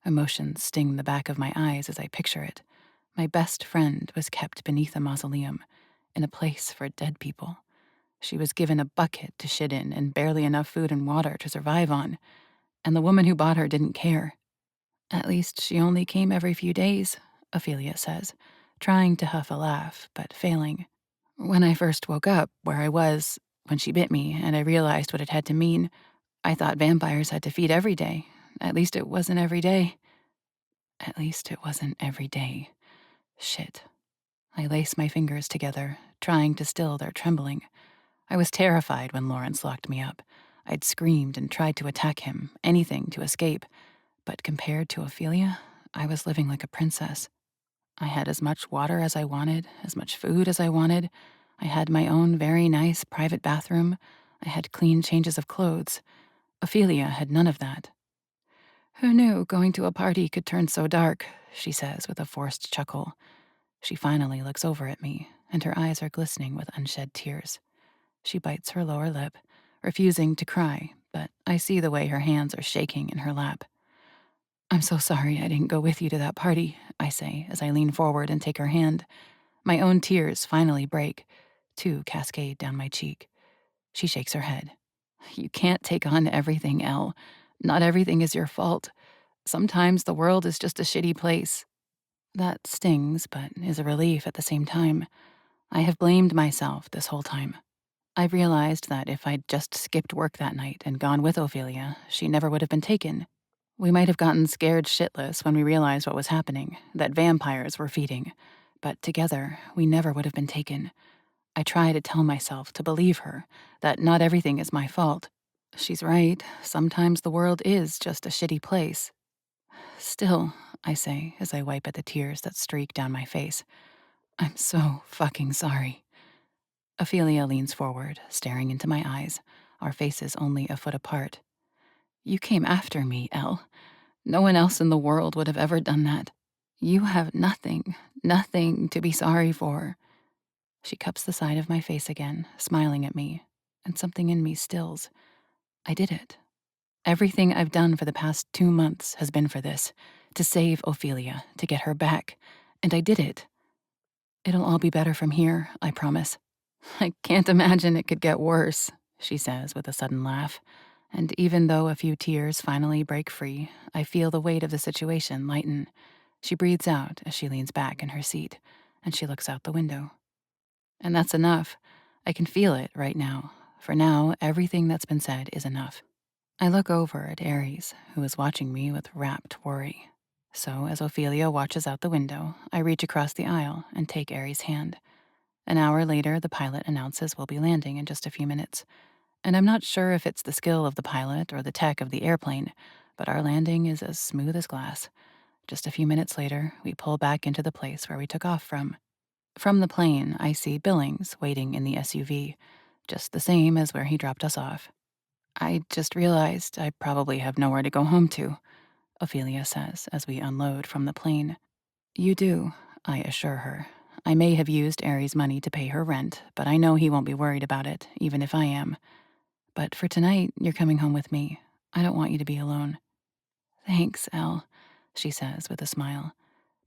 Emotions sting the back of my eyes as I picture it. My best friend was kept beneath a mausoleum, in a place for dead people. She was given a bucket to shit in and barely enough food and water to survive on, and the woman who bought her didn't care. At least she only came every few days, Ophelia says, trying to huff a laugh, but failing. When I first woke up, where I was, when she bit me, and I realized what it had to mean, I thought vampires had to feed every day. At least it wasn't every day. At least it wasn't every day. Shit. I lace my fingers together, trying to still their trembling. I was terrified when Lawrence locked me up. I'd screamed and tried to attack him, anything to escape. But compared to Ophelia, I was living like a princess. I had as much water as I wanted, as much food as I wanted. I had my own very nice private bathroom. I had clean changes of clothes. Ophelia had none of that. Who knew going to a party could turn so dark, she says with a forced chuckle. She finally looks over at me, and her eyes are glistening with unshed tears. She bites her lower lip, refusing to cry, but I see the way her hands are shaking in her lap. I'm so sorry I didn't go with you to that party, I say as I lean forward and take her hand. My own tears finally break. 2 cascade down my cheek. She shakes her head. You can't take on everything, Elle. Not everything is your fault. Sometimes the world is just a shitty place. That stings, but is a relief at the same time. I have blamed myself this whole time. I've realized that if I'd just skipped work that night and gone with Ophelia, she never would have been taken. We might have gotten scared shitless when we realized what was happening, that vampires were feeding. But together, we never would have been taken. I try to tell myself to believe her, that not everything is my fault. She's right, sometimes the world is just a shitty place. Still, I say as I wipe at the tears that streak down my face, I'm so fucking sorry. Ophelia leans forward, staring into my eyes, our faces only a foot apart. You came after me, Elle. No one else in the world would have ever done that. You have nothing, nothing to be sorry for. She cups the side of my face again, smiling at me, and something in me stills. I did it. Everything I've done for the past 2 months has been for this, to save Ophelia, to get her back, and I did it. It'll all be better from here, I promise. I can't imagine it could get worse, she says with a sudden laugh. And even though a few tears finally break free, I feel the weight of the situation lighten. She breathes out as she leans back in her seat, and she looks out the window. And that's enough. I can feel it right now. For now, everything that's been said is enough. I look over at Aries, who is watching me with rapt worry. So, as Ophelia watches out the window, I reach across the aisle and take Aries' hand. An hour later, the pilot announces we'll be landing in just a few minutes. And I'm not sure if it's the skill of the pilot or the tech of the airplane, but our landing is as smooth as glass. Just a few minutes later, we pull back into the place where we took off from. From the plane, I see Billings waiting in the SUV, just the same as where he dropped us off. I just realized I probably have nowhere to go home to, Ophelia says as we unload from the plane. You do, I assure her. I may have used Aries' money to pay her rent, but I know he won't be worried about it, even if I am. But for tonight, you're coming home with me. I don't want you to be alone. Thanks, Elle, she says with a smile.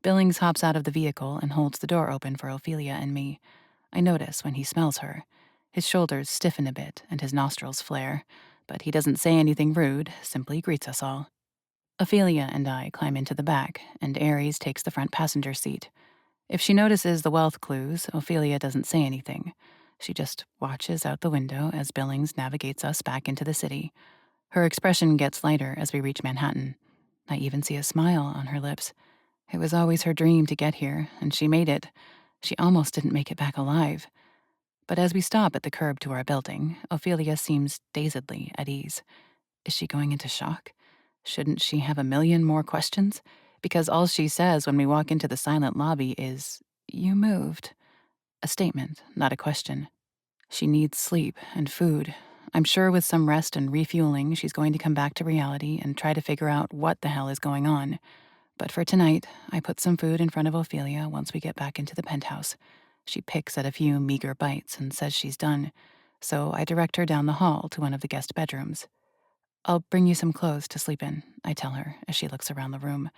Billings hops out of the vehicle and holds the door open for Ophelia and me. I notice when he smells her. His shoulders stiffen a bit and his nostrils flare, but he doesn't say anything rude, simply greets us all. Ophelia and I climb into the back, and Aries takes the front passenger seat. If she notices the wealth clues, Ophelia doesn't say anything. She just watches out the window as Billings navigates us back into the city. Her expression gets lighter as we reach Manhattan. I even see a smile on her lips. It was always her dream to get here, and she made it. She almost didn't make it back alive. But as we stop at the curb to our building, Ophelia seems dazedly at ease. Is she going into shock? Shouldn't she have a million more questions? Because all she says when we walk into the silent lobby is, "You moved." A statement, not a question. She needs sleep and food. I'm sure with some rest and refueling, she's going to come back to reality and try to figure out what the hell is going on. But for tonight, I put some food in front of Ophelia once we get back into the penthouse. She picks at a few meager bites and says she's done, so I direct her down the hall to one of the guest bedrooms. "I'll bring you some clothes to sleep in," I tell her as she looks around the room,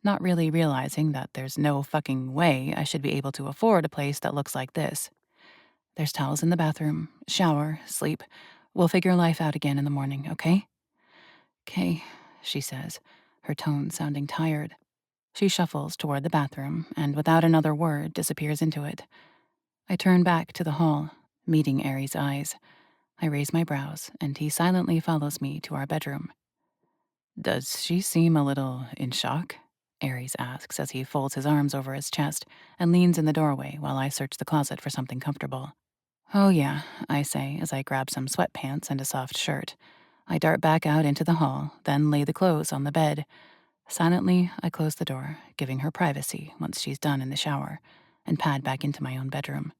not really realizing that there's no fucking way I should be able to afford a place that looks like this. There's towels in the bathroom, shower, sleep. We'll figure life out again in the morning, okay? "'Kay," she says, her tone sounding tired. She shuffles toward the bathroom and, without another word, disappears into it. I turn back to the hall, meeting Aries' eyes. I raise my brows, and he silently follows me to our bedroom. "Does she seem a little in shock?" Aries asks as he folds his arms over his chest and leans in the doorway while I search the closet for something comfortable. "Oh yeah," I say as I grab some sweatpants and a soft shirt. I dart back out into the hall, then lay the clothes on the bed. Silently, I close the door, giving her privacy once she's done in the shower, and pad back into my own bedroom.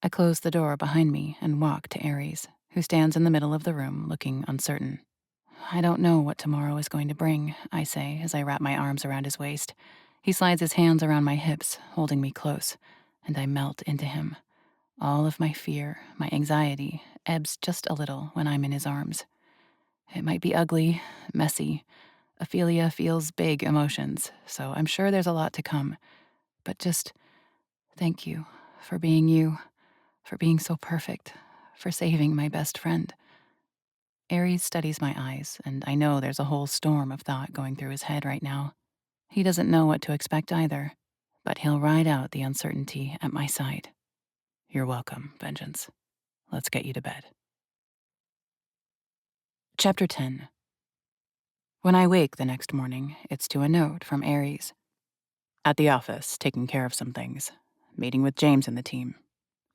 I close the door behind me and walk to Aries, who stands in the middle of the room looking uncertain. "I don't know what tomorrow is going to bring," I say as I wrap my arms around his waist. He slides his hands around my hips, holding me close, and I melt into him. All of my fear, my anxiety, ebbs just a little when I'm in his arms. It might be ugly, messy. Ophelia feels big emotions, so I'm sure there's a lot to come. But just thank you for being you, for being so perfect, for saving my best friend. Aries studies my eyes, and I know there's a whole storm of thought going through his head right now. He doesn't know what to expect either, but he'll ride out the uncertainty at my side. You're welcome, Vengeance. Let's get you to bed. Chapter 10. When I wake the next morning, it's to a note from Aries. "At the office, taking care of some things. Meeting with James and the team.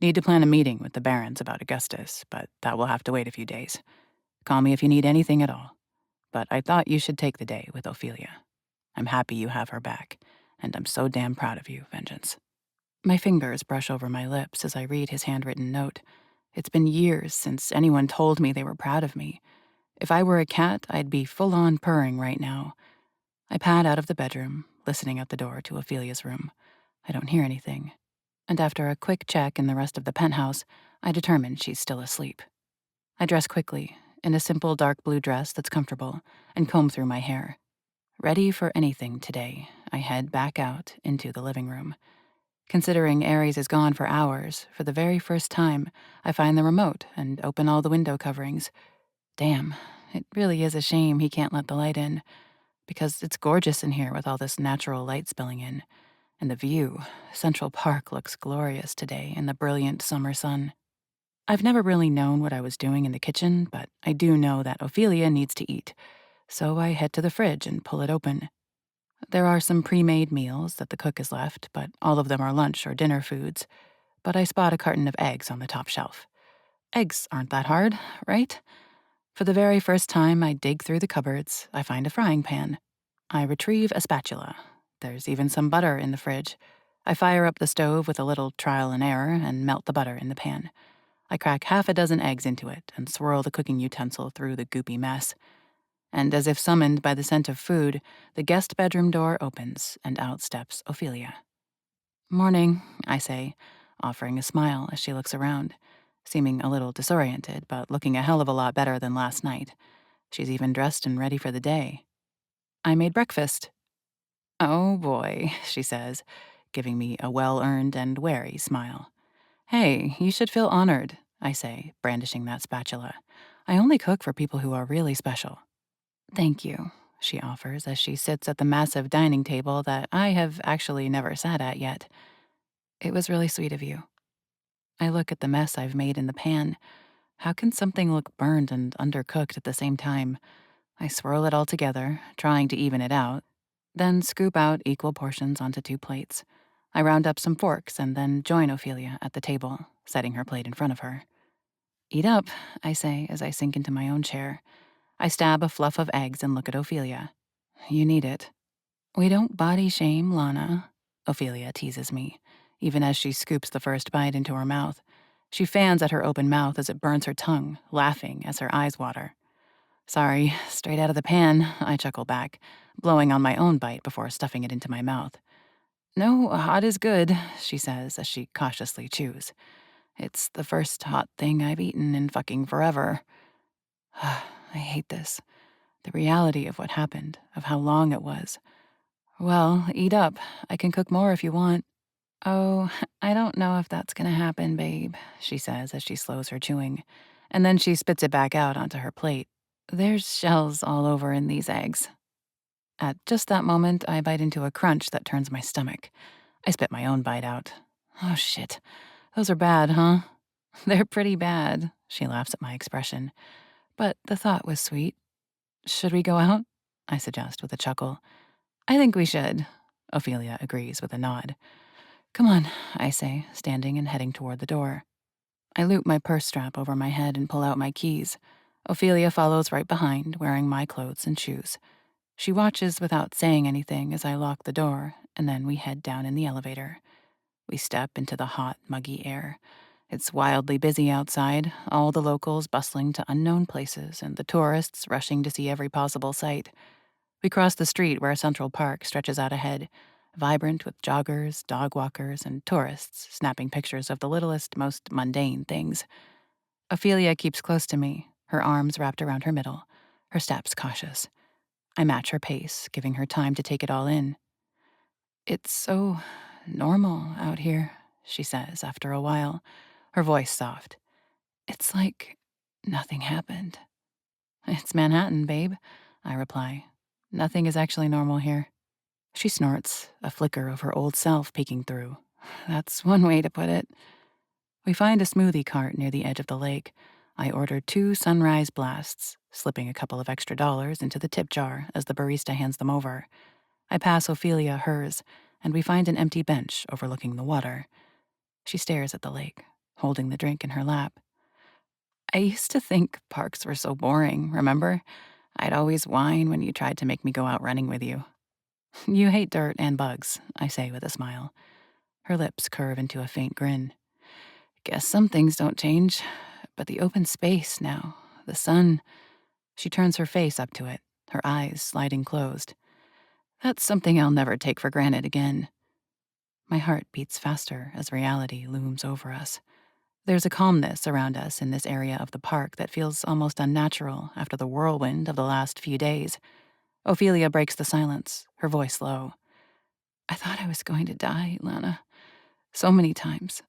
Need to plan a meeting with the Barons about Augustus, but that will have to wait a few days. Call me if you need anything at all. But I thought you should take the day with Ophelia. I'm happy you have her back, and I'm so damn proud of you, Vengeance." My fingers brush over my lips as I read his handwritten note. It's been years since anyone told me they were proud of me. If I were a cat, I'd be full-on purring right now. I pad out of the bedroom, listening at the door to Ophelia's room. I don't hear anything. And after a quick check in the rest of the penthouse, I determine she's still asleep. I dress quickly, in a simple dark blue dress that's comfortable, and comb through my hair. Ready for anything today, I head back out into the living room. Considering Aries is gone for hours, for the very first time, I find the remote and open all the window coverings. Damn, it really is a shame he can't let the light in, because it's gorgeous in here with all this natural light spilling in. And the view, Central Park looks glorious today in the brilliant summer sun. I've never really known what I was doing in the kitchen, but I do know that Ophelia needs to eat, so I head to the fridge and pull it open. There are some pre-made meals that the cook has left, but all of them are lunch or dinner foods. But I spot a carton of eggs on the top shelf. Eggs aren't that hard, right? For the very first time I dig through the cupboards, I find a frying pan. I retrieve a spatula. There's even some butter in the fridge. I fire up the stove with a little trial and error and melt the butter in the pan. I crack half a dozen eggs into it and swirl the cooking utensil through the goopy mess. And as if summoned by the scent of food, the guest bedroom door opens and out steps Ophelia. "Morning," I say, offering a smile as she looks around, seeming a little disoriented, but looking a hell of a lot better than last night. She's even dressed and ready for the day. "I made breakfast." Oh boy, she says, giving me a well-earned and wary smile. Hey, you should feel honored, I say, brandishing that spatula. I only cook for people who are really special. Thank you, she offers as she sits at the massive dining table that I have actually never sat at yet. It was really sweet of you. I look at the mess I've made in the pan. How can something look burned and undercooked at the same time? I swirl it all together, trying to even it out, then scoop out equal portions onto 2 plates. I round up some forks and then join Ophelia at the table, setting her plate in front of her. Eat up, I say as I sink into my own chair. I stab a fluff of eggs and look at Ophelia. You need it. We don't body shame, Lana, Ophelia teases me, even as she scoops the first bite into her mouth. She fans at her open mouth as it burns her tongue, laughing as her eyes water. Sorry, straight out of the pan, I chuckle back, blowing on my own bite before stuffing it into my mouth. No, hot is good, she says as she cautiously chews. It's the first hot thing I've eaten in fucking forever. I hate this. The reality of what happened, of how long it was. Well, eat up. I can cook more if you want. Oh, I don't know if that's gonna happen, babe, she says as she slows her chewing. And then she spits it back out onto her plate. There's shells all over in these eggs. At just that moment, I bite into a crunch that turns my stomach. I spit my own bite out. Oh, shit. Those are bad, huh? They're pretty bad, she laughs at my expression. But the thought was sweet. Should we go out? I suggest with a chuckle. I think we should. Ophelia agrees with a nod. Come on, I say, standing and heading toward the door. I loop my purse strap over my head and pull out my keys. Ophelia follows right behind, wearing my clothes and shoes. She watches without saying anything as I lock the door, and then we head down in the elevator. We step into the hot, muggy air. It's wildly busy outside, all the locals bustling to unknown places and the tourists rushing to see every possible sight. We cross the street where Central Park stretches out ahead, vibrant with joggers, dog walkers, and tourists snapping pictures of the littlest, most mundane things. Ophelia keeps close to me, her arms wrapped around her middle, her steps cautious. I match her pace, giving her time to take it all in. It's so normal out here, she says after a while, her voice soft. It's like nothing happened. It's Manhattan, babe, I reply. Nothing is actually normal here. She snorts, a flicker of her old self peeking through. That's one way to put it. We find a smoothie cart near the edge of the lake. I order 2 sunrise blasts, slipping a couple of extra dollars into the tip jar as the barista hands them over. I pass Ophelia hers, and we find an empty bench overlooking the water. She stares at the lake, holding the drink in her lap. I used to think parks were so boring, remember? I'd always whine when you tried to make me go out running with you. You hate dirt and bugs, I say with a smile. Her lips curve into a faint grin. Guess some things don't change, but the open space now, the sun. She turns her face up to it, her eyes sliding closed. That's something I'll never take for granted again. My heart beats faster as reality looms over us. There's a calmness around us in this area of the park that feels almost unnatural after the whirlwind of the last few days. Ophelia breaks the silence, her voice low. I thought I was going to die, Lana. So many times.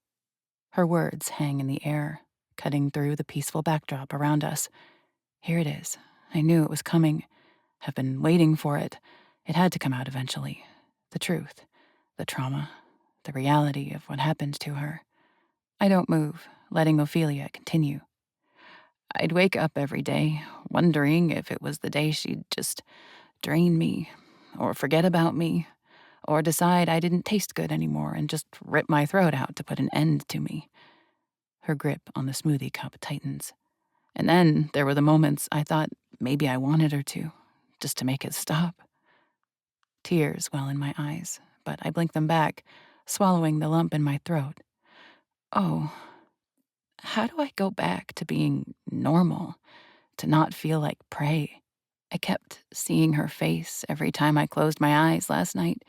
Her words hang in the air, cutting through the peaceful backdrop around us. Here it is. I knew it was coming. Have been waiting for it. It had to come out eventually. The truth, the trauma, the reality of what happened to her. I don't move, letting Ophelia continue. I'd wake up every day, wondering if it was the day she'd just drain me, or forget about me, or decide I didn't taste good anymore and just rip my throat out to put an end to me. Her grip on the smoothie cup tightens. And then there were the moments I thought maybe I wanted her to, just to make it stop. Tears well in my eyes, but I blink them back, swallowing the lump in my throat. Oh, how do I go back to being normal, to not feel like prey? I kept seeing her face every time I closed my eyes last night,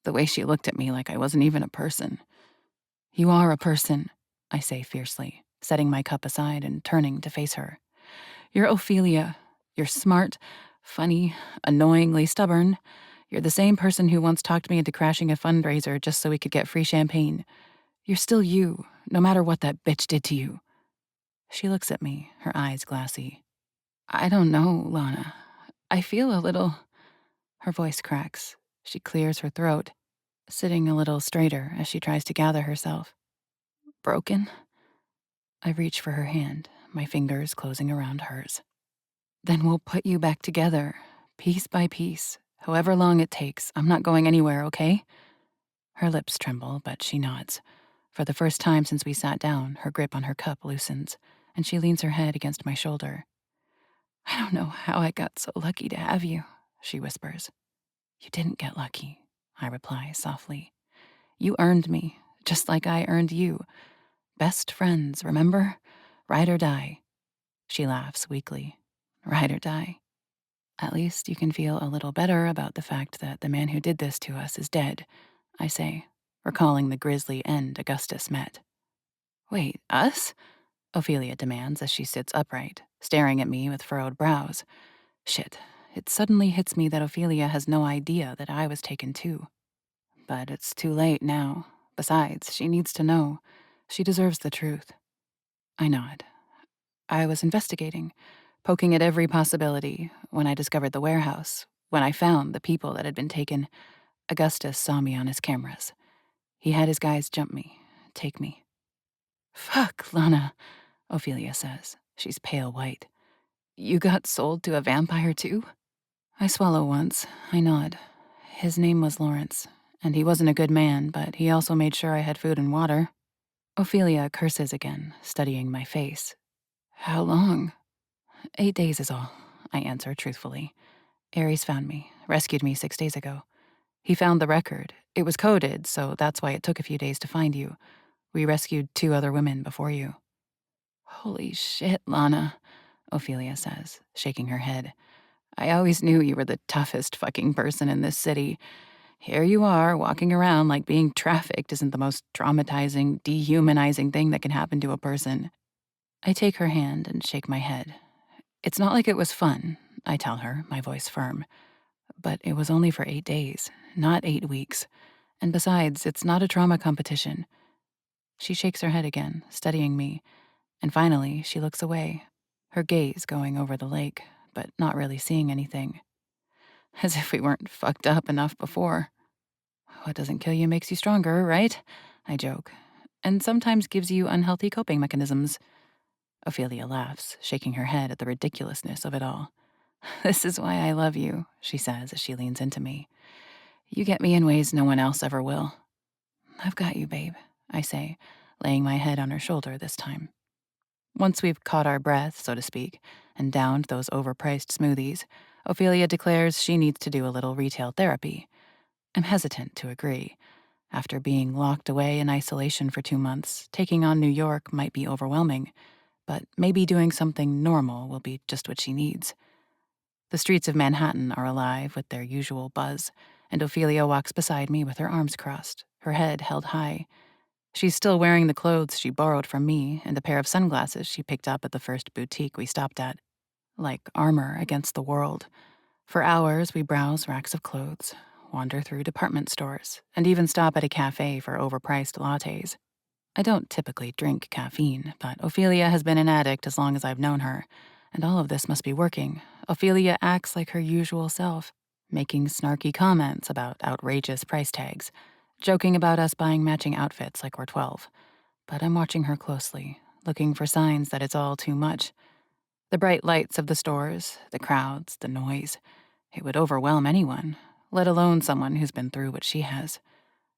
the way she looked at me like I wasn't even a person. You are a person, I say fiercely, setting my cup aside and turning to face her. You're Ophelia. You're smart, funny, annoyingly stubborn. You're the same person who once talked me into crashing a fundraiser just so we could get free champagne. You're still you, no matter what that bitch did to you." She looks at me, her eyes glassy. "I don't know, Lana. I feel a little—" Her voice cracks. She clears her throat, sitting a little straighter as she tries to gather herself. "Broken?" I reach for her hand, my fingers closing around hers. "Then we'll put you back together, piece by piece. However long it takes, I'm not going anywhere, okay?" Her lips tremble, but she nods. For the first time since we sat down, her grip on her cup loosens, and she leans her head against my shoulder. "I don't know how I got so lucky to have you," she whispers. "You didn't get lucky," I reply softly. "You earned me, just like I earned you. Best friends, remember? Ride or die." She laughs weakly. "Ride or die. At least you can feel a little better about the fact that the man who did this to us is dead," I say, recalling the grisly end Augustus met. "Wait, us?" Ophelia demands as she sits upright, staring at me with furrowed brows. Shit, it suddenly hits me that Ophelia has no idea that I was taken too. But it's too late now. Besides, she needs to know. She deserves the truth. I nod. I was investigating, poking at every possibility. When I discovered the warehouse, when I found the people that had been taken, Augustus saw me on his cameras. He had his guys jump me, take me. "Fuck, Lana," Ophelia says. She's pale white. "You got sold to a vampire too?" I swallow once. I nod. His name was Lawrence, and he wasn't a good man, but he also made sure I had food and water. Ophelia curses again, studying my face. "How long?" "8 days is all," I answer truthfully. "Aries found me, rescued me 6 days ago. He found the record. It was coded, so that's why it took a few days to find you. We rescued 2 other women before you." "Holy shit, Lana," Ophelia says, shaking her head. "I always knew you were the toughest fucking person in this city. Here you are, walking around like being trafficked isn't the most traumatizing, dehumanizing thing that can happen to a person." I take her hand and shake my head. "It's not like it was fun," I tell her, my voice firm. "But it was only for 8 days, not 8 weeks. And besides, it's not a trauma competition." She shakes her head again, studying me, and finally she looks away, her gaze going over the lake, but not really seeing anything. As if we weren't fucked up enough before. "What doesn't kill you makes you stronger, right?" I joke. "And sometimes gives you unhealthy coping mechanisms." Ophelia laughs, shaking her head at the ridiculousness of it all. "This is why I love you," she says as she leans into me. "You get me in ways no one else ever will." "I've got you, babe," I say, laying my head on her shoulder this time. Once we've caught our breath, so to speak, and downed those overpriced smoothies, Ophelia declares she needs to do a little retail therapy. I'm hesitant to agree. After being locked away in isolation for 2 months, taking on New York might be overwhelming, but maybe doing something normal will be just what she needs. The streets of Manhattan are alive with their usual buzz, and Ophelia walks beside me with her arms crossed, her head held high. She's still wearing the clothes she borrowed from me and a pair of sunglasses she picked up at the first boutique we stopped at. Like armor against the world. For hours, we browse racks of clothes, wander through department stores, and even stop at a cafe for overpriced lattes. I don't typically drink caffeine, but Ophelia has been an addict as long as I've known her, and all of this must be working. Ophelia acts like her usual self, making snarky comments about outrageous price tags, joking about us buying matching outfits like we're 12. But I'm watching her closely, looking for signs that it's all too much. The bright lights of the stores, the crowds, the noise. It would overwhelm anyone, let alone someone who's been through what she has.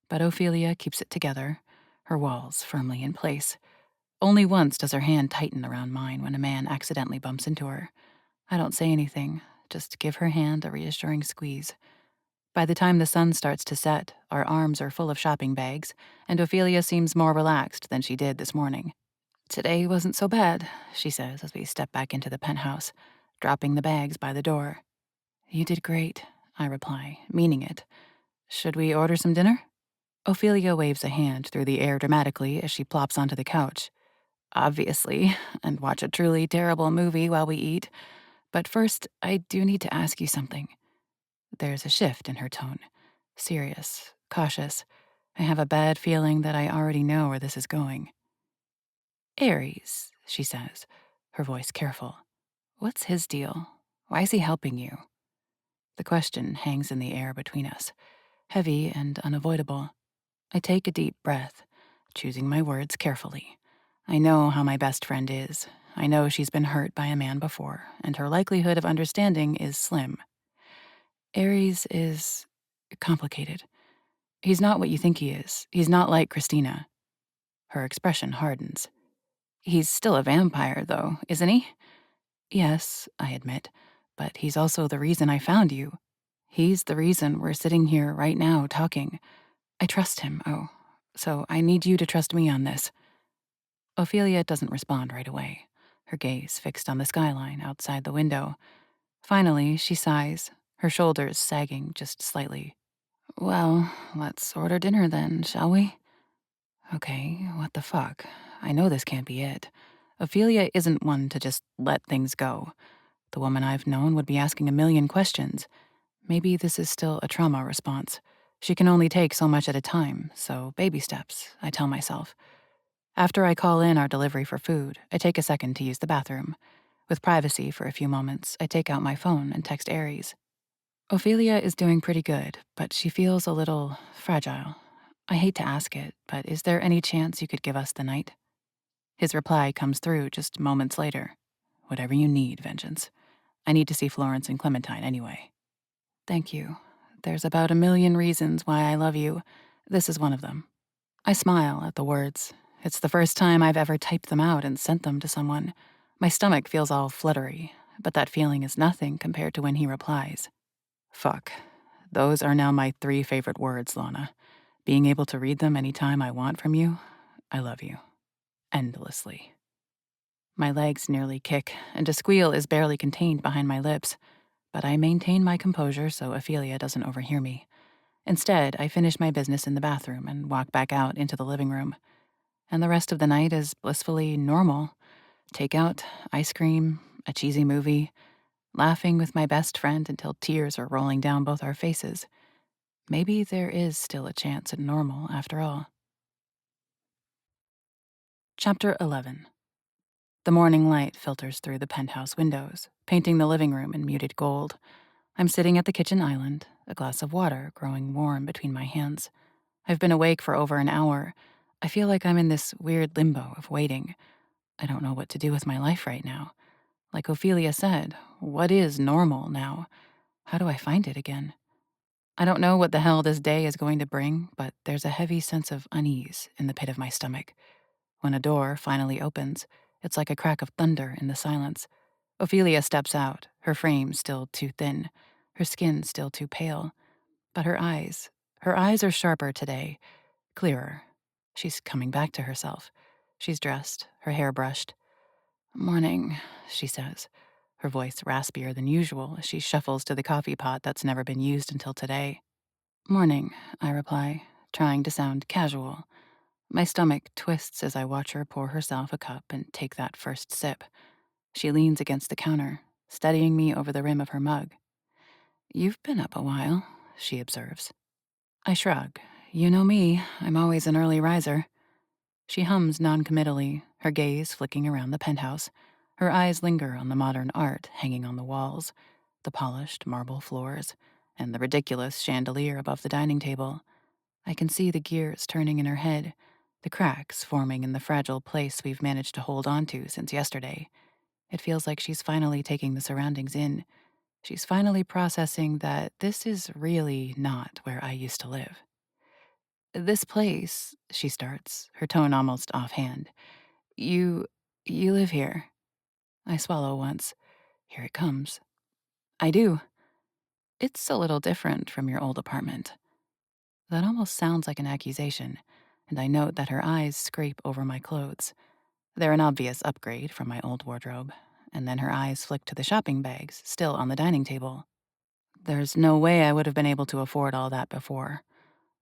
But Ophelia keeps it together, her walls firmly in place. Only once does her hand tighten around mine when a man accidentally bumps into her. I don't say anything, just give her hand a reassuring squeeze. By the time the sun starts to set, our arms are full of shopping bags, and Ophelia seems more relaxed than she did this morning. "Today wasn't so bad," she says as we step back into the penthouse, dropping the bags by the door. "You did great," I reply, meaning it. "Should we order some dinner?" Ophelia waves a hand through the air dramatically as she plops onto the couch. "Obviously, and watch a truly terrible movie while we eat. But first, I do need to ask you something. There's a shift in her tone. Serious, cautious. I have a bad feeling that I already know where this is going. Aries, she says, her voice careful. What's his deal? Why is he helping you? The question hangs in the air between us, heavy and unavoidable. I take a deep breath, choosing my words carefully. I know how my best friend is. I know she's been hurt by a man before, and her likelihood of understanding is slim. Aries is complicated. He's not what you think he is. He's not like Christina. Her expression hardens. He's still a vampire, though, isn't he? Yes, I admit, but he's also the reason I found you. He's the reason we're sitting here right now talking. I trust him, oh, so I need you to trust me on this. Ophelia doesn't respond right away, her gaze fixed on the skyline outside the window. Finally, she sighs, her shoulders sagging just slightly. Well, let's order dinner then, shall we? Okay, what the fuck? I know this can't be it. Ophelia isn't one to just let things go. The woman I've known would be asking a million questions. Maybe this is still a trauma response. She can only take so much at a time, so baby steps, I tell myself. After I call in our delivery for food, I take a second to use the bathroom. With privacy for a few moments, I take out my phone and text Aries. Ophelia is doing pretty good, but she feels a little fragile. I hate to ask it, but is there any chance you could give us the night? His reply comes through just moments later. Whatever you need, Vengeance. I need to see Florence and Clementine anyway. Thank you. There's about a million reasons why I love you. This is one of them. I smile at the words. It's the first time I've ever typed them out and sent them to someone. My stomach feels all fluttery, but that feeling is nothing compared to when he replies. Fuck. Those are now my 3 favorite words, Lana. Being able to read them anytime I want from you, I love you. Endlessly. My legs nearly kick, and a squeal is barely contained behind my lips, but I maintain my composure so Ophelia doesn't overhear me. Instead, I finish my business in the bathroom and walk back out into the living room. And the rest of the night is blissfully normal. Takeout, ice cream, a cheesy movie, laughing with my best friend until tears are rolling down both our faces. Maybe there is still a chance at normal after all. Chapter 11. The morning light filters through the penthouse windows, painting the living room in muted gold. I'm sitting at the kitchen island, a glass of water growing warm between my hands. I've been awake for over an hour. I feel like I'm in this weird limbo of waiting. I don't know what to do with my life right now. Like Ophelia said, what is normal now? How do I find it again? I don't know what the hell this day is going to bring, but there's a heavy sense of unease in the pit of my stomach. When a door finally opens, it's like a crack of thunder in the silence. Ophelia steps out, her frame still too thin, her skin still too pale. But her eyes are sharper today, clearer. She's coming back to herself. She's dressed, her hair brushed. Morning, she says, her voice raspier than usual as she shuffles to the coffee pot that's never been used until today. Morning, I reply, trying to sound casual. My stomach twists as I watch her pour herself a cup and take that first sip. She leans against the counter, studying me over the rim of her mug. You've been up a while, she observes. I shrug. You know me, I'm always an early riser. She hums noncommittally, her gaze flicking around the penthouse. Her eyes linger on the modern art hanging on the walls, the polished marble floors, and the ridiculous chandelier above the dining table. I can see the gears turning in her head, the cracks forming in the fragile place we've managed to hold onto since yesterday. It feels like she's finally taking the surroundings in. She's finally processing that this is really not where I used to live. This place, she starts, her tone almost offhand. You live here. I swallow once. Here it comes. I do. It's a little different from your old apartment. That almost sounds like an accusation, and I note that her eyes scrape over my clothes. They're an obvious upgrade from my old wardrobe, and then her eyes flick to the shopping bags, still on the dining table. There's no way I would have been able to afford all that before.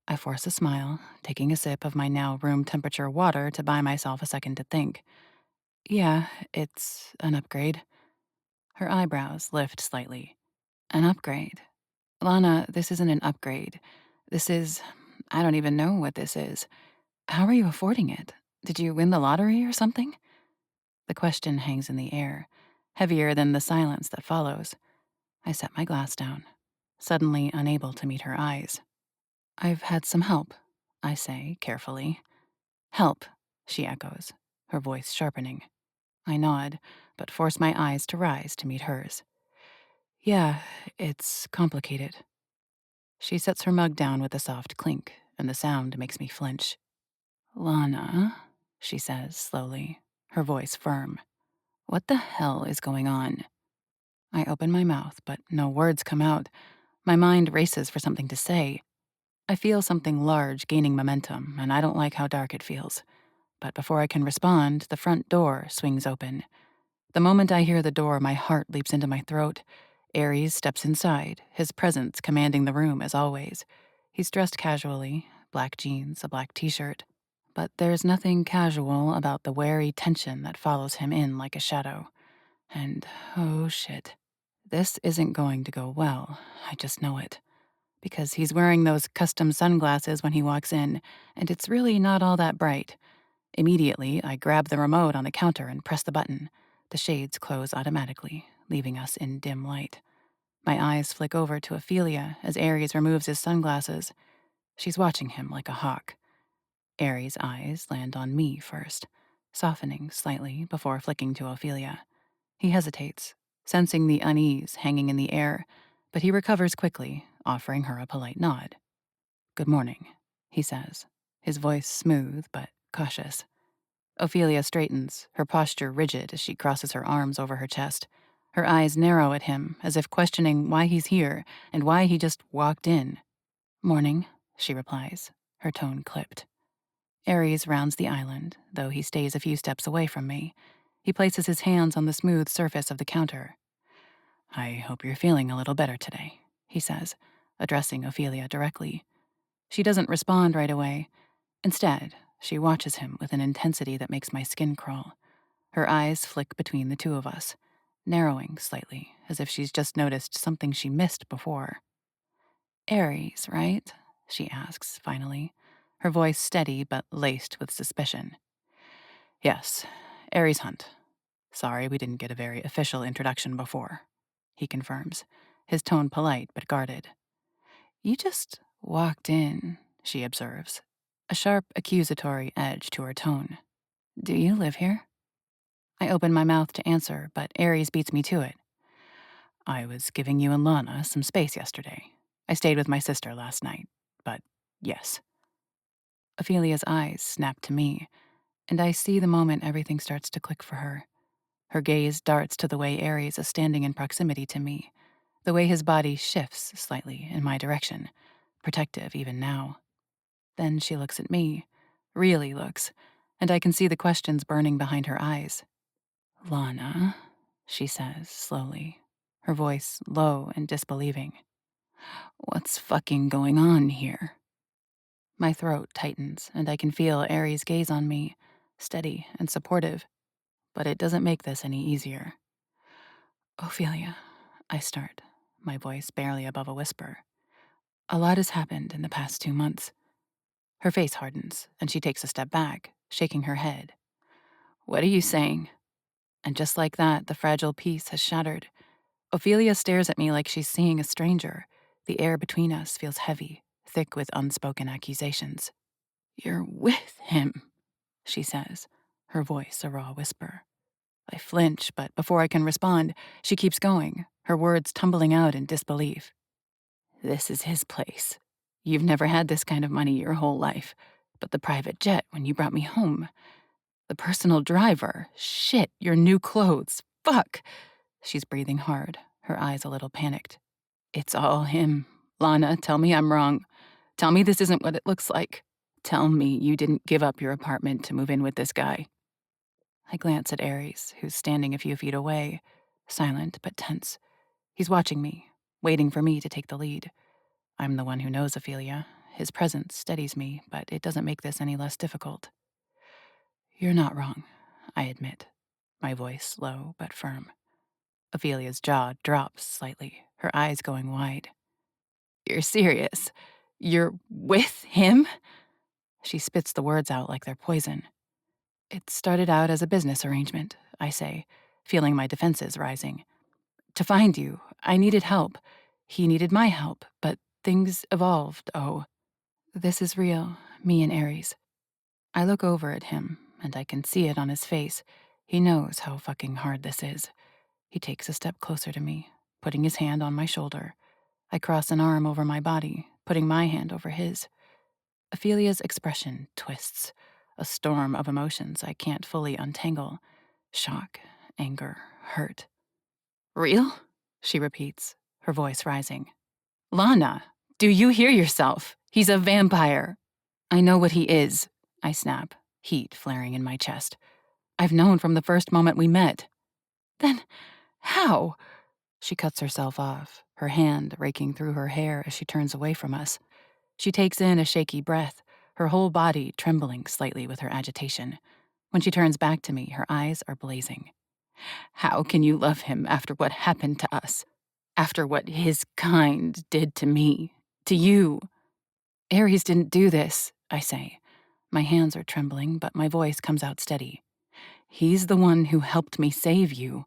I force a smile, taking a sip of my now room temperature water to buy myself a second to think. Yeah, it's an upgrade. Her eyebrows lift slightly. An upgrade. Lana, this isn't an upgrade. This is. I don't even know what this is. How are you affording it? Did you win the lottery or something? The question hangs in the air, heavier than the silence that follows. I set my glass down, suddenly unable to meet her eyes. I've had some help, I say carefully. Help, she echoes, her voice sharpening. I nod, but force my eyes to rise to meet hers. Yeah, it's complicated. She sets her mug down with a soft clink, and the sound makes me flinch. Lana, she says slowly, her voice firm. What the hell is going on? I open my mouth, but no words come out. My mind races for something to say. I feel something large gaining momentum, and I don't like how dark it feels. But before I can respond, the front door swings open. The moment I hear the door, my heart leaps into my throat. Aries steps inside, his presence commanding the room as always. He's dressed casually, black jeans, a black t-shirt. But there's nothing casual about the wary tension that follows him in like a shadow. And, oh shit, this isn't going to go well. I just know it. Because he's wearing those custom sunglasses when he walks in, and it's really not all that bright. Immediately, I grab the remote on the counter and press the button. The shades close automatically, leaving us in dim light. My eyes flick over to Ophelia as Aries removes his sunglasses. She's watching him like a hawk. Aries' eyes land on me first, softening slightly before flicking to Ophelia. He hesitates, sensing the unease hanging in the air, but he recovers quickly, offering her a polite nod. Good morning, he says, his voice smooth but cautious. Ophelia straightens, her posture rigid as she crosses her arms over her chest. Her eyes narrow at him, as if questioning why he's here and why he just walked in. Morning, she replies, her tone clipped. Aries rounds the island, though he stays a few steps away from me. He places his hands on the smooth surface of the counter. I hope you're feeling a little better today, he says, addressing Ophelia directly. She doesn't respond right away. Instead, she watches him with an intensity that makes my skin crawl. Her eyes flick between the two of us, narrowing slightly, as if she's just noticed something she missed before. Aries, right? She asks, finally, her voice steady but laced with suspicion. Yes, Aries Hunt. Sorry we didn't get a very official introduction before, he confirms, his tone polite but guarded. You just walked in, she observes, a sharp accusatory edge to her tone. Do you live here? I open my mouth to answer, but Aries beats me to it. I was giving you and Lana some space yesterday. I stayed with my sister last night, but yes. Ophelia's eyes snap to me, and I see the moment everything starts to click for her. Her gaze darts to the way Aries is standing in proximity to me, the way his body shifts slightly in my direction, protective even now. Then she looks at me, really looks, and I can see the questions burning behind her eyes. Lana, she says slowly, her voice low and disbelieving. What's fucking going on here? My throat tightens, and I can feel Aries' gaze on me, steady and supportive, but it doesn't make this any easier. Ophelia, I start, my voice barely above a whisper. A lot has happened in the past 2 months. Her face hardens, and she takes a step back, shaking her head. What are you saying? And just like that, the fragile peace has shattered. Ophelia stares at me like she's seeing a stranger. The air between us feels heavy, thick with unspoken accusations. You're with him, she says, her voice a raw whisper. I flinch, but before I can respond, she keeps going, her words tumbling out in disbelief. This is his place. You've never had this kind of money your whole life, but the private jet when you brought me home. The personal driver. Shit, your new clothes. Fuck. She's breathing hard, her eyes a little panicked. It's all him. Lana, tell me I'm wrong. Tell me this isn't what it looks like. Tell me you didn't give up your apartment to move in with this guy. I glance at Aries, who's standing a few feet away, silent but tense. He's watching me, waiting for me to take the lead. I'm the one who knows Ophelia. His presence steadies me, but it doesn't make this any less difficult. You're not wrong, I admit, my voice low but firm. Ophelia's jaw drops slightly, her eyes going wide. You're serious? You're with him? She spits the words out like they're poison. It started out as a business arrangement, I say, feeling my defenses rising. To find you, I needed help. He needed my help, but things evolved. Oh, this is real, me and Aries. I look over at him, and I can see it on his face. He knows how fucking hard this is. He takes a step closer to me, putting his hand on my shoulder. I cross an arm over my body, putting my hand over his. Ophelia's expression twists, a storm of emotions I can't fully untangle. Shock, anger, hurt. Real? She repeats, her voice rising. Lana, do you hear yourself? He's a vampire. I know what he is, I snap, heat flaring in my chest. I've known from the first moment we met. Then, how? She cuts herself off, her hand raking through her hair as she turns away from us. She takes in a shaky breath, her whole body trembling slightly with her agitation. When she turns back to me, her eyes are blazing. How can you love him after what happened to us? After what his kind did to me? To you? Ares didn't do this, I say. My hands are trembling, but my voice comes out steady. He's the one who helped me save you.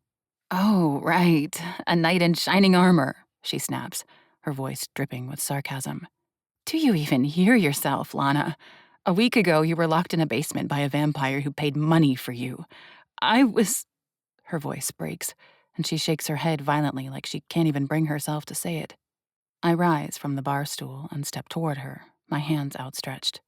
Oh, right. A knight in shining armor, she snaps, her voice dripping with sarcasm. Do you even hear yourself, Lana? A week ago, you were locked in a basement by a vampire who paid money for you. I was... Her voice breaks, and she shakes her head violently like she can't even bring herself to say it. I rise from the bar stool and step toward her, my hands outstretched.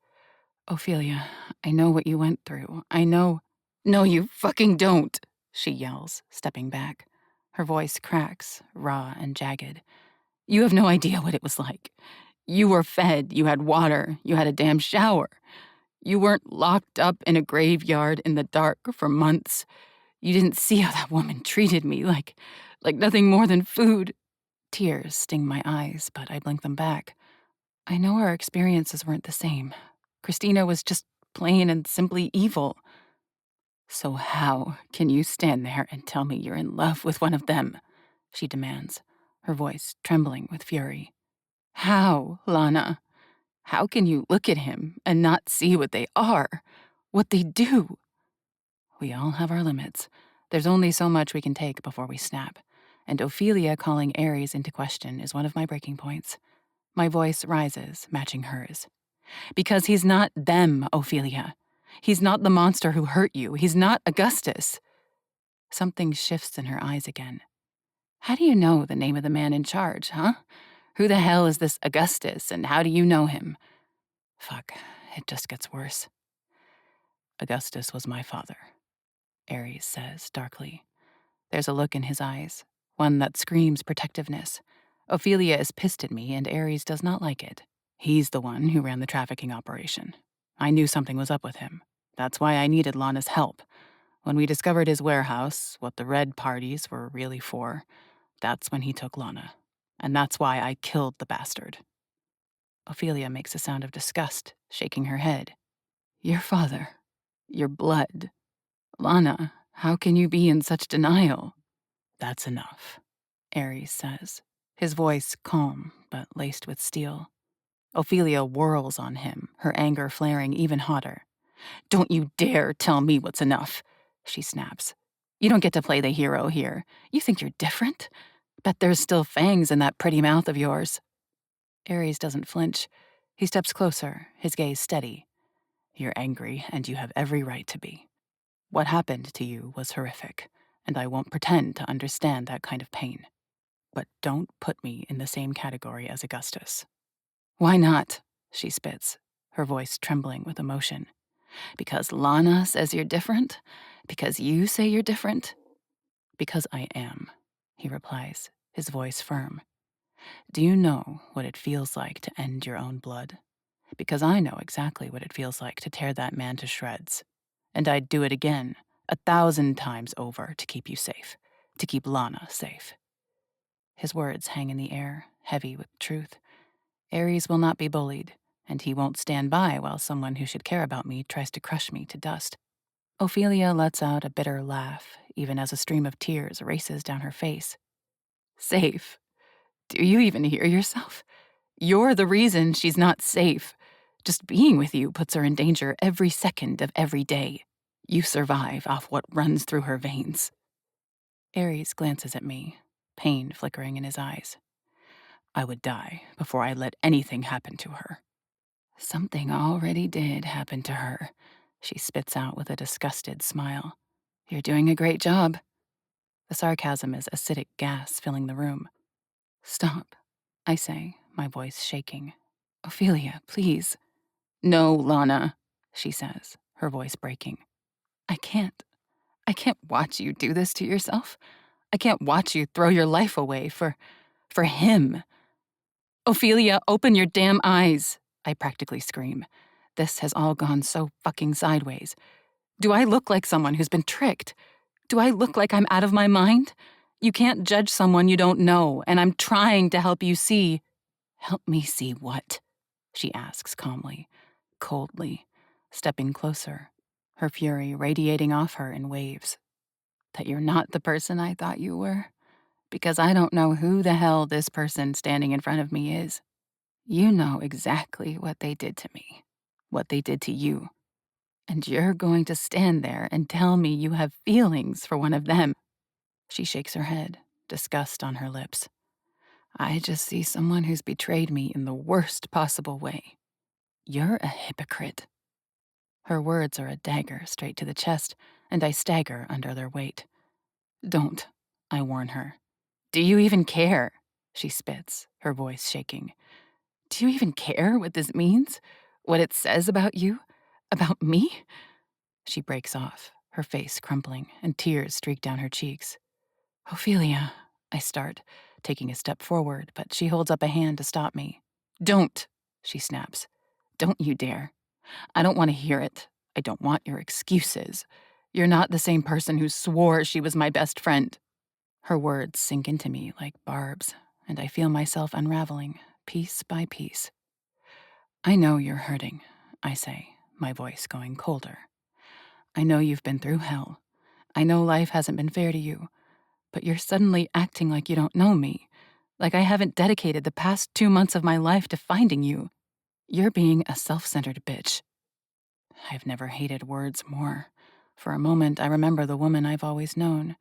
Ophelia, I know what you went through. I know... No, you fucking don't, she yells, stepping back. Her voice cracks, raw and jagged. You have no idea what it was like. You were fed, you had water, you had a damn shower. You weren't locked up in a graveyard in the dark for months. You didn't see how that woman treated me, like nothing more than food. Tears sting my eyes, but I blink them back. I know our experiences weren't the same. Christina was just plain and simply evil. So how can you stand there and tell me you're in love with one of them? She demands, her voice trembling with fury. How, Lana? How can you look at him and not see what they are, what they do? We all have our limits. There's only so much we can take before we snap, and Ophelia calling Ares into question is one of my breaking points. My voice rises, matching hers. Because he's not them, Ophelia. He's not the monster who hurt you. He's not Augustus. Something shifts in her eyes again. How do you know the name of the man in charge, huh? Who the hell is this Augustus, and how do you know him? Fuck, it just gets worse. Augustus was my father, Ares says darkly. There's a look in his eyes, one that screams protectiveness. Ophelia is pissed at me, and Ares does not like it. He's the one who ran the trafficking operation. I knew something was up with him. That's why I needed Lana's help. When we discovered his warehouse, what the red parties were really for, that's when he took Lana. And that's why I killed the bastard. Ophelia makes a sound of disgust, shaking her head. Your father. Your blood. Lana, how can you be in such denial? That's enough, Ares says, his voice calm but laced with steel. Ophelia whirls on him, her anger flaring even hotter. Don't you dare tell me what's enough, she snaps. You don't get to play the hero here. You think you're different? Bet there's still fangs in that pretty mouth of yours. Ares doesn't flinch. He steps closer, his gaze steady. You're angry, and you have every right to be. What happened to you was horrific, and I won't pretend to understand that kind of pain. But don't put me in the same category as Augustus. Why not? She spits, her voice trembling with emotion. Because Lana says you're different? Because you say you're different? Because I am, he replies, his voice firm. Do you know what it feels like to end your own blood? Because I know exactly what it feels like to tear that man to shreds. And I'd do it again, 1,000 times over, to keep you safe, to keep Lana safe. His words hang in the air, heavy with truth. Ares will not be bullied, and he won't stand by while someone who should care about me tries to crush me to dust. Ophelia lets out a bitter laugh, even as a stream of tears races down her face. Safe? Do you even hear yourself? You're the reason she's not safe. Just being with you puts her in danger every second of every day. You survive off what runs through her veins." Aries glances at me, pain flickering in his eyes. "I would die before I let anything happen to her." "Something already did happen to her," she spits out with a disgusted smile. "You're doing a great job." The sarcasm is acidic gas filling the room. "Stop," I say, my voice shaking. "Ophelia, please." "No, Lana," she says, her voice breaking. I can't watch you do this to yourself. I can't watch you throw your life away for him." "Ophelia, open your damn eyes," I practically scream. This has all gone so fucking sideways. Do I look like someone who's been tricked? Do I look like I'm out of my mind? You can't judge someone you don't know, and I'm trying to help you see. "Help me see what?" she asks calmly, coldly, stepping closer, her fury radiating off her in waves. "That you're not the person I thought you were? Because I don't know who the hell this person standing in front of me is. You know exactly what they did to me, what they did to you. And you're going to stand there and tell me you have feelings for one of them." She shakes her head, disgust on her lips. "I just see someone who's betrayed me in the worst possible way. You're a hypocrite." Her words are a dagger straight to the chest, and I stagger under their weight. "Don't," I warn her. "Do you even care?" She spits, her voice shaking. "Do you even care what this means? What it says about you? About me?" She breaks off, her face crumpling, and tears streak down her cheeks. "Ophelia," I start, taking a step forward, but she holds up a hand to stop me. "Don't," she snaps. "Don't you dare. I don't want to hear it. I don't want your excuses. You're not the same person who swore she was my best friend." Her words sink into me like barbs, and I feel myself unraveling, piece by piece. "I know you're hurting," I say, my voice going colder. "I know you've been through hell. I know life hasn't been fair to you, but you're suddenly acting like you don't know me, like I haven't dedicated the past 2 months of my life to finding you. You're being a self-centered bitch." I've never hated words more. For a moment, I remember the woman I've always known,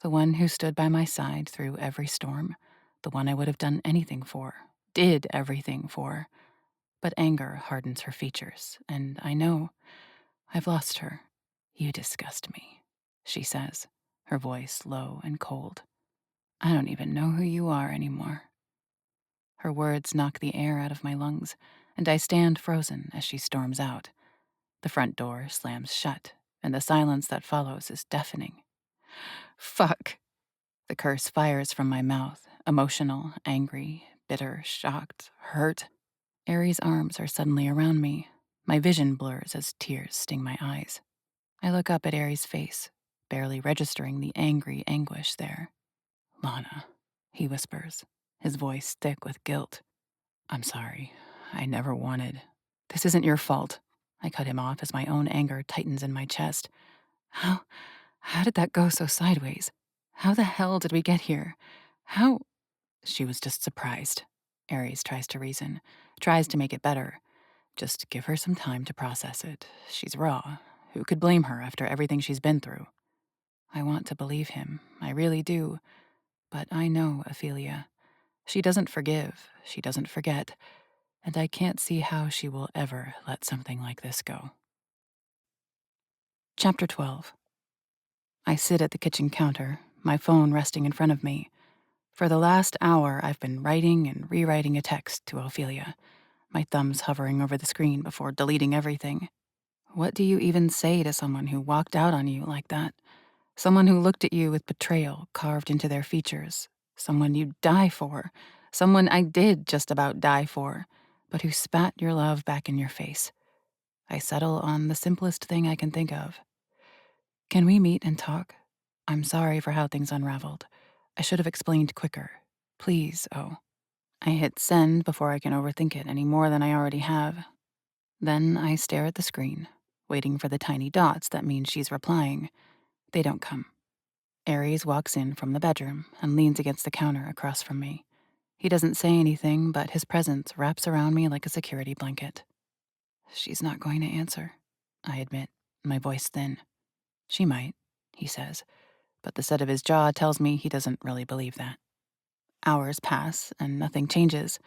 the one who stood by my side through every storm, the one I would have done anything for, did everything for. But anger hardens her features, and I know I've lost her. "You disgust me," she says, her voice low and cold. "I don't even know who you are anymore." Her words knock the air out of my lungs, and I stand frozen as she storms out. The front door slams shut, and the silence that follows is deafening. "Fuck." The curse fires from my mouth, emotional, angry, bitter, shocked, hurt. Aries' arms are suddenly around me. My vision blurs as tears sting my eyes. I look up at Aries' face, barely registering the angry anguish there. "Lana," he whispers, his voice thick with guilt. "I'm sorry. I never wanted. This isn't your fault." I cut him off as my own anger tightens in my chest. How did that go so sideways? How the hell did we get here? How?" "She was just surprised." Aries tries to reason, tries to make it better. "Just give her some time to process it. She's raw. Who could blame her after everything she's been through?" I want to believe him. I really do. But I know Ophelia. She doesn't forgive. She doesn't forget. And I can't see how she will ever let something like this go. Chapter 12. I sit at the kitchen counter, my phone resting in front of me. For the last hour, I've been writing and rewriting a text to Ophelia, my thumbs hovering over the screen before deleting everything. What do you even say to someone who walked out on you like that? Someone who looked at you with betrayal carved into their features. Someone you'd die for. Someone I did just about die for, but who spat your love back in your face. I settle on the simplest thing I can think of. "Can we meet and talk? I'm sorry for how things unraveled. I should have explained quicker. Please, oh." I hit send before I can overthink it any more than I already have. Then I stare at the screen, waiting for the tiny dots that mean she's replying. They don't come. Aries walks in from the bedroom and leans against the counter across from me. He doesn't say anything, but his presence wraps around me like a security blanket. She's not going to answer, I admit, my voice thin. She might, he says, but the set of his jaw tells me he doesn't really believe that. Hours pass, and nothing changes.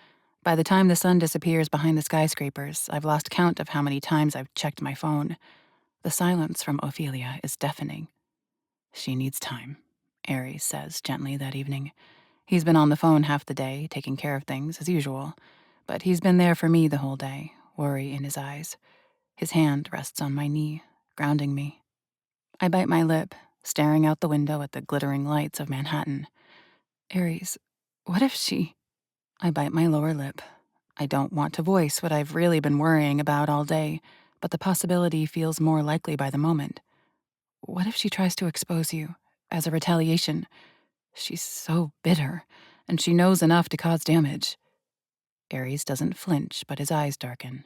By the time the sun disappears behind the skyscrapers, I've lost count of how many times I've checked my phone. The silence from Ophelia is deafening. She needs time, Aries says gently that evening. He's been on the phone half the day, taking care of things, as usual. But he's been there for me the whole day, worry in his eyes. His hand rests on my knee, grounding me. I bite my lip, staring out the window at the glittering lights of Manhattan. Aries, what if she... I bite my lower lip. I don't want to voice what I've really been worrying about all day, but the possibility feels more likely by the moment. What if she tries to expose you, as a retaliation? She's so bitter, and she knows enough to cause damage. Aries doesn't flinch, but his eyes darken.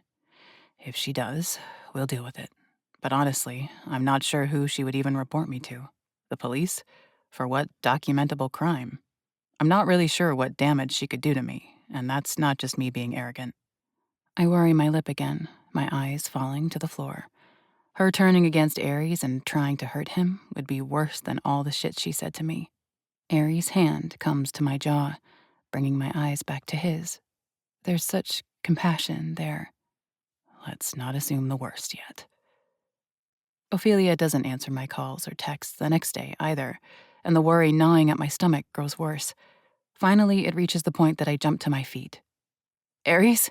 If she does, we'll deal with it. But honestly, I'm not sure who she would even report me to. The police? For what documentable crime? I'm not really sure what damage she could do to me, and that's not just me being arrogant. I worry my lip again, my eyes falling to the floor. Her turning against Aries and trying to hurt him would be worse than all the shit she said to me. Aries' hand comes to my jaw, bringing my eyes back to his. There's such compassion there. Let's not assume the worst yet. Ophelia doesn't answer my calls or texts the next day either, and the worry gnawing at my stomach grows worse. Finally, it reaches the point that I jump to my feet. Aries?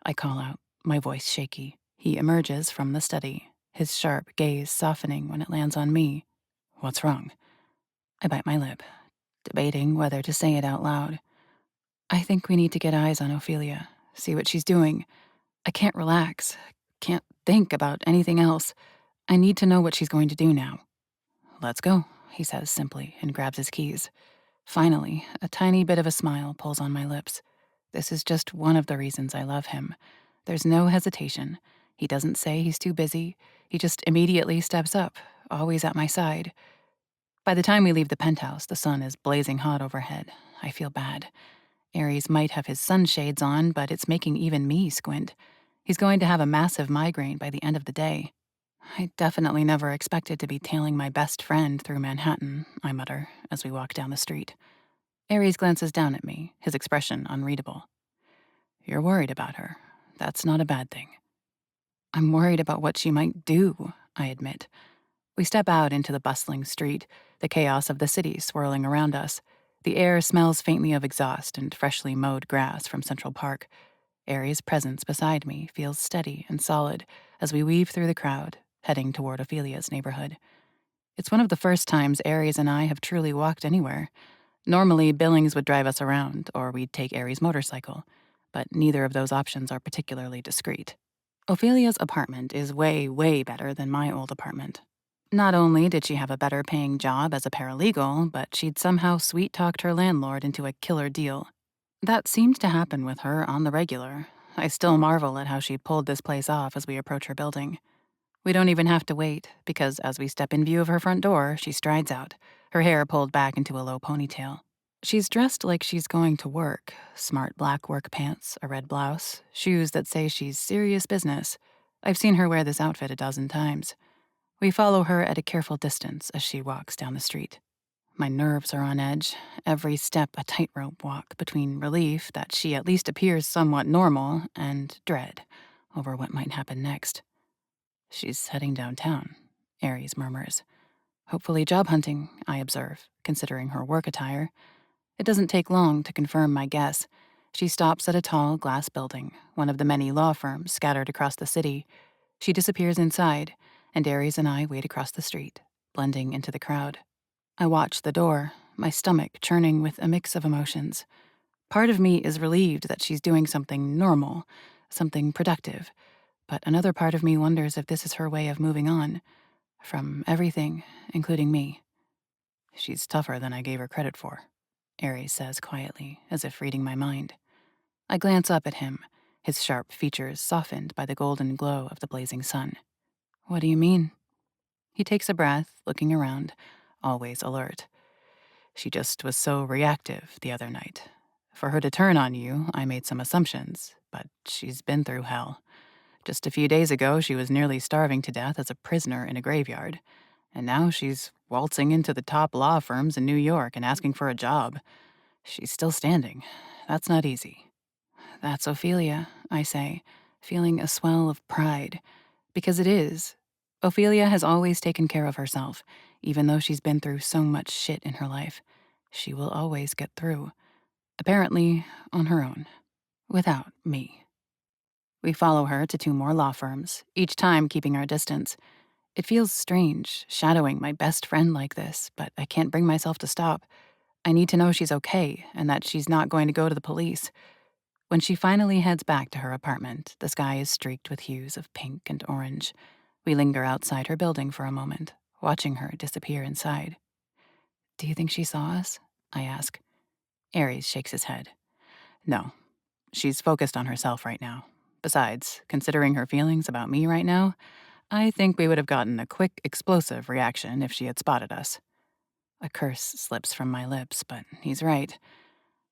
I call out, my voice shaky. He emerges from the study, his sharp gaze softening when it lands on me. What's wrong? I bite my lip, debating whether to say it out loud. I think we need to get eyes on Ophelia, see what she's doing. I can't relax, can't think about anything else. I need to know what she's going to do now. Let's go, he says simply and grabs his keys. Finally, a tiny bit of a smile pulls on my lips. This is just one of the reasons I love him. There's no hesitation. He doesn't say he's too busy. He just immediately steps up, always at my side. By the time we leave the penthouse, the sun is blazing hot overhead. I feel bad. Aries might have his sunshades on, but it's making even me squint. He's going to have a massive migraine by the end of the day. I definitely never expected to be tailing my best friend through Manhattan, I mutter, as we walk down the street. Aries glances down at me, his expression unreadable. You're worried about her. That's not a bad thing. I'm worried about what she might do, I admit. We step out into the bustling street, the chaos of the city swirling around us. The air smells faintly of exhaust and freshly mowed grass from Central Park. Aries' presence beside me feels steady and solid as we weave through the crowd, heading toward Ophelia's neighborhood. It's one of the first times Aries and I have truly walked anywhere. Normally, Billings would drive us around, or we'd take Aries' motorcycle, but neither of those options are particularly discreet. Ophelia's apartment is way, way better than my old apartment. Not only did she have a better paying job as a paralegal, but she'd somehow sweet-talked her landlord into a killer deal. That seemed to happen with her on the regular. I still marvel at how she pulled this place off as we approach her building. We don't even have to wait, because as we step in view of her front door, she strides out, her hair pulled back into a low ponytail. She's dressed like she's going to work, smart black work pants, a red blouse, shoes that say she's serious business. I've seen her wear this outfit a dozen times. We follow her at a careful distance as she walks down the street. My nerves are on edge, every step a tightrope walk between relief that she at least appears somewhat normal and dread over what might happen next. She's heading downtown, Aries murmurs. Hopefully job hunting, I observe, considering her work attire. It doesn't take long to confirm my guess. She stops at a tall glass building, one of the many law firms scattered across the city. She disappears inside, and Aries and I wait across the street, blending into the crowd. I watch the door, my stomach churning with a mix of emotions. Part of me is relieved that she's doing something normal, something productive, but another part of me wonders if this is her way of moving on. From everything, including me. She's tougher than I gave her credit for, Aries says quietly, as if reading my mind. I glance up at him, his sharp features softened by the golden glow of the blazing sun. What do you mean? He takes a breath, looking around, always alert. She just was so reactive the other night. For her to turn on you, I made some assumptions, but she's been through hell. Just a few days ago, she was nearly starving to death as a prisoner in a graveyard. And now she's waltzing into the top law firms in New York and asking for a job. She's still standing. That's not easy. That's Ophelia, I say, feeling a swell of pride. Because it is. Ophelia has always taken care of herself, even though she's been through so much shit in her life. She will always get through. Apparently, on her own. Without me. We follow her to 2 more law firms, each time keeping our distance. It feels strange, shadowing my best friend like this, but I can't bring myself to stop. I need to know she's okay, and that she's not going to go to the police. When she finally heads back to her apartment, the sky is streaked with hues of pink and orange. We linger outside her building for a moment, watching her disappear inside. Do you think she saw us? I ask. Aries shakes his head. No, she's focused on herself right now. Besides, considering her feelings about me right now, I think we would have gotten a quick, explosive reaction if she had spotted us. A curse slips from my lips, but he's right.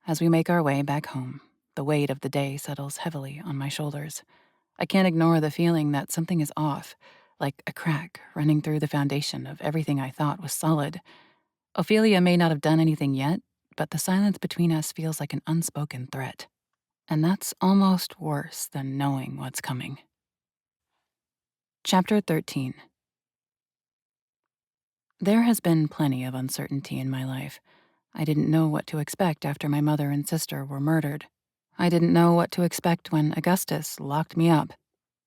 As we make our way back home, the weight of the day settles heavily on my shoulders. I can't ignore the feeling that something is off, like a crack running through the foundation of everything I thought was solid. Ophelia may not have done anything yet, but the silence between us feels like an unspoken threat. And that's almost worse than knowing what's coming. Chapter 13. There has been plenty of uncertainty in my life. I didn't know what to expect after my mother and sister were murdered. I didn't know what to expect when Augustus locked me up.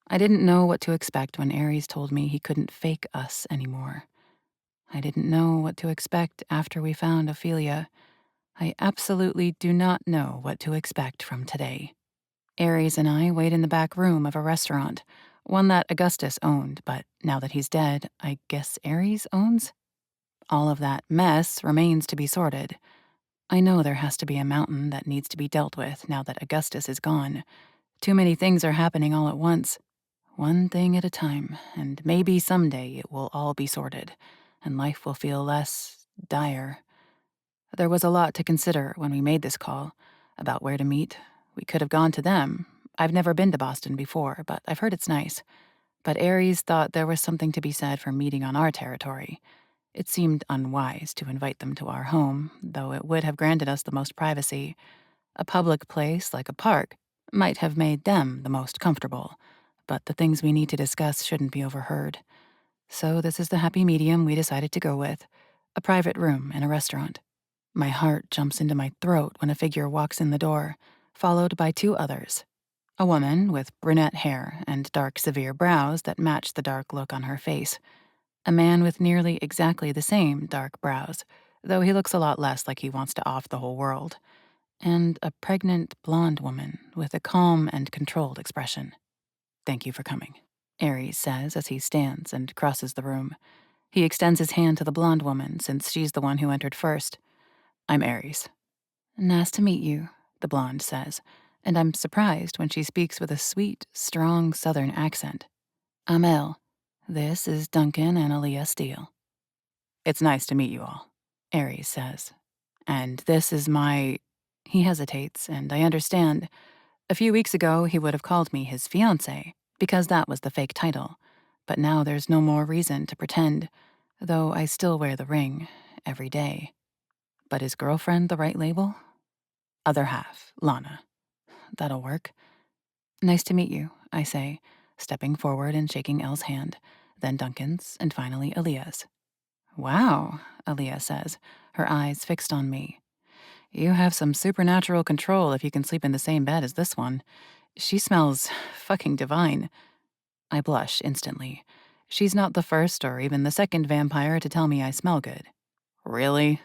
I didn't know what to expect when Aries told me he couldn't fake us anymore. I didn't know what to expect after we found Ophelia. I absolutely do not know what to expect from today. Aries and I wait in the back room of a restaurant, one that Augustus owned, but now that he's dead, I guess Aries owns? All of that mess remains to be sorted. I know there has to be a mountain that needs to be dealt with now that Augustus is gone. Too many things are happening all at once. One thing at a time, and maybe someday it will all be sorted, and life will feel less dire. There was a lot to consider when we made this call, about where to meet. We could have gone to them. I've never been to Boston before, but I've heard it's nice. But Aries thought there was something to be said for meeting on our territory. It seemed unwise to invite them to our home, though it would have granted us the most privacy. A public place, like a park, might have made them the most comfortable, but the things we need to discuss shouldn't be overheard. So this is the happy medium we decided to go with, a private room in a restaurant. My heart jumps into my throat when a figure walks in the door, followed by 2 others. A woman with brunette hair and dark, severe brows that match the dark look on her face. A man with nearly exactly the same dark brows, though he looks a lot less like he wants to off the whole world. And a pregnant blonde woman with a calm and controlled expression. Thank you for coming, Aries says as he stands and crosses the room. He extends his hand to the blonde woman since she's the one who entered first. I'm Aries. Nice to meet you, the blonde says, and I'm surprised when she speaks with a sweet, strong southern accent. I'm Elle. This is Duncan and Aaliyah Steele. It's nice to meet you all, Aries says. And this is my... He hesitates, and I understand. A few weeks ago, he would have called me his fiancé, because that was the fake title. But now there's no more reason to pretend, though I still wear the ring, every day. But is girlfriend the right label? Other half, Lana. That'll work. Nice to meet you, I say, stepping forward and shaking Elle's hand, then Duncan's, and finally Aaliyah's. Wow, Aaliyah says, her eyes fixed on me. You have some supernatural control if you can sleep in the same bed as this one. She smells fucking divine. I blush instantly. She's not the first or even the second vampire to tell me I smell good. Really?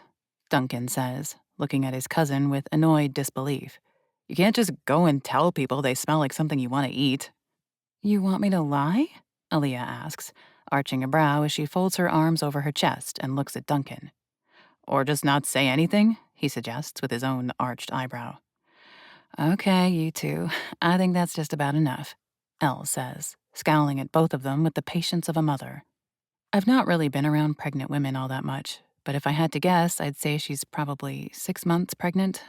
Duncan says, looking at his cousin with annoyed disbelief. You can't just go and tell people they smell like something you want to eat. You want me to lie? Aaliyah asks, arching a brow as she folds her arms over her chest and looks at Duncan. Or just not say anything, he suggests with his own arched eyebrow. Okay, you two. I think that's just about enough, Elle says, scowling at both of them with the patience of a mother. I've not really been around pregnant women all that much, but if I had to guess, I'd say she's probably 6 months pregnant.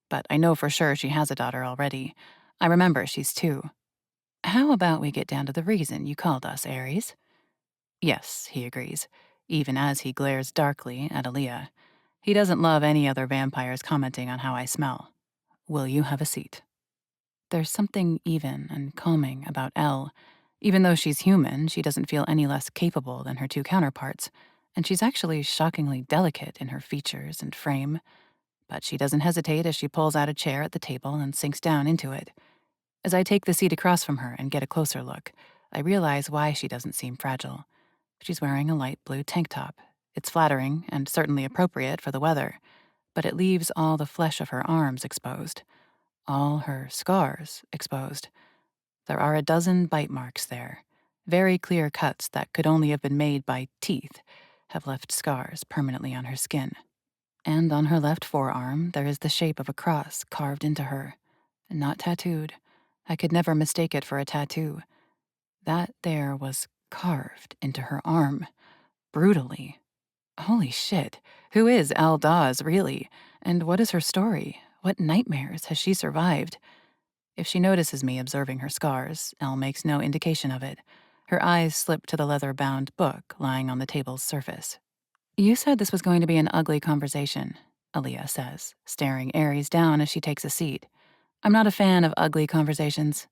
but I know for sure she has a daughter already. I remember she's 2. How about we get down to the reason you called us, Ares? Yes, he agrees, even as he glares darkly at Aaliyah. He doesn't love any other vampires commenting on how I smell. Will you have a seat? There's something even and calming about Elle. Even though she's human, she doesn't feel any less capable than her 2 counterparts, and she's actually shockingly delicate in her features and frame. But she doesn't hesitate as she pulls out a chair at the table and sinks down into it. As I take the seat across from her and get a closer look, I realize why she doesn't seem fragile. She's wearing a light blue tank top. It's flattering and certainly appropriate for the weather, but it leaves all the flesh of her arms exposed, all her scars exposed. There are a dozen bite marks there. Very clear cuts that could only have been made by teeth have left scars permanently on her skin. And on her left forearm, there is the shape of a cross carved into her. Not tattooed. I could never mistake it for a tattoo. That there was carved into her arm. Brutally. Holy shit. Who is Elle Dawes, really? And what is her story? What nightmares has she survived? If she notices me observing her scars, Elle makes no indication of it. Her eyes slip to the leather-bound book lying on the table's surface. You said this was going to be an ugly conversation, Aaliyah says, staring Ares down as she takes a seat. I'm not a fan of ugly conversations.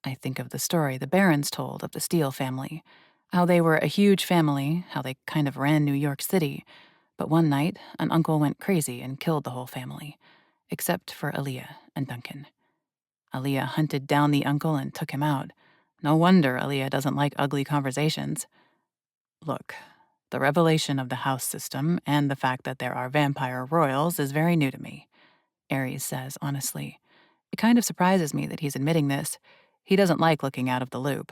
I think of the story the Barons told of the Steele family, how they were a huge family, how they kind of ran New York City, but one night an uncle went crazy and killed the whole family, except for Aaliyah and Duncan. Aaliyah hunted down the uncle and took him out. No wonder Aaliyah doesn't like ugly conversations. Look, the revelation of the house system and the fact that there are vampire royals is very new to me, Ares says honestly. It kind of surprises me that he's admitting this. He doesn't like looking out of the loop.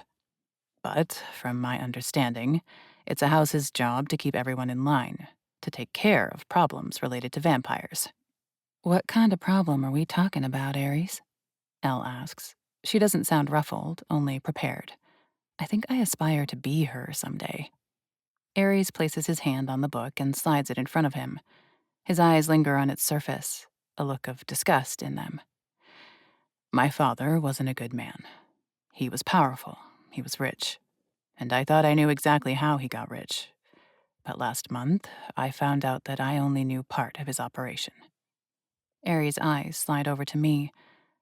But, from my understanding, it's a house's job to keep everyone in line, to take care of problems related to vampires. What kind of problem are we talking about, Ares? Elle asks. She doesn't sound ruffled, only prepared. I think I aspire to be her someday. Ares places his hand on the book and slides it in front of him. His eyes linger on its surface, a look of disgust in them. My father wasn't a good man. He was powerful, he was rich, and I thought I knew exactly how he got rich. But last month, I found out that I only knew part of his operation. Ares' eyes slide over to me.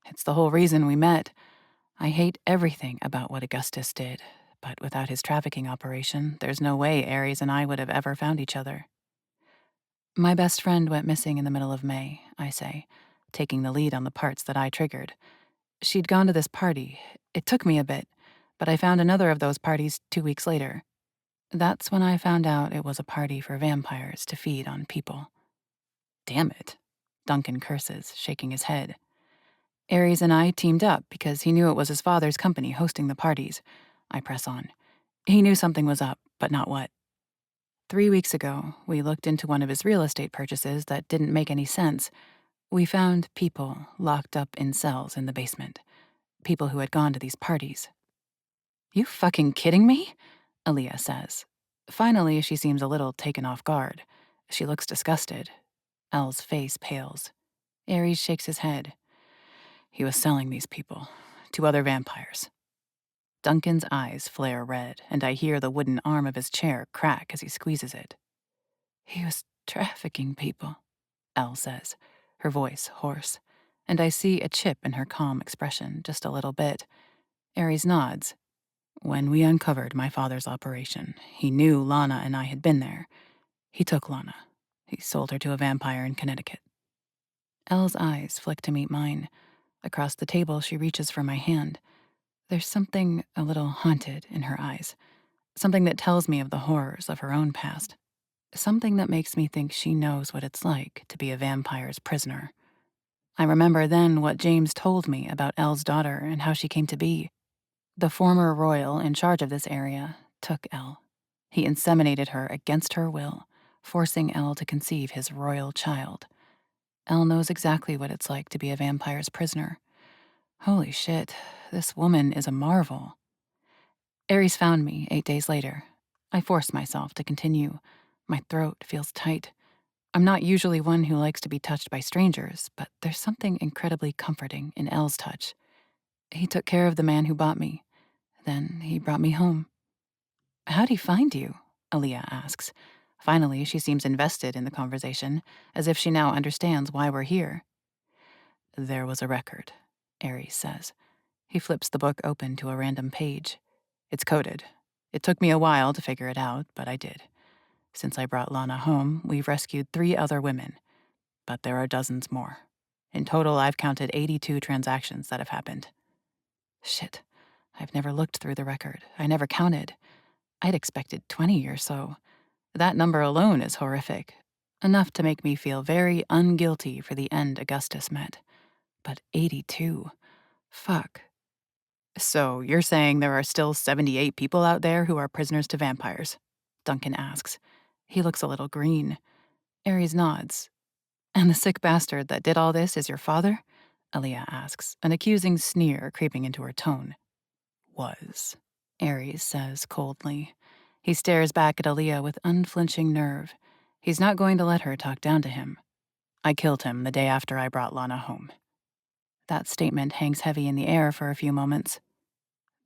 It's the whole reason we met. I hate everything about what Augustus did, but without his trafficking operation, there's no way Ares and I would have ever found each other. My best friend went missing in the middle of May, I say, taking the lead on the parts that I triggered. She'd gone to this party. It took me a bit, but I found another of those parties 2 weeks later. That's when I found out it was a party for vampires to feed on people. Damn it, Duncan curses, shaking his head. Ares and I teamed up because he knew it was his father's company hosting the parties. I press on. He knew something was up, but not what. 3 weeks ago, we looked into one of his real estate purchases that didn't make any sense. We found people locked up in cells in the basement. People who had gone to these parties. You fucking kidding me? Aaliyah says. Finally, she seems a little taken off guard. She looks disgusted. Elle's face pales. Ares shakes his head. He was selling these people to other vampires. Duncan's eyes flare red, and I hear the wooden arm of his chair crack as he squeezes it. He was trafficking people, Elle says, her voice hoarse, and I see a chip in her calm expression just a little bit. Ares nods. When we uncovered my father's operation, he knew Lana and I had been there. He took Lana. He sold her to a vampire in Connecticut. Elle's eyes flick to meet mine. Across the table, she reaches for my hand. There's something a little haunted in her eyes. Something that tells me of the horrors of her own past. Something that makes me think she knows what it's like to be a vampire's prisoner. I remember then what James told me about Elle's daughter and how she came to be. The former royal in charge of this area took Elle. He inseminated her against her will, forcing Elle to conceive his royal child. Elle knows exactly what it's like to be a vampire's prisoner. Holy shit, this woman is a marvel. Ares found me 8 days later. I force myself to continue. My throat feels tight. I'm not usually one who likes to be touched by strangers, but there's something incredibly comforting in Elle's touch. He took care of the man who bought me. Then he brought me home. How'd he find you? Aaliyah asks. Finally, she seems invested in the conversation, as if she now understands why we're here. There was a record, Aries says. He flips the book open to a random page. It's coded. It took me a while to figure it out, but I did. Since I brought Lana home, we've rescued 3 other women, but there are dozens more. In total, I've counted 82 transactions that have happened. Shit, I've never looked through the record. I never counted. I'd expected 20 or so. That number alone is horrific, enough to make me feel very unguilty for the end Augustus met. But 82? Fuck. So you're saying there are still 78 people out there who are prisoners to vampires? Duncan asks. He looks a little green. Aries nods. And the sick bastard that did all this is your father? Aaliyah asks, an accusing sneer creeping into her tone. Was, Aries says coldly. He stares back at Aaliyah with unflinching nerve. He's not going to let her talk down to him. I killed him the day after I brought Lana home. That statement hangs heavy in the air for a few moments.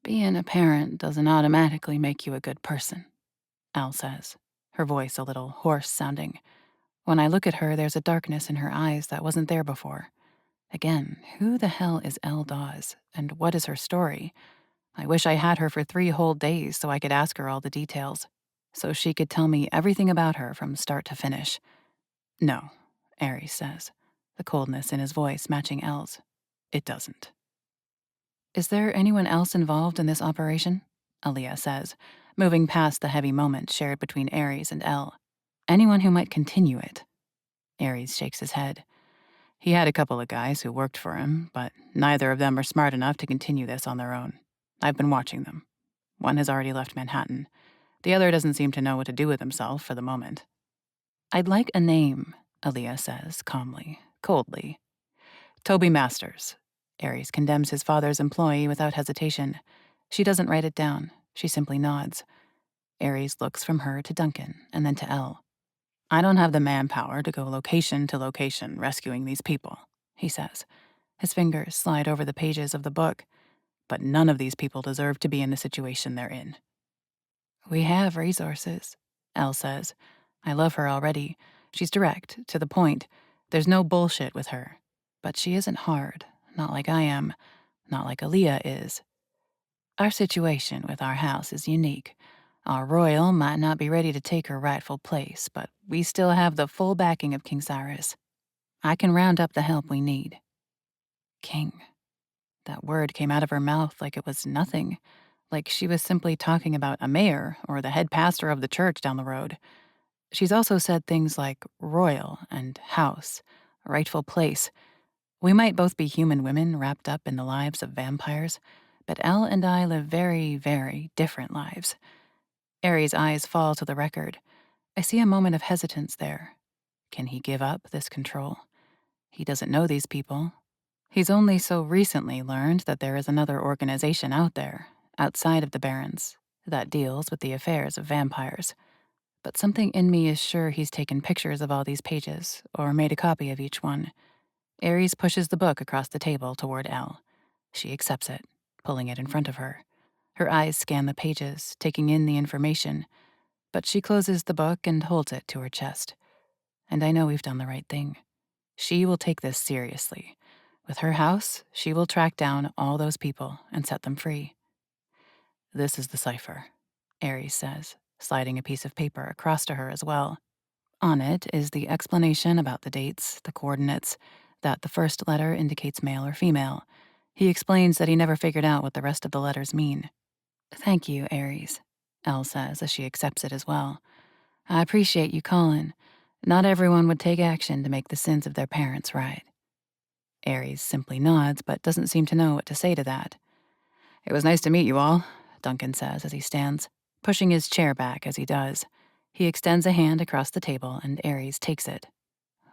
Being a parent doesn't automatically make you a good person, Al says, her voice a little hoarse-sounding. When I look at her, there's a darkness in her eyes that wasn't there before. Again, who the hell is Elle Dawes, and what is her story? I wish I had her for 3 whole days so I could ask her all the details, so she could tell me everything about her from start to finish. No, Aries says, the coldness in his voice matching Elle's. It doesn't. Is there anyone else involved in this operation? Aaliyah says, moving past the heavy moment shared between Aries and Elle. Anyone who might continue it? Aries shakes his head. He had a couple of guys who worked for him, but neither of them are smart enough to continue this on their own. I've been watching them. One has already left Manhattan. The other doesn't seem to know what to do with himself for the moment. I'd like a name, Aaliyah says, calmly, coldly. Toby Masters. Aries condemns his father's employee without hesitation. She doesn't write it down. She simply nods. Aries looks from her to Duncan and then to Elle. I don't have the manpower to go location to location rescuing these people, he says. His fingers slide over the pages of the book. But none of these people deserve to be in the situation they're in. We have resources, Elle says. I love her already. She's direct, to the point. There's no bullshit with her. But she isn't hard, not like I am, not like Aaliyah is. Our situation with our house is unique. Our royal might not be ready to take her rightful place, but we still have the full backing of King Cyrus. I can round up the help we need. King. That word came out of her mouth like it was nothing, like she was simply talking about a mayor or the head pastor of the church down the road. She's also said things like royal and house, rightful place. We might both be human women wrapped up in the lives of vampires, but Elle and I live very, very different lives. Aries' eyes fall to the record. I see a moment of hesitance there. Can he give up this control? He doesn't know these people. He's only so recently learned that there is another organization out there, outside of the Barrens, that deals with the affairs of vampires. But something in me is sure he's taken pictures of all these pages, or made a copy of each one. Aries pushes the book across the table toward Elle. She accepts it, pulling it in front of her. Her eyes scan the pages, taking in the information, but she closes the book and holds it to her chest. And I know we've done the right thing. She will take this seriously. With her house, she will track down all those people and set them free. This is the cipher, Aries says, sliding a piece of paper across to her as well. On it is the explanation about the dates, the coordinates, that the first letter indicates male or female. He explains that he never figured out what the rest of the letters mean. Thank you, Aries, Elle says as she accepts it as well. I appreciate you calling. Not everyone would take action to make the sins of their parents right. Aries simply nods, but doesn't seem to know what to say to that. It was nice to meet you all, Duncan says as he stands, pushing his chair back as he does. He extends a hand across the table, and Aries takes it.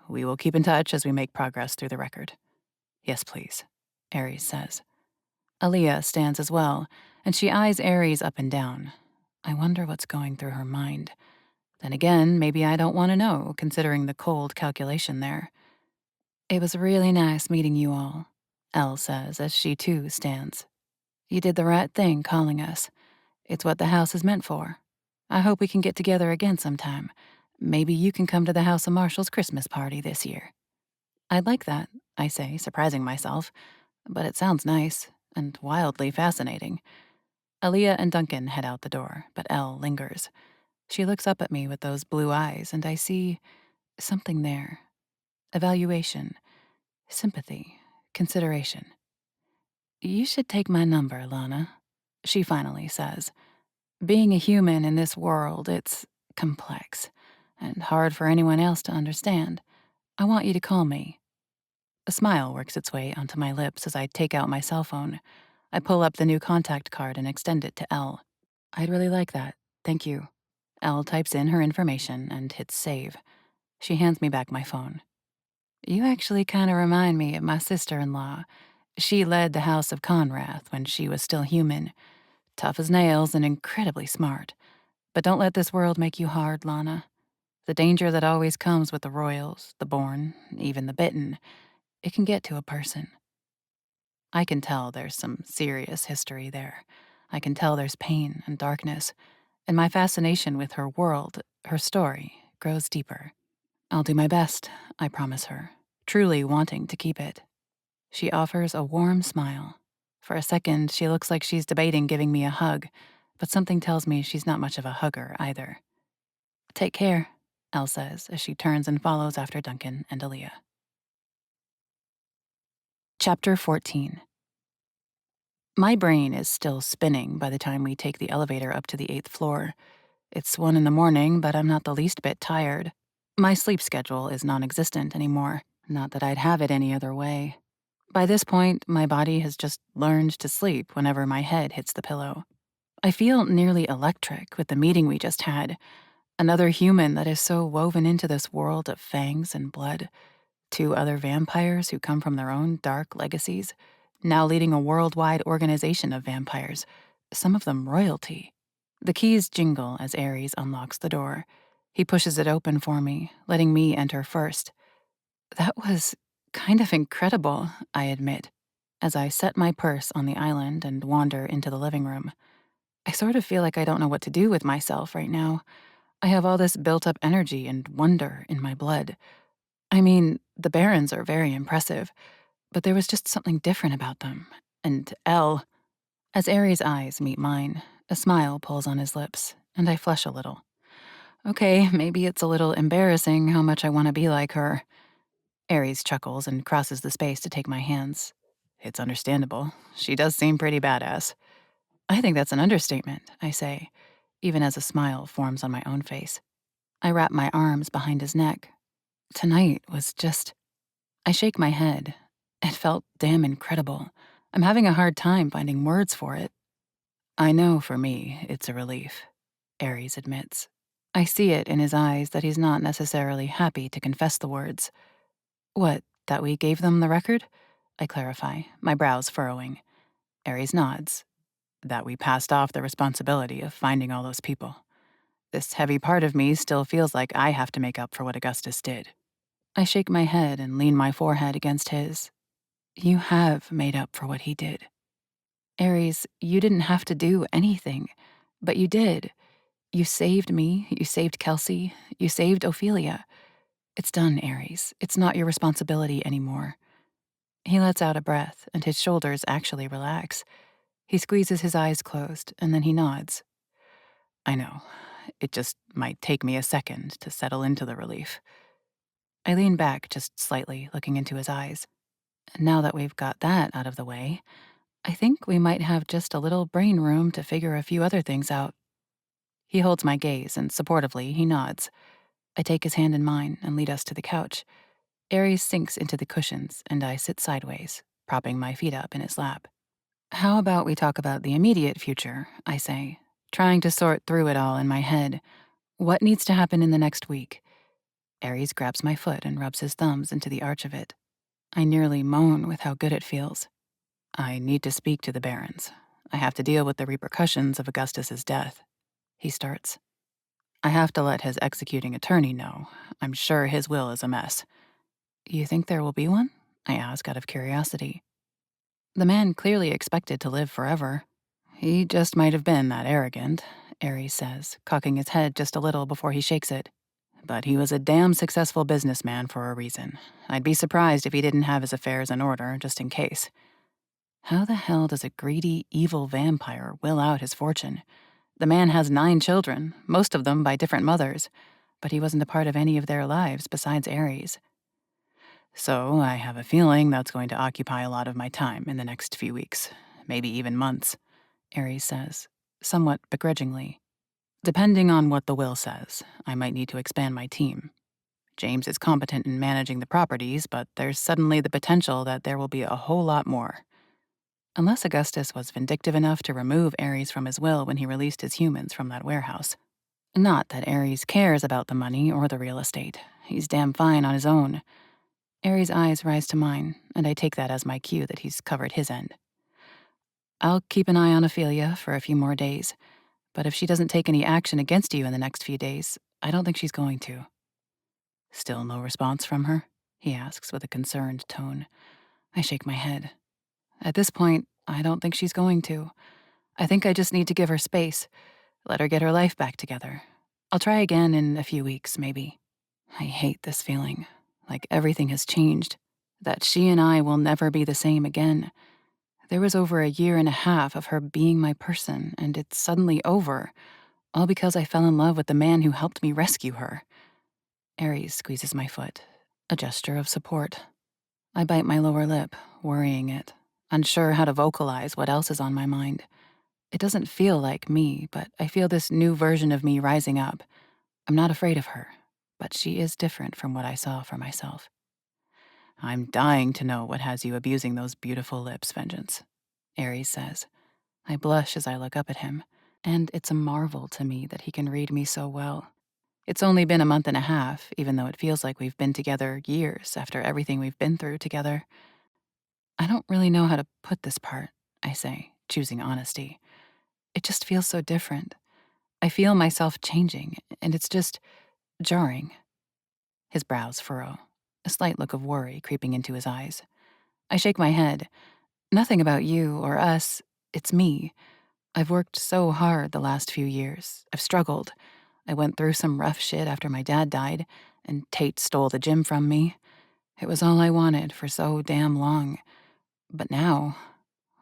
We will keep in touch as we make progress through the record. Yes, please, Aries says. Aaliyah stands as well, and she eyes Aries up and down. I wonder what's going through her mind. Then again, maybe I don't want to know, considering the cold calculation there. It was really nice meeting you all, Elle says as she too stands. You did the right thing calling us. It's what the house is meant for. I hope we can get together again sometime. Maybe you can come to the House of Marshall's Christmas party this year. I'd like that, I say, surprising myself, but it sounds nice and wildly fascinating. Aaliyah and Duncan head out the door, but Elle lingers. She looks up at me with those blue eyes, and I see something there. Evaluation, sympathy, consideration. You should take my number, Lana, she finally says. Being a human in this world, it's complex and hard for anyone else to understand. I want you to call me. A smile works its way onto my lips as I take out my cell phone. I pull up the new contact card and extend it to Elle. I'd really like that. Thank you. Elle types in her information and hits save. She hands me back my phone. You actually kind of remind me of my sister-in-law. She led the House of Conrath when she was still human. Tough as nails and incredibly smart. But don't let this world make you hard, Lana. The danger that always comes with the royals, the born, even the bitten, it can get to a person. I can tell there's some serious history there. I can tell there's pain and darkness, and my fascination with her world, her story, grows deeper. I'll do my best, I promise her, truly wanting to keep it. She offers a warm smile. For a second, she looks like she's debating giving me a hug, but something tells me she's not much of a hugger either. Take care, Elle says as she turns and follows after Duncan and Aaliyah. Chapter 14. My brain is still spinning by the time we take the elevator up to the 8th floor. It's 1 in the morning, but I'm not the least bit tired. My sleep schedule is non-existent anymore, not that I'd have it any other way. By this point, my body has just learned to sleep whenever my head hits the pillow. I feel nearly electric with the meeting we just had. Another human that is so woven into this world of fangs and blood. 2 other vampires who come from their own dark legacies, now leading a worldwide organization of vampires, some of them royalty. The keys jingle as Ares unlocks the door. He pushes it open for me, letting me enter first. That was kind of incredible, I admit, as I set my purse on the island and wander into the living room. I sort of feel like I don't know what to do with myself right now. I have all this built-up energy and wonder in my blood. I mean, the Barons are very impressive, but there was just something different about them. And Elle. As Aries' eyes meet mine, a smile pulls on his lips, and I flush a little. Okay, maybe it's a little embarrassing how much I want to be like her. Aries chuckles and crosses the space to take my hands. It's understandable. She does seem pretty badass. I think that's an understatement, I say, even as a smile forms on my own face. I wrap my arms behind his neck. Tonight was just... I shake my head. It felt damn incredible. I'm having a hard time finding words for it. I know for me, it's a relief, Ares admits. I see it in his eyes that he's not necessarily happy to confess the words. What, that we gave them the record? I clarify, my brows furrowing. Ares nods. That we passed off the responsibility of finding all those people. This heavy part of me still feels like I have to make up for what Augustus did. I shake my head and lean my forehead against his. You have made up for what he did. Ares, you didn't have to do anything, but you did. You saved me, you saved Kelsey, you saved Ophelia. It's done, Ares. It's not your responsibility anymore. He lets out a breath, and his shoulders actually relax. He squeezes his eyes closed, and then he nods. I know. It just might take me a second to settle into the relief. I lean back just slightly, looking into his eyes. And now that we've got that out of the way, I think we might have just a little brain room to figure a few other things out. He holds my gaze, and supportively, he nods. I take his hand in mine and lead us to the couch. Ares sinks into the cushions, and I sit sideways, propping my feet up in his lap. How about we talk about the immediate future, I say, trying to sort through it all in my head. What needs to happen in the next week? Ares grabs my foot and rubs his thumbs into the arch of it. I nearly moan with how good it feels. I need to speak to the Barons. I have to deal with the repercussions of Augustus's death. He starts. I have to let his executing attorney know. I'm sure his will is a mess. You think there will be one? I ask out of curiosity. The man clearly expected to live forever. He just might have been that arrogant, Aries says, cocking his head just a little before he shakes it. But he was a damn successful businessman for a reason. I'd be surprised if he didn't have his affairs in order, just in case. How the hell does a greedy, evil vampire will out his fortune? The man has 9 children, most of them by different mothers, but he wasn't a part of any of their lives besides Aries. So I have a feeling that's going to occupy a lot of my time in the next few weeks, maybe even months, Aries says, somewhat begrudgingly. Depending on what the will says, I might need to expand my team. James is competent in managing the properties, but there's suddenly the potential that there will be a whole lot more. Unless Augustus was vindictive enough to remove Ares from his will when he released his humans from that warehouse. Not that Ares cares about the money or the real estate. He's damn fine on his own. Ares' eyes rise to mine, and I take that as my cue that he's covered his end. I'll keep an eye on Ophelia for a few more days, but if she doesn't take any action against you in the next few days, I don't think she's going to. Still no response from her? He asks with a concerned tone. I shake my head. At this point, I don't think she's going to. I think I just need to give her space, let her get her life back together. I'll try again in a few weeks, maybe. I hate this feeling, like everything has changed, that she and I will never be the same again. There was over a year and a half of her being my person, and it's suddenly over, all because I fell in love with the man who helped me rescue her. Ares squeezes my foot, a gesture of support. I bite my lower lip, worrying it, unsure how to vocalize what else is on my mind. It doesn't feel like me, but I feel this new version of me rising up. I'm not afraid of her, but she is different from what I saw for myself. I'm dying to know what has you abusing those beautiful lips, Vengeance, Ares says. I blush as I look up at him, and it's a marvel to me that he can read me so well. It's only been a month and a half, even though it feels like we've been together years after everything we've been through together. I don't really know how to put this part, I say, choosing honesty. It just feels so different. I feel myself changing, and it's just jarring. His brows furrow, a slight look of worry creeping into his eyes. I shake my head. Nothing about you or us. It's me. I've worked so hard the last few years. I've struggled. I went through some rough shit after my dad died, and Tate stole the gym from me. It was all I wanted for so damn long. But now,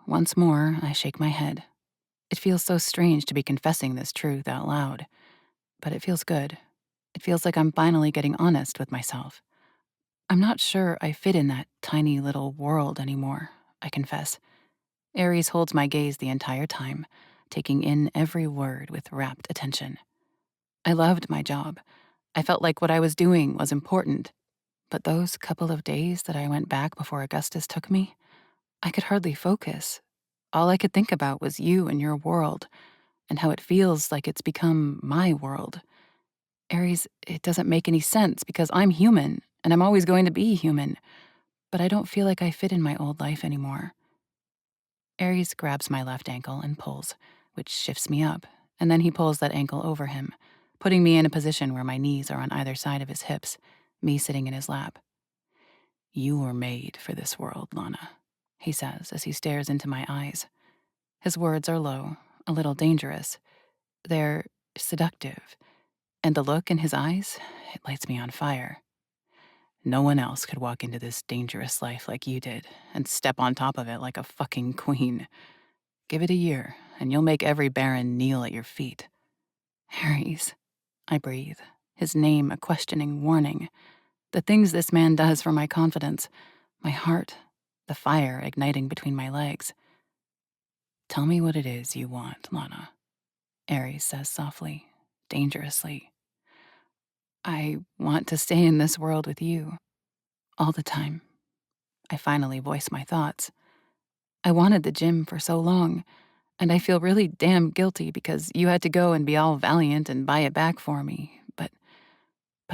once more, I shake my head. It feels so strange to be confessing this truth out loud. But it feels good. It feels like I'm finally getting honest with myself. I'm not sure I fit in that tiny little world anymore, I confess. Ares holds my gaze the entire time, taking in every word with rapt attention. I loved my job. I felt like what I was doing was important. But those couple of days that I went back before Augustus took me, I could hardly focus. All I could think about was you and your world, and how it feels like it's become my world. Ares, it doesn't make any sense because I'm human, and I'm always going to be human, but I don't feel like I fit in my old life anymore. Ares grabs my left ankle and pulls, which shifts me up, and then he pulls that ankle over him, putting me in a position where my knees are on either side of his hips, me sitting in his lap. You were made for this world, Lana, he says as he stares into my eyes. His words are low, a little dangerous. They're seductive, and the look in his eyes, it lights me on fire. No one else could walk into this dangerous life like you did and step on top of it like a fucking queen. Give it a year, and you'll make every baron kneel at your feet. Ares, I breathe, his name a questioning warning. The things this man does for my confidence, my heart, the fire igniting between my legs. Tell me what it is you want, Lana, Ares says softly, dangerously. I want to stay in this world with you, all the time. I finally voice my thoughts. I wanted the gym for so long, and I feel really damn guilty because you had to go and be all valiant and buy it back for me, but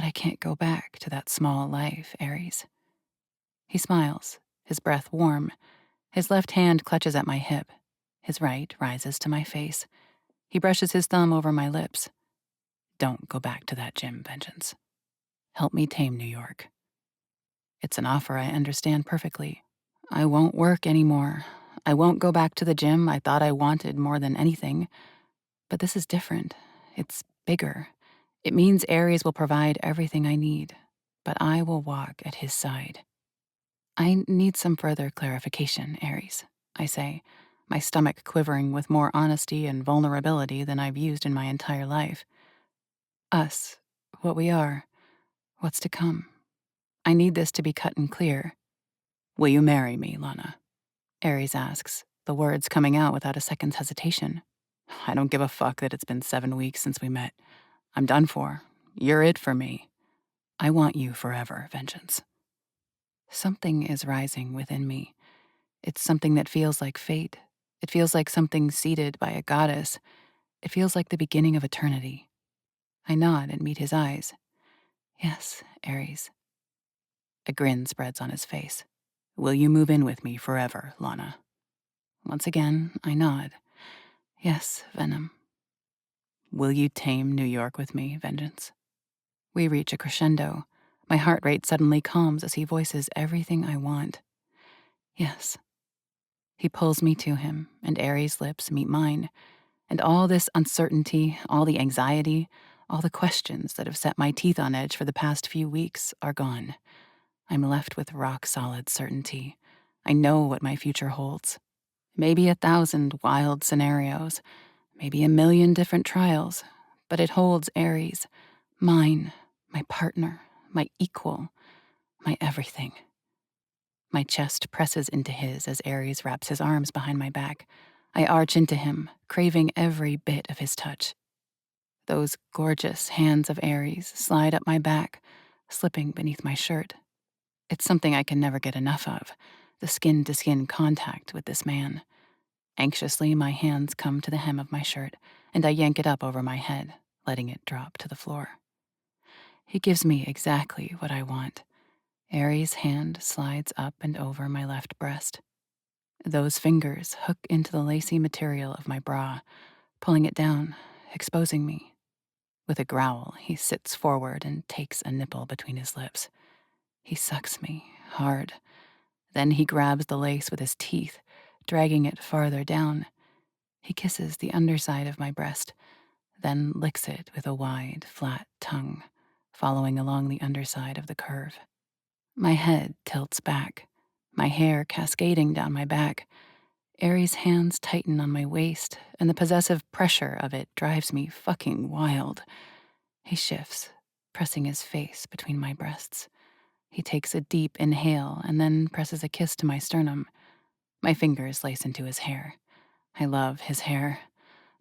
I can't go back to that small life, Ares. He smiles, his breath warm. His left hand clutches at my hip. His right rises to my face. He brushes his thumb over my lips. Don't go back to that gym, Vengeance. Help me tame New York. It's an offer I understand perfectly. I won't work anymore. I won't go back to the gym I thought I wanted more than anything. But this is different. It's bigger. It means Ares will provide everything I need, but I will walk at his side. I need some further clarification, Ares, I say, my stomach quivering with more honesty and vulnerability than I've used in my entire life. Us, what we are, what's to come. I need this to be cut and clear. Will you marry me, Lana? Ares asks, the words coming out without a second's hesitation. I don't give a fuck that it's been 7 weeks since we met. I'm done for. You're it for me. I want you forever, Vengeance. Something is rising within me. It's something that feels like fate. It feels like something seated by a goddess. It feels like the beginning of eternity. I nod and meet his eyes. Yes, Ares. A grin spreads on his face. Will you move in with me forever, Lana? Once again, I nod. Yes, Venom. Will you tame New York with me, Vengeance? We reach a crescendo. My heart rate suddenly calms as he voices everything I want. Yes. He pulls me to him, and Ares' lips meet mine. And all this uncertainty, all the anxiety, all the questions that have set my teeth on edge for the past few weeks are gone. I'm left with rock-solid certainty. I know what my future holds. Maybe 1,000 wild scenarios, maybe 1,000,000 different trials, but it holds Ares, mine, my partner, my equal, my everything. My chest presses into his as Ares wraps his arms behind my back. I arch into him, craving every bit of his touch. Those gorgeous hands of Ares slide up my back, slipping beneath my shirt. It's something I can never get enough of, the skin-to-skin contact with this man. Anxiously, my hands come to the hem of my shirt, and I yank it up over my head, letting it drop to the floor. He gives me exactly what I want. Ares' hand slides up and over my left breast. Those fingers hook into the lacy material of my bra, pulling it down, exposing me. With a growl, he sits forward and takes a nipple between his lips. He sucks me, hard. Then he grabs the lace with his teeth, dragging it farther down. He kisses the underside of my breast, then licks it with a wide, flat tongue, following along the underside of the curve. My head tilts back, my hair cascading down my back. Ares' hands tighten on my waist, and the possessive pressure of it drives me fucking wild. He shifts, pressing his face between my breasts. He takes a deep inhale and then presses a kiss to my sternum. My fingers lace into his hair. I love his hair.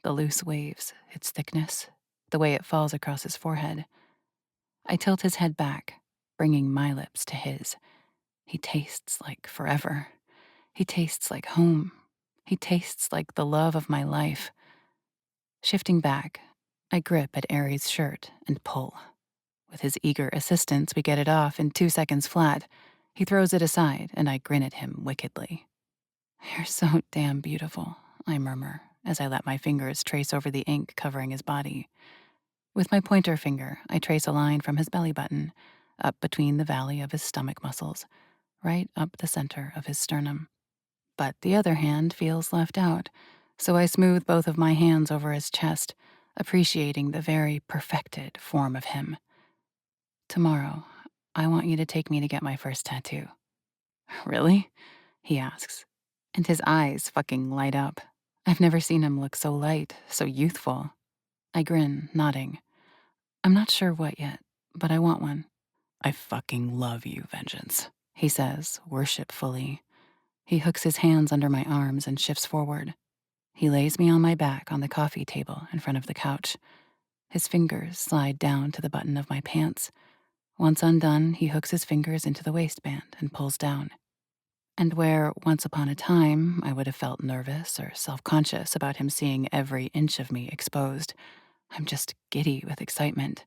The loose waves, its thickness, the way it falls across his forehead. I tilt his head back, bringing my lips to his. He tastes like forever. He tastes like home. He tastes like the love of my life. Shifting back, I grip at Ares' shirt and pull. With his eager assistance, we get it off in 2 seconds flat. He throws it aside, and I grin at him wickedly. You're so damn beautiful, I murmur, as I let my fingers trace over the ink covering his body. With my pointer finger, I trace a line from his belly button, up between the valley of his stomach muscles, right up the center of his sternum. But the other hand feels left out, so I smooth both of my hands over his chest, appreciating the very perfected form of him. Tomorrow, I want you to take me to get my first tattoo. Really? He asks, and his eyes fucking light up. I've never seen him look so light, so youthful. I grin, nodding. I'm not sure what yet, but I want one. I fucking love you, Vengeance, he says, worshipfully. He hooks his hands under my arms and shifts forward. He lays me on my back on the coffee table in front of the couch. His fingers slide down to the button of my pants. Once undone, he hooks his fingers into the waistband and pulls down. And where, once upon a time, I would have felt nervous or self-conscious about him seeing every inch of me exposed, I'm just giddy with excitement.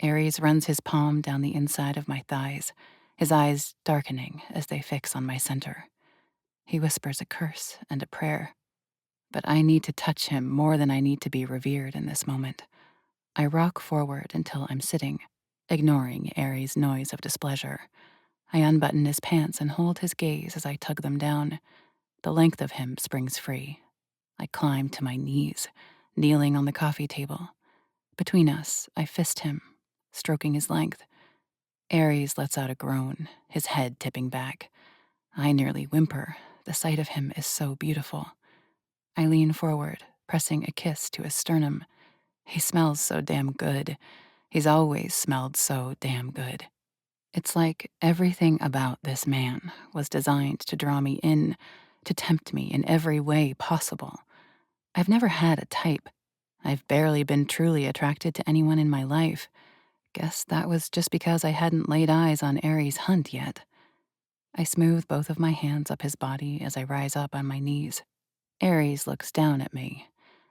Ares runs his palm down the inside of my thighs, his eyes darkening as they fix on my center. He whispers a curse and a prayer. But I need to touch him more than I need to be revered in this moment. I rock forward until I'm sitting, ignoring Aries' noise of displeasure. I unbutton his pants and hold his gaze as I tug them down. The length of him springs free. I climb to my knees, kneeling on the coffee table. Between us, I fist him, stroking his length. Aries lets out a groan, his head tipping back. I nearly whimper. The sight of him is so beautiful. I lean forward, pressing a kiss to his sternum. He smells so damn good. He's always smelled so damn good. It's like everything about this man was designed to draw me in, to tempt me in every way possible. I've never had a type. I've barely been truly attracted to anyone in my life. Guess that was just because I hadn't laid eyes on Aries' hunt yet. I smooth both of my hands up his body as I rise up on my knees. Aries looks down at me,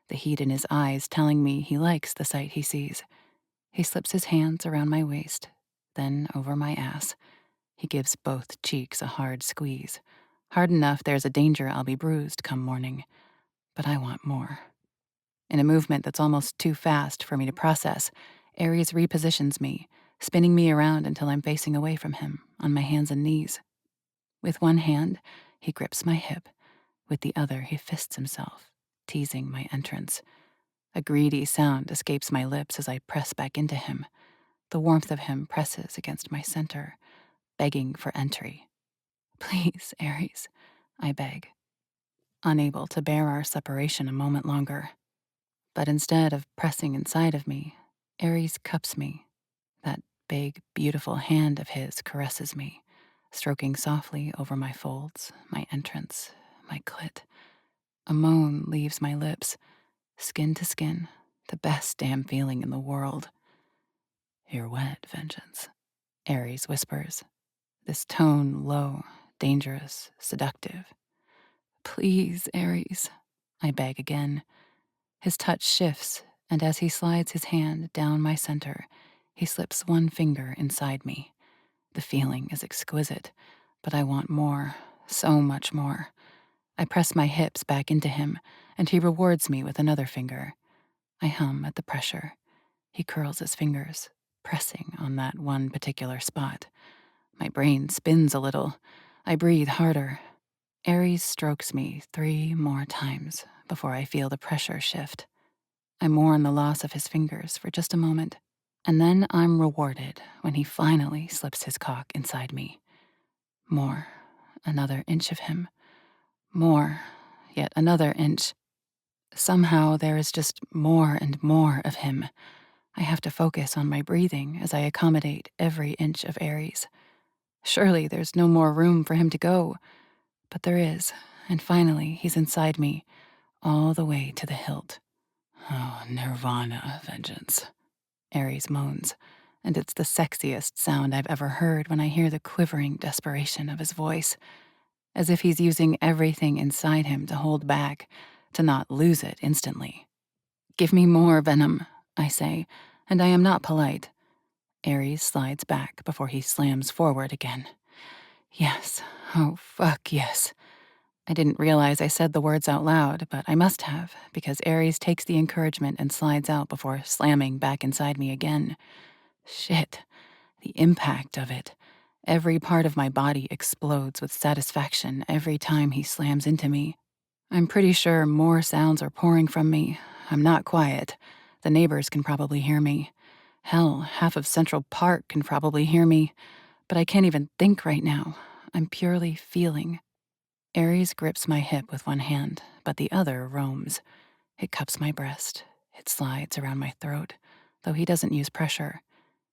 the heat in his eyes telling me he likes the sight he sees. He slips his hands around my waist, then over my ass. He gives both cheeks a hard squeeze. Hard enough there's a danger I'll be bruised come morning. But I want more. In a movement that's almost too fast for me to process, Aries repositions me, spinning me around until I'm facing away from him, on my hands and knees. With one hand, he grips my hip. With the other, he fists himself, teasing my entrance. A greedy sound escapes my lips as I press back into him. The warmth of him presses against my center, begging for entry. Please, Aries, I beg, unable to bear our separation a moment longer. But instead of pressing inside of me, Aries cups me. That big, beautiful hand of his caresses me, stroking softly over my folds, my entrance, my clit. A moan leaves my lips, skin to skin, the best damn feeling in the world. You're wet, Vengeance, Aries whispers, this tone low, dangerous, seductive. Please, Aries, I beg again. His touch shifts, and as he slides his hand down my center, he slips one finger inside me. The feeling is exquisite, but I want more, so much more. I press my hips back into him, and he rewards me with another finger. I hum at the pressure. He curls his fingers, pressing on that one particular spot. My brain spins a little. I breathe harder. Aries strokes me 3 more times before I feel the pressure shift. I mourn the loss of his fingers for just a moment, and then I'm rewarded when he finally slips his cock inside me. More, another inch of him. More, yet another inch. Somehow there is just more and more of him. I have to focus on my breathing as I accommodate every inch of Aries. Surely there's no more room for him to go. But there is, and finally he's inside me, all the way to the hilt. Oh, nirvana, Vengeance, Aries moans, and it's the sexiest sound I've ever heard when I hear the quivering desperation of his voice, as if he's using everything inside him to hold back, to not lose it instantly. Give me more venom, I say, and I am not polite. Aries slides back before he slams forward again. Yes, oh fuck yes. I didn't realize I said the words out loud, but I must have, because Aries takes the encouragement and slides out before slamming back inside me again. Shit, the impact of it. Every part of my body explodes with satisfaction every time he slams into me. I'm pretty sure more sounds are pouring from me. I'm not quiet. The neighbors can probably hear me. Hell, half of Central Park can probably hear me. But I can't even think right now. I'm purely feeling. Aries grips my hip with one hand, but the other roams. It cups my breast. It slides around my throat, though he doesn't use pressure.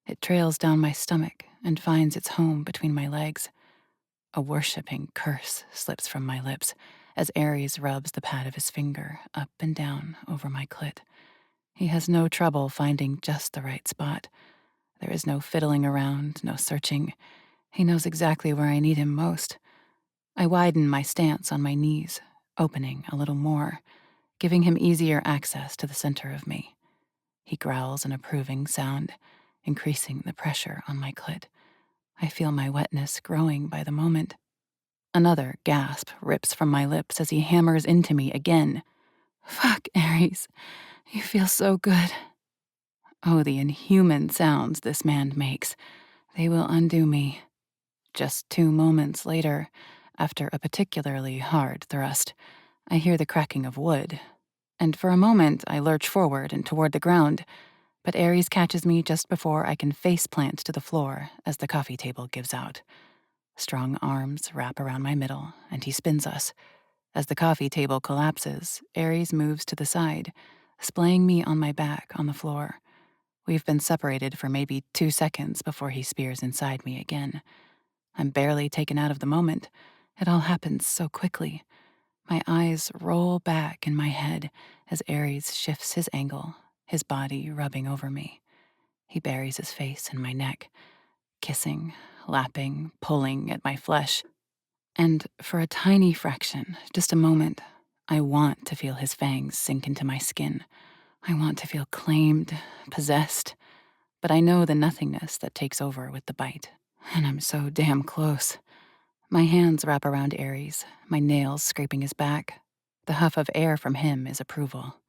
It trails down my stomach and finds its home between my legs. A worshipping curse slips from my lips as Aries rubs the pad of his finger up and down over my clit. He has no trouble finding just the right spot. There is no fiddling around, no searching. He knows exactly where I need him most. I widen my stance on my knees, opening a little more, giving him easier access to the center of me. He growls an approving sound, increasing the pressure on my clit. I feel my wetness growing by the moment. Another gasp rips from my lips as he hammers into me again. Fuck, Aries. You feel so good. Oh, the inhuman sounds this man makes. They will undo me. Just 2 moments later, after a particularly hard thrust, I hear the cracking of wood, and for a moment I lurch forward and toward the ground, but Ares catches me just before I can face plant to the floor as the coffee table gives out. Strong arms wrap around my middle, and he spins us. As the coffee table collapses, Ares moves to the side, splaying me on my back on the floor. We've been separated for maybe 2 seconds before he spears inside me again. I'm barely taken out of the moment. It all happens so quickly. My eyes roll back in my head as Ares shifts his angle, his body rubbing over me. He buries his face in my neck, kissing, lapping, pulling at my flesh. And for a tiny fraction, just a moment, I want to feel his fangs sink into my skin. I want to feel claimed, possessed, but I know the nothingness that takes over with the bite. And I'm so damn close. My hands wrap around Ares, my nails scraping his back. The huff of air from him is approval.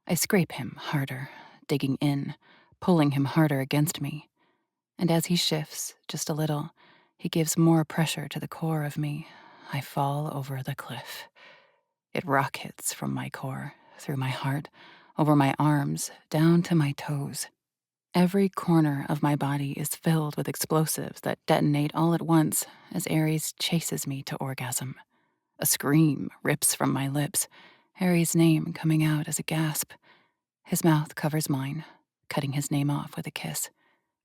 I scrape him harder, digging in, pulling him harder against me. And as he shifts, just a little, he gives more pressure to the core of me. I fall over the cliff. It rockets from my core, through my heart, over my arms, down to my toes. Every corner of my body is filled with explosives that detonate all at once as Ares chases me to orgasm. A scream rips from my lips, Ares' name coming out as a gasp. His mouth covers mine, cutting his name off with a kiss.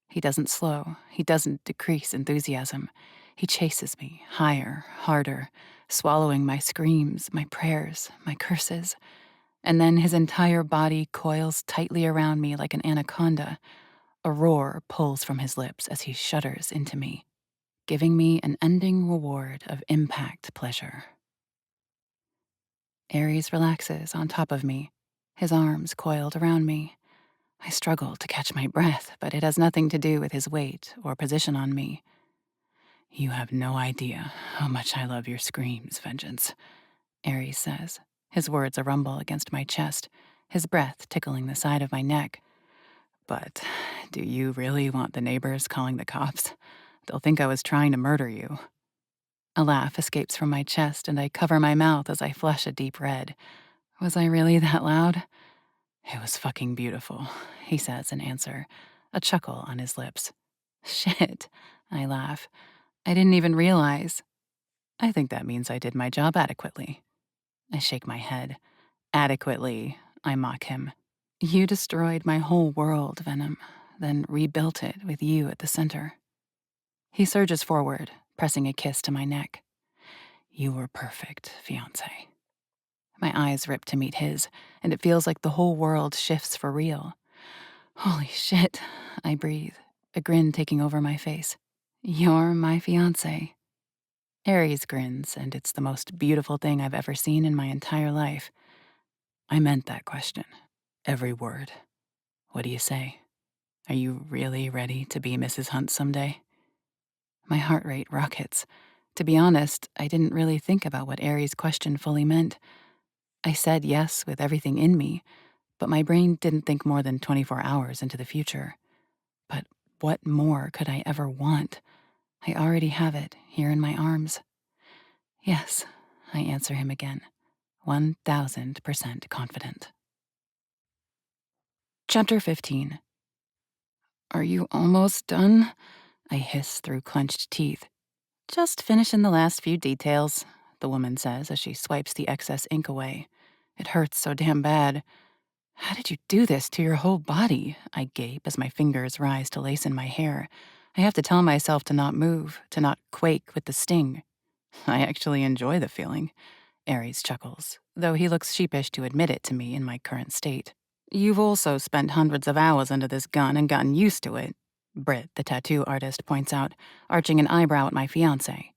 He doesn't slow, he doesn't decrease enthusiasm. He chases me higher, harder, swallowing my screams, my prayers, my curses. And then his entire body coils tightly around me like an anaconda. A roar pulls from his lips as he shudders into me, giving me an ending reward of impact pleasure. Ares relaxes on top of me, his arms coiled around me. I struggle to catch my breath, but it has nothing to do with his weight or position on me. "You have no idea how much I love your screams, Vengeance," Ares says, his words a rumble against my chest, his breath tickling the side of my neck. "But do you really want the neighbors calling the cops? They'll think I was trying to murder you." A laugh escapes from my chest, and I cover my mouth as I flush a deep red. Was I really that loud? "It was fucking beautiful," he says in answer, a chuckle on his lips. "Shit," I laugh. "I didn't even realize." "I think that means I did my job adequately." I shake my head. "Adequately," I mock him. "You destroyed my whole world, Venom, then rebuilt it with you at the center." He surges forward, pressing a kiss to my neck. "You were perfect, fiancé." My eyes rip to meet his, and it feels like the whole world shifts for real. "Holy shit," I breathe, a grin taking over my face. "You're my fiancé." Ares grins, and it's the most beautiful thing I've ever seen in my entire life. "I meant that question. Every word. What do you say? Are you really ready to be Mrs. Hunt someday?" My heart rate rockets. To be honest, I didn't really think about what Ares' question fully meant. I said yes with everything in me, but my brain didn't think more than 24 hours into the future. But what more could I ever want? I already have it here in my arms. "Yes," I answer him again, 1000% confident. Chapter 15. "Are you almost done?" I hiss through clenched teeth. "Just finishing the last few details," the woman says as she swipes the excess ink away. "It hurts so damn bad." "How did you do this to your whole body?" I gape as my fingers rise to lace in my hair. I have to tell myself to not move, to not quake with the sting. "I actually enjoy the feeling," Ares chuckles, though he looks sheepish to admit it to me in my current state. "You've also spent hundreds of hours under this gun and gotten used to it," Britt, the tattoo artist, points out, arching an eyebrow at my fiancé.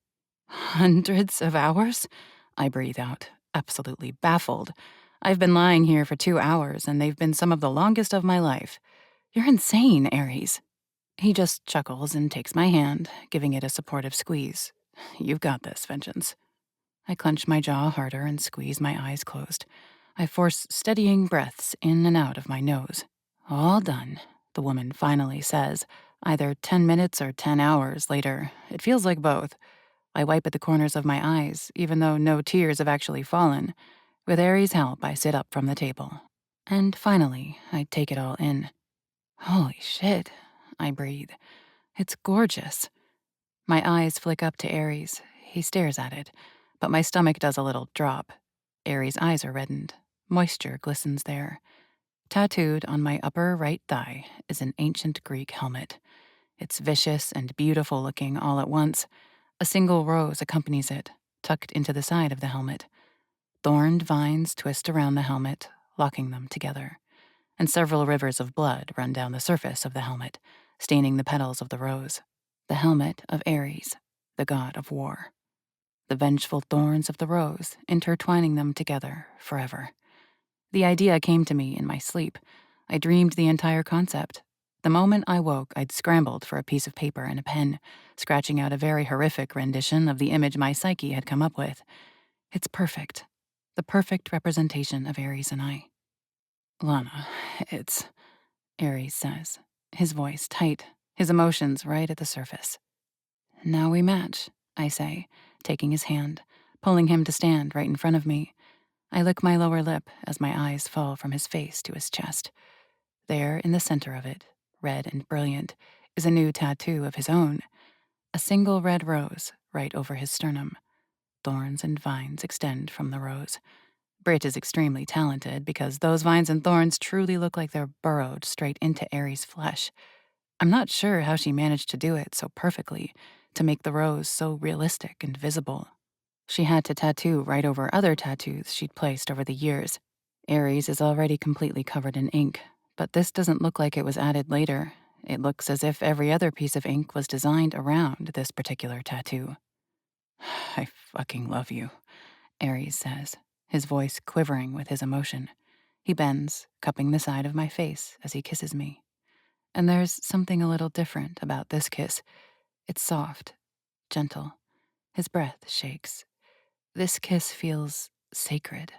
"Hundreds of hours?" I breathe out, absolutely baffled. "I've been lying here for 2 hours, and they've been some of the longest of my life. You're insane, Ares." He just chuckles and takes my hand, giving it a supportive squeeze. "You've got this, Vengeance." I clench my jaw harder and squeeze my eyes closed. I force steadying breaths in and out of my nose. "All done," the woman finally says, either 10 minutes or 10 hours later. It feels like both. I wipe at the corners of my eyes, even though no tears have actually fallen. With Aries' help, I sit up from the table. And finally, I take it all in. Holy shit, I breathe. It's gorgeous. My eyes flick up to Aries. He stares at it, but my stomach does a little drop. Aries' eyes are reddened. Moisture glistens there. Tattooed on my upper right thigh is an ancient Greek helmet. It's vicious and beautiful looking all at once. A single rose accompanies it, tucked into the side of the helmet. Thorned vines twist around the helmet, locking them together, and several rivers of blood run down the surface of the helmet, staining the petals of the rose. The helmet of Ares, the god of war. The vengeful thorns of the rose, intertwining them together forever. The idea came to me in my sleep. I dreamed the entire concept. The moment I woke, I'd scrambled for a piece of paper and a pen, scratching out a very horrific rendition of the image my psyche had come up with. It's perfect. The perfect representation of Ares and I. Lana, it's... Ares says, his voice tight, his emotions right at the surface. Now we match, I say, taking his hand, pulling him to stand right in front of me. I lick my lower lip as my eyes fall from his face to his chest. There, in the center of it, red and brilliant, is a new tattoo of his own. A single red rose right over his sternum. Thorns and vines extend from the rose. Brit is extremely talented because those vines and thorns truly look like they're burrowed straight into Ares' flesh. I'm not sure how she managed to do it so perfectly, to make the rose so realistic and visible. She had to tattoo right over other tattoos she'd placed over the years. Ares is already completely covered in ink, but this doesn't look like it was added later. It looks as if every other piece of ink was designed around this particular tattoo. I fucking love you, Ares says, his voice quivering with his emotion. He bends, cupping the side of my face as he kisses me. And there's something a little different about this kiss. It's soft, gentle. His breath shakes. This kiss feels sacred.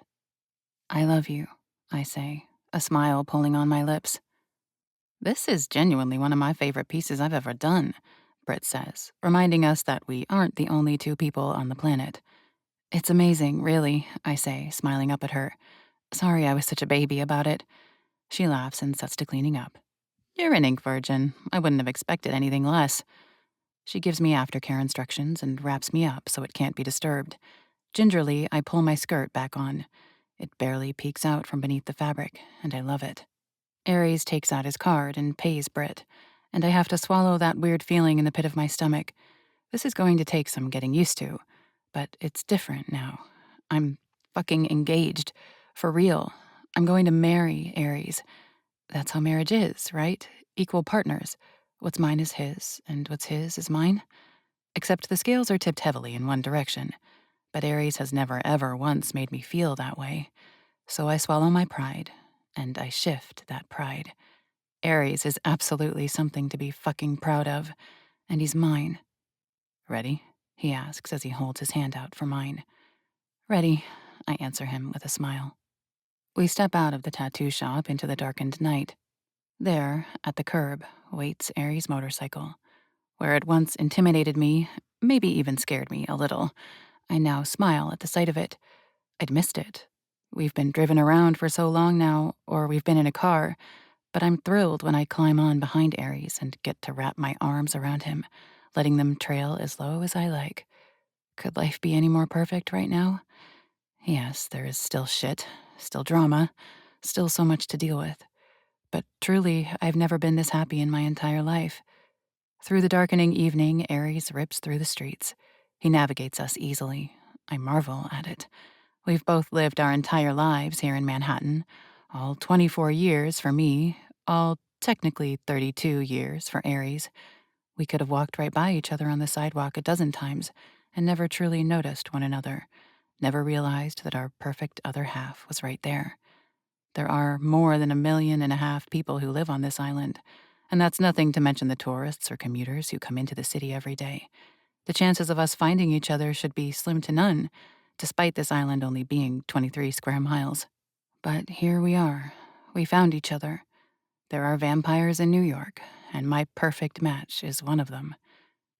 I love you, I say, a smile pulling on my lips. This is genuinely one of my favorite pieces I've ever done, Britt says, reminding us that we aren't the only two people on the planet. It's amazing, really, I say, smiling up at her. Sorry I was such a baby about it. She laughs and sets to cleaning up. You're an ink virgin. I wouldn't have expected anything less. She gives me aftercare instructions and wraps me up so it can't be disturbed. Gingerly, I pull my skirt back on. It barely peeks out from beneath the fabric, and I love it. Ares takes out his card and pays Britt, and I have to swallow that weird feeling in the pit of my stomach. This is going to take some getting used to, but it's different now. I'm fucking engaged. For real. I'm going to marry Ares. That's how marriage is, right? Equal partners. What's mine is his, and what's his is mine. Except the scales are tipped heavily in one direction. But Ares has never ever once made me feel that way. So I swallow my pride, and I shift that pride. Ares is absolutely something to be fucking proud of, and he's mine. Ready? He asks as he holds his hand out for mine. Ready, I answer him with a smile. We step out of the tattoo shop into the darkened night. There, at the curb, waits Ares' motorcycle. Where it once intimidated me, maybe even scared me a little, I now smile at the sight of it. I'd missed it. We've been driven around for so long now, or we've been in a car, but I'm thrilled when I climb on behind Ares and get to wrap my arms around him, letting them trail as low as I like. Could life be any more perfect right now? Yes, there is still shit, still drama, still so much to deal with. But truly, I've never been this happy in my entire life. Through the darkening evening, Ares rips through the streets. He navigates us easily. I marvel at it. We've both lived our entire lives here in Manhattan, all 24 years for me, all technically 32 years for Ares. We could have walked right by each other on the sidewalk a dozen times and never truly noticed one another, never realized that our perfect other half was right there. There are more than 1.5 million people who live on this island, and that's nothing to mention the tourists or commuters who come into the city every day. The chances of us finding each other should be slim to none, despite this island only being 23 square miles. But here we are. We found each other. There are vampires in New York, and my perfect match is one of them.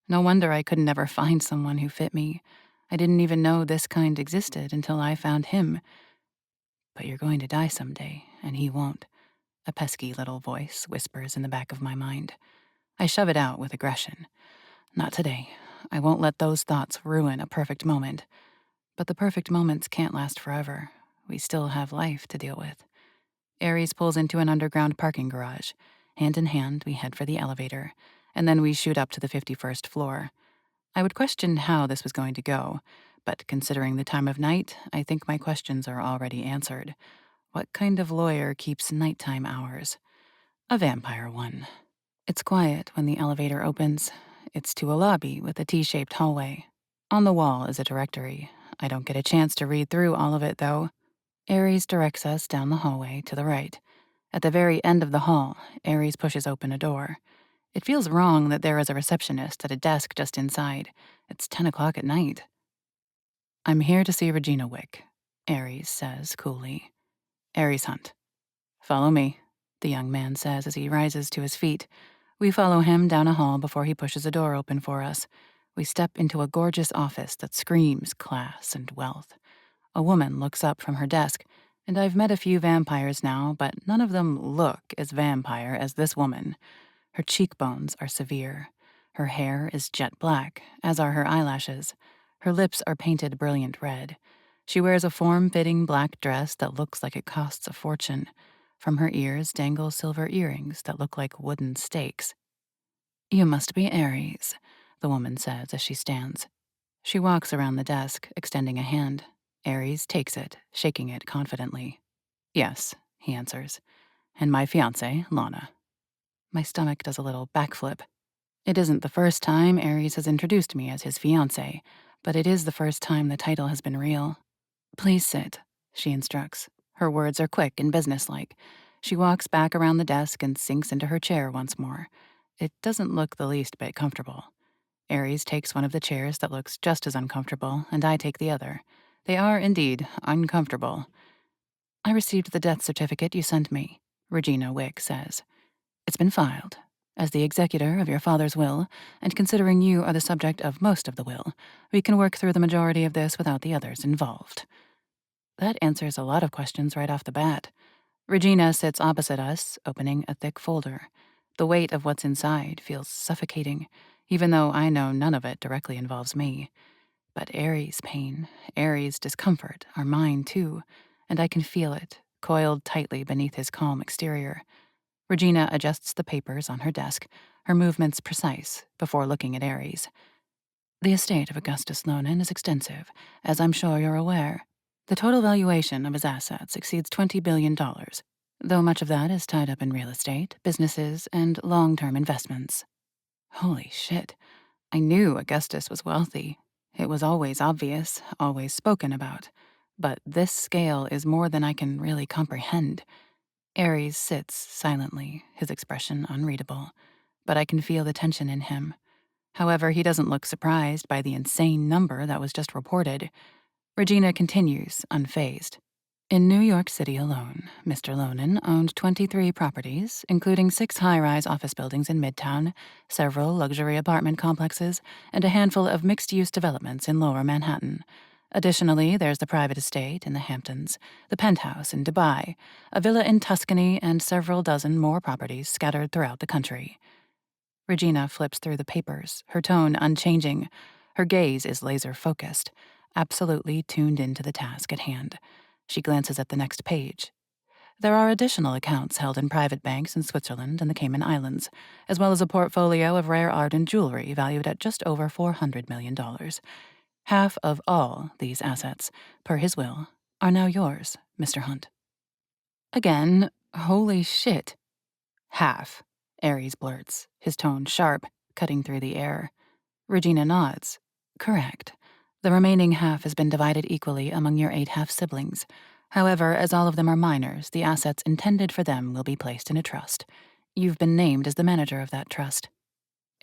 No wonder I couldn't ever find someone who fit me. I didn't even know this kind existed until I found him. But you're going to die someday, and he won't. A pesky little voice whispers in the back of my mind. I shove it out with aggression. Not today. I won't let those thoughts ruin a perfect moment. But the perfect moments can't last forever. We still have life to deal with. Aries pulls into an underground parking garage. Hand in hand, we head for the elevator, and then we shoot up to the 51st floor. I would question how this was going to go, but considering the time of night, I think my questions are already answered. What kind of lawyer keeps nighttime hours? A vampire one. It's quiet when the elevator opens. It's to a lobby with a T-shaped hallway. On the wall is a directory. I don't get a chance to read through all of it, though. Aries directs us down the hallway to the right. At the very end of the hall, Aries pushes open a door. It feels wrong that there is a receptionist at a desk just inside. It's 10 o'clock at night. I'm here to see Regina Wick, Aries says coolly. Aries Hunt. Follow me, the young man says as he rises to his feet. We follow him down a hall before he pushes a door open for us. We step into a gorgeous office that screams class and wealth. A woman looks up from her desk, and I've met a few vampires now, but none of them look as vampire as this woman. Her cheekbones are severe. Her hair is jet black, as are her eyelashes. Her lips are painted brilliant red. She wears a form-fitting black dress that looks like it costs a fortune. From her ears dangle silver earrings that look like wooden stakes. You must be Aries, the woman says as she stands. She walks around the desk, extending a hand. Aries takes it, shaking it confidently. Yes, he answers. And my fiancée, Lana. My stomach does a little backflip. It isn't the first time Aries has introduced me as his fiancée, but it is the first time the title has been real. Please sit, she instructs. Her words are quick and businesslike. She walks back around the desk and sinks into her chair once more. It doesn't look the least bit comfortable. Aries takes one of the chairs that looks just as uncomfortable, and I take the other. They are, indeed, uncomfortable. I received the death certificate you sent me, Regina Wick says. It's been filed. As the executor of your father's will, and considering you are the subject of most of the will, we can work through the majority of this without the others involved. That answers a lot of questions right off the bat. Regina sits opposite us, opening a thick folder. The weight of what's inside feels suffocating, even though I know none of it directly involves me. But Aries' pain, Aries' discomfort are mine too, and I can feel it, coiled tightly beneath his calm exterior. Regina adjusts the papers on her desk, her movements precise, before looking at Aries. The estate of Augustus Lonan is extensive, as I'm sure you're aware. The total valuation of his assets exceeds $20 billion, though much of that is tied up in real estate, businesses, and long-term investments. Holy shit. I knew Augustus was wealthy. It was always obvious, always spoken about. But this scale is more than I can really comprehend. Aries sits silently, his expression unreadable. But I can feel the tension in him. However, he doesn't look surprised by the insane number that was just reported. Regina continues, unfazed. In New York City alone, Mr. Lonan owned 23 properties, including 6 high-rise office buildings in Midtown, several luxury apartment complexes, and a handful of mixed-use developments in Lower Manhattan. Additionally, there's the private estate in the Hamptons, the penthouse in Dubai, a villa in Tuscany, and several dozen more properties scattered throughout the country. Regina flips through the papers, her tone unchanging. Her gaze is laser-focused, absolutely tuned into the task at hand. She glances at the next page. There are additional accounts held in private banks in Switzerland and the Cayman Islands, as well as a portfolio of rare art and jewelry valued at just over $400 million. Half of all these assets, per his will, are now yours, Mr. Hunt. Again, holy shit. Half, Aries blurts, his tone sharp, cutting through the air. Regina nods. Correct. The remaining half has been divided equally among your 8 half-siblings. However, as all of them are minors, the assets intended for them will be placed in a trust. You've been named as the manager of that trust.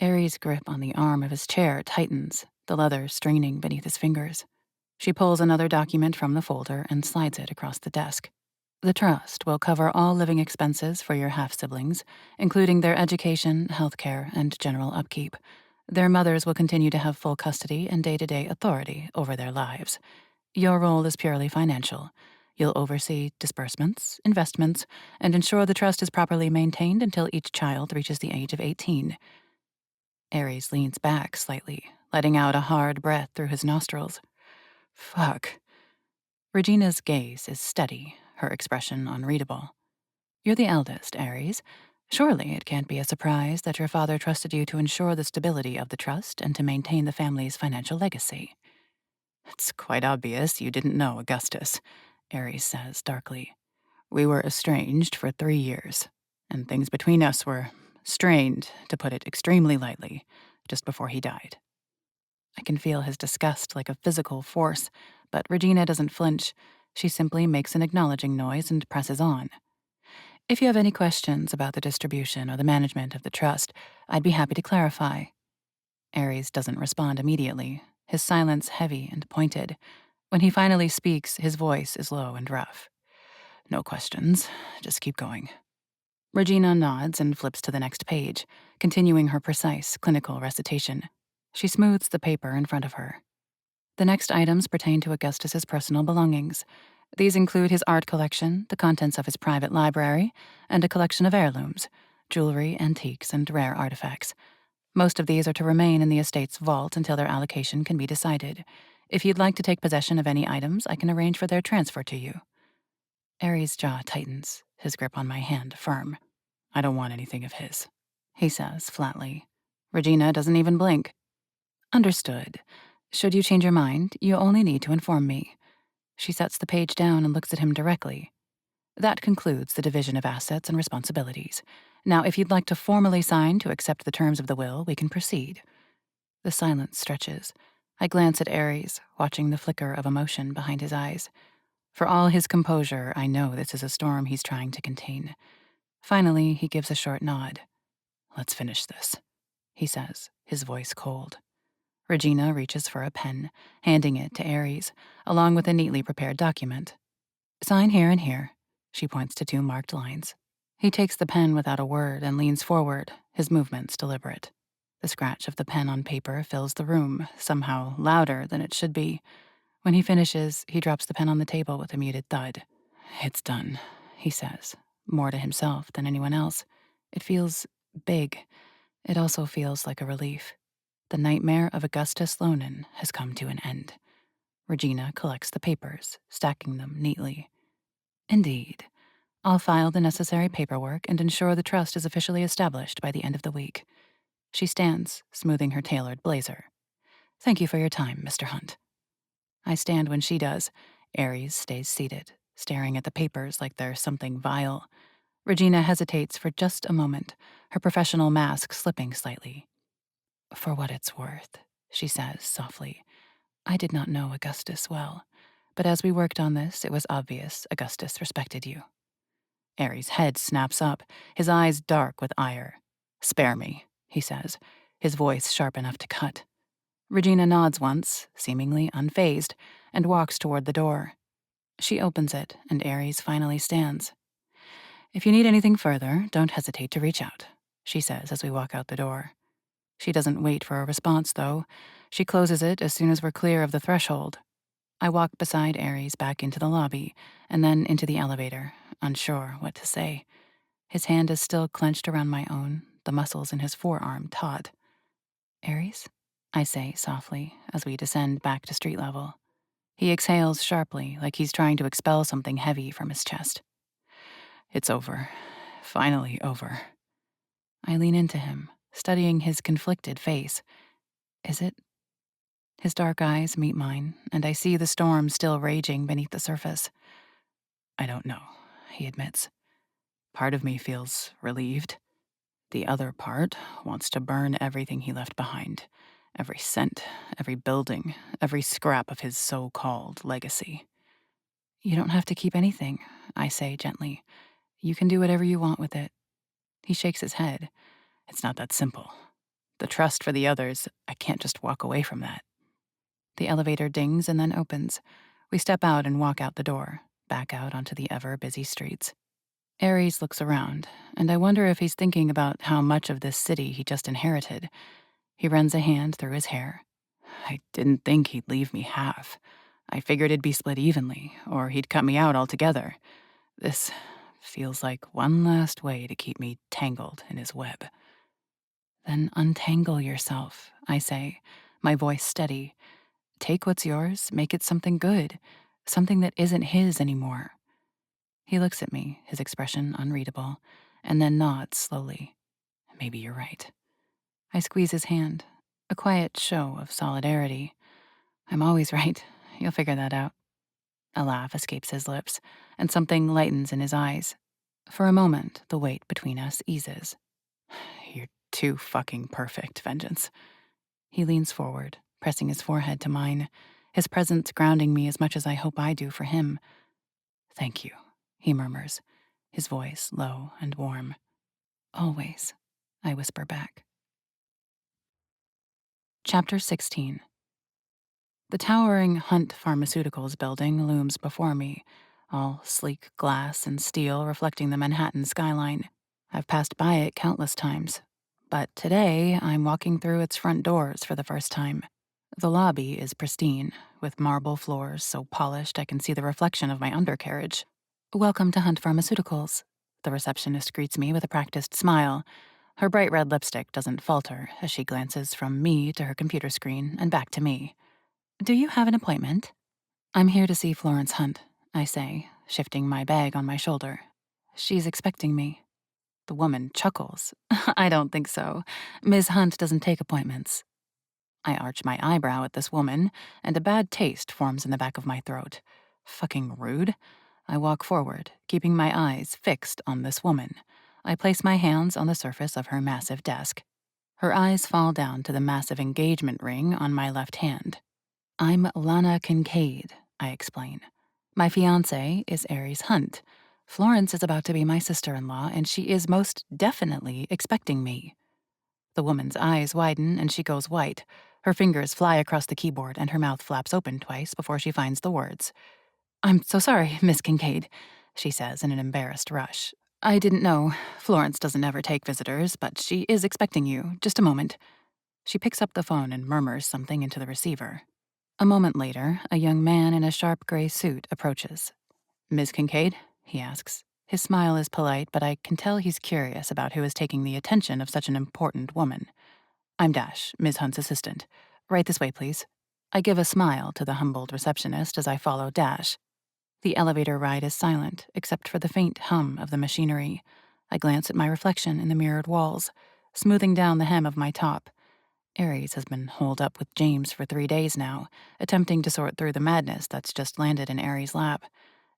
Aries' grip on the arm of his chair tightens, the leather straining beneath his fingers. She pulls another document from the folder and slides it across the desk. The trust will cover all living expenses for your half-siblings, including their education, healthcare, and general upkeep. Their mothers will continue to have full custody and day-to-day authority over their lives. Your role is purely financial. You'll oversee disbursements, investments, and ensure the trust is properly maintained until each child reaches the age of 18. Aries leans back slightly, letting out a hard breath through his nostrils. Fuck. Regina's gaze is steady, her expression unreadable. You're the eldest, Aries. Surely it can't be a surprise that your father trusted you to ensure the stability of the trust and to maintain the family's financial legacy. It's quite obvious you didn't know Augustus, Aries says darkly. We were estranged for 3 years, and things between us were strained, to put it extremely lightly, just before he died. I can feel his disgust like a physical force, but Regina doesn't flinch. She simply makes an acknowledging noise and presses on. If you have any questions about the distribution or the management of the trust, I'd be happy to clarify. Aries doesn't respond immediately, his silence heavy and pointed. When he finally speaks, his voice is low and rough. No questions, just keep going. Regina nods and flips to the next page, continuing her precise, clinical recitation. She smooths the paper in front of her. The next items pertain to Augustus's personal belongings. These include his art collection, the contents of his private library, and a collection of heirlooms, jewelry, antiques, and rare artifacts. Most of these are to remain in the estate's vault until their allocation can be decided. If you'd like to take possession of any items, I can arrange for their transfer to you. Aries' jaw tightens, his grip on my hand firm. I don't want anything of his, he says flatly. Regina doesn't even blink. Understood. Should you change your mind, you only need to inform me. She sets the page down and looks at him directly. That concludes the division of assets and responsibilities. Now, if you'd like to formally sign to accept the terms of the will, we can proceed. The silence stretches. I glance at Aries, watching the flicker of emotion behind his eyes. For all his composure, I know this is a storm he's trying to contain. Finally, he gives a short nod. Let's finish this, he says, his voice cold. Regina reaches for a pen, handing it to Aries, along with a neatly prepared document. Sign here and here. She points to 2 marked lines. He takes the pen without a word and leans forward, his movements deliberate. The scratch of the pen on paper fills the room, somehow louder than it should be. When he finishes, he drops the pen on the table with a muted thud. It's done, he says, more to himself than anyone else. It feels big. It also feels like a relief. The nightmare of Augustus Lonan has come to an end. Regina collects the papers, stacking them neatly. Indeed. I'll file the necessary paperwork and ensure the trust is officially established by the end of the week. She stands, smoothing her tailored blazer. Thank you for your time, Mr. Hunt. I stand when she does. Aries stays seated, staring at the papers like they're something vile. Regina hesitates for just a moment, her professional mask slipping slightly. For what it's worth, she says softly. I did not know Augustus well, but as we worked on this, it was obvious Augustus respected you. Aries' head snaps up, his eyes dark with ire. Spare me, he says, his voice sharp enough to cut. Regina nods once, seemingly unfazed, and walks toward the door. She opens it, and Aries finally stands. If you need anything further, don't hesitate to reach out, she says as we walk out the door. She doesn't wait for a response, though. She closes it as soon as we're clear of the threshold. I walk beside Aries back into the lobby, and then into the elevator, unsure what to say. His hand is still clenched around my own, the muscles in his forearm taut. Aries? I say softly as we descend back to street level. He exhales sharply, like he's trying to expel something heavy from his chest. It's over. Finally over. I lean into him, studying his conflicted face. Is it? His dark eyes meet mine, and I see the storm still raging beneath the surface. I don't know, he admits. Part of me feels relieved. The other part wants to burn everything he left behind. Every cent, every building, every scrap of his so-called legacy. You don't have to keep anything, I say gently. You can do whatever you want with it. He shakes his head. It's not that simple. The trust for the others, I can't just walk away from that. The elevator dings and then opens. We step out and walk out the door. back out onto the ever-busy streets. Aries looks around, and I wonder if he's thinking about how much of this city he just inherited. He runs a hand through his hair. I didn't think he'd leave me half. I figured it'd be split evenly, or he'd cut me out altogether. This feels like one last way to keep me tangled in his web. Then untangle yourself, I say, my voice steady. Take what's yours, make it something good, something that isn't his anymore. He looks at me, his expression unreadable, and then nods slowly. Maybe you're right. I squeeze his hand, a quiet show of solidarity. I'm always right. You'll figure that out. A laugh escapes his lips, and something lightens in his eyes. For a moment, the weight between us eases. You're too fucking perfect, Vengeance. He leans forward, pressing his forehead to mine, his presence grounding me as much as I hope I do for him. Thank you, he murmurs, his voice low and warm. Always, I whisper back. Chapter 16. The towering Hunt Pharmaceuticals building looms before me, all sleek glass and steel reflecting the Manhattan skyline. I've passed by it countless times, but today I'm walking through its front doors for the first time. The lobby is pristine, with marble floors so polished I can see the reflection of my undercarriage. Welcome to Hunt Pharmaceuticals. The receptionist greets me with a practiced smile. Her bright red lipstick doesn't falter as she glances from me to her computer screen and back to me. Do you have an appointment? I'm here to see Florence Hunt, I say, shifting my bag on my shoulder. She's expecting me. The woman chuckles. I don't think so. Ms. Hunt doesn't take appointments. I arch my eyebrow at this woman, and a bad taste forms in the back of my throat. Fucking rude. I walk forward, keeping my eyes fixed on this woman. I place my hands on the surface of her massive desk. Her eyes fall down to the massive engagement ring on my left hand. I'm Lana Kincaid, I explain. My fiancé is Aries Hunt. Florence is about to be my sister-in-law, and she is most definitely expecting me. The woman's eyes widen and she goes white. Her fingers fly across the keyboard and her mouth flaps open twice before she finds the words. I'm so sorry, Miss Kincaid, she says in an embarrassed rush. I didn't know. Florence doesn't ever take visitors, but she is expecting you. Just a moment. She picks up the phone and murmurs something into the receiver. A moment later, a young man in a sharp gray suit approaches. Ms. Kincaid? He asks. His smile is polite, but I can tell he's curious about who is taking the attention of such an important woman. I'm Dash, Ms. Hunt's assistant. Right this way, please. I give a smile to the humbled receptionist as I follow Dash. The elevator ride is silent, except for the faint hum of the machinery. I glance at my reflection in the mirrored walls, smoothing down the hem of my top. Aries has been holed up with James for 3 days now, attempting to sort through the madness that's just landed in Aries' lap.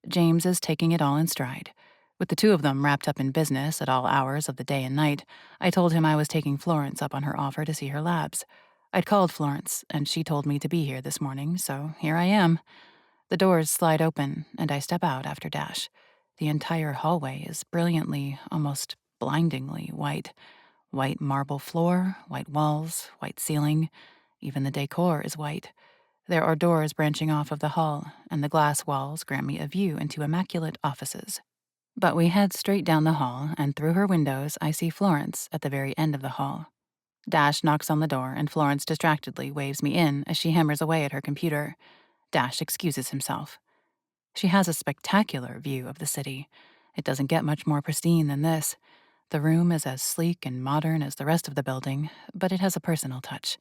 James is taking it all in stride. With the two of them wrapped up in business at all hours of the day and night, I told him I was taking Florence up on her offer to see her labs. I'd called Florence, and she told me to be here this morning, so here I am. The doors slide open, and I step out after Dash. The entire hallway is brilliantly, almost blindingly white. White marble floor, white walls, white ceiling. Even the decor is white. There are doors branching off of the hall, and the glass walls grant me a view into immaculate offices. But we head straight down the hall, and through her windows I see Florence at the very end of the hall. Dash knocks on the door, and Florence distractedly waves me in as she hammers away at her computer. Dash excuses himself. She has a spectacular view of the city. It doesn't get much more pristine than this. The room is as sleek and modern as the rest of the building, but it has a personal touch.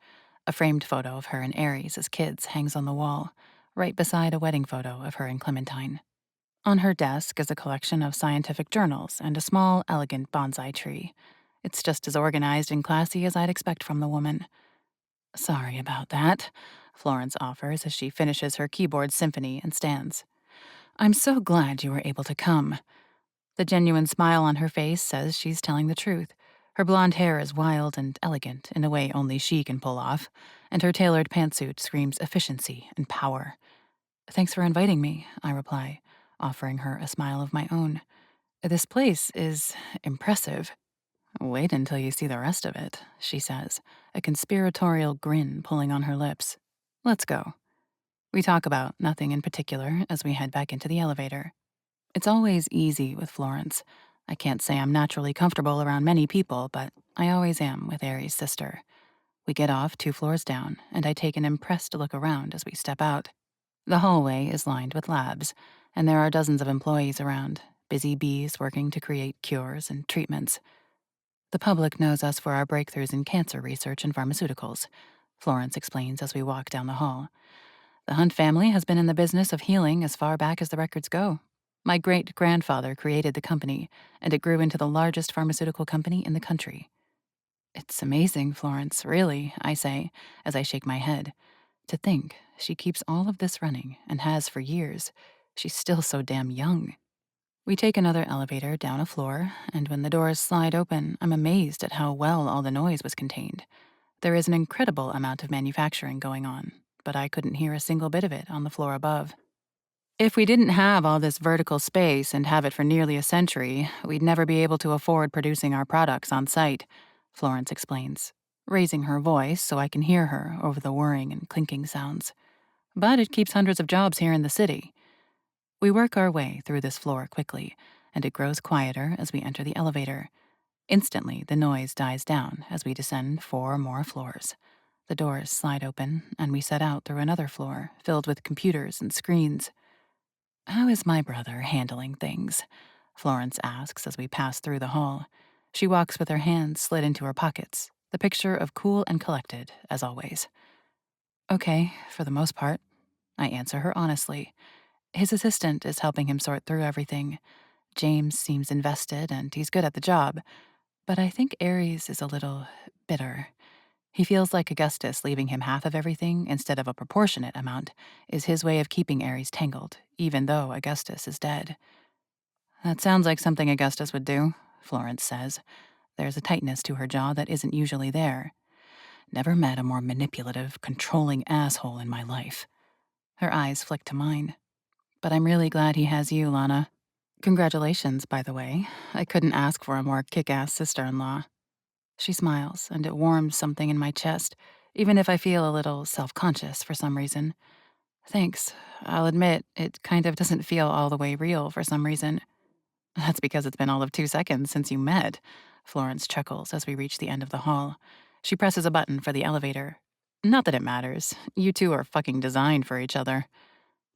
A framed photo of her and Aries as kids hangs on the wall, right beside a wedding photo of her and Clementine. On her desk is a collection of scientific journals and a small, elegant bonsai tree. It's just as organized and classy as I'd expect from the woman. Sorry about that, Florence offers as she finishes her keyboard symphony and stands. I'm so glad you were able to come. The genuine smile on her face says she's telling the truth. Her blonde hair is wild and elegant in a way only she can pull off, and her tailored pantsuit screams efficiency and power. Thanks for inviting me, I reply, offering her a smile of my own. This place is impressive. Wait until you see the rest of it, she says, a conspiratorial grin pulling on her lips. Let's go. We talk about nothing in particular as we head back into the elevator. It's always easy with Florence. I can't say I'm naturally comfortable around many people, but I always am with Aries' sister. We get off 2 floors down, and I take an impressed look around as we step out. The hallway is lined with labs, and there are dozens of employees around, busy bees working to create cures and treatments. The public knows us for our breakthroughs in cancer research and pharmaceuticals, Florence explains as we walk down the hall. The Hunt family has been in the business of healing as far back as the records go. My great-grandfather created the company, and it grew into the largest pharmaceutical company in the country. It's amazing, Florence, really, I say, as I shake my head. To think she keeps all of this running, and has for years. She's still so damn young. We take another elevator down a floor, and when the doors slide open, I'm amazed at how well all the noise was contained. There is an incredible amount of manufacturing going on, but I couldn't hear a single bit of it on the floor above. If we didn't have all this vertical space and have it for nearly a century, we'd never be able to afford producing our products on site, Florence explains, raising her voice so I can hear her over the whirring and clinking sounds. But it keeps hundreds of jobs here in the city. We work our way through this floor quickly, and it grows quieter as we enter the elevator. Instantly, the noise dies down as we descend 4 more floors. The doors slide open, and we set out through another floor filled with computers and screens. How is my brother handling things? Florence asks as we pass through the hall. She walks with her hands slid into her pockets, the picture of cool and collected, as always. Okay, for the most part. I answer her honestly. His assistant is helping him sort through everything. James seems invested and he's good at the job, but I think Aries is a little bitter. He feels like Augustus leaving him half of everything instead of a proportionate amount is his way of keeping Aries tangled, even though Augustus is dead. That sounds like something Augustus would do, Florence says. There's a tightness to her jaw that isn't usually there. Never met a more manipulative, controlling asshole in my life. Her eyes flick to mine. But I'm really glad he has you, Lana. Congratulations, by the way. I couldn't ask for a more kick-ass sister-in-law. She smiles, and it warms something in my chest, even if I feel a little self-conscious for some reason. Thanks. I'll admit, it kind of doesn't feel all the way real for some reason. That's because it's been all of 2 seconds since you met, Florence chuckles as we reach the end of the hall. She presses a button for the elevator. Not that it matters. You two are fucking designed for each other.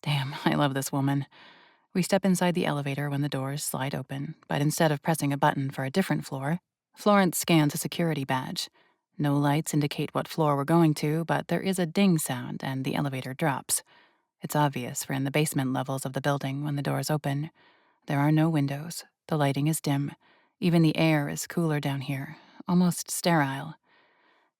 Damn, I love this woman. We step inside the elevator when the doors slide open, but instead of pressing a button for a different floor, Florence scans a security badge. No lights indicate what floor we're going to, but there is a ding sound and the elevator drops. It's obvious we're in the basement levels of the building when the doors open. There are no windows. The lighting is dim. Even the air is cooler down here, almost sterile.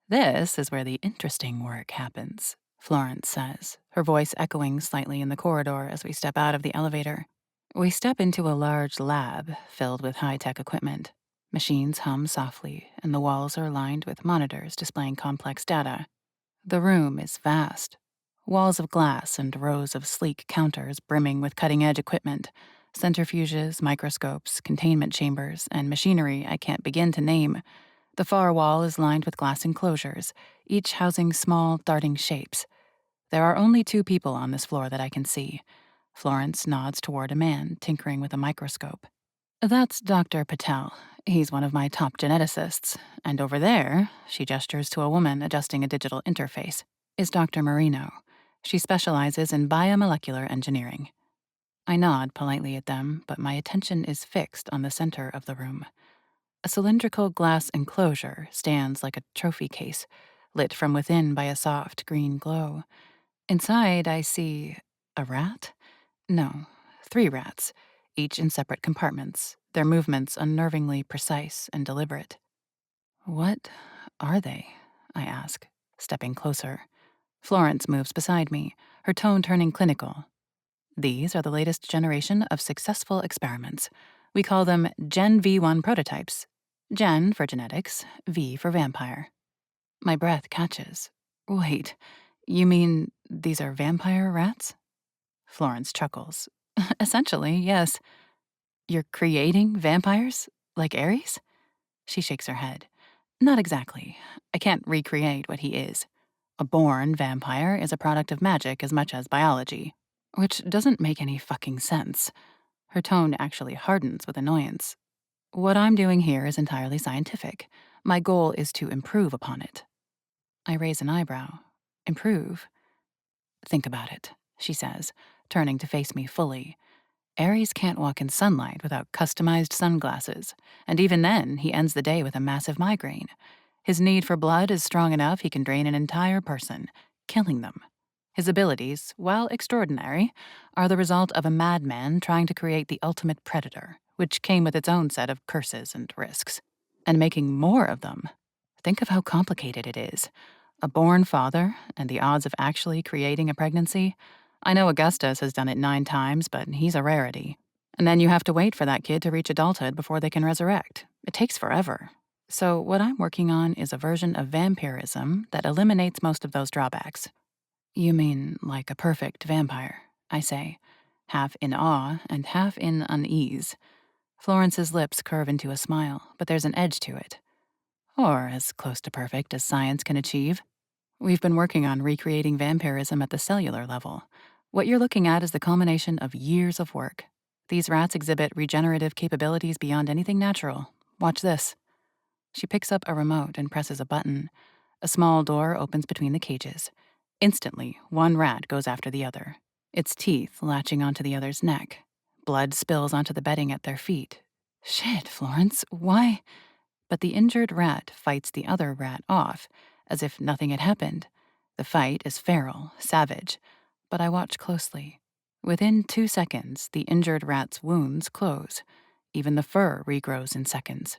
This is where the interesting work happens, Florence says, her voice echoing slightly in the corridor as we step out of the elevator. We step into a large lab filled with high-tech equipment. Machines hum softly, and the walls are lined with monitors displaying complex data. The room is vast. Walls of glass and rows of sleek counters brimming with cutting-edge equipment, centrifuges, microscopes, containment chambers, and machinery I can't begin to name. The far wall is lined with glass enclosures, each housing small, darting shapes. There are only 2 people on this floor that I can see. Florence nods toward a man tinkering with a microscope. That's Dr. Patel. He's one of my top geneticists. And over there, she gestures to a woman adjusting a digital interface, is Dr. Marino. She specializes in biomolecular engineering. I nod politely at them, but my attention is fixed on the center of the room. A cylindrical glass enclosure stands like a trophy case, lit from within by a soft green glow. Inside, I see a rat? No, 3 rats, each in separate compartments, their movements unnervingly precise and deliberate. What are they? I ask, stepping closer. Florence moves beside me, her tone turning clinical. These are the latest generation of successful experiments. We call them Gen V1 prototypes. Gen for genetics, V for vampire. My breath catches. Wait, you mean these are vampire rats? Florence chuckles. Essentially, yes. You're creating vampires? Like Ares? She shakes her head. Not exactly. I can't recreate what he is. A born vampire is a product of magic as much as biology, which doesn't make any fucking sense. Her tone actually hardens with annoyance. What I'm doing here is entirely scientific. My goal is to improve upon it. I raise an eyebrow. Improve? Think about it, she says, turning to face me fully. Ares can't walk in sunlight without customized sunglasses, and even then, he ends the day with a massive migraine. His need for blood is strong enough he can drain an entire person, killing them. His abilities, while extraordinary, are the result of a madman trying to create the ultimate predator, which came with its own set of curses and risks. And making more of them. Think of how complicated it is. A born father, and the odds of actually creating a pregnancy. I know Augustus has done it 9 times, but he's a rarity. And then you have to wait for that kid to reach adulthood before they can resurrect. It takes forever. So what I'm working on is a version of vampirism that eliminates most of those drawbacks. You mean like a perfect vampire, I say, half in awe and half in unease. Florence's lips curve into a smile, but there's an edge to it. Or as close to perfect as science can achieve. We've been working on recreating vampirism at the cellular level. What you're looking at is the culmination of years of work. These rats exhibit regenerative capabilities beyond anything natural. Watch this. She picks up a remote and presses a button. A small door opens between the cages. Instantly, one rat goes after the other, its teeth latching onto the other's neck. Blood spills onto the bedding at their feet. Shit, Florence, why? But the injured rat fights the other rat off, as if nothing had happened. The fight is feral, savage, but I watch closely. Within 2 seconds, the injured rat's wounds close. Even the fur regrows in seconds.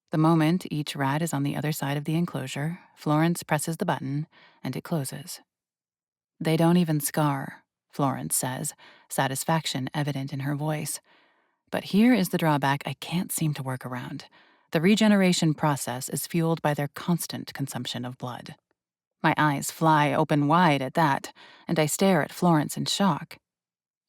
The moment each rat is on the other side of the enclosure, Florence presses the button, and it closes. They don't even scar, Florence says, satisfaction evident in her voice. But here is the drawback I can't seem to work around. The regeneration process is fueled by their constant consumption of blood. My eyes fly open wide at that, and I stare at Florence in shock.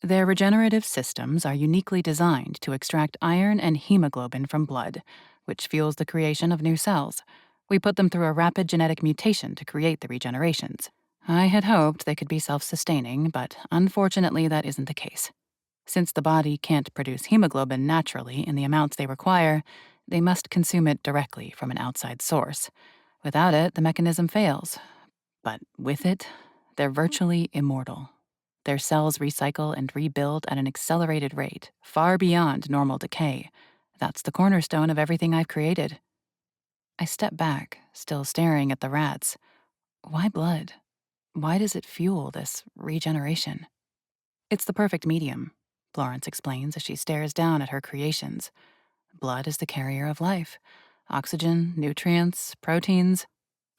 Their regenerative systems are uniquely designed to extract iron and hemoglobin from blood, which fuels the creation of new cells. We put them through a rapid genetic mutation to create the regenerations. I had hoped they could be self-sustaining, but unfortunately that isn't the case. Since the body can't produce hemoglobin naturally in the amounts they require, they must consume it directly from an outside source. Without it, the mechanism fails. But with it, they're virtually immortal. Their cells recycle and rebuild at an accelerated rate, far beyond normal decay. That's the cornerstone of everything I've created. I step back, still staring at the rats. Why blood? Why does it fuel this regeneration? It's the perfect medium, Florence explains as she stares down at her creations. Blood is the carrier of life. Oxygen, nutrients, proteins.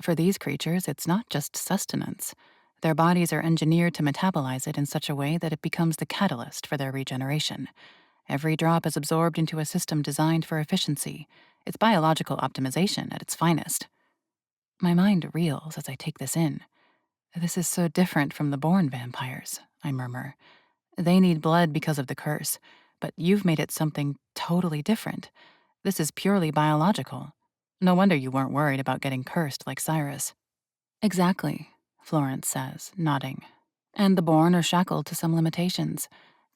For these creatures, it's not just sustenance. Their bodies are engineered to metabolize it in such a way that it becomes the catalyst for their regeneration. Every drop is absorbed into a system designed for efficiency. It's biological optimization at its finest. My mind reels as I take this in. This is so different from the born vampires, I murmur. They need blood because of the curse, but you've made it something totally different. This is purely biological. No wonder you weren't worried about getting cursed like Cyrus. Exactly, Florence says, nodding. And the born are shackled to some limitations.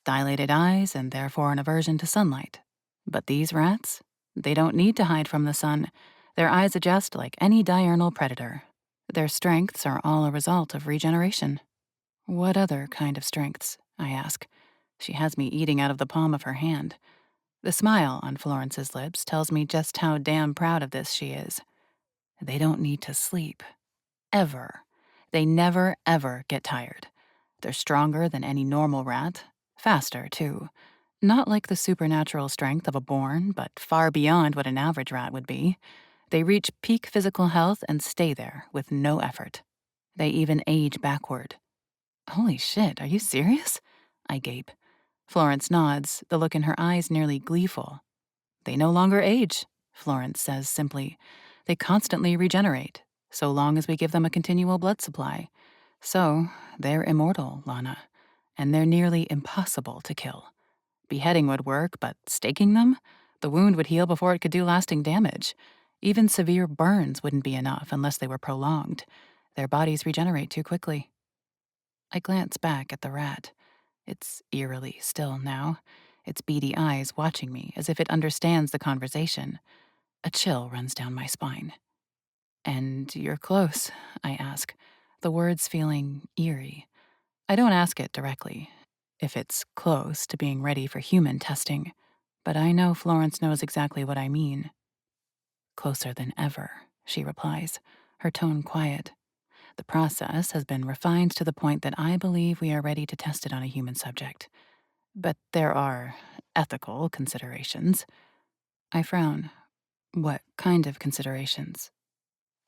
Dilated eyes and therefore an aversion to sunlight. But these rats? They don't need to hide from the sun. Their eyes adjust like any diurnal predator. Their strengths are all a result of regeneration. What other kind of strengths? I ask. She has me eating out of the palm of her hand. The smile on Florence's lips tells me just how damn proud of this she is. They don't need to sleep. Ever. They never, ever get tired. They're stronger than any normal rat. Faster, too. Not like the supernatural strength of a born, but far beyond what an average rat would be. They reach peak physical health and stay there with no effort. They even age backward. Holy shit, are you serious? I gape. Florence nods, the look in her eyes nearly gleeful. They no longer age, Florence says simply. They constantly regenerate, so long as we give them a continual blood supply. So, they're immortal, Lana. And they're nearly impossible to kill. Beheading would work, but staking them? The wound would heal before it could do lasting damage. Even severe burns wouldn't be enough unless they were prolonged. Their bodies regenerate too quickly. I glance back at the rat. It's eerily still now, its beady eyes watching me as if it understands the conversation. A chill runs down my spine. "And you're close," I ask, the words feeling eerie. I don't ask it directly, if it's close to being ready for human testing, but I know Florence knows exactly what I mean. "Closer than ever," she replies, her tone quiet. "The process has been refined to the point that I believe we are ready to test it on a human subject. But there are ethical considerations." I frown. "What kind of considerations?"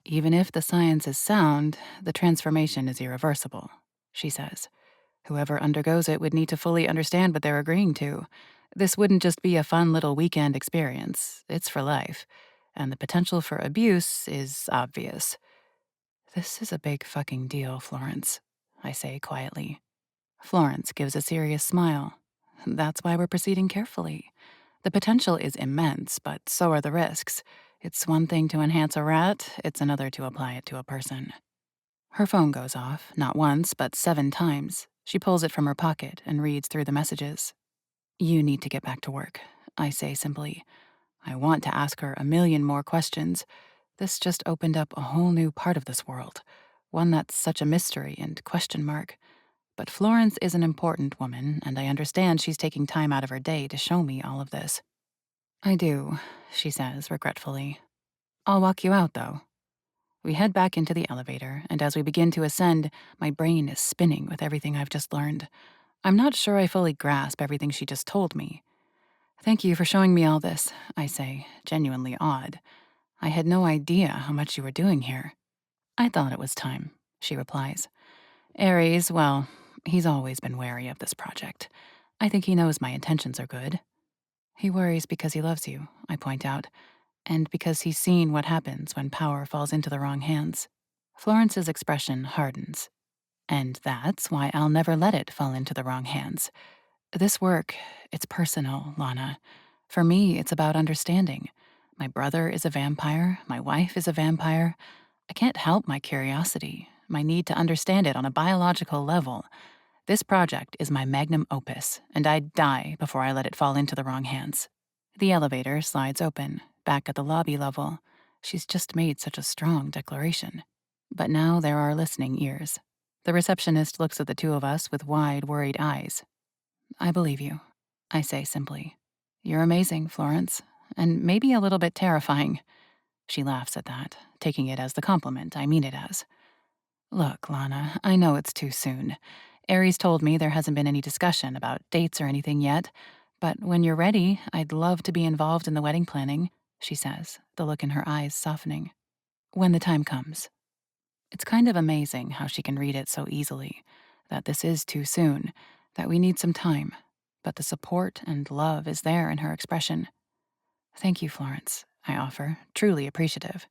"Even if the science is sound, the transformation is irreversible," she says. "Whoever undergoes it would need to fully understand what they're agreeing to. This wouldn't just be a fun little weekend experience. It's for life. And the potential for abuse is obvious." "This is a big fucking deal, Florence," I say quietly. Florence gives a serious smile. "That's why we're proceeding carefully. The potential is immense, but so are the risks. It's one thing to enhance a rat, it's another to apply it to a person." Her phone goes off, not once, but 7 times. She pulls it from her pocket and reads through the messages. "You need to get back to work," I say simply. I want to ask her a million more questions. This just opened up a whole new part of this world, one that's such a mystery and question mark. But Florence is an important woman, and I understand she's taking time out of her day to show me all of this. "I do," she says regretfully. "I'll walk you out, though." We head back into the elevator, and as we begin to ascend, my brain is spinning with everything I've just learned. I'm not sure I fully grasp everything she just told me. "Thank you for showing me all this," I say, genuinely awed. "I had no idea how much you were doing here." "I thought it was time," she replies. "Ares, well, he's always been wary of this project. I think he knows my intentions are good." "He worries because he loves you," I point out, "and because he's seen what happens when power falls into the wrong hands." Florence's expression hardens. "And that's why I'll never let it fall into the wrong hands. This work, it's personal, Lana. For me, it's about understanding. My brother is a vampire. My wife is a vampire. I can't help my curiosity, my need to understand it on a biological level. This project is my magnum opus, and I'd die before I let it fall into the wrong hands." The elevator slides open, back at the lobby level. She's just made such a strong declaration. But now there are listening ears. The receptionist looks at the two of us with wide, worried eyes. "I believe you," I say simply. "You're amazing, Florence, and maybe a little bit terrifying." She laughs at that, taking it as the compliment I mean it as. "Look, Lana, I know it's too soon. Aries told me there hasn't been any discussion about dates or anything yet, but when you're ready, I'd love to be involved in the wedding planning," she says, the look in her eyes softening. "When the time comes." It's kind of amazing how she can read it so easily, that this is too soon, that we need some time, but the support and love is there in her expression. "Thank you, Florence," I offer, truly appreciative.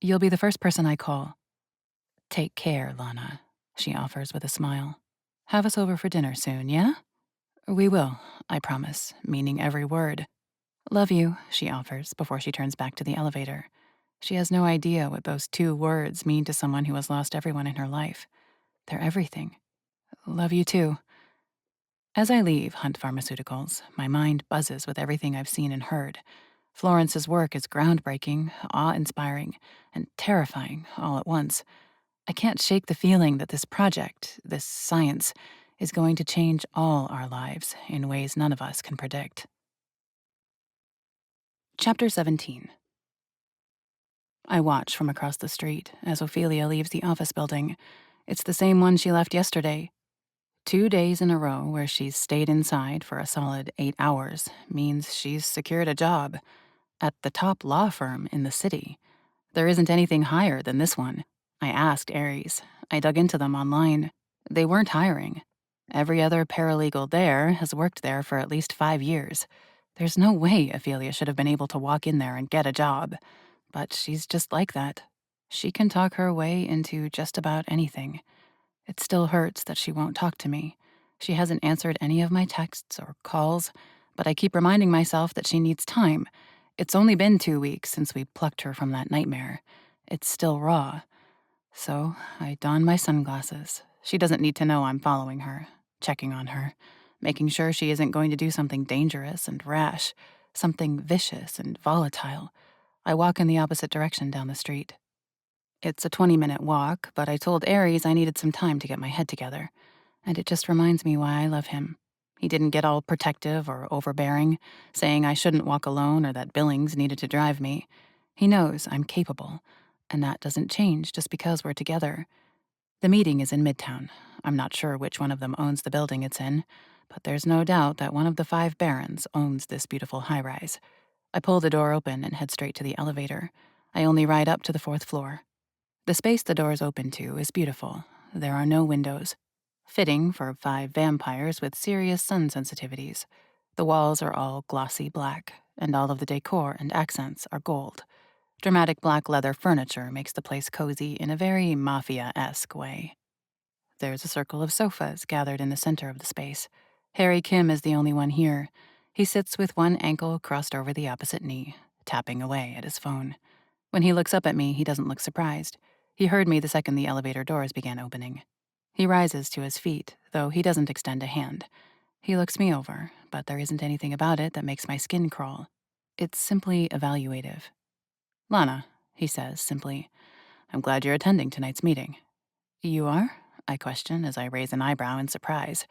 "You'll be the first person I call." "Take care, Lana," she offers with a smile. "Have us over for dinner soon, yeah?" "We will," I promise, meaning every word. "Love you," she offers before she turns back to the elevator. She has no idea what those 2 words mean to someone who has lost everyone in her life. They're everything. "Love you too." As I leave Hunt Pharmaceuticals, my mind buzzes with everything I've seen and heard. Florence's work is groundbreaking, awe-inspiring, and terrifying all at once. I can't shake the feeling that this project, this science, is going to change all our lives in ways none of us can predict. Chapter 17. I watch from across the street as Ophelia leaves the office building. It's the same one she left yesterday. 2 days in a row where she's stayed inside for a solid 8 hours means she's secured a job at the top law firm in the city. There isn't anything higher than this one. I asked Aries. I dug into them online. They weren't hiring. Every other paralegal there has worked there for at least 5 years. There's no way Ophelia should have been able to walk in there and get a job. But she's just like that. She can talk her way into just about anything. It still hurts that she won't talk to me. She hasn't answered any of my texts or calls, but I keep reminding myself that she needs time. It's only been 2 weeks since we plucked her from that nightmare. It's still raw. So I don my sunglasses. She doesn't need to know I'm following her, checking on her, making sure she isn't going to do something dangerous and rash, something vicious and volatile. I walk in the opposite direction down the street. It's a 20-minute walk, but I told Aries I needed some time to get my head together, and it just reminds me why I love him. He didn't get all protective or overbearing, saying I shouldn't walk alone or that Billings needed to drive me. He knows I'm capable, and that doesn't change just because we're together. The meeting is in Midtown. I'm not sure which one of them owns the building it's in, but there's no doubt that one of the 5 barons owns this beautiful high-rise. I pull the door open and head straight to the elevator. I only ride up to the 4th floor. The space the doors open to is beautiful. There are no windows. Fitting for 5 vampires with serious sun sensitivities. The walls are all glossy black, and all of the decor and accents are gold. Dramatic black leather furniture makes the place cozy in a very mafia-esque way. There's a circle of sofas gathered in the center of the space. Harry Kim is the only one here. He sits with one ankle crossed over the opposite knee, tapping away at his phone. When he looks up at me, he doesn't look surprised. He heard me the second the elevator doors began opening. He rises to his feet, though he doesn't extend a hand. He looks me over, but there isn't anything about it that makes my skin crawl. It's simply evaluative. "Lana," he says simply, "I'm glad you're attending tonight's meeting." "You are?" I question as I raise an eyebrow in surprise.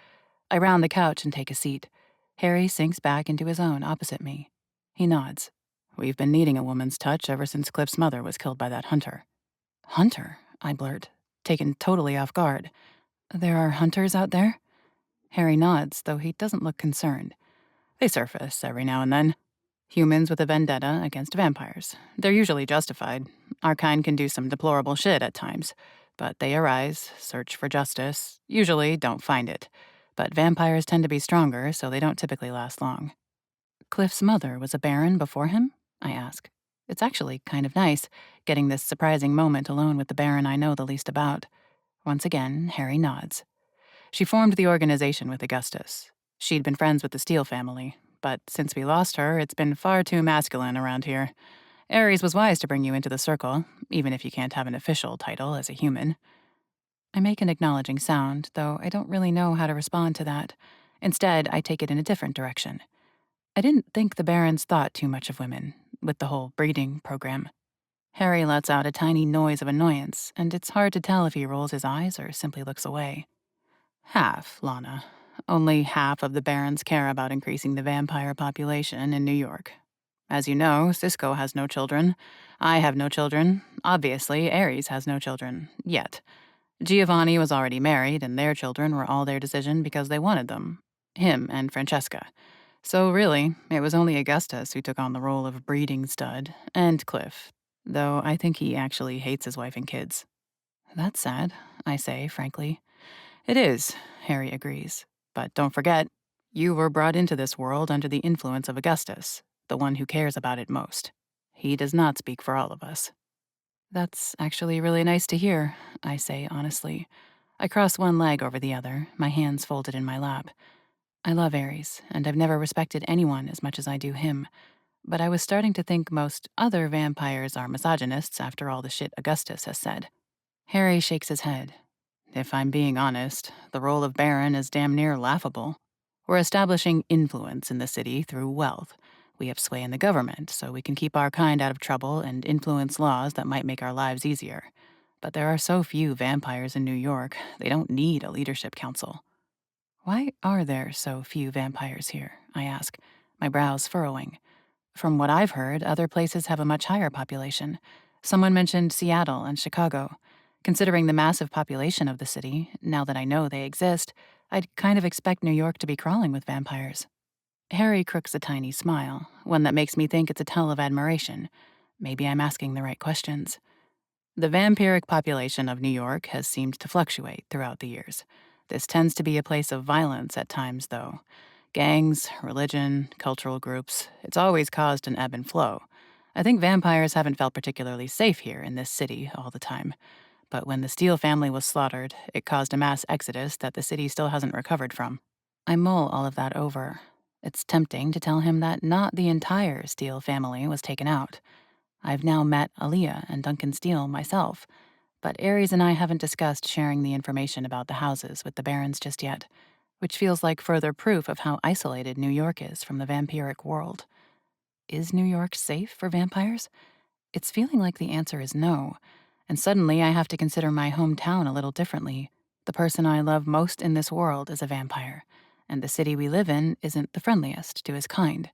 I round the couch and take a seat. Harry sinks back into his own opposite me. He nods. "We've been needing a woman's touch ever since Cliff's mother was killed by that hunter." "Hunter?" I blurt, taken totally off guard. "There are hunters out there?" Harry nods, though he doesn't look concerned. "They surface every now and then. Humans with a vendetta against vampires. They're usually justified. Our kind can do some deplorable shit at times. But they arise, search for justice, usually don't find it. But vampires tend to be stronger, so they don't typically last long." "Cliff's mother was a baron before him?" I ask. It's actually kind of nice, getting this surprising moment alone with the baron I know the least about. Once again, Harry nods. "She formed the organization with Augustus. She'd been friends with the Steele family, but since we lost her, it's been far too masculine around here. Ares was wise to bring you into the circle, even if you can't have an official title as a human." I make an acknowledging sound, though I don't really know how to respond to that. Instead, I take it in a different direction. I didn't think the barons thought too much of women, with the whole breeding program. Harry lets out a tiny noise of annoyance, and it's hard to tell if he rolls his eyes or simply looks away. "Half, Lana. Only half of the barons care about increasing the vampire population in New York. As you know, Cisco has no children. I have no children. Obviously, Ares has no children. Yet. Giovanni was already married, and their children were all their decision because they wanted them. Him and Francesca. So really, it was only Augustus who took on the role of breeding stud, and Cliff. Though I think he actually hates his wife and kids." "That's sad," I say, frankly. "It is," Harry agrees. "But don't forget, you were brought into this world under the influence of Augustus, the one who cares about it most. He does not speak for all of us." "That's actually really nice to hear," I say honestly. I cross one leg over the other, my hands folded in my lap. I love Ares, and I've never respected anyone as much as I do him. But I was starting to think most other vampires are misogynists after all the shit Augustus has said. Harry shakes his head. "If I'm being honest, the role of Baron is damn near laughable. We're establishing influence in the city through wealth. We have sway in the government, so we can keep our kind out of trouble and influence laws that might make our lives easier. But there are so few vampires in New York, they don't need a leadership council." "Why are there so few vampires here?" I ask, my brows furrowing. From what I've heard, other places have a much higher population. Someone mentioned Seattle and Chicago. Considering the massive population of the city, now that I know they exist, I'd kind of expect New York to be crawling with vampires. Harry crooks a tiny smile, one that makes me think it's a tell of admiration. Maybe I'm asking the right questions. "The vampiric population of New York has seemed to fluctuate throughout the years. This tends to be a place of violence at times, though. Gangs, religion, cultural groups, it's always caused an ebb and flow. I think vampires haven't felt particularly safe here in this city all the time. But when the Steele family was slaughtered, it caused a mass exodus that the city still hasn't recovered from." I mull all of that over. It's tempting to tell him that not the entire Steele family was taken out. I've now met Aaliyah and Duncan Steele myself, But Ares and I haven't discussed sharing the information about the houses with the Barons just yet, which feels like further proof of how isolated New York is from the vampiric world. Is New York safe for vampires? It's feeling like the answer is no, and suddenly I have to consider my hometown a little differently. The person I love most in this world is a vampire, and the city we live in isn't the friendliest to his kind.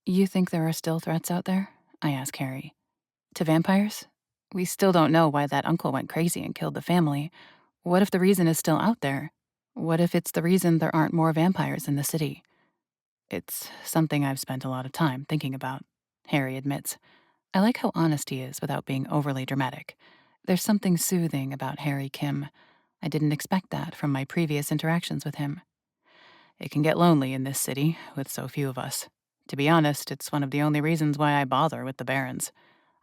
You think there are still threats out there? I ask Harry. To vampires? We still don't know why that uncle went crazy and killed the family. What if the reason is still out there? What if it's the reason there aren't more vampires in the city? It's something I've spent a lot of time thinking about, Harry admits. I like how honest he is without being overly dramatic. There's something soothing about Harry Kim. I didn't expect that from my previous interactions with him. It can get lonely in this city, with so few of us. To be honest, it's one of the only reasons why I bother with the Barons.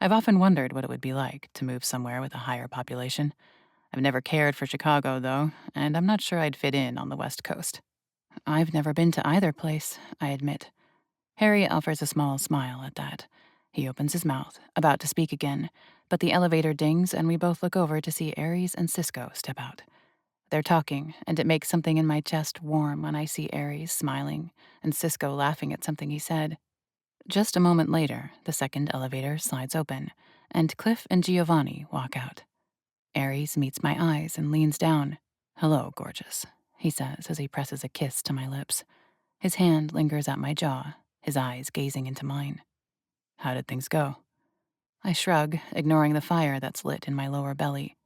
I've often wondered what it would be like to move somewhere with a higher population. I've never cared for Chicago, though, and I'm not sure I'd fit in on the West Coast. I've never been to either place, I admit. Harry offers a small smile at that. He opens his mouth, about to speak again, but the elevator dings and we both look over to see Ares and Cisco step out. They're talking, and it makes something in my chest warm when I see Ares smiling and Cisco laughing at something he said. Just a moment later, the second elevator slides open, and Cliff and Giovanni walk out. Ares meets my eyes and leans down. "Hello, gorgeous," he says as he presses a kiss to my lips. His hand lingers at my jaw, his eyes gazing into mine. How did things go? I shrug, ignoring the fire that's lit in my lower belly.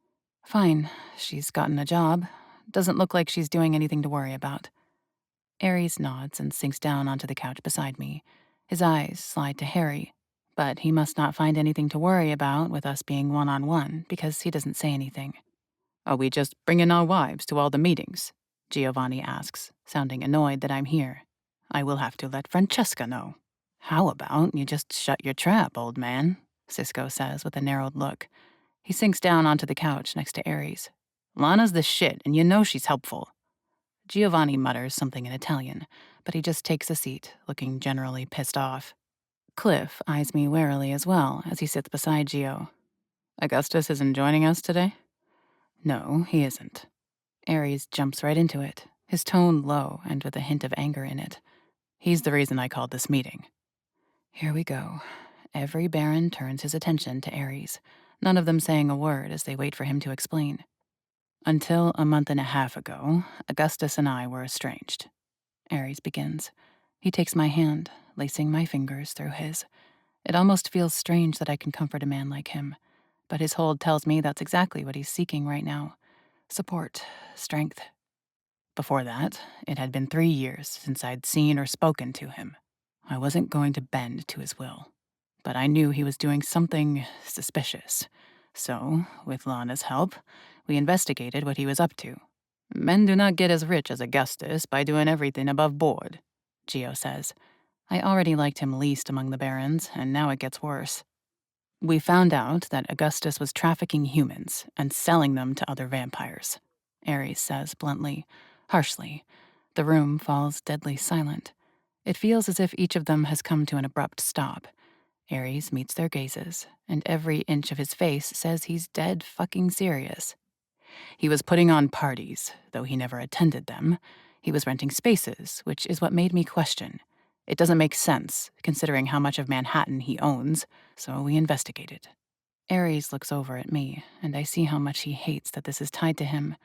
Fine, she's gotten a job. Doesn't look like she's doing anything to worry about. Ares nods and sinks down onto the couch beside me. His eyes slide to Harry, but he must not find anything to worry about with us being one-on-one because he doesn't say anything. Are we just bringing our wives to all the meetings? Giovanni asks, sounding annoyed that I'm here. I will have to let Francesca know. How about you just shut your trap, old man? Cisco says with a narrowed look. He sinks down onto the couch next to Ares. Lana's the shit, and you know she's helpful. Giovanni mutters something in Italian, but he just takes a seat, looking generally pissed off. Cliff eyes me warily as well as he sits beside Gio. Augustus isn't joining us today? No, he isn't. Ares jumps right into it, his tone low and with a hint of anger in it. He's the reason I called this meeting. Here we go. Every Baron turns his attention to Ares, none of them saying a word as they wait for him to explain. Until a month and a half ago, Augustus and I were estranged. Ares begins. He takes my hand, lacing my fingers through his. It almost feels strange that I can comfort a man like him, but his hold tells me that's exactly what he's seeking right now. Support, strength. Before that, it had been 3 years since I'd seen or spoken to him. I wasn't going to bend to his will, but I knew he was doing something suspicious. So, with Lana's help, we investigated what he was up to. Men do not get as rich as Augustus by doing everything above board, Gio says. I already liked him least among the barons, and now it gets worse. We found out that Augustus was trafficking humans and selling them to other vampires, Ares says bluntly, harshly. The room falls deadly silent. It feels as if each of them has come to an abrupt stop. Ares meets their gazes, and every inch of his face says he's dead fucking serious. He was putting on parties, though he never attended them. He was renting spaces, which is what made me question. It doesn't make sense, considering how much of Manhattan he owns, so we investigated. Ares looks over at me, and I see how much he hates that this is tied to him.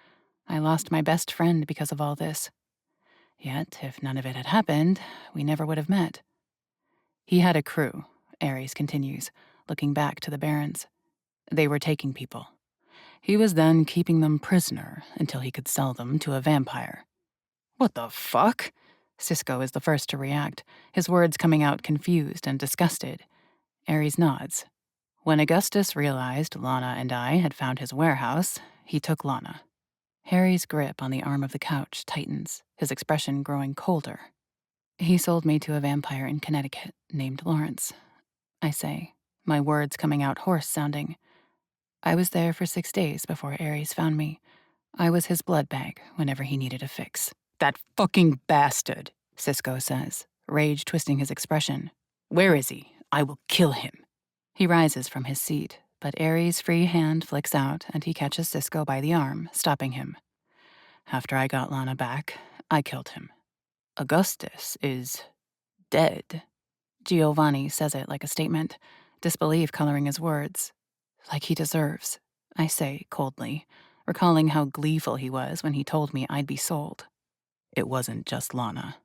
I lost my best friend because of all this. Yet, if none of it had happened, we never would have met. He had a crew, Ares continues, looking back to the barons. They were taking people. He was then keeping them prisoner until he could sell them to a vampire. What the fuck? Cisco is the first to react, his words coming out confused and disgusted. Ares nods. When Augustus realized Lana and I had found his warehouse, he took Lana. Harry's grip on the arm of the couch tightens, his expression growing colder. He sold me to a vampire in Connecticut named Lawrence. I say, my words coming out hoarse-sounding. I was there for 6 days before Ares found me. I was his blood bag whenever he needed a fix. That fucking bastard, Cisco says, rage twisting his expression. Where is he? I will kill him. He rises from his seat, But Ares' free hand flicks out, and he catches Cisco by the arm, stopping him. After I got Lana back, I killed him. Augustus is dead. Giovanni says it like a statement, disbelief coloring his words. Like he deserves, I say coldly, recalling how gleeful he was when he told me I'd be sold. It wasn't just Lana,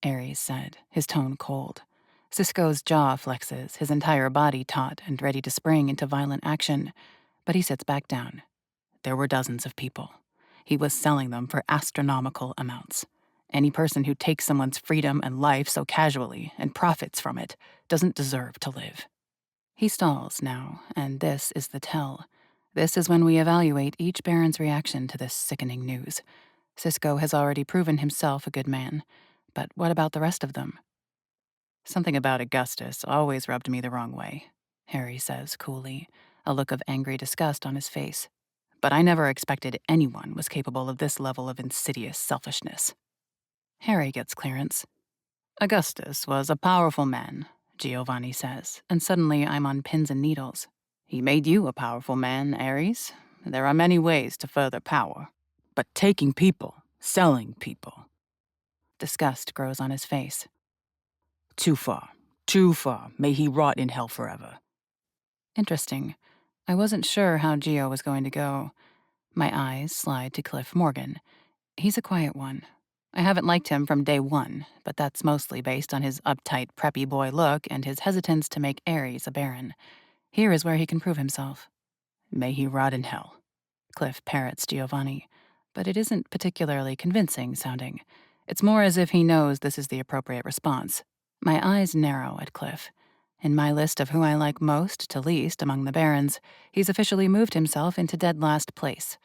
Ares said, his tone cold. Cisco's jaw flexes, his entire body taut and ready to spring into violent action, but he sits back down. There were dozens of people. He was selling them for astronomical amounts. Any person who takes someone's freedom and life so casually and profits from it doesn't deserve to live. He stalls now, and this is the tell. This is when we evaluate each Baron's reaction to this sickening news. Cisco has already proven himself a good man, but what about the rest of them? Something about Augustus always rubbed me the wrong way, Harry says coolly, a look of angry disgust on his face. But I never expected anyone was capable of this level of insidious selfishness. Harry gets clearance. Augustus was a powerful man, Giovanni says, and suddenly I'm on pins and needles. He made you a powerful man, Ares. There are many ways to further power. But taking people, selling people. Disgust grows on his face. Too far. Too far. May he rot in hell forever. Interesting. I wasn't sure how Gio was going to go. My eyes slide to Cliff Morgan. He's a quiet one. I haven't liked him from day one, but that's mostly based on his uptight, preppy boy look and his hesitance to make Ares a baron. Here is where he can prove himself. May he rot in hell. Cliff parrots Giovanni, but it isn't particularly convincing sounding. It's more as if he knows this is the appropriate response. My eyes narrow at Cliff. In my list of who I like most to least among the barons, he's officially moved himself into dead last place.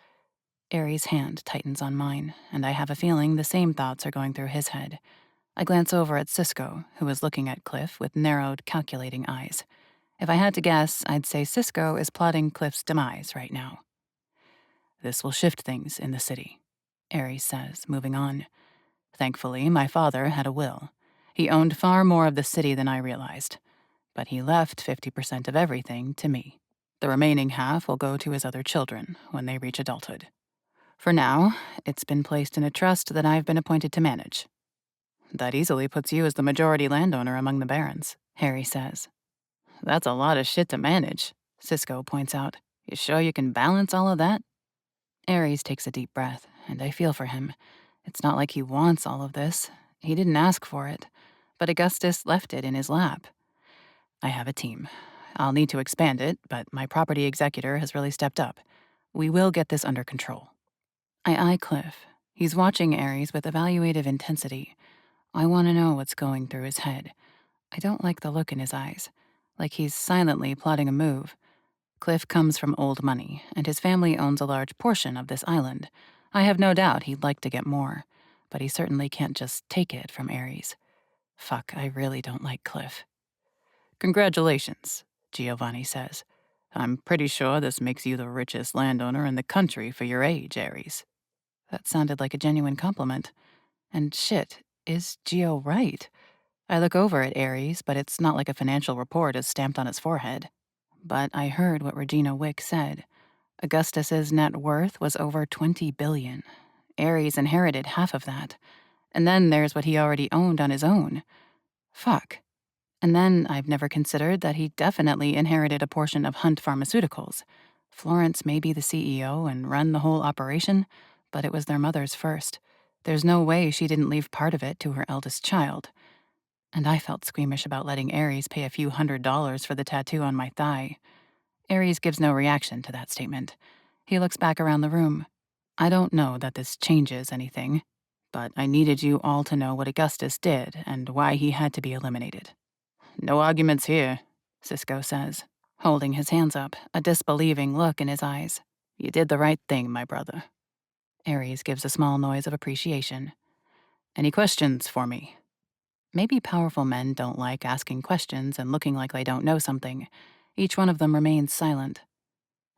Ares' hand tightens on mine, and I have a feeling the same thoughts are going through his head. I glance over at Cisco, who is looking at Cliff with narrowed, calculating eyes. If I had to guess, I'd say Cisco is plotting Cliff's demise right now. This will shift things in the city, Ares says, moving on. Thankfully, my father had a will. He owned far more of the city than I realized, but he left 50% of everything to me. The remaining half will go to his other children when they reach adulthood. For now, it's been placed in a trust that I've been appointed to manage. That easily puts you as the majority landowner among the barons, Harry says. That's a lot of shit to manage, Cisco points out. You sure you can balance all of that? Ares takes a deep breath, and I feel for him. It's not like he wants all of this. He didn't ask for it, but Augustus left it in his lap. I have a team. I'll need to expand it, but my property executor has really stepped up. We will get this under control. I eye Cliff. He's watching Ares with evaluative intensity. I want to know what's going through his head. I don't like the look in his eyes, like he's silently plotting a move. Cliff comes from old money, and his family owns a large portion of this island. I have no doubt he'd like to get more, but he certainly can't just take it from Ares. Fuck, I really don't like Cliff. Congratulations, Giovanni says. I'm pretty sure this makes you the richest landowner in the country for your age, Ares. That sounded like a genuine compliment. And shit, is Gio right? I look over at Ares, but it's not like a financial report is stamped on his forehead. But I heard what Regina Wick said. Augustus's net worth was over $20 billion. Ares inherited half of that. And then there's what he already owned on his own. Fuck. And then I've never considered that he definitely inherited a portion of Hunt Pharmaceuticals. Florence may be the CEO and run the whole operation, but it was their mother's first. There's no way she didn't leave part of it to her eldest child. And I felt squeamish about letting Ares pay a few $100s for the tattoo on my thigh. Ares gives no reaction to that statement. He looks back around the room. I don't know that this changes anything, but I needed you all to know what Augustus did and why he had to be eliminated. No arguments here, Cisco says, holding his hands up, a disbelieving look in his eyes. You did the right thing, my brother. Ares gives a small noise of appreciation. Any questions for me? Maybe powerful men don't like asking questions and looking like they don't know something. Each one of them remains silent.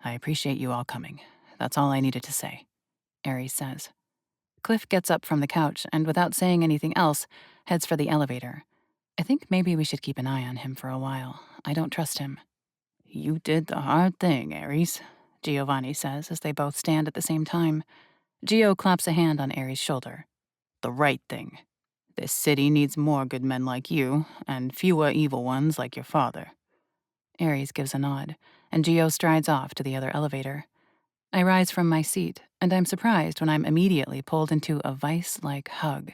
I appreciate you all coming. That's all I needed to say, Ares says. Cliff gets up from the couch and, without saying anything else, heads for the elevator. I think maybe we should keep an eye on him for a while. I don't trust him. You did the hard thing, Aries, Giovanni says as they both stand at the same time. Gio claps a hand on Aries' shoulder. The right thing. This city needs more good men like you, and fewer evil ones like your father. Aries gives a nod, and Gio strides off to the other elevator. I rise from my seat, and I'm surprised when I'm immediately pulled into a vice-like hug.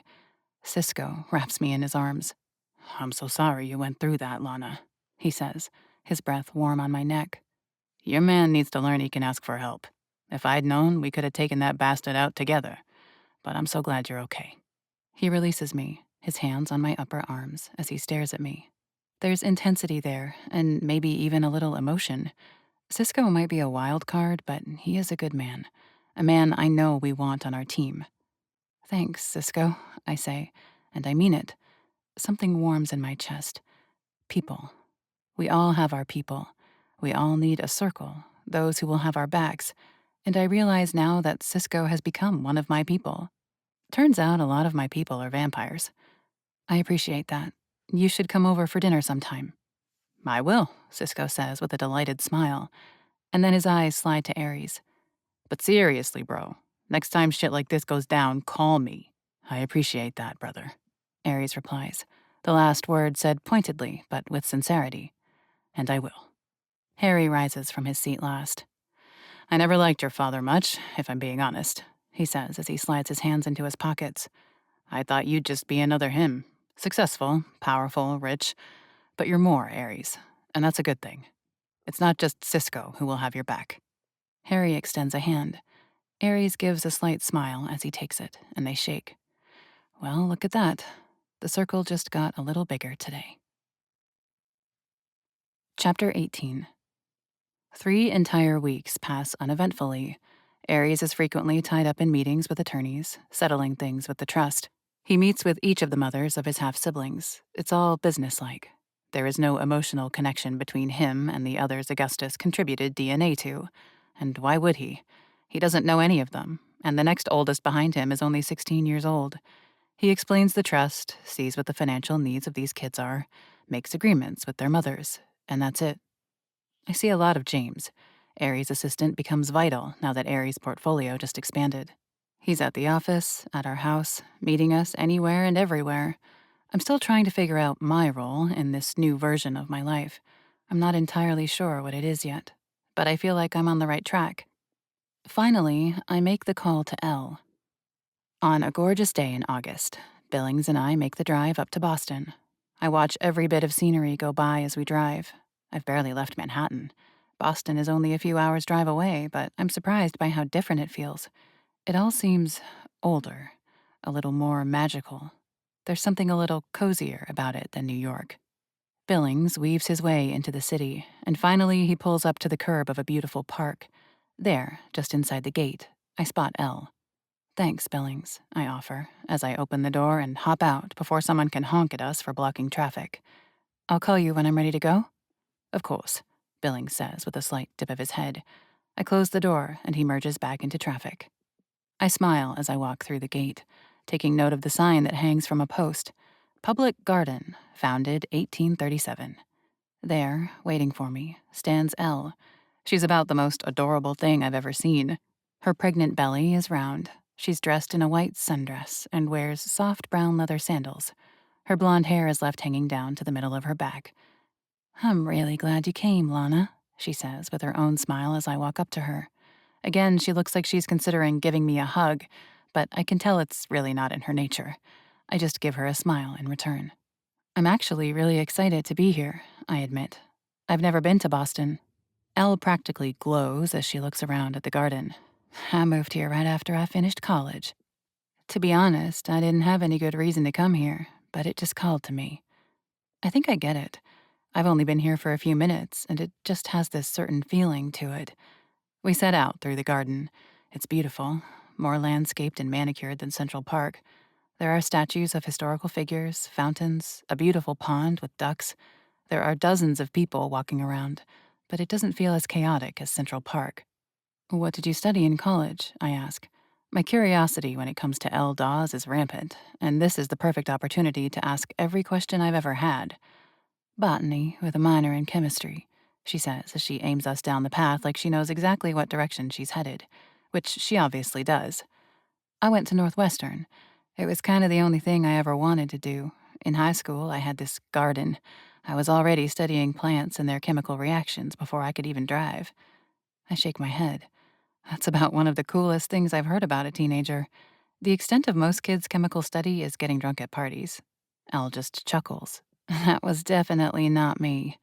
Cisco wraps me in his arms. I'm so sorry you went through that, Lana, he says, his breath warm on my neck. Your man needs to learn he can ask for help. If I'd known, we could have taken that bastard out together. But I'm so glad you're okay. He releases me, his hands on my upper arms, as he stares at me. There's intensity there, and maybe even a little emotion. Cisco might be a wild card, but he is a good man. A man I know we want on our team. Thanks, Cisco, I say, and I mean it. Something warms in my chest. People. We all have our people. We all need a circle, those who will have our backs. And I realize now that Cisco has become one of my people. Turns out a lot of my people are vampires. I appreciate that. You should come over for dinner sometime. I will, Cisco says with a delighted smile. And then his eyes slide to Aries. But seriously, bro, next time shit like this goes down, call me. I appreciate that, brother. Aries replies, the last word said pointedly, but with sincerity. And I will. Harry rises from his seat last. I never liked your father much, if I'm being honest, he says as he slides his hands into his pockets. I thought you'd just be another him. Successful, powerful, rich. But you're more, Aries. And that's a good thing. It's not just Cisco who will have your back. Harry extends a hand. Aries gives a slight smile as he takes it, and they shake. Well, look at that. The circle just got a little bigger today. Chapter 18. 3 entire weeks pass uneventfully. Aries is frequently tied up in meetings with attorneys, settling things with the trust. He meets with each of the mothers of his half-siblings. It's all businesslike. There is no emotional connection between him and the others Augustus contributed DNA to. And why would he? He doesn't know any of them, and the next oldest behind him is only 16 years old. He explains the trust, sees what the financial needs of these kids are, makes agreements with their mothers, and that's it. I see a lot of James. Aries' assistant becomes vital now that Aries' portfolio just expanded. He's at the office, at our house, meeting us anywhere and everywhere. I'm still trying to figure out my role in this new version of my life. I'm not entirely sure what it is yet, but I feel like I'm on the right track. Finally, I make the call to Elle. On a gorgeous day in August, Billings and I make the drive up to Boston. I watch every bit of scenery go by as we drive. I've barely left Manhattan. Boston is only a few hours' drive away, but I'm surprised by how different it feels. It all seems older, a little more magical. There's something a little cozier about it than New York. Billings weaves his way into the city, and finally he pulls up to the curb of a beautiful park. There, just inside the gate, I spot Elle. Thanks, Billings, I offer, as I open the door and hop out before someone can honk at us for blocking traffic. I'll call you when I'm ready to go? Of course, Billings says with a slight dip of his head. I close the door, and he merges back into traffic. I smile as I walk through the gate, taking note of the sign that hangs from a post. Public Garden, founded 1837. There, waiting for me, stands Elle. She's about the most adorable thing I've ever seen. Her pregnant belly is round. She's dressed in a white sundress and wears soft brown leather sandals. Her blonde hair is left hanging down to the middle of her back. I'm really glad you came, Lana, she says with her own smile as I walk up to her. Again, she looks like she's considering giving me a hug, but I can tell it's really not in her nature. I just give her a smile in return. I'm actually really excited to be here, I admit. I've never been to Boston. Elle practically glows as she looks around at the garden. I moved here right after I finished college. To be honest, I didn't have any good reason to come here, but it just called to me. I think I get it. I've only been here for a few minutes, and it just has this certain feeling to it. We set out through the garden. It's beautiful, more landscaped and manicured than Central Park. There are statues of historical figures, fountains, a beautiful pond with ducks. There are dozens of people walking around, but it doesn't feel as chaotic as Central Park. What did you study in college? I ask. My curiosity when it comes to Elle Dawes is rampant, and this is the perfect opportunity to ask every question I've ever had. Botany, with a minor in chemistry, she says as she aims us down the path like she knows exactly what direction she's headed, which she obviously does. I went to Northwestern. It was kind of the only thing I ever wanted to do. In high school, I had this garden. I was already studying plants and their chemical reactions before I could even drive. I shake my head. That's about one of the coolest things I've heard about a teenager. The extent of most kids' chemical study is getting drunk at parties. Elle just chuckles. That was definitely not me.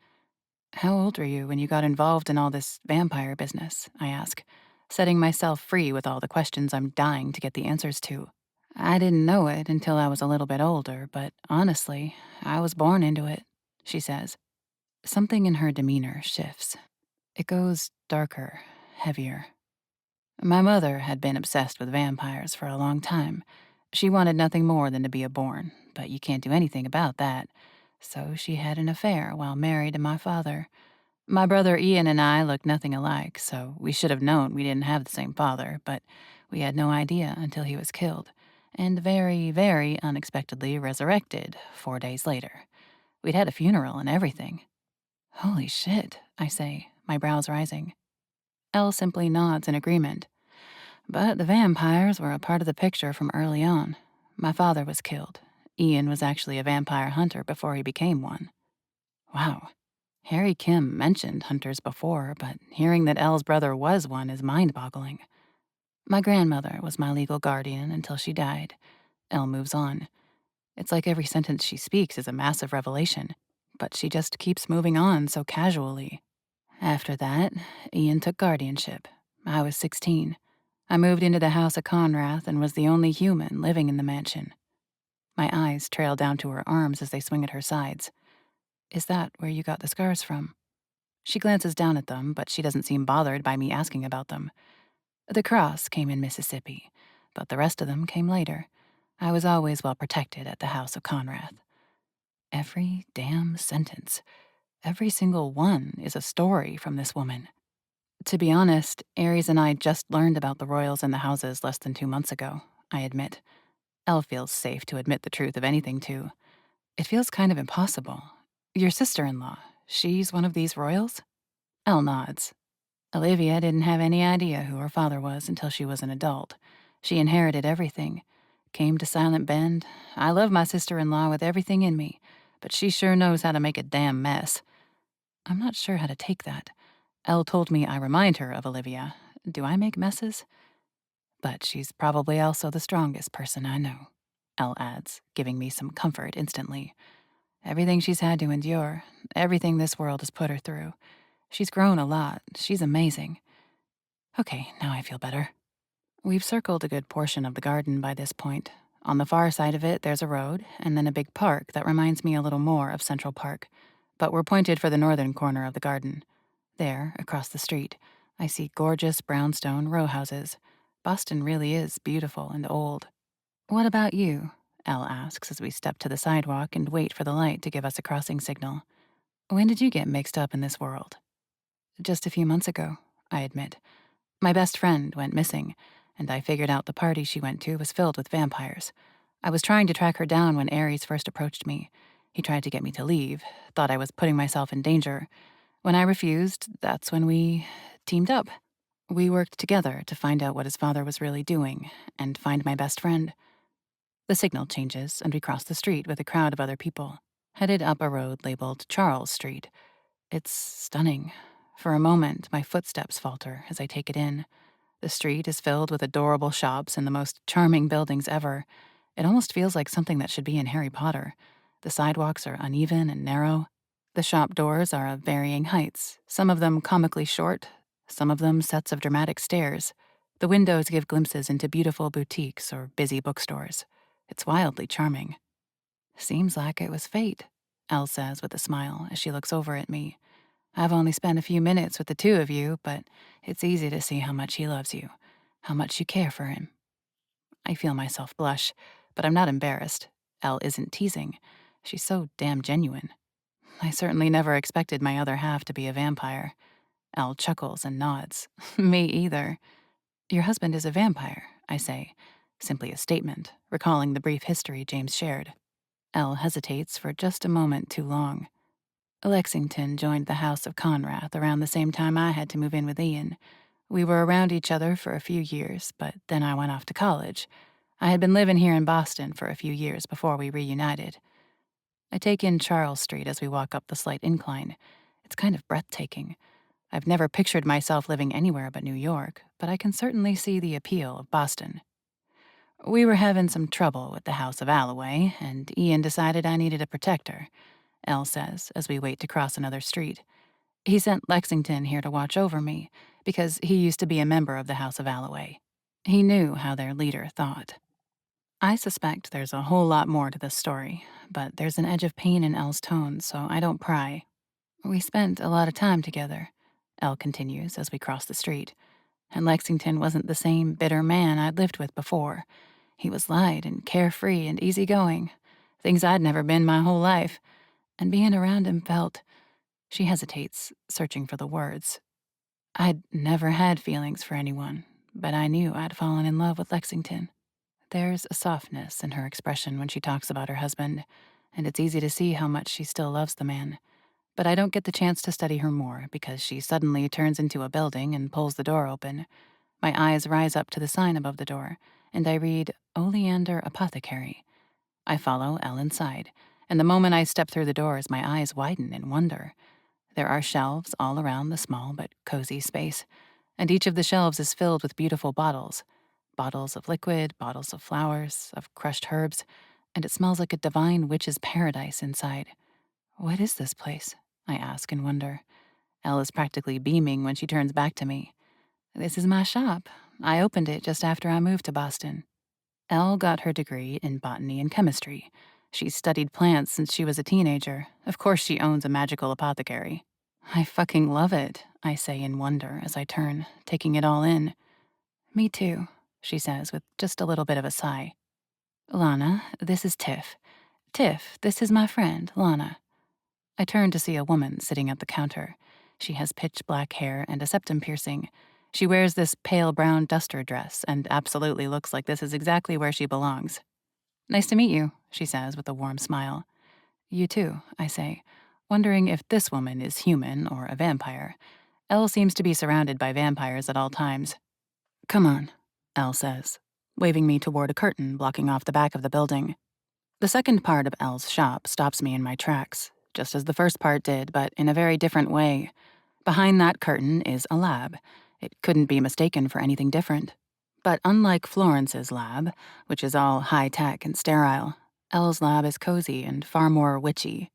How old were you when you got involved in all this vampire business? I ask, setting myself free with all the questions I'm dying to get the answers to. I didn't know it until I was a little bit older, but honestly, I was born into it, she says. Something in her demeanor shifts. It goes darker, heavier. My mother had been obsessed with vampires for a long time. She wanted nothing more than to be a born, but you can't do anything about that. So she had an affair while married to my father. My brother Ian and I looked nothing alike, so we should have known we didn't have the same father, but we had no idea until he was killed, and very, very unexpectedly resurrected 4 days later. We'd had a funeral and everything. Holy shit, I say, my brows rising. Elle simply nods in agreement. But the vampires were a part of the picture from early on. My father was killed. Ian was actually a vampire hunter before he became one. Wow. Harry Kim mentioned hunters before, but hearing that Elle's brother was one is mind-boggling. My grandmother was my legal guardian until she died. Elle moves on. It's like every sentence she speaks is a massive revelation, but she just keeps moving on so casually. After that, Ian took guardianship. I was 16. I moved into the house of Conrath and was the only human living in the mansion. My eyes trail down to her arms as they swing at her sides. Is that where you got the scars from? She glances down at them, but she doesn't seem bothered by me asking about them. The cross came in Mississippi, but the rest of them came later. I was always well protected at the house of Conrath. Every damn sentence, every single one is a story from this woman. To be honest, Aries and I just learned about the royals and the houses less than 2 months ago, I admit. Elle feels safe to admit the truth of anything to. It feels kind of impossible. Your sister-in-law, she's one of these royals? Elle nods. Olivia didn't have any idea who her father was until she was an adult. She inherited everything. Came to Silent Bend. I love my sister-in-law with everything in me, but she sure knows how to make a damn mess. I'm not sure how to take that. Elle told me I remind her of Olivia. Do I make messes? But she's probably also the strongest person I know, Elle adds, giving me some comfort instantly. Everything she's had to endure, everything this world has put her through. She's grown a lot. She's amazing. Okay, now I feel better. We've circled a good portion of the garden by this point. On the far side of it, there's a road, and then a big park that reminds me a little more of Central Park. But we're pointed for the northern corner of the garden. There, across the street, I see gorgeous brownstone row houses. Boston really is beautiful and old. What about you? Elle asks as we step to the sidewalk and wait for the light to give us a crossing signal. When did you get mixed up in this world? Just a few months ago, I admit. My best friend went missing, and I figured out the party she went to was filled with vampires. I was trying to track her down when Ares first approached me. He tried to get me to leave, thought I was putting myself in danger. When I refused, that's when we teamed up. We worked together to find out what his father was really doing and find my best friend. The signal changes, and we cross the street with a crowd of other people, headed up a road labeled Charles Street. It's stunning. For a moment, my footsteps falter as I take it in. The street is filled with adorable shops and the most charming buildings ever. It almost feels like something that should be in Harry Potter. The sidewalks are uneven and narrow. The shop doors are of varying heights, some of them comically short, some of them sets of dramatic stairs. The windows give glimpses into beautiful boutiques or busy bookstores. It's wildly charming. Seems like it was fate, Elle says with a smile as she looks over at me. I've only spent a few minutes with the two of you, but it's easy to see how much he loves you, how much you care for him. I feel myself blush, but I'm not embarrassed. Elle isn't teasing. She's so damn genuine. I certainly never expected my other half to be a vampire. Elle chuckles and nods. Me either. Your husband is a vampire, I say, simply a statement, recalling the brief history James shared. Elle hesitates for just a moment too long. Lexington joined the House of Conrath around the same time I had to move in with Ian. We were around each other for a few years, but then I went off to college. I had been living here in Boston for a few years before we reunited. I take in Charles Street as we walk up the slight incline. It's kind of breathtaking. I've never pictured myself living anywhere but New York, but I can certainly see the appeal of Boston. We were having some trouble with the House of Alloway, and Ian decided I needed a protector, Elle says as we wait to cross another street. He sent Lexington here to watch over me, because he used to be a member of the House of Alloway. He knew how their leader thought. I suspect there's a whole lot more to this story, but there's an edge of pain in Elle's tone, so I don't pry. We spent a lot of time together, Elle continues as we cross the street, and Lexington wasn't the same bitter man I'd lived with before. He was light and carefree and easygoing, things I'd never been my whole life, and being around him felt— She hesitates, searching for the words. I'd never had feelings for anyone, but I knew I'd fallen in love with Lexington. There's a softness in her expression when she talks about her husband, and it's easy to see how much she still loves the man. But I don't get the chance to study her more because she suddenly turns into a building and pulls the door open. My eyes rise up to the sign above the door, and I read Oleander Apothecary. I follow Elle inside, and the moment I step through the doors, my eyes widen in wonder. There are shelves all around the small but cozy space, and each of the shelves is filled with beautiful bottles. Bottles of liquid, bottles of flowers, of crushed herbs, and it smells like a divine witch's paradise inside. What is this place? I ask in wonder. Elle is practically beaming when she turns back to me. This is my shop. I opened it just after I moved to Boston. Elle got her degree in botany and chemistry. She's studied plants since she was a teenager. Of course she owns a magical apothecary. I fucking love it, I say in wonder as I turn, taking it all in. Me too, she says with just a little bit of a sigh. Lana, this is Tiff. Tiff, this is my friend, Lana. I turn to see a woman sitting at the counter. She has pitch black hair and a septum piercing. She wears this pale brown duster dress and absolutely looks like this is exactly where she belongs. Nice to meet you, she says with a warm smile. You too, I say, wondering if this woman is human or a vampire. Elle seems to be surrounded by vampires at all times. Come on, Elle says, waving me toward a curtain blocking off the back of the building. The second part of Elle's shop stops me in my tracks, just as the first part did, but in a very different way. Behind that curtain is a lab. It couldn't be mistaken for anything different. But unlike Florence's lab, which is all high-tech and sterile, Elle's lab is cozy and far more witchy.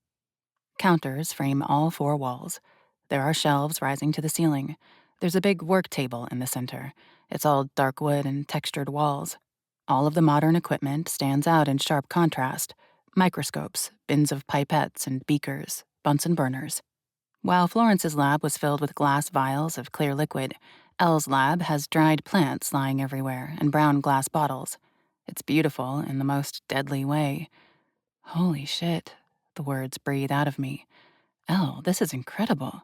Counters frame all four walls. There are shelves rising to the ceiling. There's a big work table in the center. It's all dark wood and textured walls. All of the modern equipment stands out in sharp contrast. Microscopes, bins of pipettes and beakers, Bunsen burners. While Florence's lab was filled with glass vials of clear liquid, Elle's lab has dried plants lying everywhere and brown glass bottles. It's beautiful in the most deadly way. Holy shit, the words breathe out of me. Elle, this is incredible.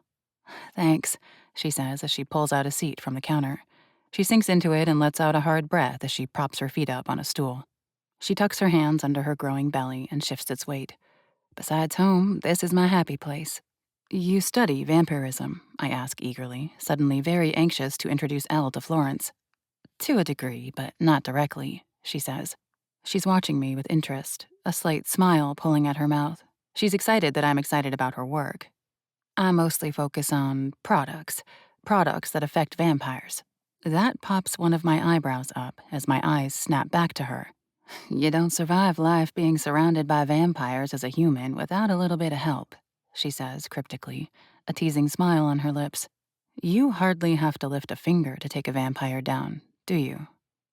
Thanks, she says as she pulls out a seat from the counter. She sinks into it and lets out a hard breath as she props her feet up on a stool. She tucks her hands under her growing belly and shifts its weight. Besides home, this is my happy place. You study vampirism, I ask eagerly, suddenly very anxious to introduce Elle to Florence. To a degree, but not directly, she says. She's watching me with interest, a slight smile pulling at her mouth. She's excited that I'm excited about her work. I mostly focus on products that affect vampires. That pops one of my eyebrows up as my eyes snap back to her. You don't survive life being surrounded by vampires as a human without a little bit of help, she says cryptically, a teasing smile on her lips. You hardly have to lift a finger to take a vampire down, do you?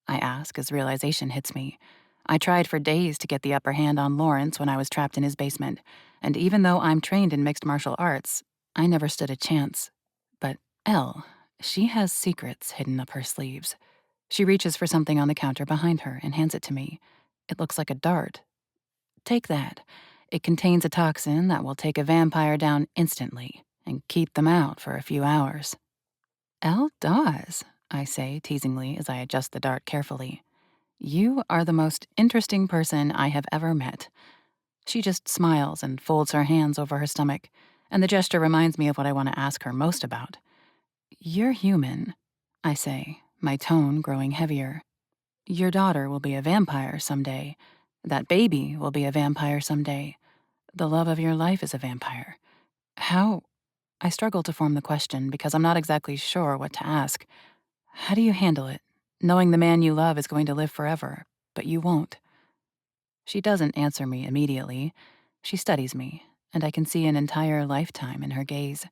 I ask as realization hits me. I tried for days to get the upper hand on Lawrence when I was trapped in his basement, and even though I'm trained in mixed martial arts, I never stood a chance. But Elle, she has secrets hidden up her sleeves. She reaches for something on the counter behind her and hands it to me. It looks like a dart. Take that. It contains a toxin that will take a vampire down instantly and keep them out for a few hours. Elle does, I say teasingly as I adjust the dart carefully. You are the most interesting person I have ever met. She just smiles and folds her hands over her stomach, and the gesture reminds me of what I want to ask her most about. "You're human," I say, my tone growing heavier. "Your daughter will be a vampire someday. That baby will be a vampire someday. The love of your life is a vampire. How—" I struggle to form the question because I'm not exactly sure what to ask. How do you handle it, knowing the man you love is going to live forever, but you won't? She doesn't answer me immediately. She studies me, and I can see an entire lifetime in her gaze.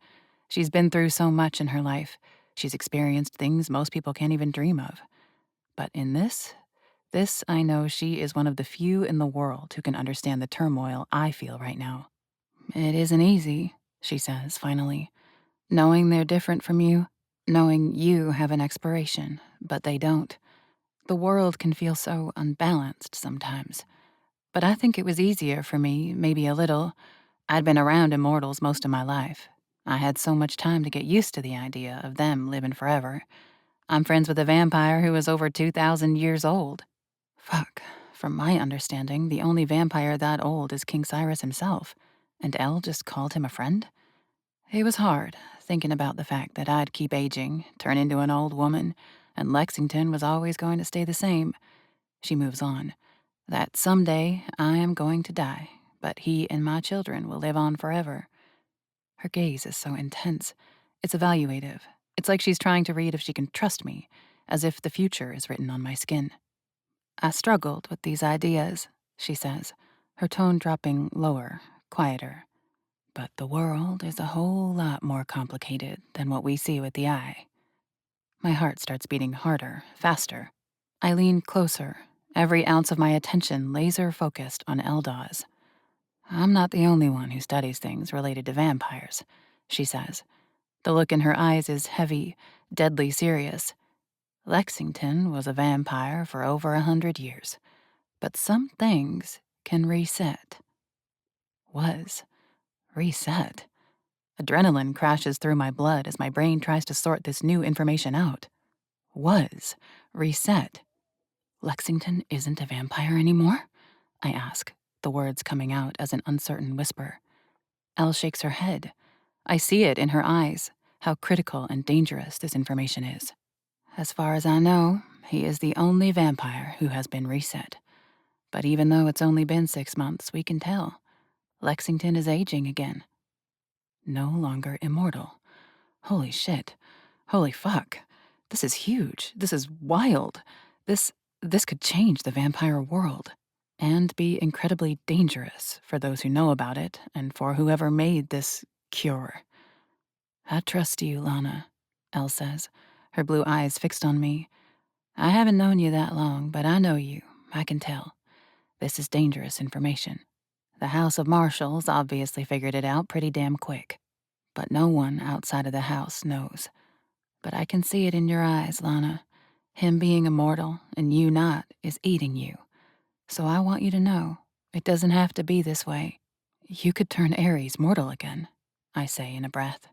She's been through so much in her life. She's experienced things most people can't even dream of. But in this I know she is one of the few in the world who can understand the turmoil I feel right now. "It isn't easy," she says finally. "Knowing they're different from you, knowing you have an expiration, but they don't. The world can feel so unbalanced sometimes. But I think it was easier for me, maybe a little. I'd been around immortals most of my life. I had so much time to get used to the idea of them living forever. I'm friends with a vampire who is over 2,000 years old. Fuck. From my understanding, the only vampire that old is King Cyrus himself. And Elle just called him a friend? It was hard, thinking about the fact that I'd keep aging, turn into an old woman, and Lexington was always going to stay the same. She moves on. That someday I am going to die, but he and my children will live on forever. Her gaze is so intense. It's evaluative. It's like she's trying to read if she can trust me, as if the future is written on my skin. "I struggled with these ideas," she says, her tone dropping lower, quieter. "But the world is a whole lot more complicated than what we see with the eye." My heart starts beating harder, faster. I lean closer, every ounce of my attention laser-focused on Eldaw's. "I'm not the only one who studies things related to vampires," she says. The look in her eyes is heavy, deadly serious. "Lexington was a vampire for over 100 years. But some things can reset." Was. Reset. Adrenaline crashes through my blood as my brain tries to sort this new information out. Was. Reset. "Lexington isn't a vampire anymore?" I ask, the words coming out as an uncertain whisper. Elle shakes her head. I see it in her eyes, how critical and dangerous this information is. "As far as I know, he is the only vampire who has been reset. But even though it's only been 6 months, we can tell. Lexington is aging again. No longer immortal. Holy shit. Holy fuck. This is huge. This is wild. This could change the vampire world. And be incredibly dangerous for those who know about it and for whoever made this cure." "I trust you, Lana," Elle says, her blue eyes fixed on me. "I haven't known you that long, but I know you. I can tell. This is dangerous information. The House of Marshals obviously figured it out pretty damn quick. But no one outside of the house knows. But I can see it in your eyes, Lana. Him being immortal and you not is eating you. So I want you to know, it doesn't have to be this way. You could turn Ares mortal again," I say in a breath.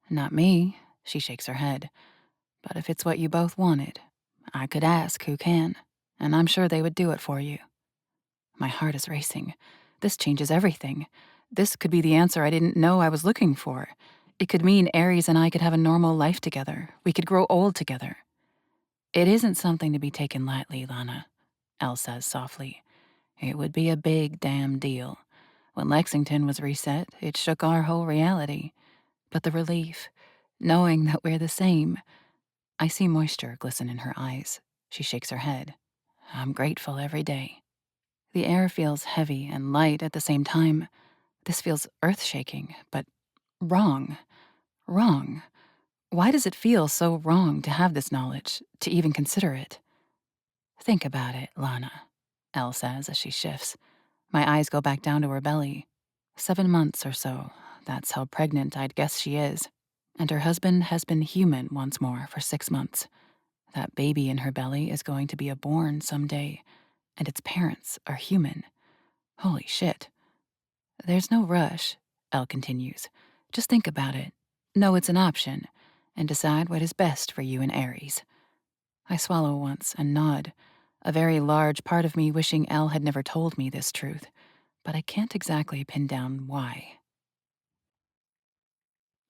"Not me," she shakes her head. "But if it's what you both wanted, I could ask who can, and I'm sure they would do it for you." My heart is racing. This changes everything. This could be the answer I didn't know I was looking for. It could mean Ares and I could have a normal life together. We could grow old together. "It isn't something to be taken lightly, Lana," Elle says softly. "It would be a big damn deal. When Lexington was reset, it shook our whole reality. But the relief, knowing that we're the same—" I see moisture glisten in her eyes. She shakes her head. "I'm grateful every day." The air feels heavy and light at the same time. This feels earth-shaking, but wrong. Wrong. Why does it feel so wrong to have this knowledge, to even consider it? "Think about it, Lana," Elle says as she shifts. My eyes go back down to her belly. 7 months or so, that's how pregnant I'd guess she is. And her husband has been human once more for 6 months. That baby in her belly is going to be born someday, and its parents are human. Holy shit. "There's no rush," Elle continues. "Just think about it. Know it's an option, and decide what is best for you and Ares." I swallow once and nod, a very large part of me wishing Elle had never told me this truth, but I can't exactly pin down why.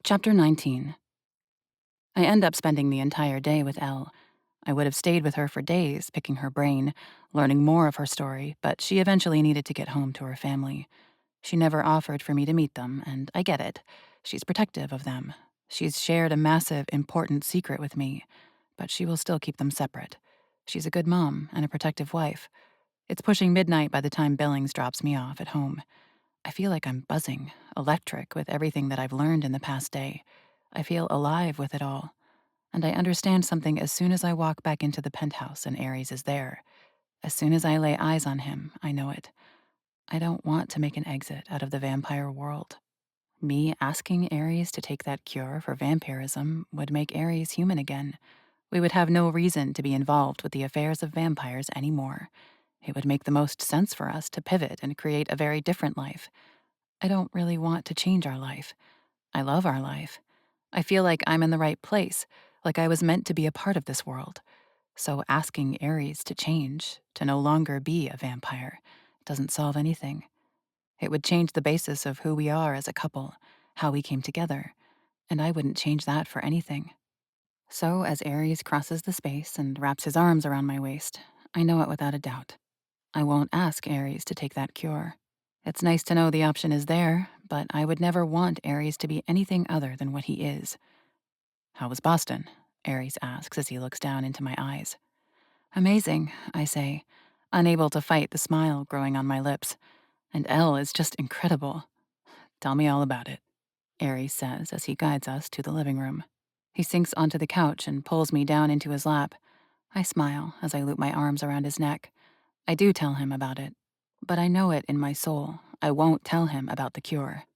Chapter 19. I end up spending the entire day with Elle. I would have stayed with her for days, picking her brain, learning more of her story, but she eventually needed to get home to her family. She never offered for me to meet them, and I get it. She's protective of them. She's shared a massive, important secret with me, but she will still keep them separate. She's a good mom and a protective wife. It's pushing midnight by the time Billings drops me off at home. I feel like I'm buzzing, electric with everything that I've learned in the past day. I feel alive with it all. And I understand something as soon as I walk back into the penthouse and Ares is there. As soon as I lay eyes on him, I know it. I don't want to make an exit out of the vampire world. Me asking Ares to take that cure for vampirism would make Ares human again. We would have no reason to be involved with the affairs of vampires anymore. It would make the most sense for us to pivot and create a very different life. I don't really want to change our life. I love our life. I feel like I'm in the right place, like I was meant to be a part of this world. So asking Ares to change, to no longer be a vampire, doesn't solve anything. It would change the basis of who we are as a couple, how we came together, and I wouldn't change that for anything. So as Ares crosses the space and wraps his arms around my waist, I know it without a doubt. I won't ask Ares to take that cure. It's nice to know the option is there, but I would never want Ares to be anything other than what he is. "How was Boston?" Ares asks as he looks down into my eyes. "Amazing," I say, unable to fight the smile growing on my lips. "And Elle is just incredible." "Tell me all about it," Ares says as he guides us to the living room. He sinks onto the couch and pulls me down into his lap. I smile as I loop my arms around his neck. I do tell him about it, but I know it in my soul. I won't tell him about the cure.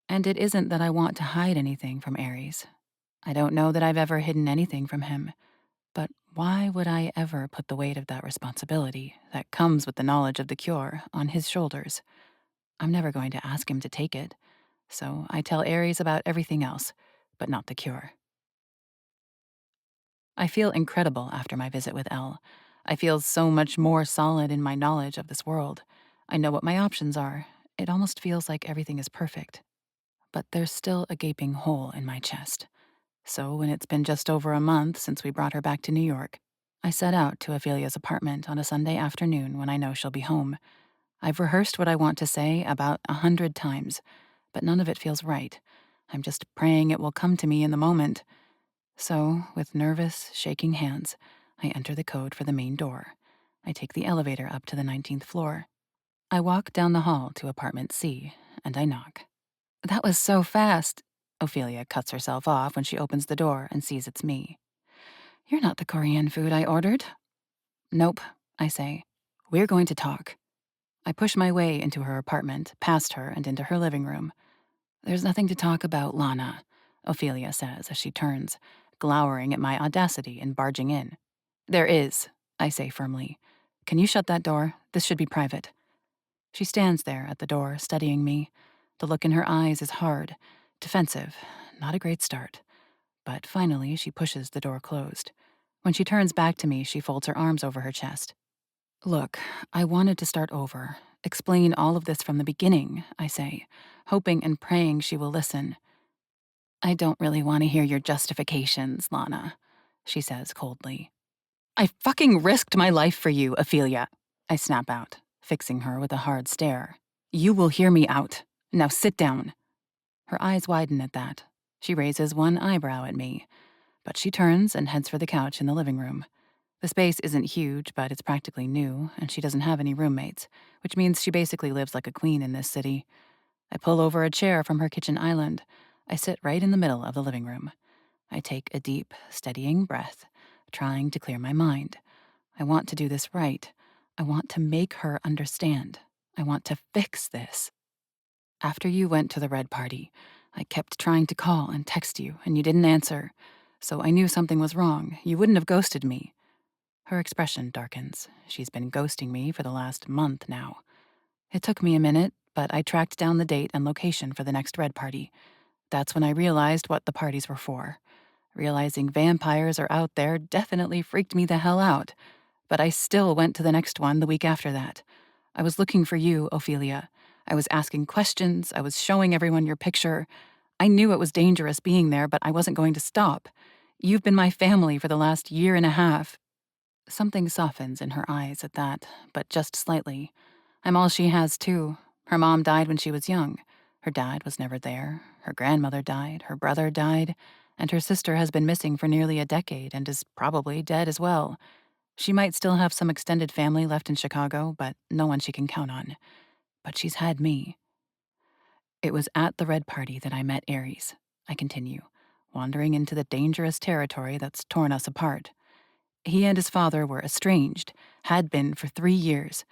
And it isn't that I want to hide anything from Ares. I don't know that I've ever hidden anything from him. But why would I ever put the weight of that responsibility that comes with the knowledge of the cure on his shoulders? I'm never going to ask him to take it. So I tell Ares about everything else, but not the cure. I feel incredible after my visit with Elle. I feel so much more solid in my knowledge of this world. I know what my options are. It almost feels like everything is perfect. But there's still a gaping hole in my chest. So when it's been just over a month since we brought her back to New York, I set out to Ophelia's apartment on a Sunday afternoon when I know she'll be home. I've rehearsed what I want to say about 100 times, but none of it feels right. I'm just praying it will come to me in the moment. So, with nervous, shaking hands, I enter the code for the main door. I take the elevator up to the 19th floor. I walk down the hall to apartment C, and I knock. "That was so fast." Ophelia cuts herself off when she opens the door and sees it's me. "You're not the Korean food I ordered." "Nope," I say. "We're going to talk." I push my way into her apartment, past her and into her living room. "There's nothing to talk about, Lana," Ophelia says as she turns, glowering at my audacity in barging in. "There is," I say firmly. "Can you shut that door? This should be private." She stands there at the door, studying me. The look in her eyes is hard, defensive, not a great start. But finally, she pushes the door closed. When she turns back to me, she folds her arms over her chest. "Look, I wanted to start over, explain all of this from the beginning," I say, hoping and praying she will listen. "I don't really want to hear your justifications, Lana," she says coldly. "I fucking risked my life for you, Ophelia," I snap out, fixing her with a hard stare. "You will hear me out. Now sit down." Her eyes widen at that. She raises one eyebrow at me, but she turns and heads for the couch in the living room. The space isn't huge, but it's practically new, and she doesn't have any roommates, which means she basically lives like a queen in this city. I pull over a chair from her kitchen island. I sit right in the middle of the living room. I take a deep, steadying breath, trying to clear my mind. I want to do this right. I want to make her understand. I want to fix this. After you went to the red party, I kept trying to call and text you, and you didn't answer. So I knew something was wrong. You wouldn't have ghosted me. Her expression darkens. She's been ghosting me for the last month now. It took me a minute, but I tracked down the date and location for the next red party. That's when I realized what the parties were for. Realizing vampires are out there definitely freaked me the hell out. But I still went to the next one the week after that. I was looking for you, Ophelia. I was asking questions. I was showing everyone your picture. I knew it was dangerous being there, but I wasn't going to stop. You've been my family for the last year and a half. Something softens in her eyes at that, but just slightly. I'm all she has, too. Her mom died when she was young. Her dad was never there. Her grandmother died. Her brother died. And her sister has been missing for nearly a decade and is probably dead as well. She might still have some extended family left in Chicago, but no one she can count on. But she's had me. It was at the red party that I met Aries, I continue, wandering into the dangerous territory that's torn us apart. He and his father were estranged, had been for 3 years,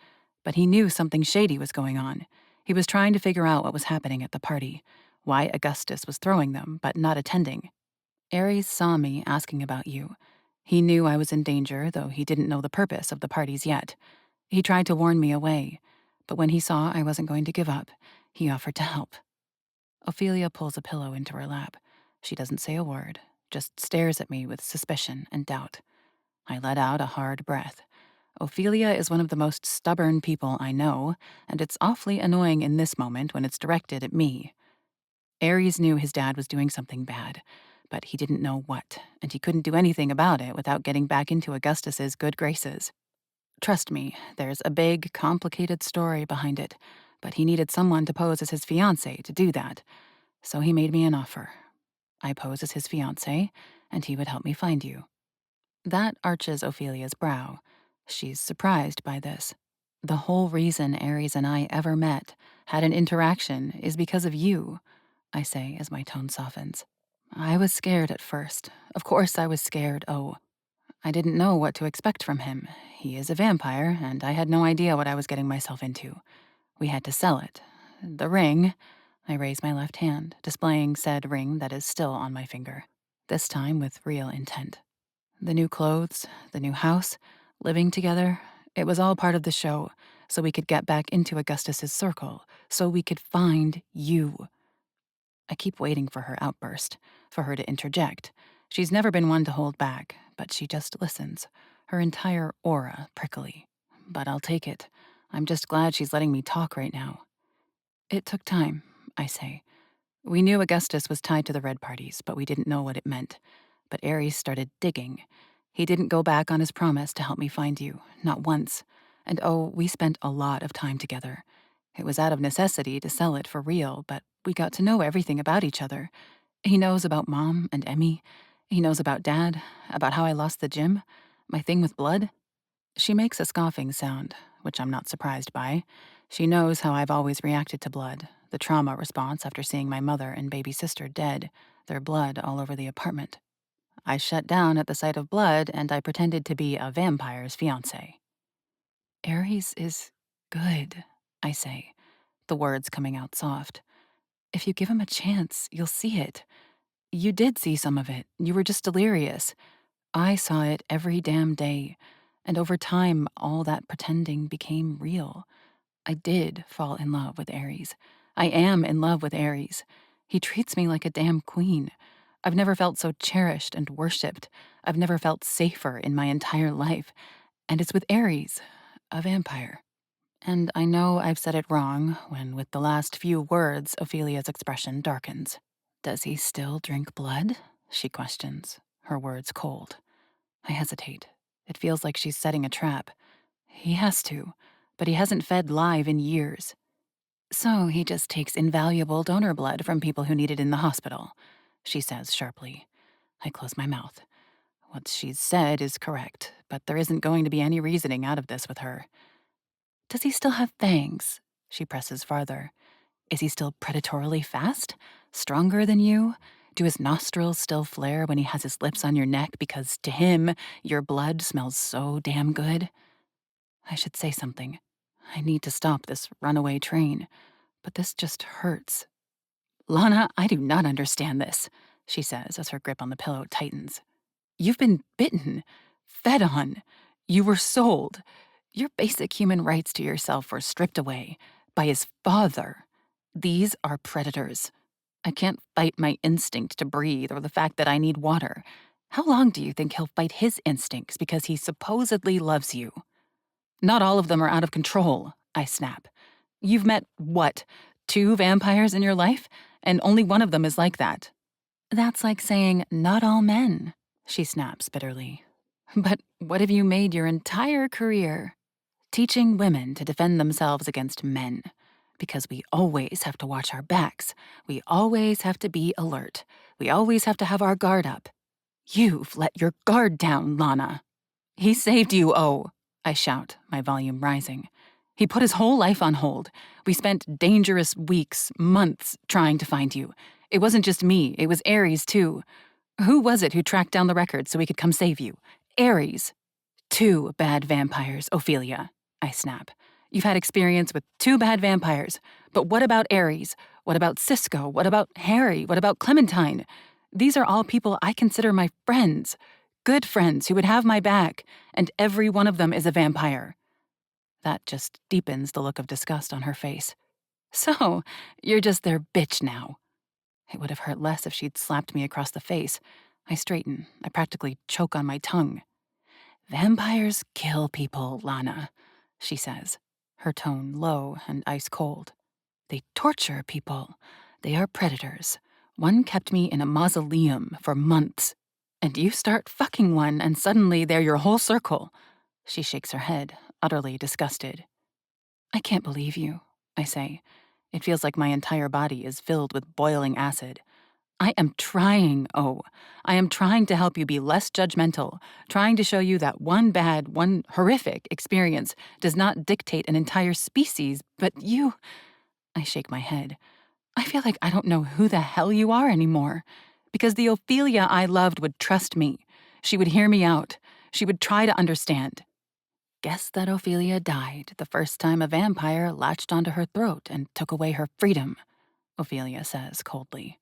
but he knew something shady was going on. He was trying to figure out what was happening at the party, why Augustus was throwing them but not attending. Aries saw me asking about you. He knew I was in danger, though he didn't know the purpose of the parties yet. He tried to warn me away, but when he saw I wasn't going to give up, he offered to help. Ophelia pulls a pillow into her lap. She doesn't say a word, just stares at me with suspicion and doubt. I let out a hard breath. Ophelia is one of the most stubborn people I know, and it's awfully annoying in this moment when it's directed at me. Aries knew his dad was doing something bad, but he didn't know what, and he couldn't do anything about it without getting back into Augustus's good graces. Trust me, there's a big, complicated story behind it, but he needed someone to pose as his fiancé to do that, so he made me an offer. I pose as his fiancé, and he would help me find you. That arches Ophelia's brow. She's surprised by this. The whole reason Aries and I ever met, had an interaction, is because of you, I say as my tone softens. I was scared at first. Of course I was scared, oh. I didn't know what to expect from him. He is a vampire, and I had no idea what I was getting myself into. We had to sell it. The ring, I raise my left hand, displaying said ring that is still on my finger, this time with real intent. The new clothes, the new house, living together, it was all part of the show, so we could get back into Augustus's circle, so we could find you. I keep waiting for her outburst, for her to interject. She's never been one to hold back, but she just listens, her entire aura prickly. But I'll take it. I'm just glad she's letting me talk right now. It took time, I say. We knew Augustus was tied to the red parties, but we didn't know what it meant. But Aries started digging. He didn't go back on his promise to help me find you, not once. And oh, we spent a lot of time together. It was out of necessity to sell it for real, but we got to know everything about each other. He knows about Mom and Emmy. He knows about Dad, about how I lost the gym, my thing with blood. She makes a scoffing sound, which I'm not surprised by. She knows how I've always reacted to blood, the trauma response after seeing my mother and baby sister dead, their blood all over the apartment. I shut down at the sight of blood, and I pretended to be a vampire's fiancé. Aries is good, I say, the words coming out soft. If you give him a chance, you'll see it. You did see some of it. You were just delirious. I saw it every damn day. And over time, all that pretending became real. I did fall in love with Aries. I am in love with Aries. He treats me like a damn queen. I've never felt so cherished and worshipped. I've never felt safer in my entire life. And it's with Aries, a vampire. And I know I've said it wrong when, with the last few words, Ophelia's expression darkens. Does he still drink blood? She questions, her words cold. I hesitate. It feels like she's setting a trap. He has to, but he hasn't fed live in years. So he just takes invaluable donor blood from people who need it in the hospital, she says sharply. I close my mouth. What she's said is correct, but there isn't going to be any reasoning out of this with her. Does he still have fangs? She presses farther. Is he still predatorily fast? Stronger than you? Do his nostrils still flare when he has his lips on your neck because, to him, your blood smells so damn good? I should say something. I need to stop this runaway train. But this just hurts. Lana, I do not understand this, she says as her grip on the pillow tightens. You've been bitten, fed on. You were sold. Your basic human rights to yourself were stripped away by his father. These are predators. I can't fight my instinct to breathe or the fact that I need water. How long do you think he'll fight his instincts because he supposedly loves you? Not all of them are out of control, I snap. You've met, what, 2 vampires in your life? and only one of them is like that." "That's like saying, 'Not all men,'" she snaps bitterly. "But what have you made your entire career? Teaching women to defend themselves against men. Because we always have to watch our backs. We always have to be alert. We always have to have our guard up. You've let your guard down, Lana." "He saved you, oh," I shout, my volume rising. "He put his whole life on hold. We spent dangerous weeks, months, trying to find you. It wasn't just me, it was Ares, too. Who was it who tracked down the records so we could come save you? Ares." "Two bad vampires, Ophelia," I snap. "You've had experience with two bad vampires. But what about Ares? What about Cisco? What about Harry? What about Clementine? These are all people I consider my friends. Good friends who would have my back. And every one of them is a vampire." That just deepens the look of disgust on her face. "So, you're just their bitch now." It would have hurt less if she'd slapped me across the face. I straighten. I practically choke on my tongue. "Vampires kill people, Lana," she says, her tone low and ice cold. "They torture people. They are predators. One kept me in a mausoleum for months. And you start fucking one and suddenly they're your whole circle." She shakes her head, utterly disgusted. "I can't believe you," I say. It feels like my entire body is filled with boiling acid. "I am trying, oh. I am trying to help you be less judgmental, trying to show you that one bad, one horrific experience does not dictate an entire species, but you—" I shake my head. "I feel like I don't know who the hell you are anymore. Because the Ophelia I loved would trust me. She would hear me out. She would try to understand. Guess that Ophelia died the first time a vampire latched onto her throat and took away her freedom," Ophelia says coldly.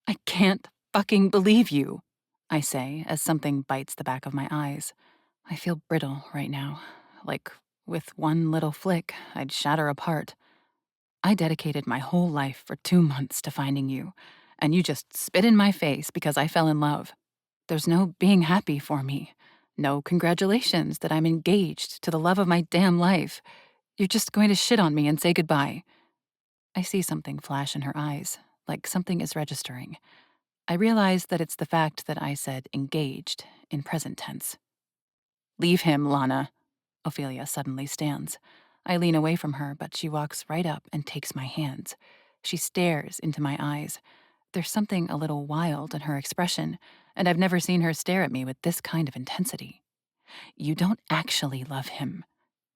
"I can't fucking believe you," I say as something bites the back of my eyes. I feel brittle right now. Like, with one little flick, I'd shatter apart. I dedicated my whole life for 2 months to finding you, and you just spit in my face because I fell in love. There's no being happy for me. No congratulations that I'm engaged to the love of my damn life. You're just going to shit on me and say goodbye. I see something flash in her eyes, like something is registering. I realize that it's the fact that I said engaged in present tense. "Leave him, Lana." Ophelia suddenly stands. I lean away from her, but she walks right up and takes my hands. She stares into my eyes. There's something a little wild in her expression, and I've never seen her stare at me with this kind of intensity. "You don't actually love him.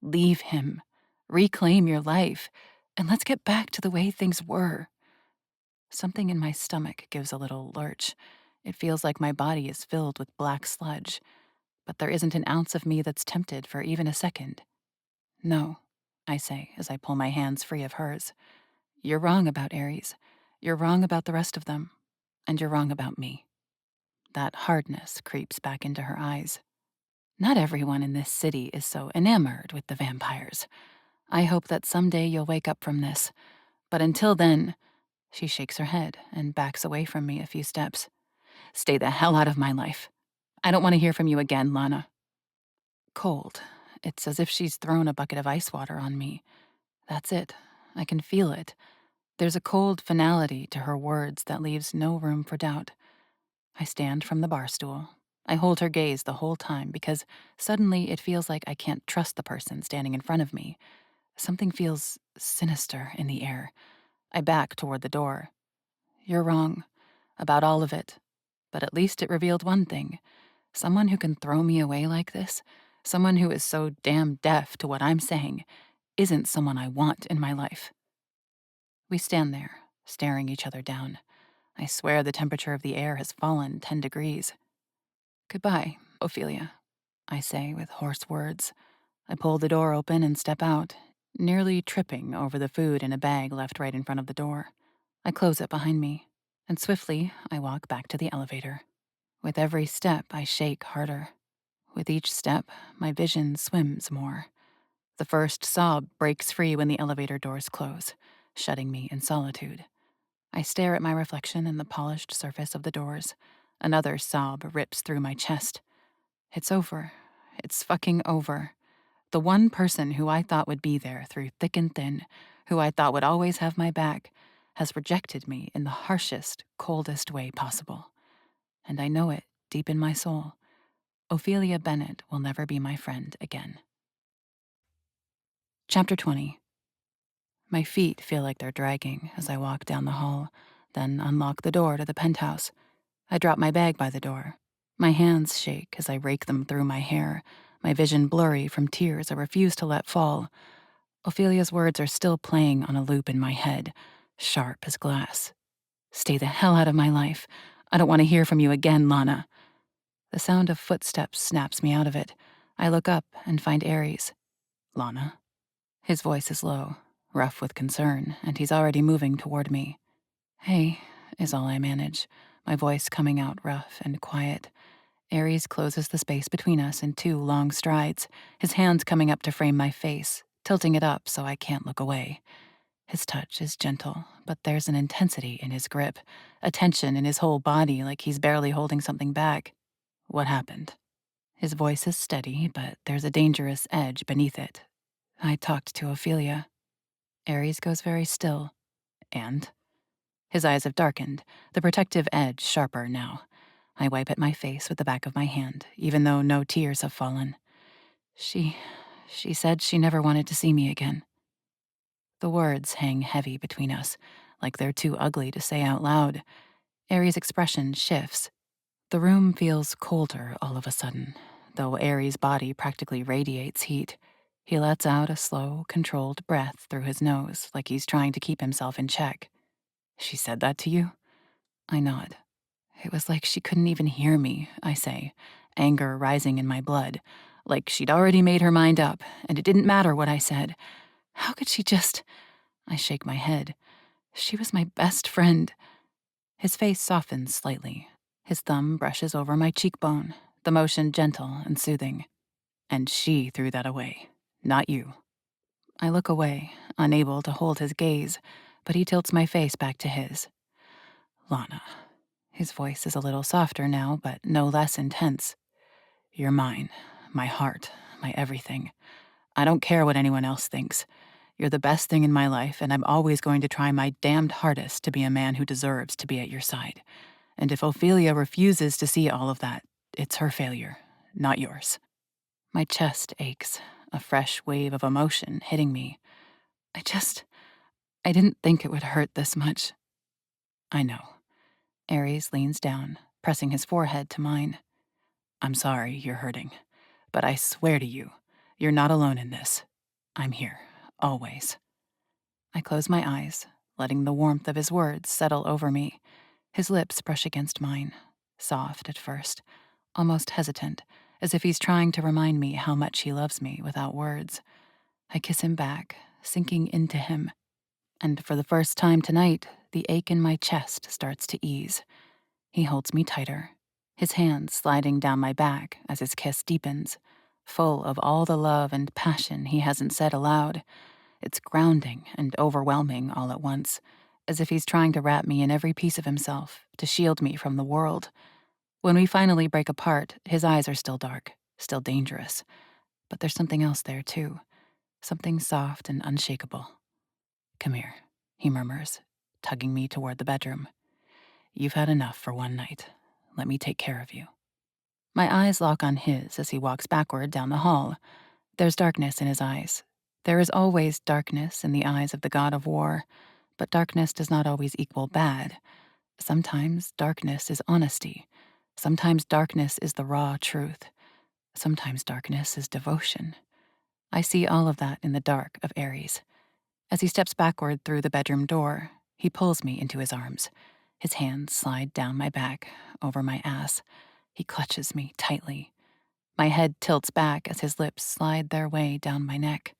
Leave him. Reclaim your life. And let's get back to the way things were." Something in my stomach gives a little lurch. It feels like my body is filled with black sludge, but there isn't an ounce of me that's tempted for even a second. "No," I say as I pull my hands free of hers. "You're wrong about Ares. You're wrong about the rest of them. And you're wrong about me." That hardness creeps back into her eyes. "Not everyone in this city is so enamored with the vampires. I hope that someday you'll wake up from this. But until then—" She shakes her head and backs away from me a few steps. "Stay the hell out of my life. I don't want to hear from you again, Lana." Cold. It's as if she's thrown a bucket of ice water on me. That's it. I can feel it. There's a cold finality to her words that leaves no room for doubt. I stand from the bar stool. I hold her gaze the whole time because suddenly it feels like I can't trust the person standing in front of me. Something feels sinister in the air. I back toward the door. "You're wrong. About all of it. But at least it revealed one thing. Someone who can throw me away like this, someone who is so damn deaf to what I'm saying, isn't someone I want in my life." We stand there, staring each other down. I swear the temperature of the air has fallen 10 degrees. "Goodbye, Ophelia," I say with hoarse words. I pull the door open and step out, nearly tripping over the food in a bag left right in front of the door. I close it behind me, and swiftly I walk back to the elevator. With every step, I shake harder. With each step, my vision swims more. The first sob breaks free when the elevator doors close, shutting me in solitude. I stare at my reflection in the polished surface of the doors. Another sob rips through my chest. It's over. It's fucking over. The one person who I thought would be there through thick and thin, who I thought would always have my back, has rejected me in the harshest, coldest way possible. And I know it deep in my soul. Ophelia Bennett will never be my friend again. Chapter 20. My feet feel like they're dragging as I walk down the hall, then unlock the door to the penthouse. I drop my bag by the door. My hands shake as I rake them through my hair, my vision blurry from tears I refuse to let fall. Ophelia's words are still playing on a loop in my head, sharp as glass. Stay the hell out of my life. I don't want to hear from you again, Lana. The sound of footsteps snaps me out of it. I look up and find Aries. Lana? His voice is low, rough with concern, and he's already moving toward me. Hey, is all I manage, my voice coming out rough and quiet. Aries closes the space between us in 2 long strides, his hands coming up to frame my face, tilting it up so I can't look away. His touch is gentle, but there's an intensity in his grip, a tension in his whole body like he's barely holding something back. What happened? His voice is steady, but there's a dangerous edge beneath it. I talked to Ophelia. Aries goes very still. And? His eyes have darkened, the protective edge sharper now. I wipe at my face with the back of my hand, even though no tears have fallen. She said she never wanted to see me again. The words hang heavy between us, like they're too ugly to say out loud. Aries' expression shifts. The room feels colder all of a sudden, though Aries' body practically radiates heat. He lets out a slow, controlled breath through his nose, like he's trying to keep himself in check. She said that to you? I nod. It was like she couldn't even hear me, I say, anger rising in my blood, like she'd already made her mind up, and it didn't matter what I said. How could she just... I shake my head. She was my best friend. His face softens slightly. His thumb brushes over my cheekbone, the motion gentle and soothing. And she threw that away, not you. I look away, unable to hold his gaze, but he tilts my face back to his. Lana. His voice is a little softer now, but no less intense. You're mine, my heart, my everything. I don't care what anyone else thinks. You're the best thing in my life, and I'm always going to try my damned hardest to be a man who deserves to be at your side. And if Ophelia refuses to see all of that, it's her failure, not yours. My chest aches, a fresh wave of emotion hitting me. I didn't think it would hurt this much. I know. Aries leans down, pressing his forehead to mine. I'm sorry you're hurting, but I swear to you, you're not alone in this. I'm here, always. I close my eyes, letting the warmth of his words settle over me. His lips brush against mine, soft at first, almost hesitant, as if he's trying to remind me how much he loves me without words. I kiss him back, sinking into him. And for the first time tonight, the ache in my chest starts to ease. He holds me tighter, his hands sliding down my back as his kiss deepens, full of all the love and passion he hasn't said aloud. It's grounding and overwhelming all at once, as if he's trying to wrap me in every piece of himself, to shield me from the world. When we finally break apart, his eyes are still dark, still dangerous. But there's something else there, too. Something soft and unshakable. Come here, he murmurs, tugging me toward the bedroom. You've had enough for one night. Let me take care of you. My eyes lock on his as he walks backward down the hall. There's darkness in his eyes. There is always darkness in the eyes of the god of war, but darkness does not always equal bad. Sometimes darkness is honesty. Sometimes darkness is the raw truth. Sometimes darkness is devotion. I see all of that in the dark of Aries. As he steps backward through the bedroom door, he pulls me into his arms. His hands slide down my back, over my ass. He clutches me tightly. My head tilts back as his lips slide their way down my neck.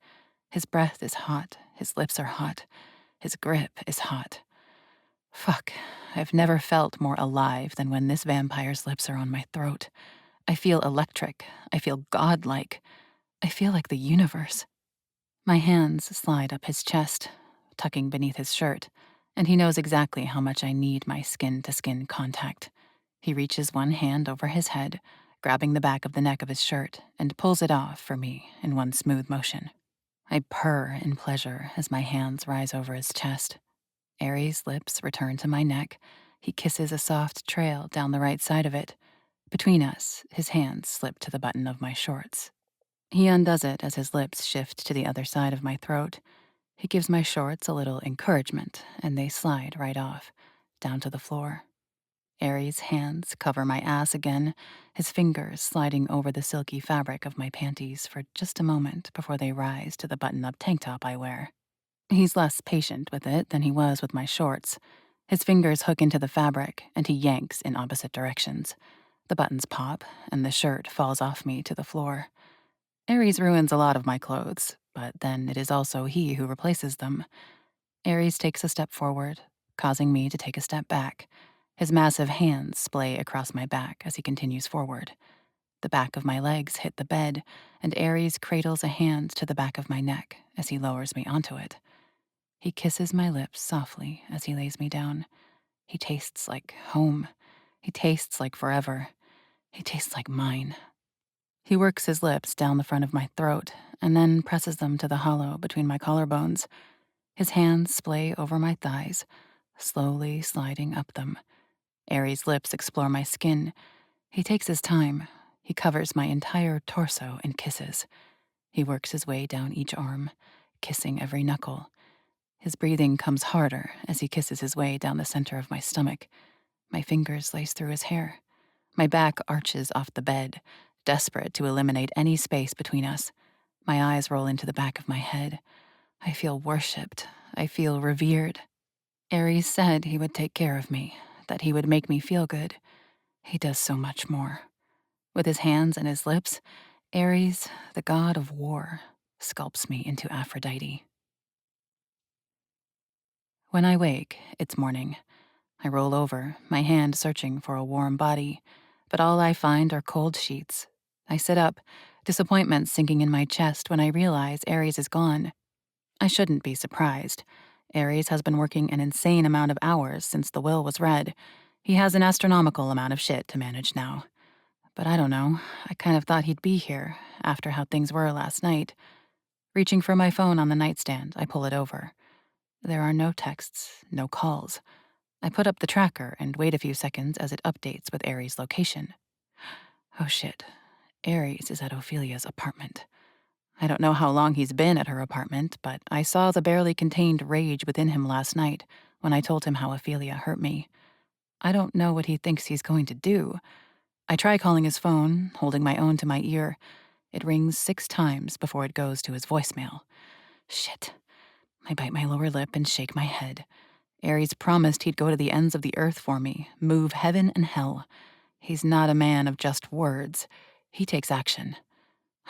His breath is hot, his lips are hot, his grip is hot. Fuck, I've never felt more alive than when this vampire's lips are on my throat. I feel electric, I feel godlike, I feel like the universe. My hands slide up his chest, tucking beneath his shirt, and he knows exactly how much I need my skin-to-skin contact. He reaches one hand over his head, grabbing the back of the neck of his shirt, and pulls it off for me in one smooth motion. I purr in pleasure as my hands rise over his chest. Aries' lips return to my neck. He kisses a soft trail down the right side of it. Between us, his hands slip to the button of my shorts. He undoes it as his lips shift to the other side of my throat. He gives my shorts a little encouragement, and they slide right off, down to the floor. Aries' hands cover my ass again, his fingers sliding over the silky fabric of my panties for just a moment before they rise to the button-up tank top I wear. He's less patient with it than he was with my shorts. His fingers hook into the fabric, and he yanks in opposite directions. The buttons pop, and the shirt falls off me to the floor. Aries ruins a lot of my clothes, but then it is also he who replaces them. Aries takes a step forward, causing me to take a step back. His massive hands splay across my back as he continues forward. The back of my legs hit the bed, and Aries cradles a hand to the back of my neck as he lowers me onto it. He kisses my lips softly as he lays me down. He tastes like home. He tastes like forever. He tastes like mine. He works his lips down the front of my throat and then presses them to the hollow between my collarbones. His hands splay over my thighs, slowly sliding up them. Aries' lips explore my skin. He takes his time. He covers my entire torso in kisses. He works his way down each arm, kissing every knuckle. His breathing comes harder as he kisses his way down the center of my stomach. My fingers lace through his hair. My back arches off the bed, desperate to eliminate any space between us. My eyes roll into the back of my head. I feel worshipped. I feel revered. Aries said he would take care of me, that he would make me feel good. He does so much more. With his hands and his lips, Ares, the god of war, sculpts me into Aphrodite. When I wake, it's morning. I roll over, my hand searching for a warm body, but all I find are cold sheets. I sit up, disappointment sinking in my chest when I realize Ares is gone. I shouldn't be surprised. Ares has been working an insane amount of hours since the will was read. He has an astronomical amount of shit to manage now. But I don't know, I kind of thought he'd be here, after how things were last night. Reaching for my phone on the nightstand, I pull it over. There are no texts, no calls. I put up the tracker and wait a few seconds as it updates with Ares' location. Oh shit, Ares is at Ophelia's apartment. I don't know how long he's been at her apartment, but I saw the barely contained rage within him last night when I told him how Ophelia hurt me. I don't know what he thinks he's going to do. I try calling his phone, holding my own to my ear. It rings 6 times before it goes to his voicemail. Shit. I bite my lower lip and shake my head. Ares promised he'd go to the ends of the earth for me, move heaven and hell. He's not a man of just words. He takes action.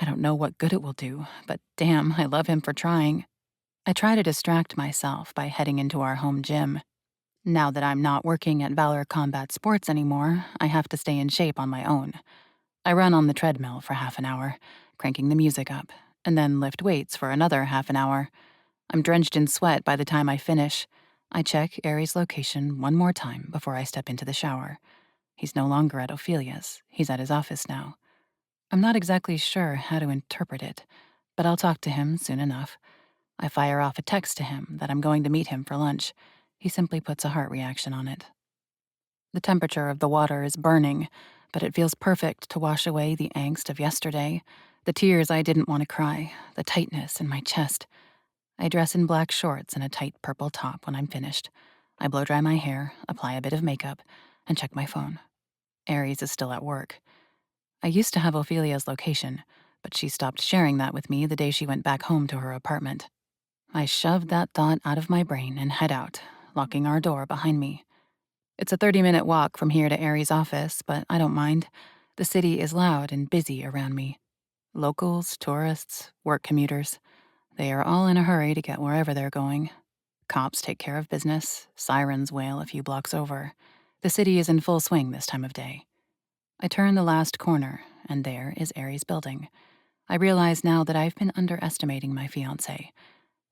I don't know what good it will do, but damn, I love him for trying. I try to distract myself by heading into our home gym. Now that I'm not working at Valor Combat Sports anymore, I have to stay in shape on my own. I run on the treadmill for half an hour, cranking the music up, and then lift weights for another half an hour. I'm drenched in sweat by the time I finish. I check Aries' location one more time before I step into the shower. He's no longer at Ophelia's. He's at his office now. I'm not exactly sure how to interpret it, but I'll talk to him soon enough. I fire off a text to him that I'm going to meet him for lunch. He simply puts a heart reaction on it. The temperature of the water is burning, but it feels perfect to wash away the angst of yesterday, the tears I didn't want to cry, the tightness in my chest. I dress in black shorts and a tight purple top when I'm finished. I blow dry my hair, apply a bit of makeup, and check my phone. Aries is still at work. I used to have Ophelia's location, but she stopped sharing that with me the day she went back home to her apartment. I shoved that thought out of my brain and head out, locking our door behind me. It's a 30-minute walk from here to Aries' office, but I don't mind. The city is loud and busy around me. Locals, tourists, work commuters. They are all in a hurry to get wherever they're going. Cops take care of business. Sirens wail a few blocks over. The city is in full swing this time of day. I turn the last corner, and there is Aries' building. I realize now that I've been underestimating my fiancé.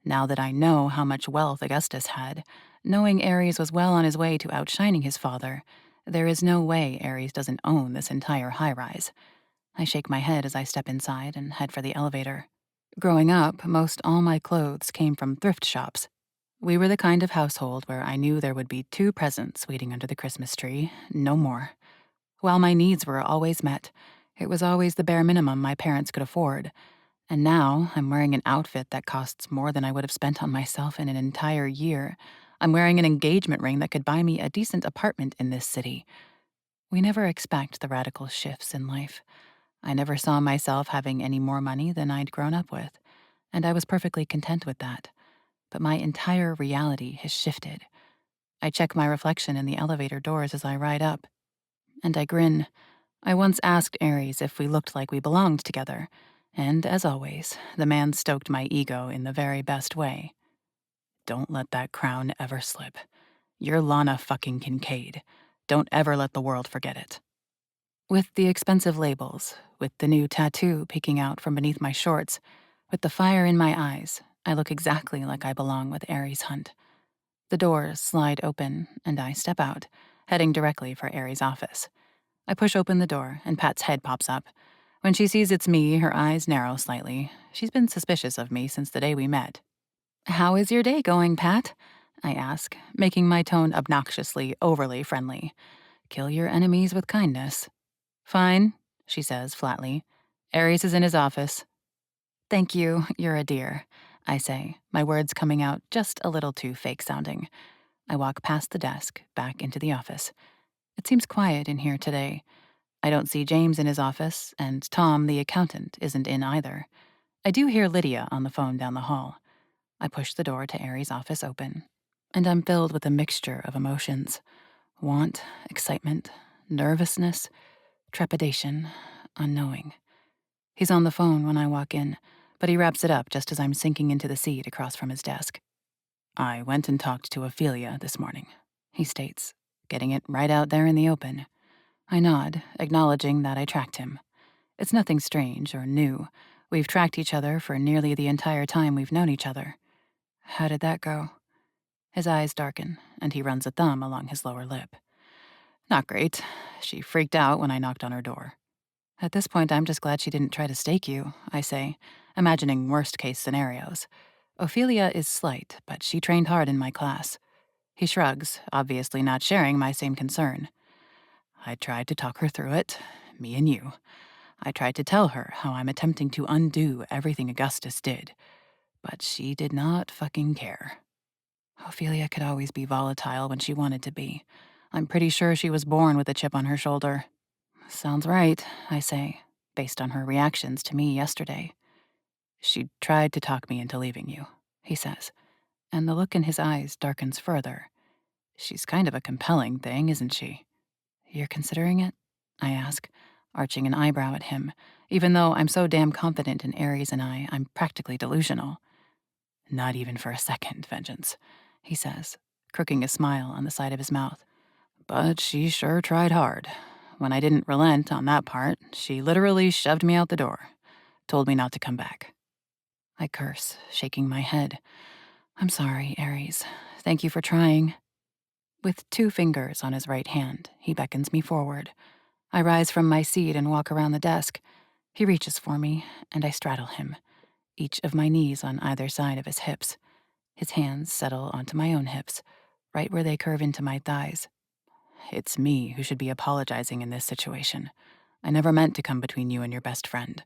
Now that I know how much wealth Augustus had, knowing Aries was well on his way to outshining his father, there is no way Aries doesn't own this entire high-rise. I shake my head as I step inside and head for the elevator. Growing up, most all my clothes came from thrift shops. We were the kind of household where I knew there would be 2 presents waiting under the Christmas tree, no more. While my needs were always met, it was always the bare minimum my parents could afford. And now I'm wearing an outfit that costs more than I would have spent on myself in an entire year. I'm wearing an engagement ring that could buy me a decent apartment in this city. We never expect the radical shifts in life. I never saw myself having any more money than I'd grown up with, and I was perfectly content with that. But my entire reality has shifted. I check my reflection in the elevator doors as I ride up, and I grin. I once asked Aries if we looked like we belonged together, and as always, the man stoked my ego in the very best way. Don't let that crown ever slip. You're Lana fucking Kincaid. Don't ever let the world forget it. With the expensive labels, with the new tattoo peeking out from beneath my shorts, with the fire in my eyes, I look exactly like I belong with Aries Hunt. The doors slide open, and I step out, heading directly for Aries' office. I push open the door, and Pat's head pops up. When she sees it's me, her eyes narrow slightly. She's been suspicious of me since the day we met. "How is your day going, Pat?" I ask, making my tone obnoxiously, overly friendly. Kill your enemies with kindness. "Fine," she says flatly. "Aries is in his office." "Thank you, you're a dear," I say, my words coming out just a little too fake-sounding. I walk past the desk, back into the office. It seems quiet in here today. I don't see James in his office, and Tom, the accountant, isn't in either. I do hear Lydia on the phone down the hall. I push the door to Aries' office open, and I'm filled with a mixture of emotions. Want, excitement, nervousness, trepidation, unknowing. He's on the phone when I walk in, but he wraps it up just as I'm sinking into the seat across from his desk. "I went and talked to Ophelia this morning," he states, getting it right out there in the open. I nod, acknowledging that I tracked him. It's nothing strange or new. We've tracked each other for nearly the entire time we've known each other. How did that go? His eyes darken, and he runs a thumb along his lower lip. Not great. She freaked out when I knocked on her door. At this point, I'm just glad she didn't try to stake you, I say, imagining worst-case scenarios. Ophelia is slight, but she trained hard in my class. He shrugs, obviously not sharing my same concern. I tried to talk her through it, me and you. I tried to tell her how I'm attempting to undo everything Augustus did, but she did not fucking care. Ophelia could always be volatile when she wanted to be. I'm pretty sure she was born with a chip on her shoulder. Sounds right, I say, based on her reactions to me yesterday. She tried to talk me into leaving you, he says, and the look in his eyes darkens further. She's kind of a compelling thing, isn't she? You're considering it? I ask, arching an eyebrow at him, even though I'm so damn confident in Aries and I'm practically delusional. Not even for a second, Vengeance, he says, crooking a smile on the side of his mouth. But she sure tried hard. When I didn't relent on that part, she literally shoved me out the door, told me not to come back. I curse, shaking my head. I'm sorry, Aries. Thank you for trying. With 2 fingers on his right hand, he beckons me forward. I rise from my seat and walk around the desk. He reaches for me, and I straddle him, each of my knees on either side of his hips. His hands settle onto my own hips, right where they curve into my thighs. It's me who should be apologizing in this situation. I never meant to come between you and your best friend,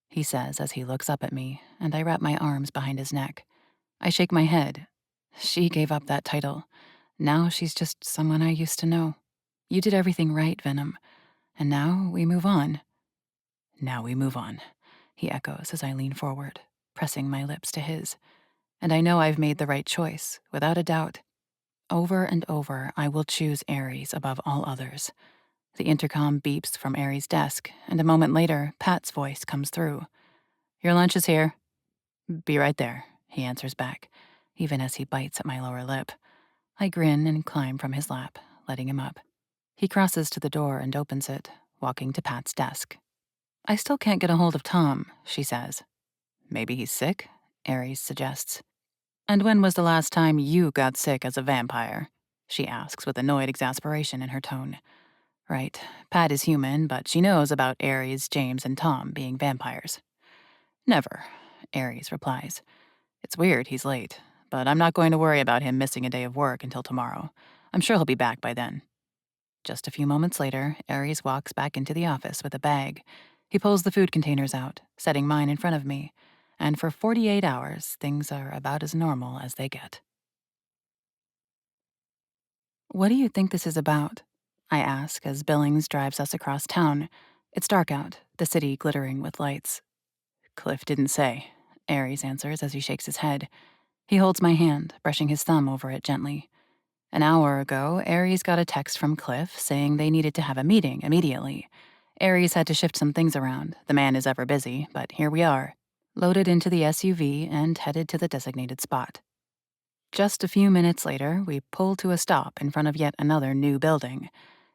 he says as he looks up at me, and I wrap my arms behind his neck. I shake my head. She gave up that title. Now she's just someone I used to know. You did everything right, Venom. And now we move on. Now we move on, he echoes as I lean forward, pressing my lips to his. And I know I've made the right choice, without a doubt. Over and over, I will choose Aries above all others. The intercom beeps from Aries' desk, and a moment later, Pat's voice comes through. Your lunch is here. Be right there, he answers back, even as he bites at my lower lip. I grin and climb from his lap, letting him up. He crosses to the door and opens it, walking to Pat's desk. I still can't get a hold of Tom, she says. Maybe he's sick, Aries suggests. And when was the last time you got sick as a vampire? She asks with annoyed exasperation in her tone. Right, Pat is human, but she knows about Aries, James, and Tom being vampires. Never, Aries replies. It's weird he's late, but I'm not going to worry about him missing a day of work until tomorrow. I'm sure he'll be back by then. Just a few moments later, Aries walks back into the office with a bag. He pulls the food containers out, setting mine in front of me. And for 48 hours, things are about as normal as they get. What do you think this is about? I ask as Billings drives us across town. It's dark out, the city glittering with lights. Cliff didn't say, Aries answers as he shakes his head. He holds my hand, brushing his thumb over it gently. An hour ago, Aries got a text from Cliff saying they needed to have a meeting immediately. Aries had to shift some things around. The man is ever busy, but here we are, loaded into the SUV and headed to the designated spot. Just a few minutes later, we pull to a stop in front of yet another new building.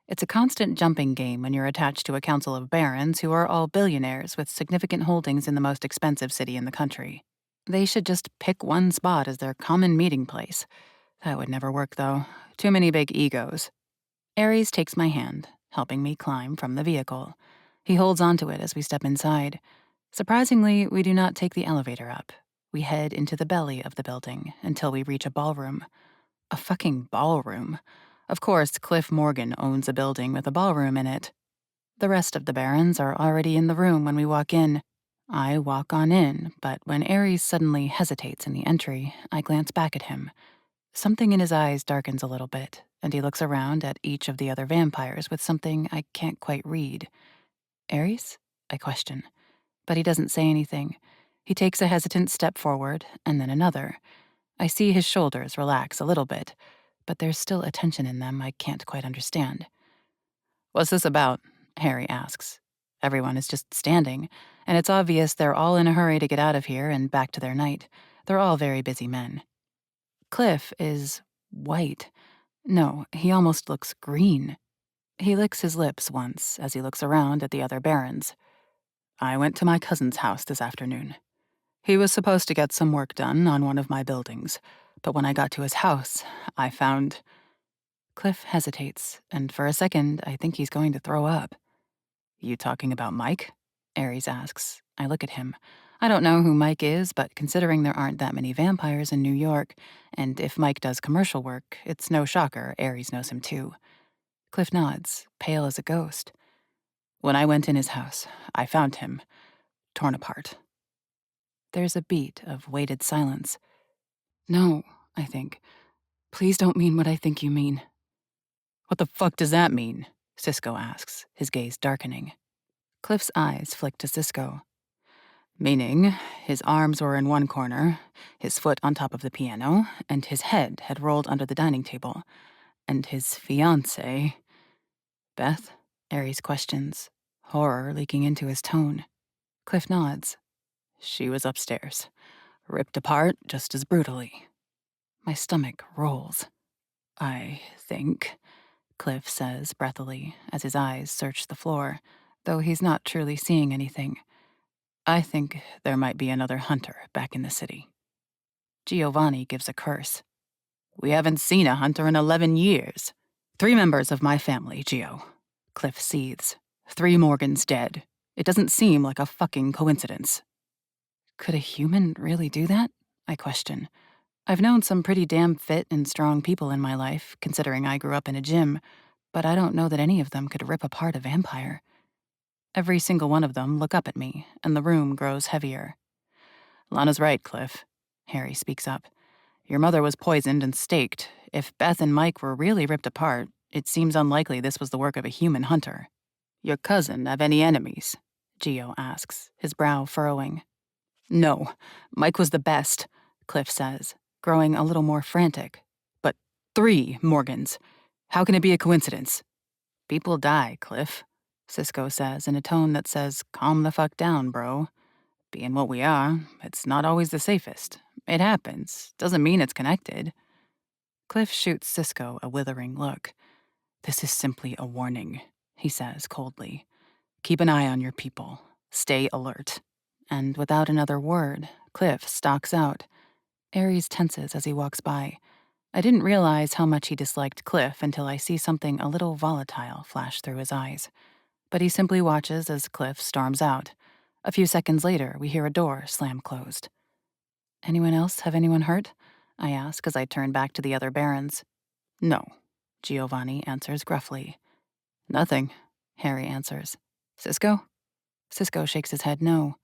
It's a constant jumping game when you're attached to a council of barons who are all billionaires with significant holdings in the most expensive city in the country. They should just pick one spot as their common meeting place. That would never work, though. Too many big egos. Aries takes my hand, helping me climb from the vehicle. He holds onto it as we step inside. Surprisingly, we do not take the elevator up. We head into the belly of the building until we reach a ballroom. A fucking ballroom. Of course, Cliff Morgan owns a building with a ballroom in it. The rest of the barons are already in the room when we walk in. I walk on in, but when Aries suddenly hesitates in the entry, I glance back at him. Something in his eyes darkens a little bit, and he looks around at each of the other vampires with something I can't quite read. Aries? I question. But he doesn't say anything. He takes a hesitant step forward, and then another. I see his shoulders relax a little bit, but there's still a tension in them I can't quite understand. What's this about? Harry asks. Everyone is just standing, and it's obvious they're all in a hurry to get out of here and back to their night. They're all very busy men. Cliff is white. No, he almost looks green. He licks his lips once as he looks around at the other barons. I went to my cousin's house this afternoon. He was supposed to get some work done on one of my buildings, but when I got to his house, I found... Cliff hesitates, and for a second, I think he's going to throw up. You talking about Mike? Aries asks. I look at him. I don't know who Mike is, but considering there aren't that many vampires in New York, and if Mike does commercial work, it's no shocker Aries knows him too. Cliff nods, pale as a ghost. When I went in his house, I found him, torn apart. There's a beat of weighted silence. No, I think. Please don't mean what I think you mean. What the fuck does that mean? Cisco asks, his gaze darkening. Cliff's eyes flick to Cisco. Meaning, his arms were in one corner, his foot on top of the piano, and his head had rolled under the dining table. And his fiancée... Beth? Aries questions, horror leaking into his tone. Cliff nods. She was upstairs, ripped apart just as brutally. My stomach rolls. I think, Cliff says breathily as his eyes search the floor, though he's not truly seeing anything. I think there might be another hunter back in the city. Giovanni gives a curse. We haven't seen a hunter in 11 years. 3 members of my family, Gio. Cliff seethes. 3 Morgans dead. It doesn't seem like a fucking coincidence. Could a human really do that? I question. I've known some pretty damn fit and strong people in my life, considering I grew up in a gym, but I don't know that any of them could rip apart a vampire. Every single one of them look up at me, and the room grows heavier. Lana's right, Cliff. Harry speaks up. Your mother was poisoned and staked. If Beth and Mike were really ripped apart, it seems unlikely this was the work of a human hunter. Your cousin have any enemies? Gio asks, his brow furrowing. No, Mike was the best, Cliff says, growing a little more frantic. But 3 Morgans. How can it be a coincidence? People die, Cliff, Cisco says in a tone that says, calm the fuck down, bro. Being what we are, it's not always the safest. It happens. Doesn't mean it's connected. Cliff shoots Cisco a withering look. This is simply a warning, he says coldly. Keep an eye on your people. Stay alert. And without another word, Cliff stalks out. Aries tenses as he walks by. I didn't realize how much he disliked Cliff until I see something a little volatile flash through his eyes. But he simply watches as Cliff storms out. A few seconds later, we hear a door slam closed. Anyone else have anyone hurt? I ask as I turn back to the other barons. No, Giovanni answers gruffly. Nothing, Harry answers. Cisco? Cisco shakes his head no.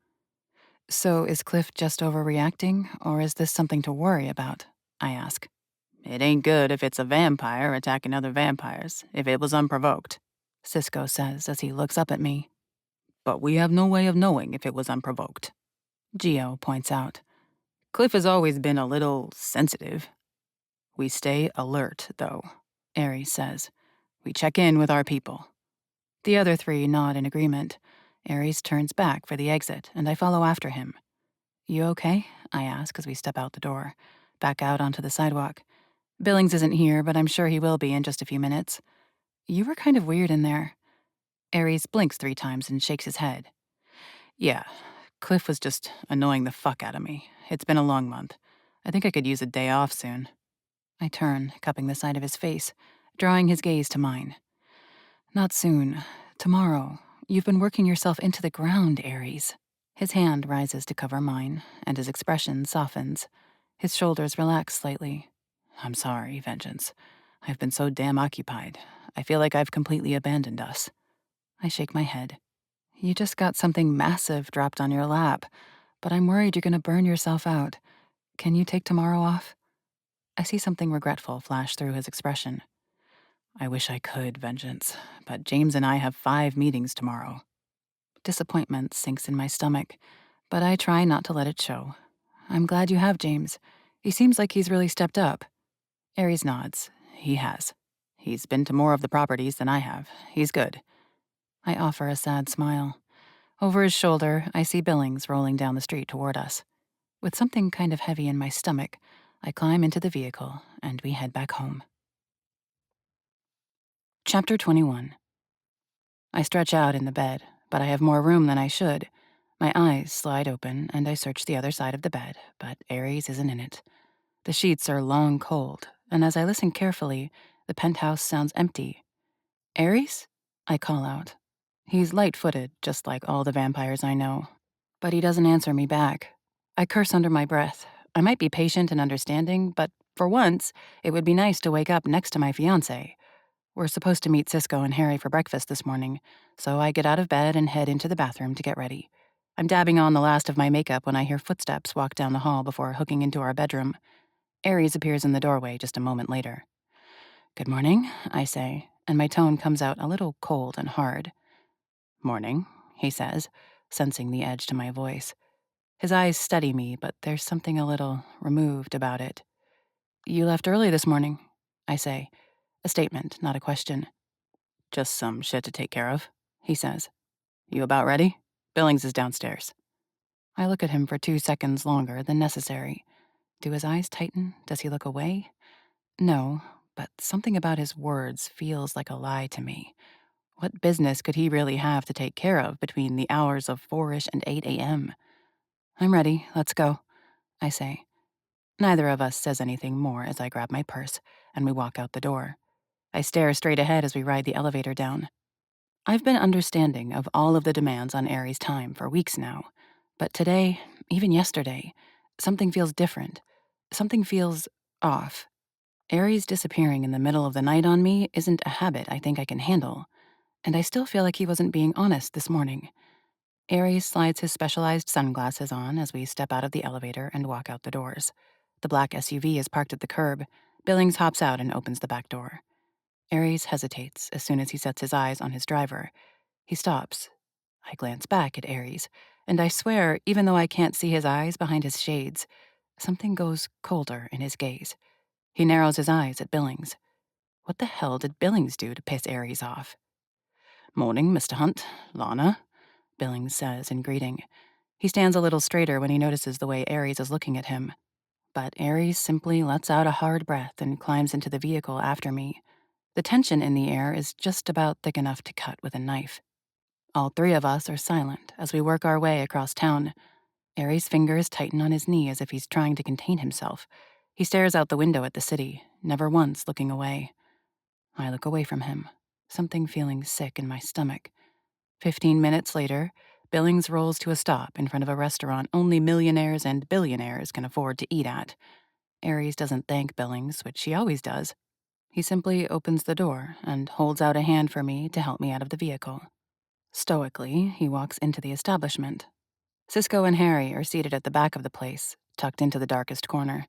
So is Cliff just overreacting, or is this something to worry about? I ask. It ain't good if it's a vampire attacking other vampires, if it was unprovoked, Cisco says as he looks up at me. But we have no way of knowing if it was unprovoked, Geo points out. Cliff has always been a little sensitive. We stay alert, though, Ares says. We check in with our people. The other three nod in agreement. Ares turns back for the exit, and I follow after him. You okay? I ask as we step out the door, back out onto the sidewalk. Billings isn't here, but I'm sure he will be in just a few minutes. You were kind of weird in there. Ares blinks 3 times and shakes his head. Yeah, Cliff was just annoying the fuck out of me. It's been a long month. I think I could use a day off soon. I turn, cupping the side of his face, drawing his gaze to mine. Not soon. Tomorrow. You've been working yourself into the ground, Ares. His hand rises to cover mine, and his expression softens. His shoulders relax slightly. I'm sorry, Vengeance. I've been so damn occupied. I feel like I've completely abandoned us. I shake my head. You just got something massive dropped on your lap, but I'm worried you're gonna burn yourself out. Can you take tomorrow off? I see something regretful flash through his expression. I wish I could, Vengeance, but James and I have 5 meetings tomorrow. Disappointment sinks in my stomach, but I try not to let it show. I'm glad you have James. He seems like he's really stepped up. Ares nods. He has. He's been to more of the properties than I have. He's good. I offer a sad smile. Over his shoulder, I see Billings rolling down the street toward us. With something kind of heavy in my stomach, I climb into the vehicle, and we head back home. Chapter 21. I stretch out in the bed, but I have more room than I should. My eyes slide open, and I search the other side of the bed, but Ares isn't in it. The sheets are long cold, and as I listen carefully, the penthouse sounds empty. Ares? I call out. He's light-footed, just like all the vampires I know. But he doesn't answer me back. I curse under my breath. I might be patient and understanding, but for once, it would be nice to wake up next to my fiancé. We're supposed to meet Cisco and Harry for breakfast this morning, so I get out of bed and head into the bathroom to get ready. I'm dabbing on the last of my makeup when I hear footsteps walk down the hall before hooking into our bedroom. Ares appears in the doorway just a moment later. Good morning, I say, and my tone comes out a little cold and hard. Morning, he says, sensing the edge to my voice. His eyes study me, but there's something a little removed about it. You left early this morning, I say. A statement, not a question. Just some shit to take care of, he says. You about ready? Billings is downstairs. I look at him for 2 seconds longer than necessary. Do his eyes tighten? Does he look away? No, but something about his words feels like a lie to me. What business could he really have to take care of between the hours of 4-ish and 8 a.m.? I'm ready, let's go, I say. Neither of us says anything more as I grab my purse, and we walk out the door. I stare straight ahead as we ride the elevator down. I've been understanding of all of the demands on Aries' time for weeks now, but today, even yesterday, something feels different. Something feels off. Aries disappearing in the middle of the night on me isn't a habit I think I can handle, and I still feel like he wasn't being honest this morning. Aries slides his specialized sunglasses on as we step out of the elevator and walk out the doors. The black SUV is parked at the curb. Billings hops out and opens the back door. Aries hesitates as soon as he sets his eyes on his driver. He stops. I glance back at Aries, and I swear, even though I can't see his eyes behind his shades, something goes colder in his gaze. He narrows his eyes at Billings. What the hell did Billings do to piss Aries off? Morning, Mr. Hunt. Lana, Billings says in greeting. He stands a little straighter when he notices the way Aries is looking at him. But Aries simply lets out a hard breath and climbs into the vehicle after me. The tension in the air is just about thick enough to cut with a knife. All 3 of us are silent as we work our way across town. Aries' fingers tighten on his knee as if he's trying to contain himself. He stares out the window at the city, never once looking away. I look away from him, something feeling sick in my stomach. 15 minutes later, Billings rolls to a stop in front of a restaurant only millionaires and billionaires can afford to eat at. Aries doesn't thank Billings, which she always does. He simply opens the door and holds out a hand for me to help me out of the vehicle. Stoically, he walks into the establishment. Cisco and Harry are seated at the back of the place, tucked into the darkest corner.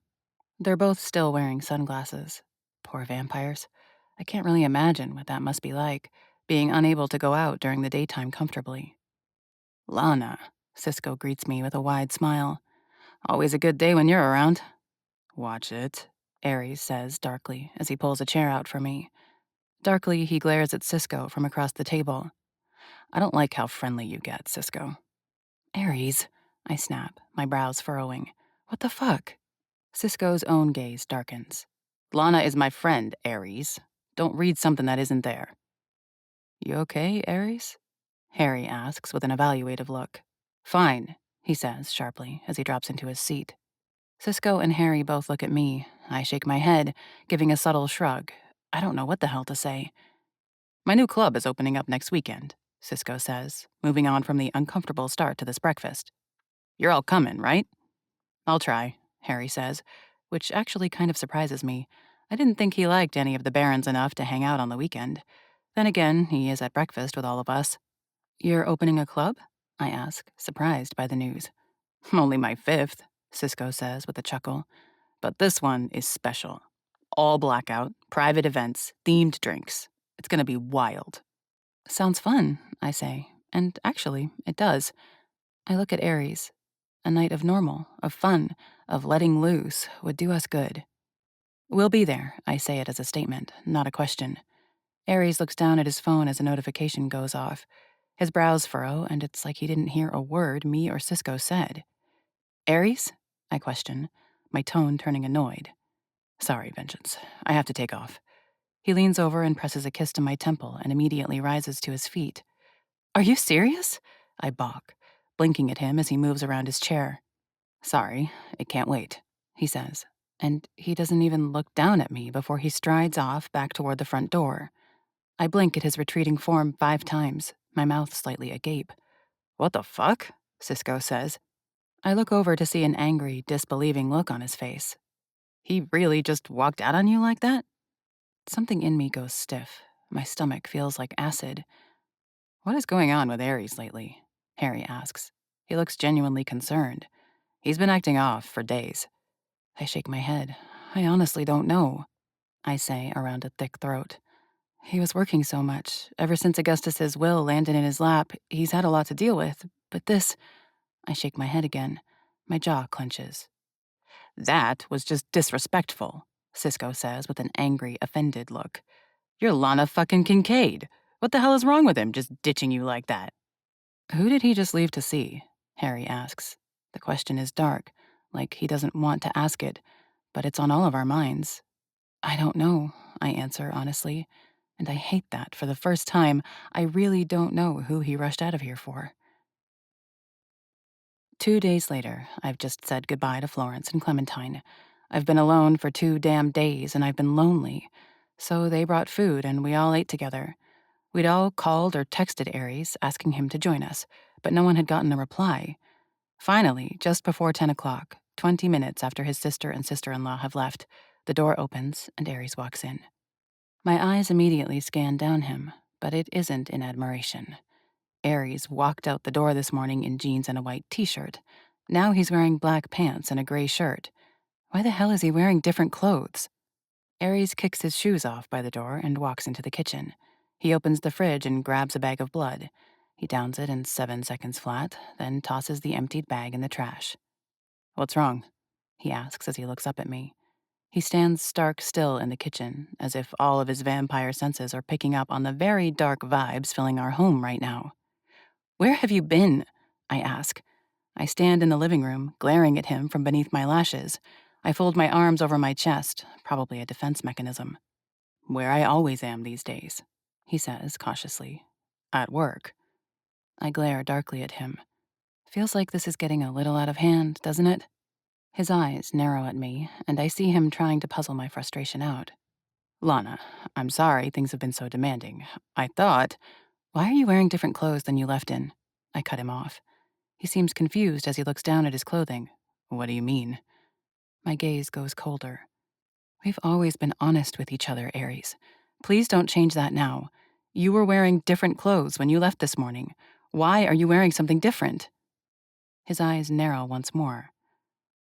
They're both still wearing sunglasses. Poor vampires. I can't really imagine what that must be like, being unable to go out during the daytime comfortably. Lana, Cisco greets me with a wide smile. Always a good day when you're around. Watch it, Aries says darkly as he pulls a chair out for me. Darkly, he glares at Cisco from across the table. I don't like how friendly you get, Cisco. Aries, I snap, my brows furrowing. What the fuck? Cisco's own gaze darkens. Lana is my friend, Aries. Don't read something that isn't there. You okay, Aries? Harry asks with an evaluative look. Fine, he says sharply as he drops into his seat. Cisco and Harry both look at me. I shake my head, giving a subtle shrug. I don't know what the hell to say. My new club is opening up next weekend, Cisco says, moving on from the uncomfortable start to this breakfast. You're all coming, right? I'll try, Harry says, which actually kind of surprises me. I didn't think he liked any of the barons enough to hang out on the weekend. Then again, he is at breakfast with all of us. You're opening a club? I ask, surprised by the news. Only my fifth, Cisco says with a chuckle. But this one is special. All blackout, private events, themed drinks. It's gonna be wild. Sounds fun, I say. And actually, it does. I look at Aries. A night of normal, of fun, of letting loose would do us good. We'll be there, I say it as a statement, not a question. Aries looks down at his phone as a notification goes off. His brows furrow, and it's like he didn't hear a word me or Cisco said. Aries? I question, my tone turning annoyed. Sorry, Vengeance. I have to take off. He leans over and presses a kiss to my temple and immediately rises to his feet. Are you serious? I balk, blinking at him as he moves around his chair. Sorry, it can't wait, he says, and he doesn't even look down at me before he strides off back toward the front door. I blink at his retreating form 5 times, my mouth slightly agape. What the fuck? Cisco says. I look over to see an angry, disbelieving look on his face. He really just walked out on you like that? Something in me goes stiff. My stomach feels like acid. What is going on with Aries lately? Harry asks. He looks genuinely concerned. He's been acting off for days. I shake my head. I honestly don't know, I say around a thick throat. He was working so much. Ever since Augustus's will landed in his lap, he's had a lot to deal with. But this... I shake my head again. My jaw clenches. That was just disrespectful, Cisco says with an angry, offended look. You're Lana fucking Kincaid. What the hell is wrong with him, just ditching you like that? Who did he just leave to see? Harry asks. The question is dark, like he doesn't want to ask it, but it's on all of our minds. I don't know, I answer honestly, and I hate that for the first time. I really don't know who he rushed out of here for. 2 days later, I've just said goodbye to Florence and Clementine. I've been alone for 2 damn days, and I've been lonely. So they brought food, and we all ate together. We'd all called or texted Aries, asking him to join us, but no one had gotten a reply. Finally, just before 10 o'clock, 20 minutes after his sister and sister-in-law have left, the door opens and Aries walks in. My eyes immediately scan down him, but it isn't in admiration. Aries walked out the door this morning in jeans and a white t-shirt. Now he's wearing black pants and a gray shirt. Why the hell is he wearing different clothes? Aries kicks his shoes off by the door and walks into the kitchen. He opens the fridge and grabs a bag of blood. He downs it in 7 seconds flat, then tosses the emptied bag in the trash. What's wrong? He asks as he looks up at me. He stands stark still in the kitchen, as if all of his vampire senses are picking up on the very dark vibes filling our home right now. Where have you been? I ask. I stand in the living room, glaring at him from beneath my lashes. I fold my arms over my chest, probably a defense mechanism. Where I always am these days, he says cautiously. At work. I glare darkly at him. Feels like this is getting a little out of hand, doesn't it? His eyes narrow at me, and I see him trying to puzzle my frustration out. Lana, I'm sorry things have been so demanding. I thought... Why are you wearing different clothes than you left in? I cut him off. He seems confused as he looks down at his clothing. What do you mean? My gaze goes colder. We've always been honest with each other, Aries. Please don't change that now. You were wearing different clothes when you left this morning. Why are you wearing something different? His eyes narrow once more.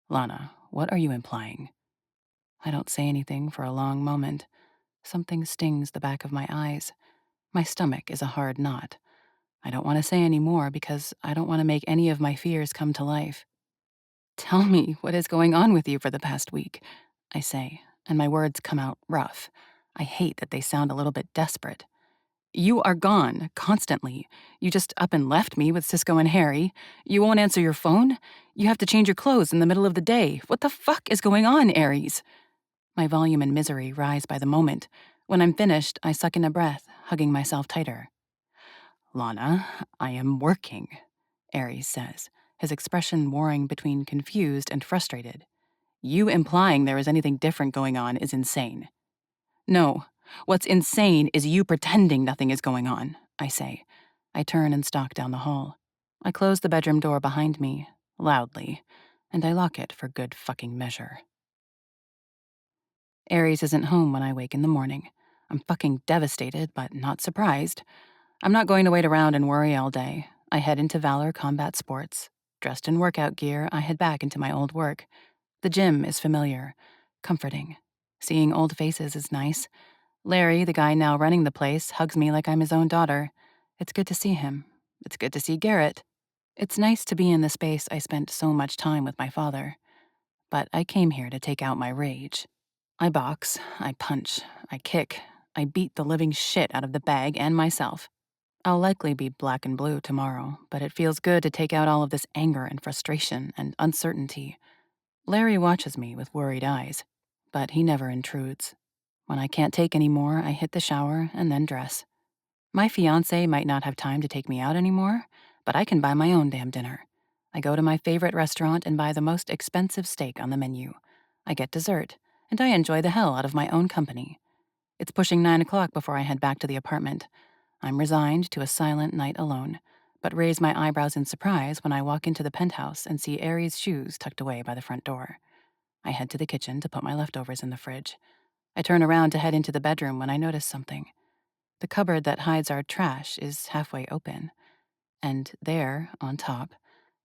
Lana, what are you implying? I don't say anything for a long moment. Something stings the back of my eyes. My stomach is a hard knot. I don't want to say any more because I don't want to make any of my fears come to life. Tell me what is going on with you for the past week, I say, and my words come out rough. I hate that they sound a little bit desperate. You are gone, constantly. You just up and left me with Cisco and Harry. You won't answer your phone. You have to change your clothes in the middle of the day. What the fuck is going on, Aries? My volume and misery rise by the moment. When I'm finished, I suck in a breath, hugging myself tighter. Lana, I am working, Aries says, his expression warring between confused and frustrated. You implying there is anything different going on is insane. No, what's insane is you pretending nothing is going on, I say. I turn and stalk down the hall. I close the bedroom door behind me, loudly, and I lock it for good fucking measure. Aries isn't home when I wake in the morning. I'm fucking devastated, but not surprised. I'm not going to wait around and worry all day. I head into Valor Combat Sports. Dressed in workout gear, I head back into my old work. The gym is familiar, comforting. Seeing old faces is nice. Larry, the guy now running the place, hugs me like I'm his own daughter. It's good to see him. It's good to see Garrett. It's nice to be in the space I spent so much time with my father. But I came here to take out my rage. I box, I punch, I kick, I beat the living shit out of the bag and myself. I'll likely be black and blue tomorrow, but it feels good to take out all of this anger and frustration and uncertainty. Larry watches me with worried eyes, but he never intrudes. When I can't take any more, I hit the shower and then dress. My fiancé might not have time to take me out anymore, but I can buy my own damn dinner. I go to my favorite restaurant and buy the most expensive steak on the menu. I get dessert, and I enjoy the hell out of my own company. It's pushing 9 o'clock before I head back to the apartment. I'm resigned to a silent night alone, but raise my eyebrows in surprise when I walk into the penthouse and see Aries' shoes tucked away by the front door. I head to the kitchen to put my leftovers in the fridge. I turn around to head into the bedroom when I notice something. The cupboard that hides our trash is halfway open, and there, on top,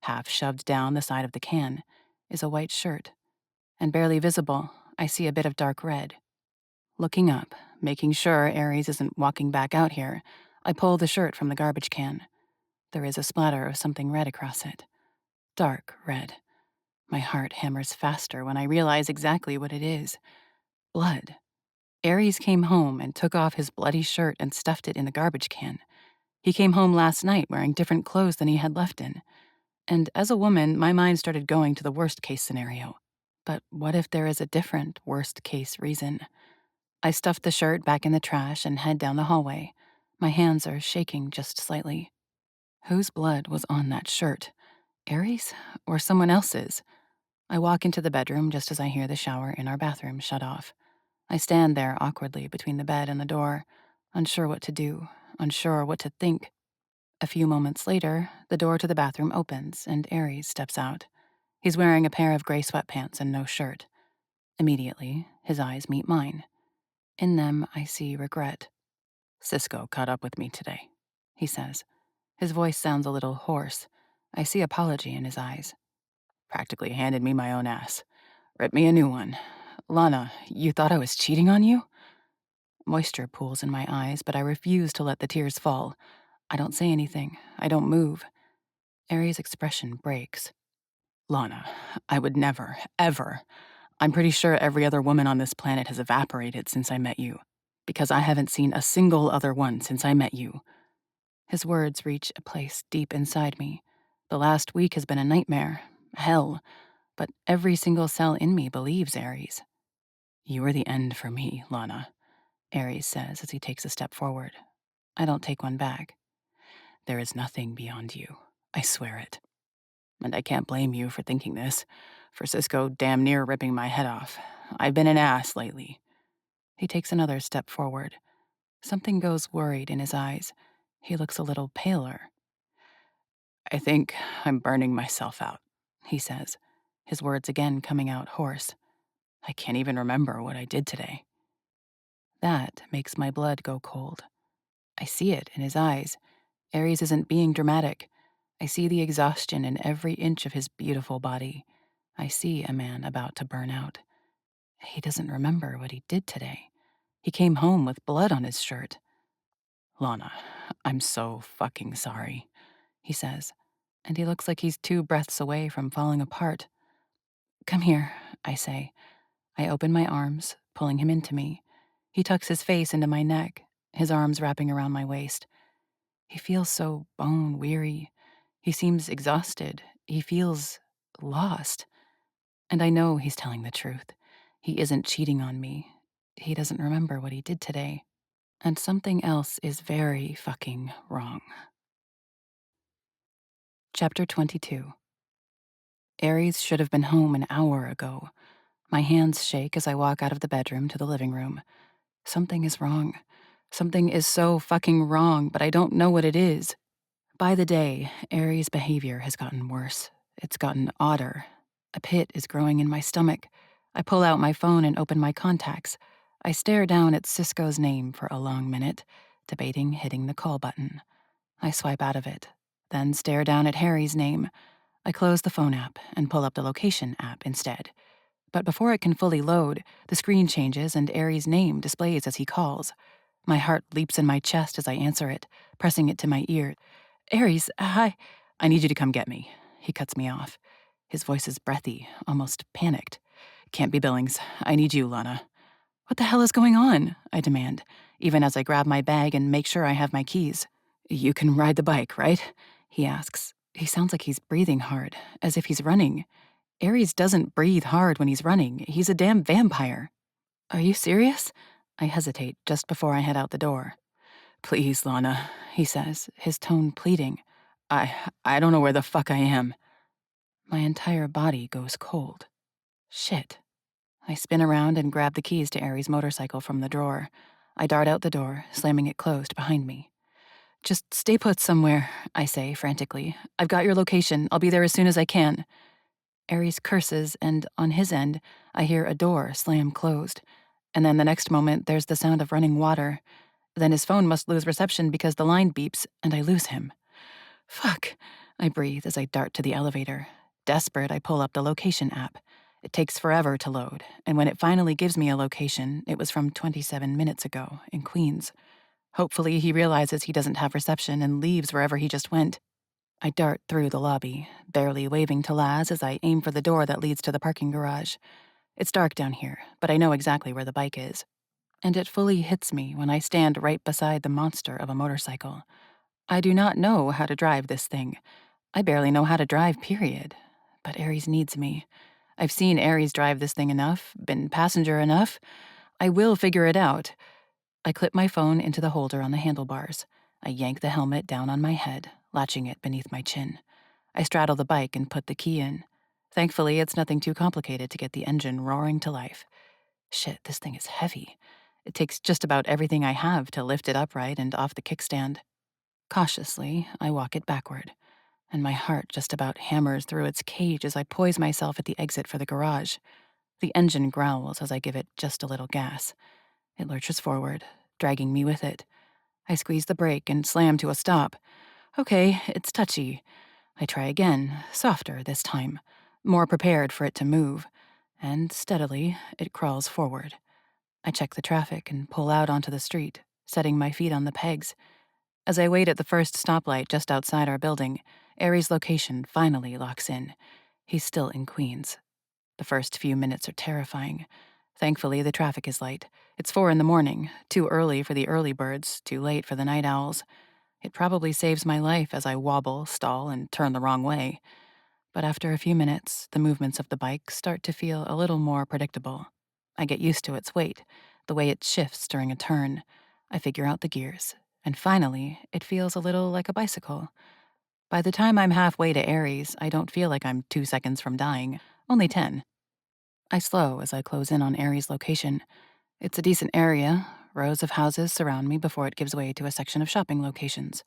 half shoved down the side of the can, is a white shirt. And barely visible, I see a bit of dark red. Looking up, making sure Aries isn't walking back out here, I pull the shirt from the garbage can. There is a splatter of something red across it. Dark red. My heart hammers faster when I realize exactly what it is. Blood. Aries came home and took off his bloody shirt and stuffed it in the garbage can. He came home last night wearing different clothes than he had left in. And as a woman, my mind started going to the worst-case scenario. But what if there is a different worst-case reason? I stuff the shirt back in the trash and head down the hallway. My hands are shaking just slightly. Whose blood was on that shirt? Aries? Or someone else's? I walk into the bedroom just as I hear the shower in our bathroom shut off. I stand there awkwardly between the bed and the door, unsure what to do, unsure what to think. A few moments later, the door to the bathroom opens and Aries steps out. He's wearing a pair of gray sweatpants and no shirt. Immediately, his eyes meet mine. In them, I see regret. Cisco caught up with me today, he says. His voice sounds a little hoarse. I see apology in his eyes. Practically handed me my own ass. Ripped me a new one. Lana, you thought I was cheating on you? Moisture pools in my eyes, but I refuse to let the tears fall. I don't say anything. I don't move. Aries' expression breaks. Lana, I would never, ever. I'm pretty sure every other woman on this planet has evaporated since I met you, because I haven't seen a single other one since I met you. His words reach a place deep inside me. The last week has been a nightmare, hell, but every single cell in me believes Aries. You are the end for me, Lana, Aries says as he takes a step forward. I don't take one back. There is nothing beyond you. I swear it. And I can't blame you for thinking this, for Cisco damn near ripping my head off. I've been an ass lately. He takes another step forward. Something goes worried in his eyes. He looks a little paler. I think I'm burning myself out, he says. his words again coming out hoarse. I can't even remember what I did today. That makes my blood go cold. I see it in his eyes. Ares isn't being dramatic. I see the exhaustion in every inch of his beautiful body. I see a man about to burn out. He doesn't remember what he did today. He came home with blood on his shirt. Lana, I'm so fucking sorry, he says, and he looks like he's 2 breaths away from falling apart. Come here, I say. I open my arms, pulling him into me. He tucks his face into my neck, his arms wrapping around my waist. He feels so bone-weary. He seems exhausted. He feels lost. And I know he's telling the truth. He isn't cheating on me. He doesn't remember what he did today. And something else is very fucking wrong. Chapter 22. Ares should have been home an hour ago. My hands shake as I walk out of the bedroom to the living room. Something is wrong. Something is so fucking wrong, but I don't know what it is. By the day, Aries' behavior has gotten worse. It's gotten odder. A pit is growing in my stomach. I pull out my phone and open my contacts. I stare down at Cisco's name for a long minute, debating hitting the call button. I swipe out of it, then stare down at Harry's name. I close the phone app and pull up the location app instead. But before it can fully load, the screen changes and Aries' name displays as he calls. My heart leaps in my chest as I answer it, pressing it to my ear. Aries, hi. I need you to come get me. He cuts me off. His voice is breathy, almost panicked. Can't be Billings. I need you, Lana. What the hell is going on? I demand, even as I grab my bag and make sure I have my keys. You can ride the bike, right? He asks. He sounds like he's breathing hard, as if he's running. Ares doesn't breathe hard when he's running. He's a damn vampire. Are you serious? I hesitate just before I head out the door. Please, Lana, he says, his tone pleading. I don't know where the fuck I am. My entire body goes cold. Shit. I spin around and grab the keys to Aries' motorcycle from the drawer. I dart out the door, slamming it closed behind me. Just stay put somewhere, I say frantically. I've got your location. I'll be there as soon as I can. Aries curses, and on his end, I hear a door slam closed. And then the next moment, there's the sound of running water. Then his phone must lose reception because the line beeps, and I lose him. Fuck, I breathe as I dart to the elevator. Desperate, I pull up the location app. It takes forever to load, and when it finally gives me a location, it was from 27 minutes ago, in Queens. Hopefully he realizes he doesn't have reception and leaves wherever he just went. I dart through the lobby, barely waving to Laz as I aim for the door that leads to the parking garage. It's dark down here, but I know exactly where the bike is. And it fully hits me when I stand right beside the monster of a motorcycle. I do not know how to drive this thing. I barely know how to drive, period. But Ares needs me. I've seen Ares drive this thing enough, been passenger enough. I will figure it out. I clip my phone into the holder on the handlebars. I yank the helmet down on my head, latching it beneath my chin. I straddle the bike and put the key in. Thankfully, it's nothing too complicated to get the engine roaring to life. Shit, this thing is heavy. It takes just about everything I have to lift it upright and off the kickstand. Cautiously, I walk it backward, and my heart just about hammers through its cage as I poise myself at the exit for the garage. The engine growls as I give it just a little gas. It lurches forward, dragging me with it. I squeeze the brake and slam to a stop. Okay, it's touchy. I try again, softer this time, more prepared for it to move, and steadily it crawls forward. I check the traffic and pull out onto the street, setting my feet on the pegs. As I wait at the first stoplight just outside our building, Aries' location finally locks in. He's still in Queens. The first few minutes are terrifying. Thankfully, the traffic is light. It's 4 a.m, too early for the early birds, too late for the night owls. It probably saves my life as I wobble, stall, and turn the wrong way. But after a few minutes, the movements of the bike start to feel a little more predictable. I get used to its weight, the way it shifts during a turn. I figure out the gears, and finally, it feels a little like a bicycle. By the time I'm halfway to Aries, I don't feel like I'm 2 seconds from dying, only 10. I slow as I close in on Aries' location. It's a decent area. Rows of houses surround me before it gives way to a section of shopping locations.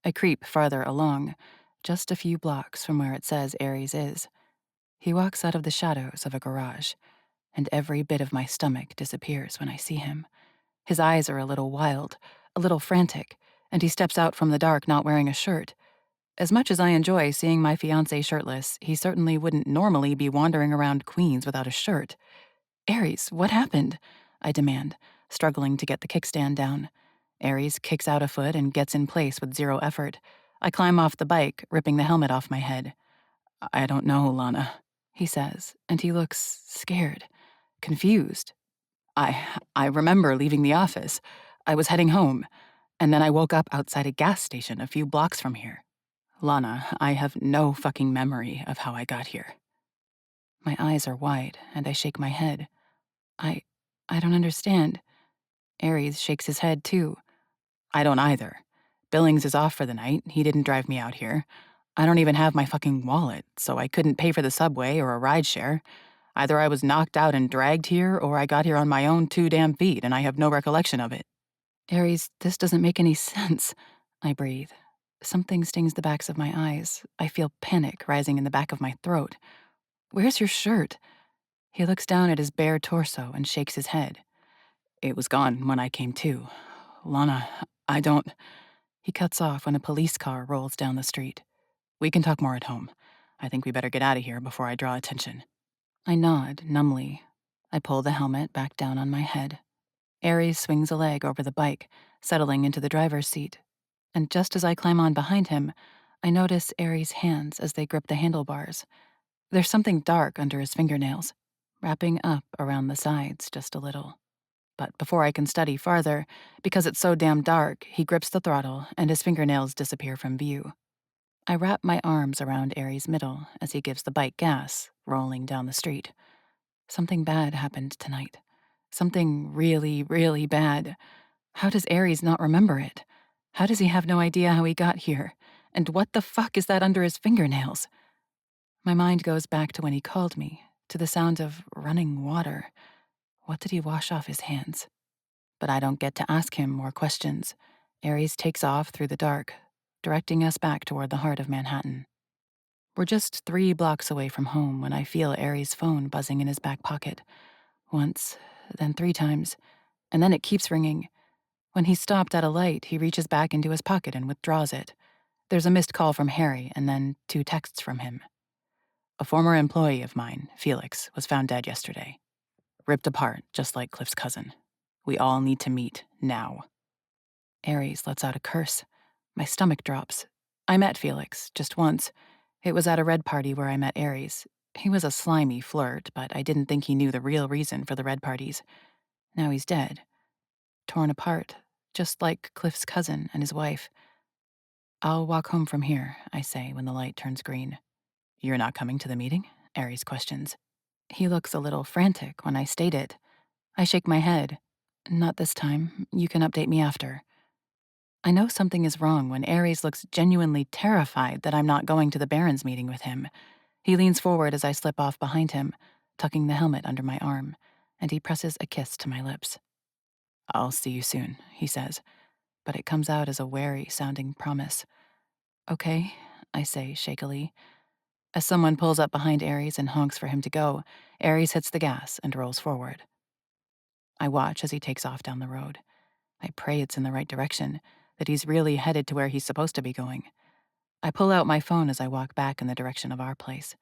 I creep farther along, just a few blocks from where it says Aries is. He walks out of the shadows of a garage, and every bit of my stomach disappears when I see him. His eyes are a little wild, a little frantic, and he steps out from the dark not wearing a shirt. As much as I enjoy seeing my fiancé shirtless, he certainly wouldn't normally be wandering around Queens without a shirt. Aries, what happened? I demand, struggling to get the kickstand down. Aries kicks out a foot and gets in place with zero effort. I climb off the bike, ripping the helmet off my head. I don't know, Lana, he says, and he looks scared, confused. I remember leaving the office. I was heading home, and then I woke up outside a gas station a few blocks from here. Lana, I have no fucking memory of how I got here. My eyes are wide, and I shake my head. I don't understand. Aries shakes his head, too. I don't either. Billings is off for the night. He didn't drive me out here. I don't even have my fucking wallet, so I couldn't pay for the subway or a rideshare. Either I was knocked out and dragged here, or I got here on my own 2 damn feet, and I have no recollection of it. Aries, this doesn't make any sense. I breathe. Something stings the backs of my eyes. I feel panic rising in the back of my throat. Where's your shirt? He looks down at his bare torso and shakes his head. It was gone when I came to. Lana, I don't... He cuts off when a police car rolls down the street. We can talk more at home. I think we better get out of here before I draw attention. I nod, numbly. I pull the helmet back down on my head. Aries swings a leg over the bike, settling into the driver's seat. And just as I climb on behind him, I notice Aries' hands as they grip the handlebars. There's something dark under his fingernails, wrapping up around the sides just a little. But before I can study farther, because it's so damn dark, he grips the throttle and his fingernails disappear from view. I wrap my arms around Aries' middle as he gives the bike gas, rolling down the street. Something bad happened tonight. Something really, really bad. How does Aries not remember it? How does he have no idea how he got here? And what the fuck is that under his fingernails? My mind goes back to when he called me, to the sound of running water. What did he wash off his hands? But I don't get to ask him more questions. Aries takes off through the dark, directing us back toward the heart of Manhattan. We're just 3 blocks away from home when I feel Aries' phone buzzing in his back pocket. Once, then 3 times, and then it keeps ringing. When he's stopped at a light, he reaches back into his pocket and withdraws it. There's a missed call from Harry, and then 2 texts from him. A former employee of mine, Felix, was found dead yesterday. Ripped apart, just like Cliff's cousin. We all need to meet, now. Aries lets out a curse. My stomach drops. I met Felix, just once. It was at a red party where I met Aries. He was a slimy flirt, but I didn't think he knew the real reason for the red parties. Now he's dead. Torn apart, just like Cliff's cousin and his wife. I'll walk home from here, I say when the light turns green. You're not coming to the meeting? Aries questions. He looks a little frantic when I state it. I shake my head. Not this time. You can update me after. I know something is wrong when Aries looks genuinely terrified that I'm not going to the Baron's meeting with him. He leans forward as I slip off behind him, tucking the helmet under my arm, and he presses a kiss to my lips. I'll see you soon, he says, but it comes out as a wary-sounding promise. Okay, I say shakily. As someone pulls up behind Aries and honks for him to go, Aries hits the gas and rolls forward. I watch as he takes off down the road. I pray it's in the right direction, that he's really headed to where he's supposed to be going. I pull out my phone as I walk back in the direction of our place.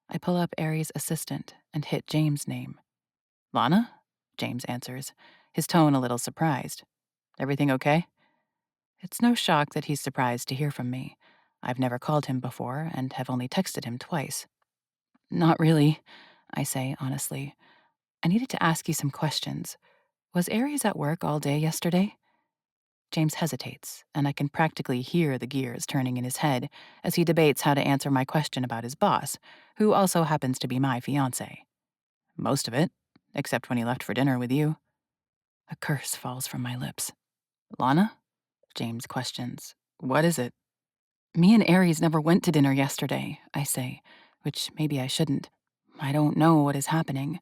I pull up Aries' assistant and hit James' name. Lana? James answers, his tone a little surprised. Everything okay? It's no shock that he's surprised to hear from me. I've never called him before and have only texted him twice. Not really, I say honestly. I needed to ask you some questions. Was Aries at work all day yesterday? James hesitates, and I can practically hear the gears turning in his head as he debates how to answer my question about his boss, who also happens to be my fiancé. Most of it, except when he left for dinner with you. A curse falls from my lips. Lana? James questions. What is it? Me and Aries never went to dinner yesterday, I say, which maybe I shouldn't. I don't know what is happening.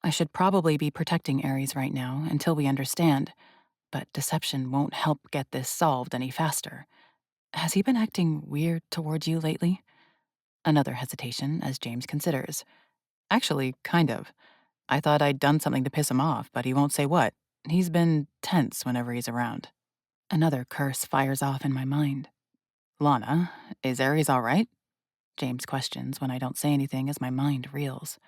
I should probably be protecting Aries right now until we understand, but deception won't help get this solved any faster. Has he been acting weird toward you lately? Another hesitation as James considers. Actually, kind of. I thought I'd done something to piss him off, but he won't say what. He's been tense whenever he's around. Another curse fires off in my mind. Lana, is Aries all right? James questions when I don't say anything as my mind reels.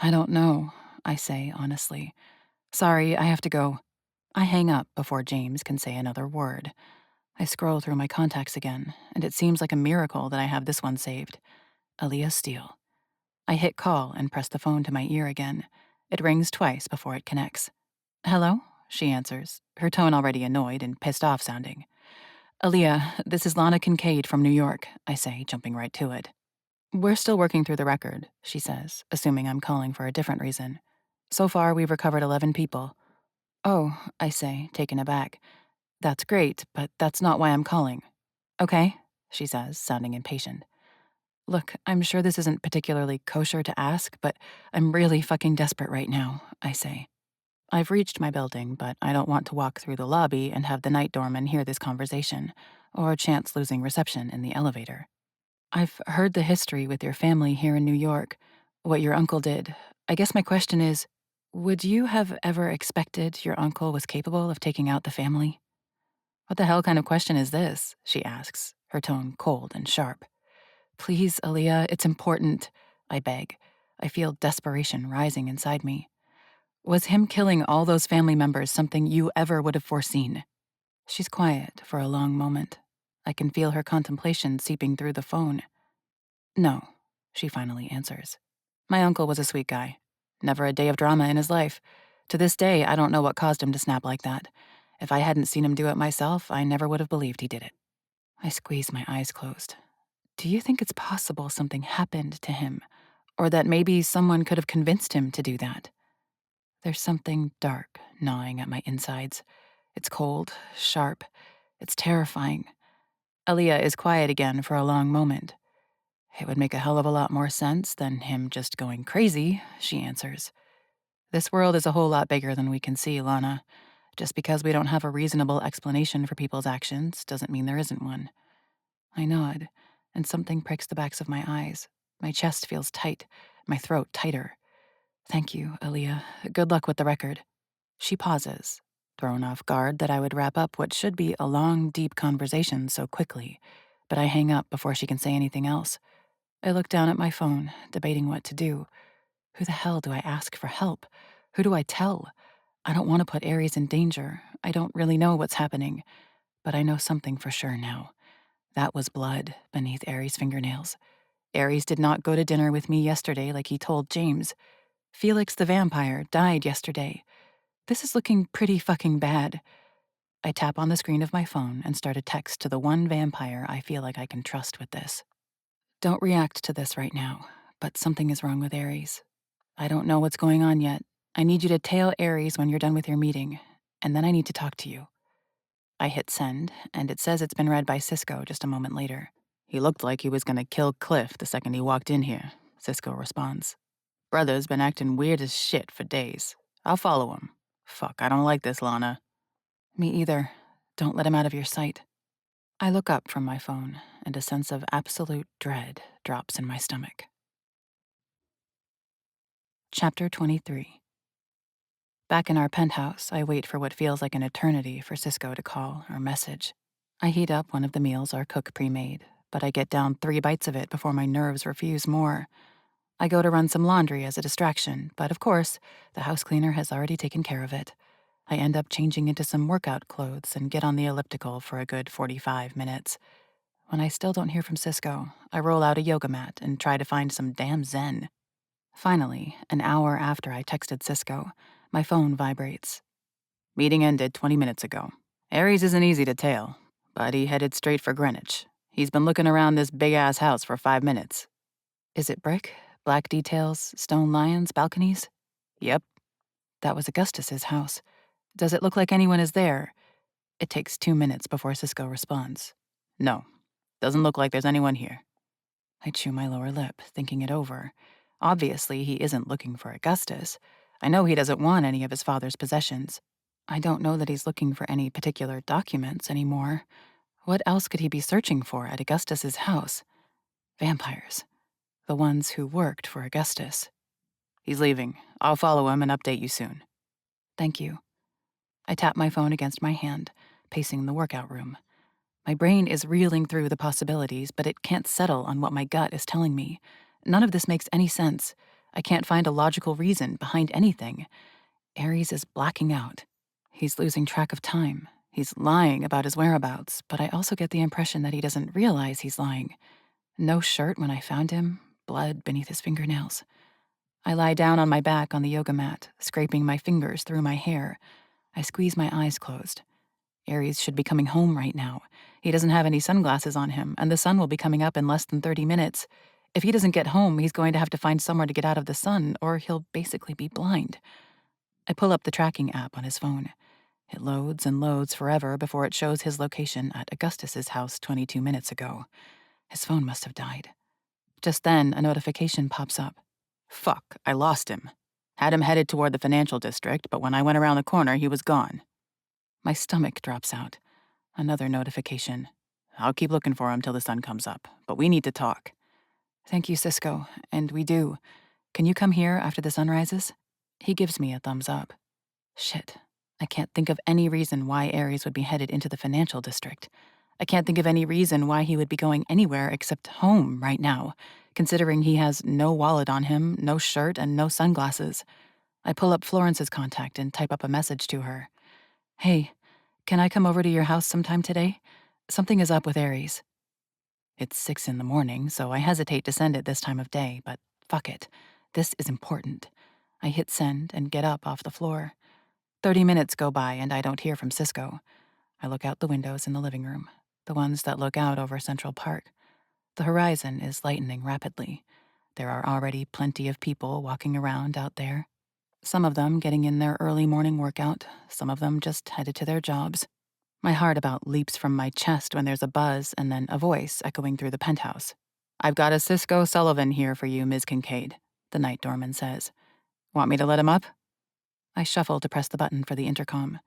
I don't know, I say honestly. Sorry, I have to go. I hang up before James can say another word. I scroll through my contacts again, and it seems like a miracle that I have this one saved. Aaliyah Steele. I hit call and press the phone to my ear again. It rings twice before it connects. Hello? She answers, her tone already annoyed and pissed off sounding. Aaliyah, this is Lana Kincaid from New York, I say, jumping right to it. We're still working through the record, she says, assuming I'm calling for a different reason. So far, we've recovered 11 people. Oh, I say, taken aback. That's great, but that's not why I'm calling. Okay, she says, sounding impatient. Look, I'm sure this isn't particularly kosher to ask, but I'm really fucking desperate right now, I say. I've reached my building, but I don't want to walk through the lobby and have the night doorman hear this conversation, or chance losing reception in the elevator. I've heard the history with your family here in New York, what your uncle did. I guess my question is, would you have ever expected your uncle was capable of taking out the family? What the hell kind of question is this? She asks, her tone cold and sharp. Please, Aaliyah, it's important, I beg. I feel desperation rising inside me. Was him killing all those family members something you ever would have foreseen? She's quiet for a long moment. I can feel her contemplation seeping through the phone. No, she finally answers. My uncle was a sweet guy. Never a day of drama in his life. To this day, I don't know what caused him to snap like that. If I hadn't seen him do it myself, I never would have believed he did it. I squeeze my eyes closed. Do you think it's possible something happened to him? Or that maybe someone could have convinced him to do that? There's something dark gnawing at my insides. It's cold, sharp. It's terrifying. Aaliyah is quiet again for a long moment. It would make a hell of a lot more sense than him just going crazy, she answers. This world is a whole lot bigger than we can see, Lana. Just because we don't have a reasonable explanation for people's actions doesn't mean there isn't one. I nod, and something pricks the backs of my eyes. My chest feels tight, my throat tighter. Thank you, Aaliyah. Good luck with the record. She pauses, thrown off guard that I would wrap up what should be a long, deep conversation so quickly, but I hang up before she can say anything else. I look down at my phone, debating what to do. Who the hell do I ask for help? Who do I tell? I don't want to put Aries in danger. I don't really know what's happening, but I know something for sure now. That was blood beneath Aries' fingernails. Aries did not go to dinner with me yesterday like he told James. Felix the vampire died yesterday. This is looking pretty fucking bad. I tap on the screen of my phone and start a text to the one vampire I feel like I can trust with this. Don't react to this right now, but something is wrong with Aries. I don't know what's going on yet. I need you to tail Aries when you're done with your meeting, and then I need to talk to you. I hit send, and it says it's been read by Cisco just a moment later. He looked like he was gonna kill Cliff the second he walked in here, Cisco responds. Brother's been acting weird as shit for days. I'll follow him. Fuck, I don't like this, Lana. Me either. Don't let him out of your sight. I look up from my phone, and a sense of absolute dread drops in my stomach. Chapter 23. Back in our penthouse, I wait for what feels like an eternity for Cisco to call or message. I heat up one of the meals our cook pre-made, but I get down 3 bites of it before my nerves refuse more. I go to run some laundry as a distraction, but of course, the house cleaner has already taken care of it. I end up changing into some workout clothes and get on the elliptical for a good 45 minutes. When I still don't hear from Cisco, I roll out a yoga mat and try to find some damn zen. Finally, an hour after I texted Cisco, my phone vibrates. Meeting ended 20 minutes ago. Aries isn't easy to tail, but he headed straight for Greenwich. He's been looking around this big-ass house for 5 minutes. Is it brick? Black details, stone lions, balconies? Yep. That was Augustus's house. Does it look like anyone is there? It takes 2 minutes before Cisco responds. No, doesn't look like there's anyone here. I chew my lower lip, thinking it over. Obviously, he isn't looking for Augustus. I know he doesn't want any of his father's possessions. I don't know that he's looking for any particular documents anymore. What else could he be searching for at Augustus's house? Vampires. The ones who worked for Augustus. He's leaving. I'll follow him and update you soon. Thank you. I tap my phone against my hand, pacing the workout room. My brain is reeling through the possibilities, but it can't settle on what my gut is telling me. None of this makes any sense. I can't find a logical reason behind anything. Aries is blacking out. He's losing track of time. He's lying about his whereabouts, but I also get the impression that he doesn't realize he's lying. No shirt when I found him, blood beneath his fingernails. I lie down on my back on the yoga mat, scraping my fingers through my hair. I squeeze my eyes closed. Aries should be coming home right now. He doesn't have any sunglasses on him, and the sun will be coming up in less than 30 minutes. If he doesn't get home, he's going to have to find somewhere to get out of the sun, or he'll basically be blind. I pull up the tracking app on his phone. It loads and loads forever before it shows his location at Augustus's house 22 minutes ago. His phone must have died. Just then, a notification pops up. Fuck, I lost him. Had him headed toward the financial district, but when I went around the corner, he was gone. My stomach drops out. Another notification. I'll keep looking for him till the sun comes up, but we need to talk. Thank you, Cisco, and we do. Can you come here after the sun rises? He gives me a thumbs up. Shit. I can't think of any reason why Aries would be headed into the financial district. I can't think of any reason why he would be going anywhere except home right now, considering he has no wallet on him, no shirt, and no sunglasses. I pull up Florence's contact and type up a message to her. Hey, can I come over to your house sometime today? Something is up with Aries. It's 6 a.m, so I hesitate to send it this time of day, but fuck it. This is important. I hit send and get up off the floor. 30 minutes go by and I don't hear from Cisco. I look out the windows in the living room, the ones that look out over Central Park. The horizon is lightening rapidly. There are already plenty of people walking around out there. Some of them getting in their early morning workout, some of them just headed to their jobs. My heart about leaps from my chest when there's a buzz and then a voice echoing through the penthouse. I've got a Cisco Sullivan here for you, Ms. Kincaid, the night doorman says. Want me to let him up? I shuffle to press the button for the intercom.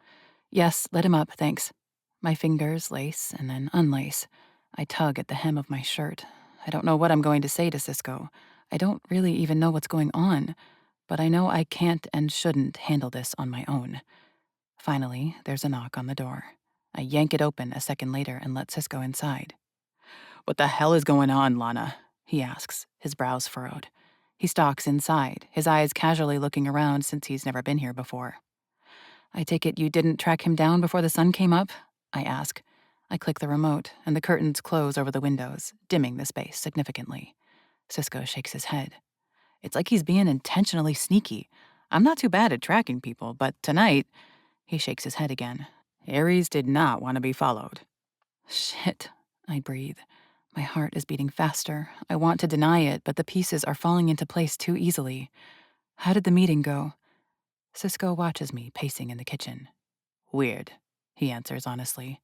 Yes, let him up, thanks. My fingers lace and then unlace. I tug at the hem of my shirt. I don't know what I'm going to say to Cisco. I don't really even know what's going on, but I know I can't and shouldn't handle this on my own. Finally, there's a knock on the door. I yank it open a second later and let Cisco inside. What the hell is going on, Lana? He asks, his brows furrowed. He stalks inside, his eyes casually looking around since he's never been here before. I take it you didn't track him down before the sun came up? I ask. I click the remote, and the curtains close over the windows, dimming the space significantly. Cisco shakes his head. It's like he's being intentionally sneaky. I'm not too bad at tracking people, but tonight, he shakes his head again. Aries did not want to be followed. Shit, I breathe. My heart is beating faster. I want to deny it, but the pieces are falling into place too easily. How did the meeting go? Cisco watches me pacing in the kitchen. Weird, he answers honestly.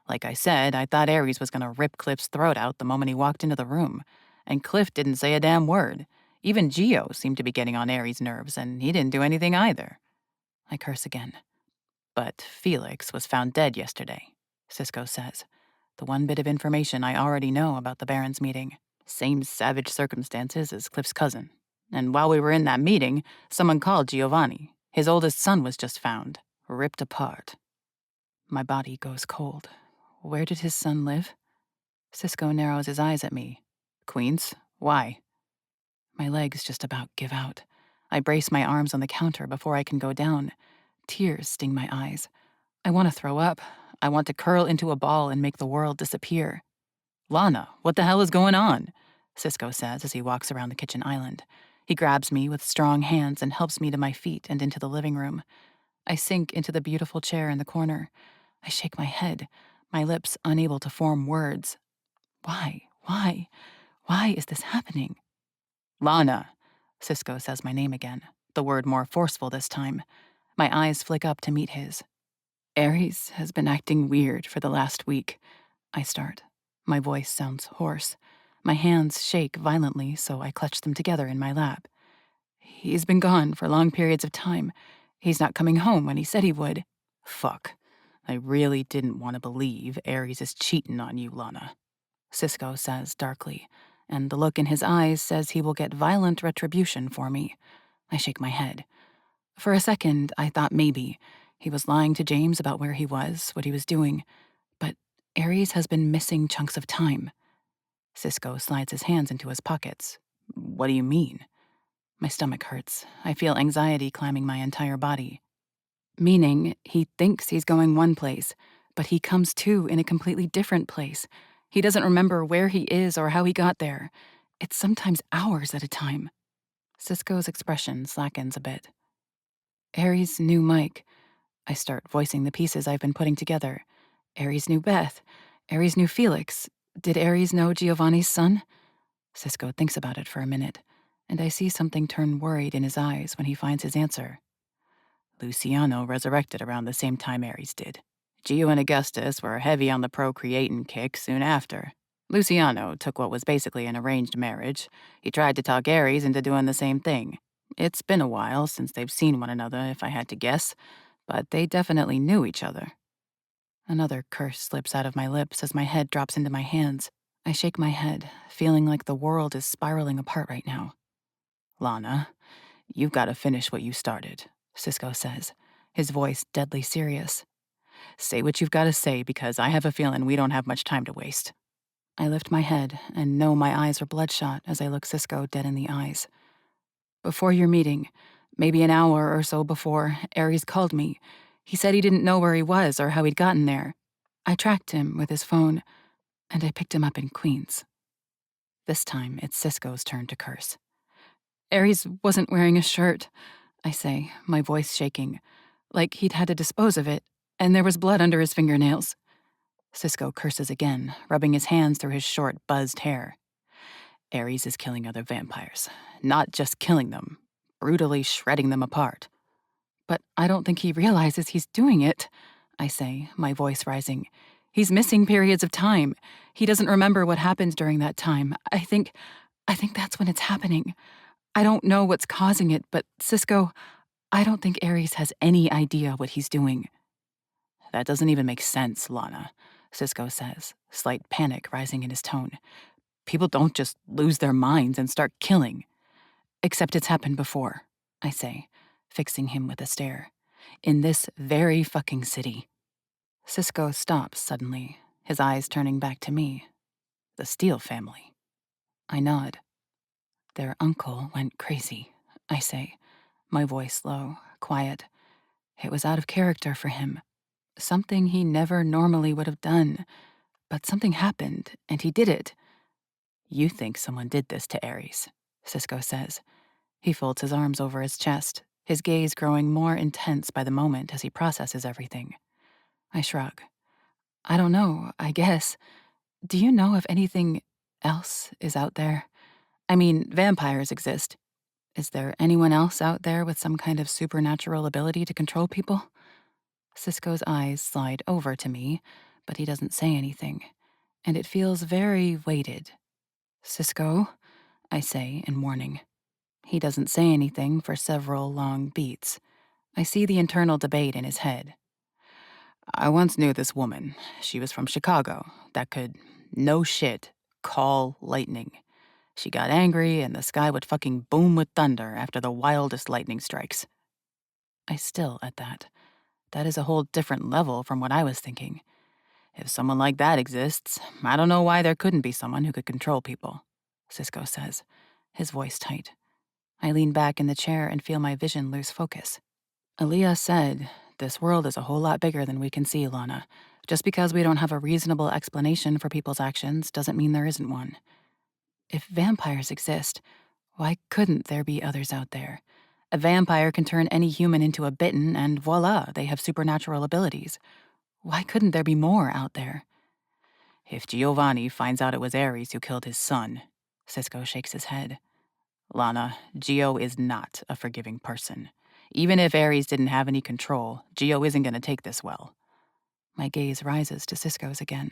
Like I said, I thought Aries was going to rip Cliff's throat out the moment he walked into the room. And Cliff didn't say a damn word. Even Gio seemed to be getting on Aries' nerves, and he didn't do anything either. I curse again. But Felix was found dead yesterday, Cisco says. The one bit of information I already know about the Baron's meeting. Same savage circumstances as Cliff's cousin. And while we were in that meeting, someone called Giovanni. His oldest son was just found, ripped apart. My body goes cold. Where did his son live? Cisco narrows his eyes at me. Queens? Why? My legs just about give out. I brace my arms on the counter before I can go down. Tears sting my eyes. I want to throw up. I want to curl into a ball and make the world disappear. Lana, what the hell is going on? Cisco says as he walks around the kitchen island. He grabs me with strong hands and helps me to my feet and into the living room. I sink into the beautiful chair in the corner. I shake my head, my lips unable to form words. Why? Why is this happening? Lana, Cisco says my name again, the word more forceful this time. My eyes flick up to meet his. Aries has been acting weird for the last week. I start. My voice sounds hoarse. My hands shake violently, so I clutch them together in my lap. He's been gone for long periods of time. He's not coming home when he said he would. Fuck. I really didn't want to believe Aries is cheating on you, Lana, Cisco says darkly, and the look in his eyes says he will get violent retribution for me. I shake my head. For a second, I thought maybe he was lying to James about where he was, what he was doing, but Ares has been missing chunks of time. Cisco slides his hands into his pockets. What do you mean? My stomach hurts. I feel anxiety climbing my entire body. Meaning, he thinks he's going one place, but he comes to in a completely different place. He doesn't remember where he is or how he got there. It's sometimes hours at a time. Cisco's expression slackens a bit. Ares knew Mike. I start voicing the pieces I've been putting together. Ares knew Beth. Ares knew Felix. Did Ares know Giovanni's son? Cisco thinks about it for a minute, and I see something turn worried in his eyes when he finds his answer. Luciano resurrected around the same time Ares did. Gio and Augustus were heavy on the procreating kick soon after. Luciano took what was basically an arranged marriage. He tried to talk Ares into doing the same thing. It's been a while since they've seen one another, if I had to guess, but they definitely knew each other. Another curse slips out of my lips as my head drops into my hands. I shake my head, feeling like the world is spiraling apart right now. Lana, you've got to finish what you started, Cisco says, his voice deadly serious. Say what you've got to say because I have a feeling we don't have much time to waste. I lift my head and know my eyes are bloodshot as I look Cisco dead in the eyes. Before your meeting, maybe an hour or so before, Ares called me. He said he didn't know where he was or how he'd gotten there. I tracked him with his phone, and I picked him up in Queens. This time, it's Cisco's turn to curse. Ares wasn't wearing a shirt, I say, my voice shaking, like he'd had to dispose of it, and there was blood under his fingernails. Cisco curses again, rubbing his hands through his short, buzzed hair. Ares is killing other vampires. Not just killing them, brutally shredding them apart. But I don't think he realizes he's doing it, I say, my voice rising. He's missing periods of time. He doesn't remember what happened during that time. I think that's when it's happening. I don't know what's causing it, but Cisco, I don't think Ares has any idea what he's doing. That doesn't even make sense, Lana, Cisco says, slight panic rising in his tone. People don't just lose their minds and start killing. Except it's happened before, I say, fixing him with a stare. In this very fucking city. Cisco stops suddenly, his eyes turning back to me. The Steele family. I nod. Their uncle went crazy, I say, my voice low, quiet. It was out of character for him. Something he never normally would have done. But something happened, and he did it. You think someone did this to Ares, Cisco says. He folds his arms over his chest, his gaze growing more intense by the moment as he processes everything. I shrug. I don't know, I guess. Do you know if anything else is out there? I mean, vampires exist. Is there anyone else out there with some kind of supernatural ability to control people? Cisco's eyes slide over to me, but he doesn't say anything, and it feels very weighted. Cisco, I say in warning. He doesn't say anything for several long beats. I see the internal debate in his head. I once knew this woman. She was from Chicago that could, no shit, call lightning. She got angry and the sky would fucking boom with thunder after the wildest lightning strikes. I still at that. That is a whole different level from what I was thinking. If someone like that exists, I don't know why there couldn't be someone who could control people, Cisco says, his voice tight. I lean back in the chair and feel my vision lose focus. Aaliyah said, this world is a whole lot bigger than we can see, Lana. Just because we don't have a reasonable explanation for people's actions doesn't mean there isn't one. If vampires exist, why couldn't there be others out there? A vampire can turn any human into a bitten, and voila, they have supernatural abilities. Why couldn't there be more out there? If Giovanni finds out it was Ares who killed his son, Cisco shakes his head. Lana, Gio is not a forgiving person. Even if Ares didn't have any control, Gio isn't going to take this well. My gaze rises to Cisco's again.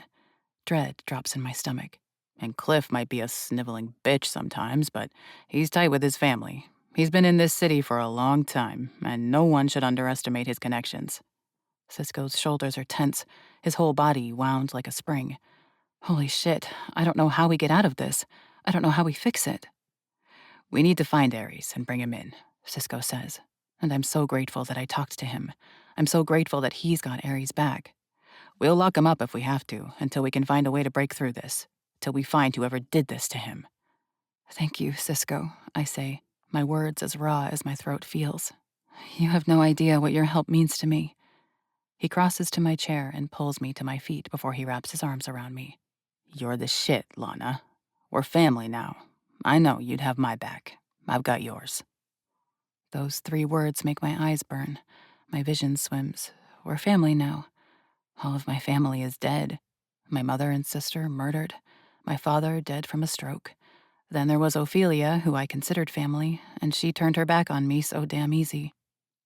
Dread drops in my stomach. And Cliff might be a sniveling bitch sometimes, but he's tight with his family. He's been in this city for a long time, and no one should underestimate his connections. Cisco's shoulders are tense, his whole body wound like a spring. Holy shit, I don't know how we get out of this. I don't know how we fix it. We need to find Aries and bring him in, Cisco says. And I'm so grateful that I talked to him. I'm so grateful that he's got Aries back. We'll lock him up if we have to, until we can find a way to break through this. Till we find whoever did this to him. Thank you, Cisco, I say, my words as raw as my throat feels. You have no idea what your help means to me. He crosses to my chair and pulls me to my feet before he wraps his arms around me. You're the shit, Lana. We're family now. I know you'd have my back. I've got yours. Those 3 words make my eyes burn. My vision swims. We're family now. All of my family is dead. My mother and sister murdered. My father dead from a stroke. Then there was Ophelia, who I considered family, and she turned her back on me so damn easy.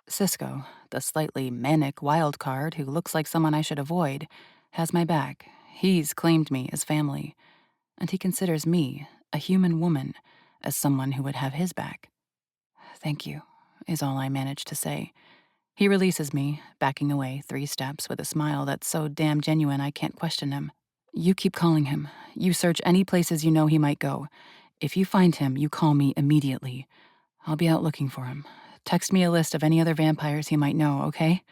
Cisco, the slightly manic wild card who looks like someone I should avoid, has my back. He's claimed me as family. And he considers me, a human woman, as someone who would have his back. Thank you, is all I manage to say. He releases me, backing away 3 steps with a smile that's so damn genuine I can't question him. You keep calling him. You search any places you know he might go. If you find him, you call me immediately. I'll be out looking for him. Text me a list of any other vampires he might know, okay?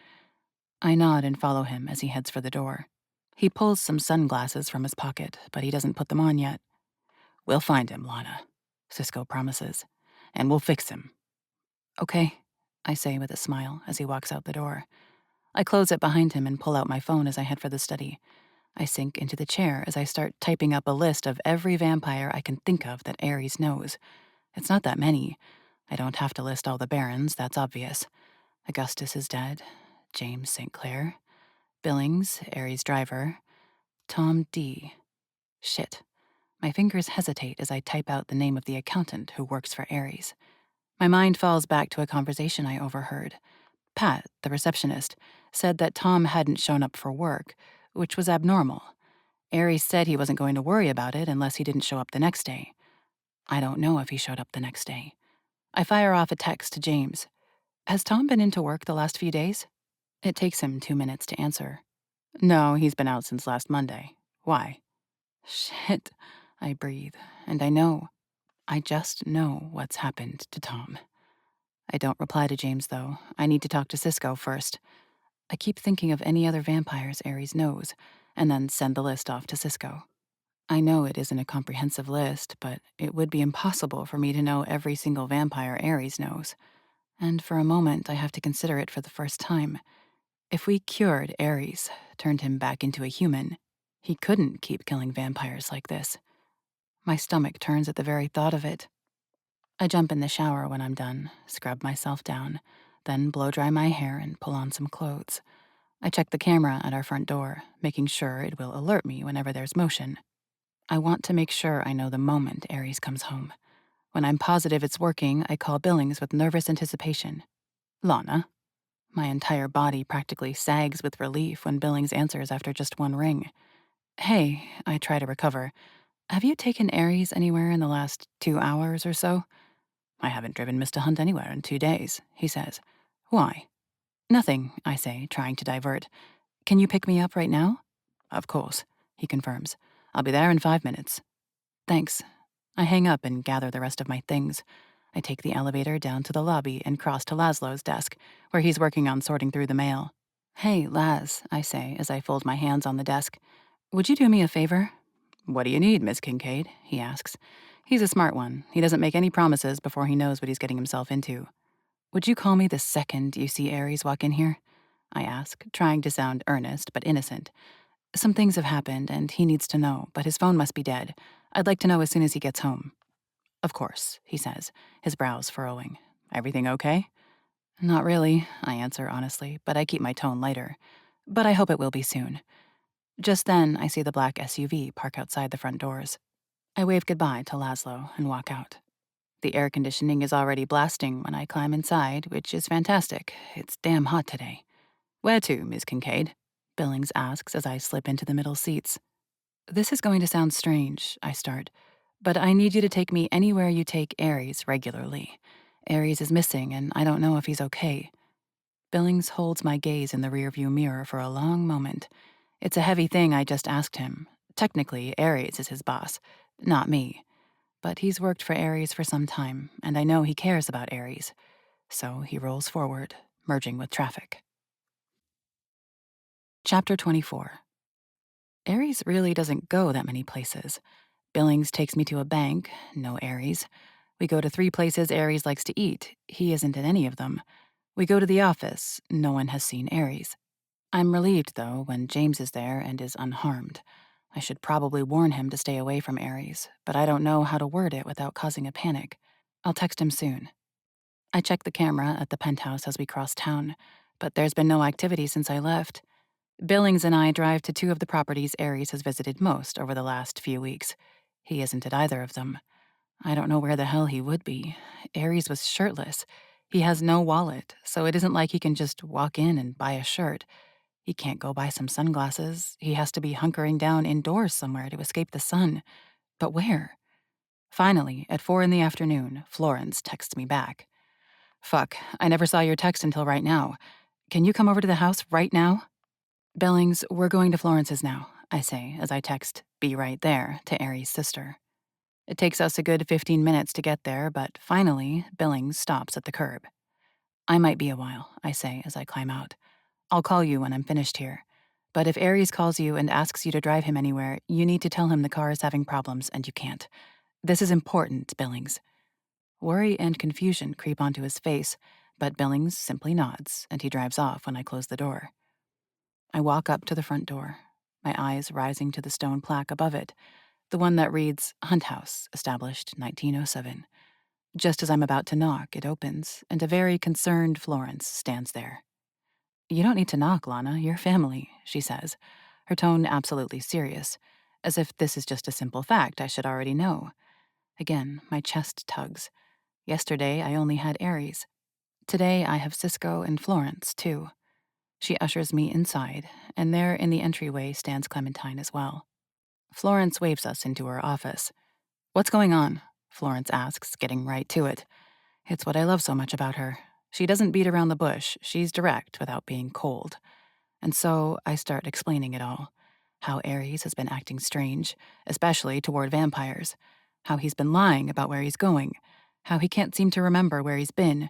I nod and follow him as he heads for the door. He pulls some sunglasses from his pocket, but he doesn't put them on yet. We'll find him, Lana, Cisco promises. And we'll fix him. Okay, I say with a smile as he walks out the door. I close it behind him and pull out my phone as I head for the study. I sink into the chair as I start typing up a list of every vampire I can think of that Ares knows. It's not that many. I don't have to list all the barons, that's obvious. Augustus is dead. James St. Clair. Billings, Ares' driver. Tom D. Shit. My fingers hesitate as I type out the name of the accountant who works for Ares. My mind falls back to a conversation I overheard. Pat, the receptionist, said that Tom hadn't shown up for work, which was abnormal. Aries said he wasn't going to worry about it unless he didn't show up the next day. I don't know if he showed up the next day. I fire off a text to James. Has Tom been into work the last few days? It takes him 2 minutes to answer. No, he's been out since last Monday. Why? Shit, I breathe, and I know. I just know what's happened to Tom. I don't reply to James, though. I need to talk to Cisco first. I keep thinking of any other vampires Ares knows, and then send the list off to Cisco. I know it isn't a comprehensive list, but it would be impossible for me to know every single vampire Ares knows. And for a moment, I have to consider it for the first time. If we cured Ares, turned him back into a human, he couldn't keep killing vampires like this. My stomach turns at the very thought of it. I jump in the shower when I'm done, scrub myself down, then blow-dry my hair and pull on some clothes. I check the camera at our front door, making sure it will alert me whenever there's motion. I want to make sure I know the moment Ares comes home. When I'm positive it's working, I call Billings with nervous anticipation. Lana. My entire body practically sags with relief when Billings answers after just one ring. Hey, I try to recover. Have you taken Ares anywhere in the last 2 hours or so? I haven't driven Mr. Hunt anywhere in 2 days, he says. Why? Nothing, I say, trying to divert. Can you pick me up right now? Of course, he confirms. I'll be there in 5 minutes. Thanks. I hang up and gather the rest of my things. I take the elevator down to the lobby and cross to Laszlo's desk, where he's working on sorting through the mail. Hey, Laz, I say as I fold my hands on the desk. Would you do me a favor? What do you need, Miss Kincaid? He asks. He's a smart one. He doesn't make any promises before he knows what he's getting himself into. Would you call me the second you see Ares walk in here? I ask, trying to sound earnest but innocent. Some things have happened, and he needs to know, but his phone must be dead. I'd like to know as soon as he gets home. Of course, he says, his brows furrowing. Everything okay? Not really, I answer honestly, but I keep my tone lighter. But I hope it will be soon. Just then, I see the black SUV park outside the front doors. I wave goodbye to Laszlo and walk out. The air conditioning is already blasting when I climb inside, which is fantastic. It's damn hot today. Where to, Miss Kincaid? Billings asks as I slip into the middle seats. This is going to sound strange, I start, but I need you to take me anywhere you take Ares regularly. Ares is missing, and I don't know if he's okay. Billings holds my gaze in the rearview mirror for a long moment. It's a heavy thing I just asked him. Technically, Ares is his boss, not me. but he's worked for Aries for some time, and I know he cares about Aries. So he rolls forward, merging with traffic. Chapter 24. Aries really doesn't go that many places. Billings takes me to a bank, no Aries. We go to 3 places Aries likes to eat. He isn't at any of them. We go to the office. No one has seen Aries. I'm relieved, though, when James is there and is unharmed. I should probably warn him to stay away from Aries, but I don't know how to word it without causing a panic. I'll text him soon. I check the camera at the penthouse as we cross town, but there's been no activity since I left. Billings and I drive to 2 of the properties Aries has visited most over the last few weeks. He isn't at either of them. I don't know where the hell he would be. Aries was shirtless. He has no wallet, so it isn't like he can just walk in and buy a shirt. He can't go buy some sunglasses. He has to be hunkering down indoors somewhere to escape the sun. But where? Finally, at 4 in the afternoon, Florence texts me back. Fuck, I never saw your text until right now. Can you come over to the house right now? Billings, we're going to Florence's now, I say as I text, be right there, to Aries' sister. It takes us a good 15 minutes to get there, but finally, Billings stops at the curb. I might be a while, I say as I climb out. I'll call you when I'm finished here. But if Aries calls you and asks you to drive him anywhere, you need to tell him the car is having problems and you can't. This is important, Billings. Worry and confusion creep onto his face, but Billings simply nods, and he drives off when I close the door. I walk up to the front door, my eyes rising to the stone plaque above it, the one that reads, Hunt House, established 1907. Just as I'm about to knock, it opens, and a very concerned Florence stands there. You don't need to knock, Lana, you're family, she says, her tone absolutely serious, as if this is just a simple fact I should already know. Again, my chest tugs. Yesterday, I only had Aries. Today, I have Cisco and Florence, too. She ushers me inside, and there in the entryway stands Clementine as well. Florence waves us into her office. What's going on? Florence asks, getting right to it. It's what I love so much about her. She doesn't beat around the bush. She's direct without being cold. And so I start explaining it all. How Aries has been acting strange, especially toward vampires. How he's been lying about where he's going. How he can't seem to remember where he's been.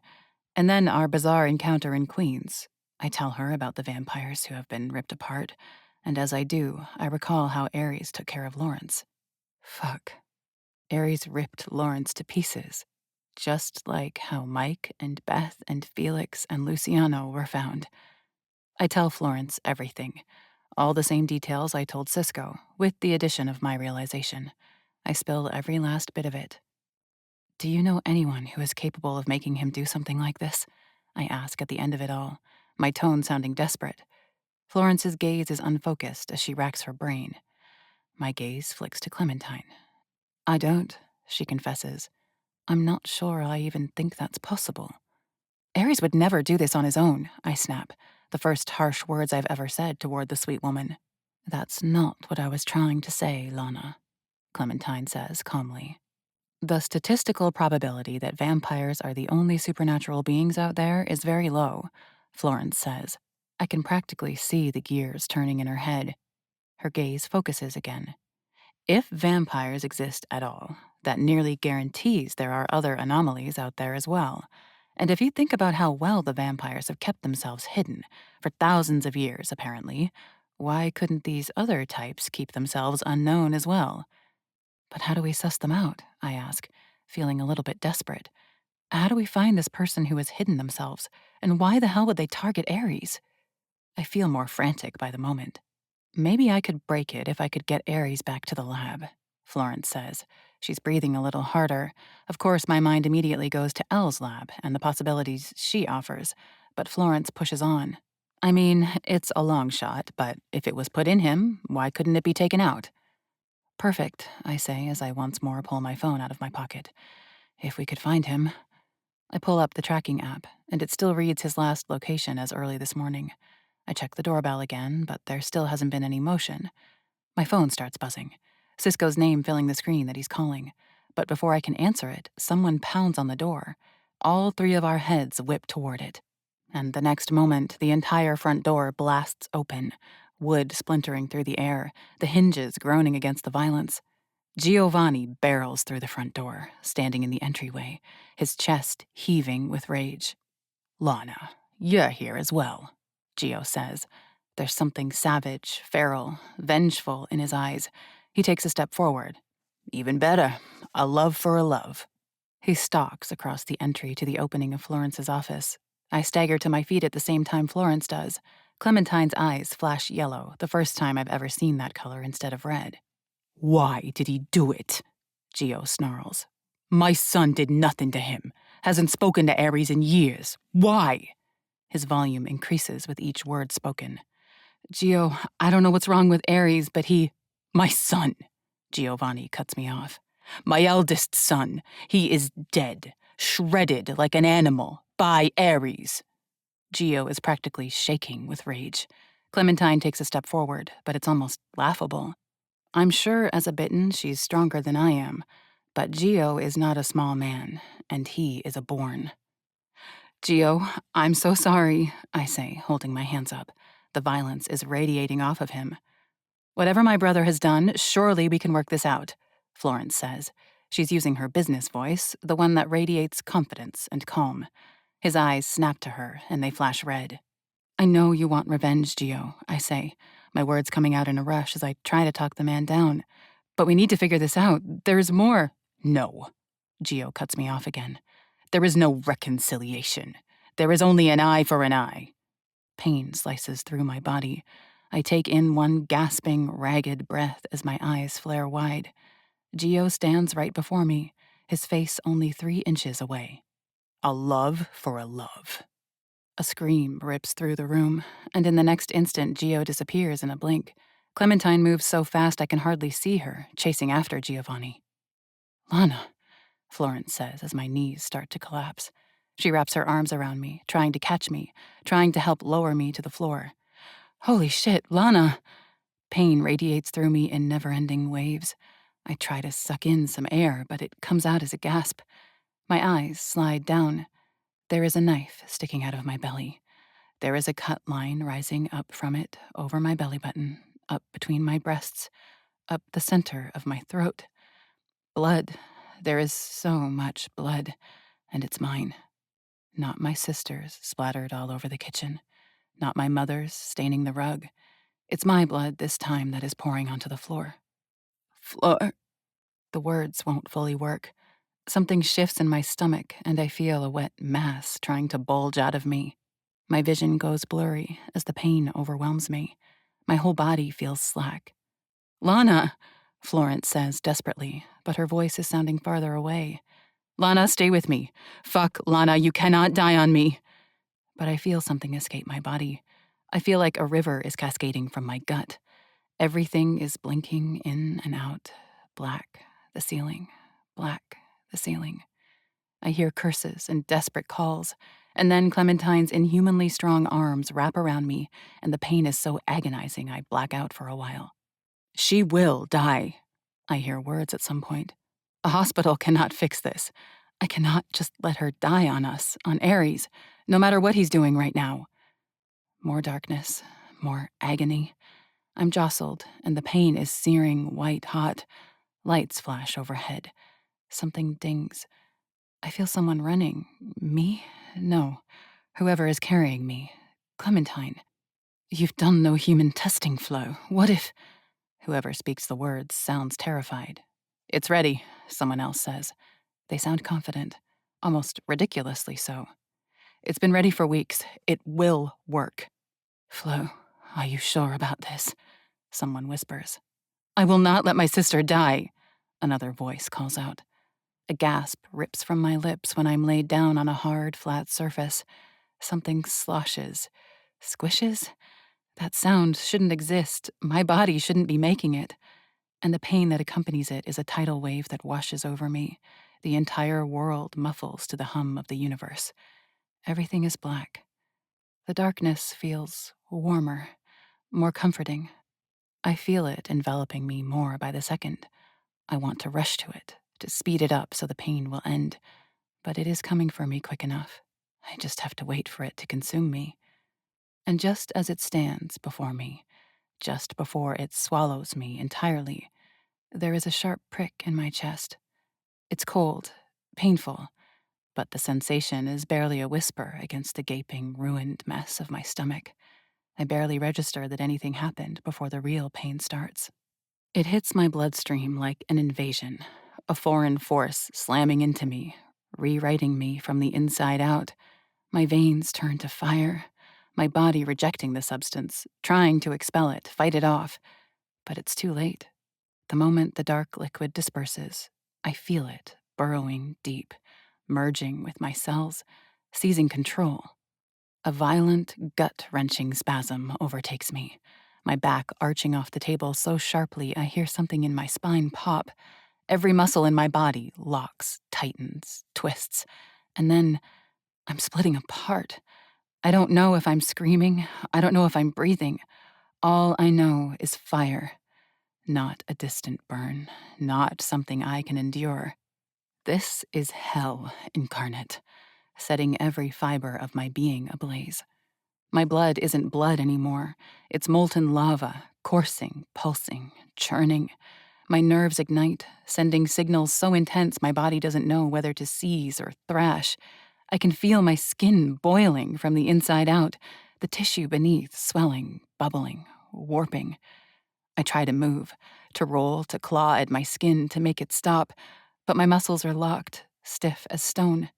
And then our bizarre encounter in Queens. I tell her about the vampires who have been ripped apart. And as I do, I recall how Aries took care of Lawrence. Fuck. Aries ripped Lawrence to pieces. Just like how Mike and Beth and Felix and Luciano were found. I tell Florence everything. All the same details I told Cisco, with the addition of my realization. I spill every last bit of it. Do you know anyone who is capable of making him do something like this? I ask at the end of it all, my tone sounding desperate. Florence's gaze is unfocused as she racks her brain. My gaze flicks to Clementine. I don't, she confesses. I'm not sure I even think that's possible. Aries would never do this on his own, I snap, the first harsh words I've ever said toward the sweet woman. That's not what I was trying to say, Lana, Clementine says calmly. The statistical probability that vampires are the only supernatural beings out there is very low, Florence says. I can practically see the gears turning in her head. Her gaze focuses again. If vampires exist at all, that nearly guarantees there are other anomalies out there as well. And if you think about how well the vampires have kept themselves hidden, for thousands of years apparently, why couldn't these other types keep themselves unknown as well? But how do we suss them out, I ask, feeling a little bit desperate. How do we find this person who has hidden themselves, and why the hell would they target Aries? I feel more frantic by the moment. Maybe I could break it if I could get Aries back to the lab, Florence says. She's breathing a little harder. Of course, my mind immediately goes to Elle's lab and the possibilities she offers, but Florence pushes on. I mean, it's a long shot, but if it was put in him, why couldn't it be taken out? Perfect, I say as I once more pull my phone out of my pocket. If we could find him. I pull up the tracking app, and it still reads his last location as early this morning. I check the doorbell again, but there still hasn't been any motion. My phone starts buzzing, Cisco's name filling the screen that he's calling. But before I can answer it, someone pounds on the door. All 3 of our heads whip toward it. And the next moment, the entire front door blasts open, wood splintering through the air, the hinges groaning against the violence. Giovanni barrels through the front door, standing in the entryway, his chest heaving with rage. "Lana, you're here as well," Gio says. There's something savage, feral, vengeful in his eyes. He takes a step forward. "Even better, a love for a love." He stalks across the entry to the opening of Florence's office. I stagger to my feet at the same time Florence does. Clementine's eyes flash yellow, the first time I've ever seen that color instead of red. "Why did he do it?" Gio snarls. "My son did nothing to him. Hasn't spoken to Ares in years. Why?" His volume increases with each word spoken. "Gio, I don't know what's wrong with Ares, but he—" "My son," Giovanni cuts me off. "My eldest son. He is dead, shredded like an animal, by Ares." Gio is practically shaking with rage. Clementine takes a step forward, but it's almost laughable. I'm sure as a bitten she's stronger than I am, but Gio is not a small man, and he is a born. "Gio, I'm so sorry," I say, holding my hands up. The violence is radiating off of him. "Whatever my brother has done, surely we can work this out," Florence says. She's using her business voice, the one that radiates confidence and calm. His eyes snap to her, and they flash red. "I know you want revenge, Gio," I say, my words coming out in a rush as I try to talk the man down. "But we need to figure this out. There's more." "No," Gio cuts me off again. "There is no reconciliation. There is only an eye for an eye." Pain slices through my body. I take in one gasping, ragged breath as my eyes flare wide. Gio stands right before me, his face only 3 inches away. "A love for a love." A scream rips through the room, and in the next instant Gio disappears in a blink. Clementine moves so fast I can hardly see her, chasing after Giovanni. "Lana," Florence says as my knees start to collapse. She wraps her arms around me, trying to catch me, trying to help lower me to the floor. "Holy shit, Lana!" Pain radiates through me in never-ending waves. I try to suck in some air, but it comes out as a gasp. My eyes slide down. There is a knife sticking out of my belly. There is a cut line rising up from it, over my belly button, up between my breasts, up the center of my throat. Blood. There is so much blood, and it's mine. Not my sister's, splattered all over the kitchen. Not my mother's, staining the rug. It's my blood this time that is pouring onto the floor. "Floor." The words won't fully work. Something shifts in my stomach, and I feel a wet mass trying to bulge out of me. My vision goes blurry as the pain overwhelms me. My whole body feels slack. "Lana," Florence says desperately, but her voice is sounding farther away. "Lana, stay with me. Fuck, Lana, you cannot die on me." But I feel something escape my body. I feel like a river is cascading from my gut. Everything is blinking in and out. Black, the ceiling. Black, the ceiling. I hear curses and desperate calls, and then Clementine's inhumanly strong arms wrap around me, and the pain is so agonizing I black out for a while. "She will die," I hear words at some point. "A hospital cannot fix this. I cannot just let her die on us, on Ares, no matter what he's doing right now." More darkness, more agony. I'm jostled, and the pain is searing white hot. Lights flash overhead. Something dings. I feel someone running. Me? No. Whoever is carrying me. Clementine. "You've done no human testing, Flo. What if—" Whoever speaks the words sounds terrified. "It's ready," someone else says. They sound confident, almost ridiculously so. "It's been ready for weeks. It will work." "Flo, are you sure about this?" Someone whispers. "I will not let my sister die," another voice calls out. A gasp rips from my lips when I'm laid down on a hard, flat surface. Something sloshes. Squishes? That sound shouldn't exist. My body shouldn't be making it. And the pain that accompanies it is a tidal wave that washes over me. The entire world muffles to the hum of the universe. Everything is black. The darkness feels warmer, more comforting. I feel it enveloping me more by the second. I want to rush to it, to speed it up so the pain will end. But it is coming for me quick enough. I just have to wait for it to consume me. And just as it stands before me, just before it swallows me entirely, There is a sharp prick in my chest. It's cold, painful, but the sensation is barely a whisper against the gaping, ruined mess of my stomach. I barely register that anything happened before the real pain starts. It hits my bloodstream like an invasion, a foreign force slamming into me, rewriting me from the inside out. My veins turn to fire, my body rejecting the substance, trying to expel it, fight it off. But it's too late. The moment the dark liquid disperses, I feel it burrowing deep, merging with my cells, seizing control. A violent, gut-wrenching spasm overtakes me, my back arching off the table so sharply I hear something in my spine pop. Every muscle in my body locks, tightens, twists, and then I'm splitting apart. I don't know if I'm screaming. I don't know if I'm breathing. All I know is fire. Not a distant burn, not something I can endure. This is hell incarnate, setting every fiber of my being ablaze. My blood isn't blood anymore. It's molten lava, coursing, pulsing, churning. My nerves ignite, sending signals so intense my body doesn't know whether to seize or thrash. I can feel my skin boiling from the inside out, the tissue beneath swelling, bubbling, warping. I try to move, to roll, to claw at my skin to make it stop, but my muscles are locked, stiff as stone.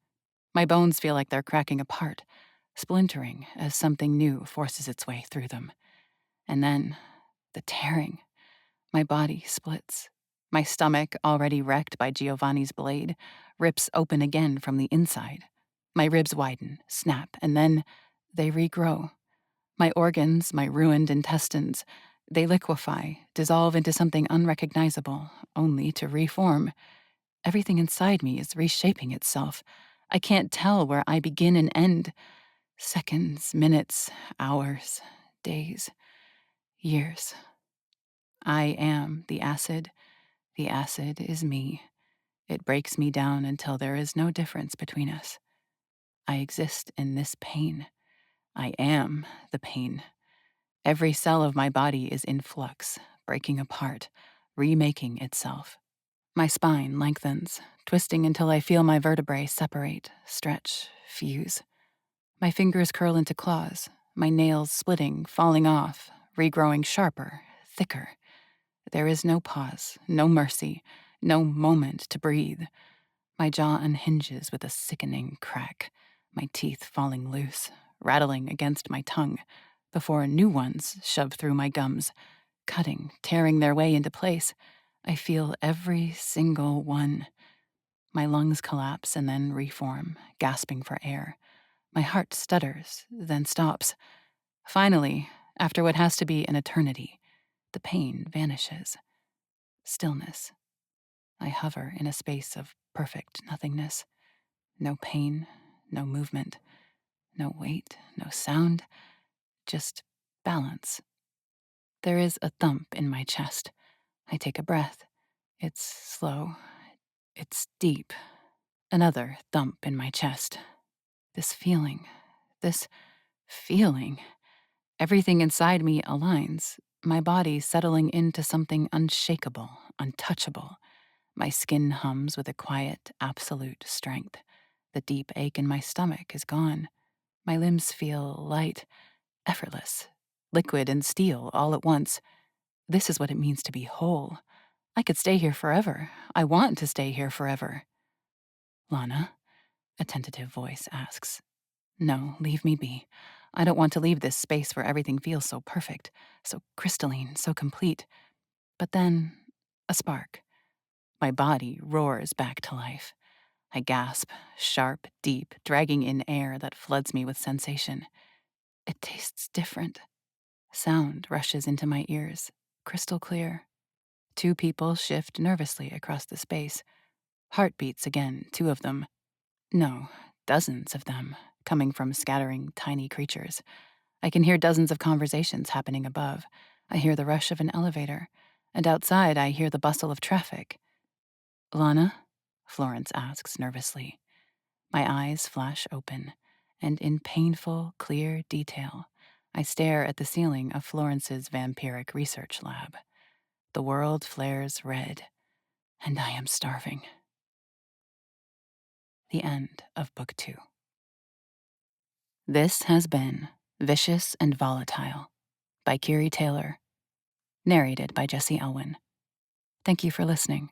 My bones feel like they're cracking apart, splintering as something new forces its way through them. And then, the tearing. My body splits. My stomach, already wrecked by Giovanni's blade, rips open again from the inside. My ribs widen, snap, and then they regrow. My organs, my ruined intestines, they liquefy, dissolve into something unrecognizable, only to reform. Everything inside me is reshaping itself. I can't tell where I begin and end. Seconds, minutes, hours, days, years. I am the acid. The acid is me. It breaks me down until there is no difference between us. I exist in this pain. I am the pain. Every cell of my body is in flux, breaking apart, remaking itself. My spine lengthens, twisting until I feel my vertebrae separate, stretch, fuse. My fingers curl into claws, my nails splitting, falling off, regrowing sharper, thicker. There is no pause, no mercy, no moment to breathe. My jaw unhinges with a sickening crack, my teeth falling loose, rattling against my tongue, before new ones shove through my gums, cutting, tearing their way into place. I feel every single one. My lungs collapse and then reform, gasping for air. My heart stutters, then stops. Finally, after what has to be an eternity, the pain vanishes. Stillness. I hover in a space of perfect nothingness. No pain, no movement, no weight, no sound, just balance. There is a thump in my chest. I take a breath. It's slow. It's deep. Another thump in my chest. This feeling. Everything inside me aligns, my body settling into something unshakable, untouchable. My skin hums with a quiet, absolute strength. The deep ache in my stomach is gone. My limbs feel light, effortless, liquid and steel all at once. This is what it means to be whole. I could stay here forever. I want to stay here forever. Lana, a tentative voice asks. No, leave me be. I don't want to leave this space where everything feels so perfect, so crystalline, so complete. But then, a spark. My body roars back to life. I gasp, sharp, deep, dragging in air that floods me with sensation. It tastes different. Sound rushes into my ears, crystal clear. Two people shift nervously across the space. Heartbeats again, two of them. No, dozens of them, coming from scattering tiny creatures. I can hear dozens of conversations happening above. I hear the rush of an elevator. And outside, I hear the bustle of traffic. Lana? Florence asks nervously. My eyes flash open, and in painful, clear detail, I stare at the ceiling of Florence's vampiric research lab. the world flares red, and I am starving. The end of Book 2. This has been Vicious and Volatile by Keary Taylor, narrated by Jesse Elwin. Thank you for listening.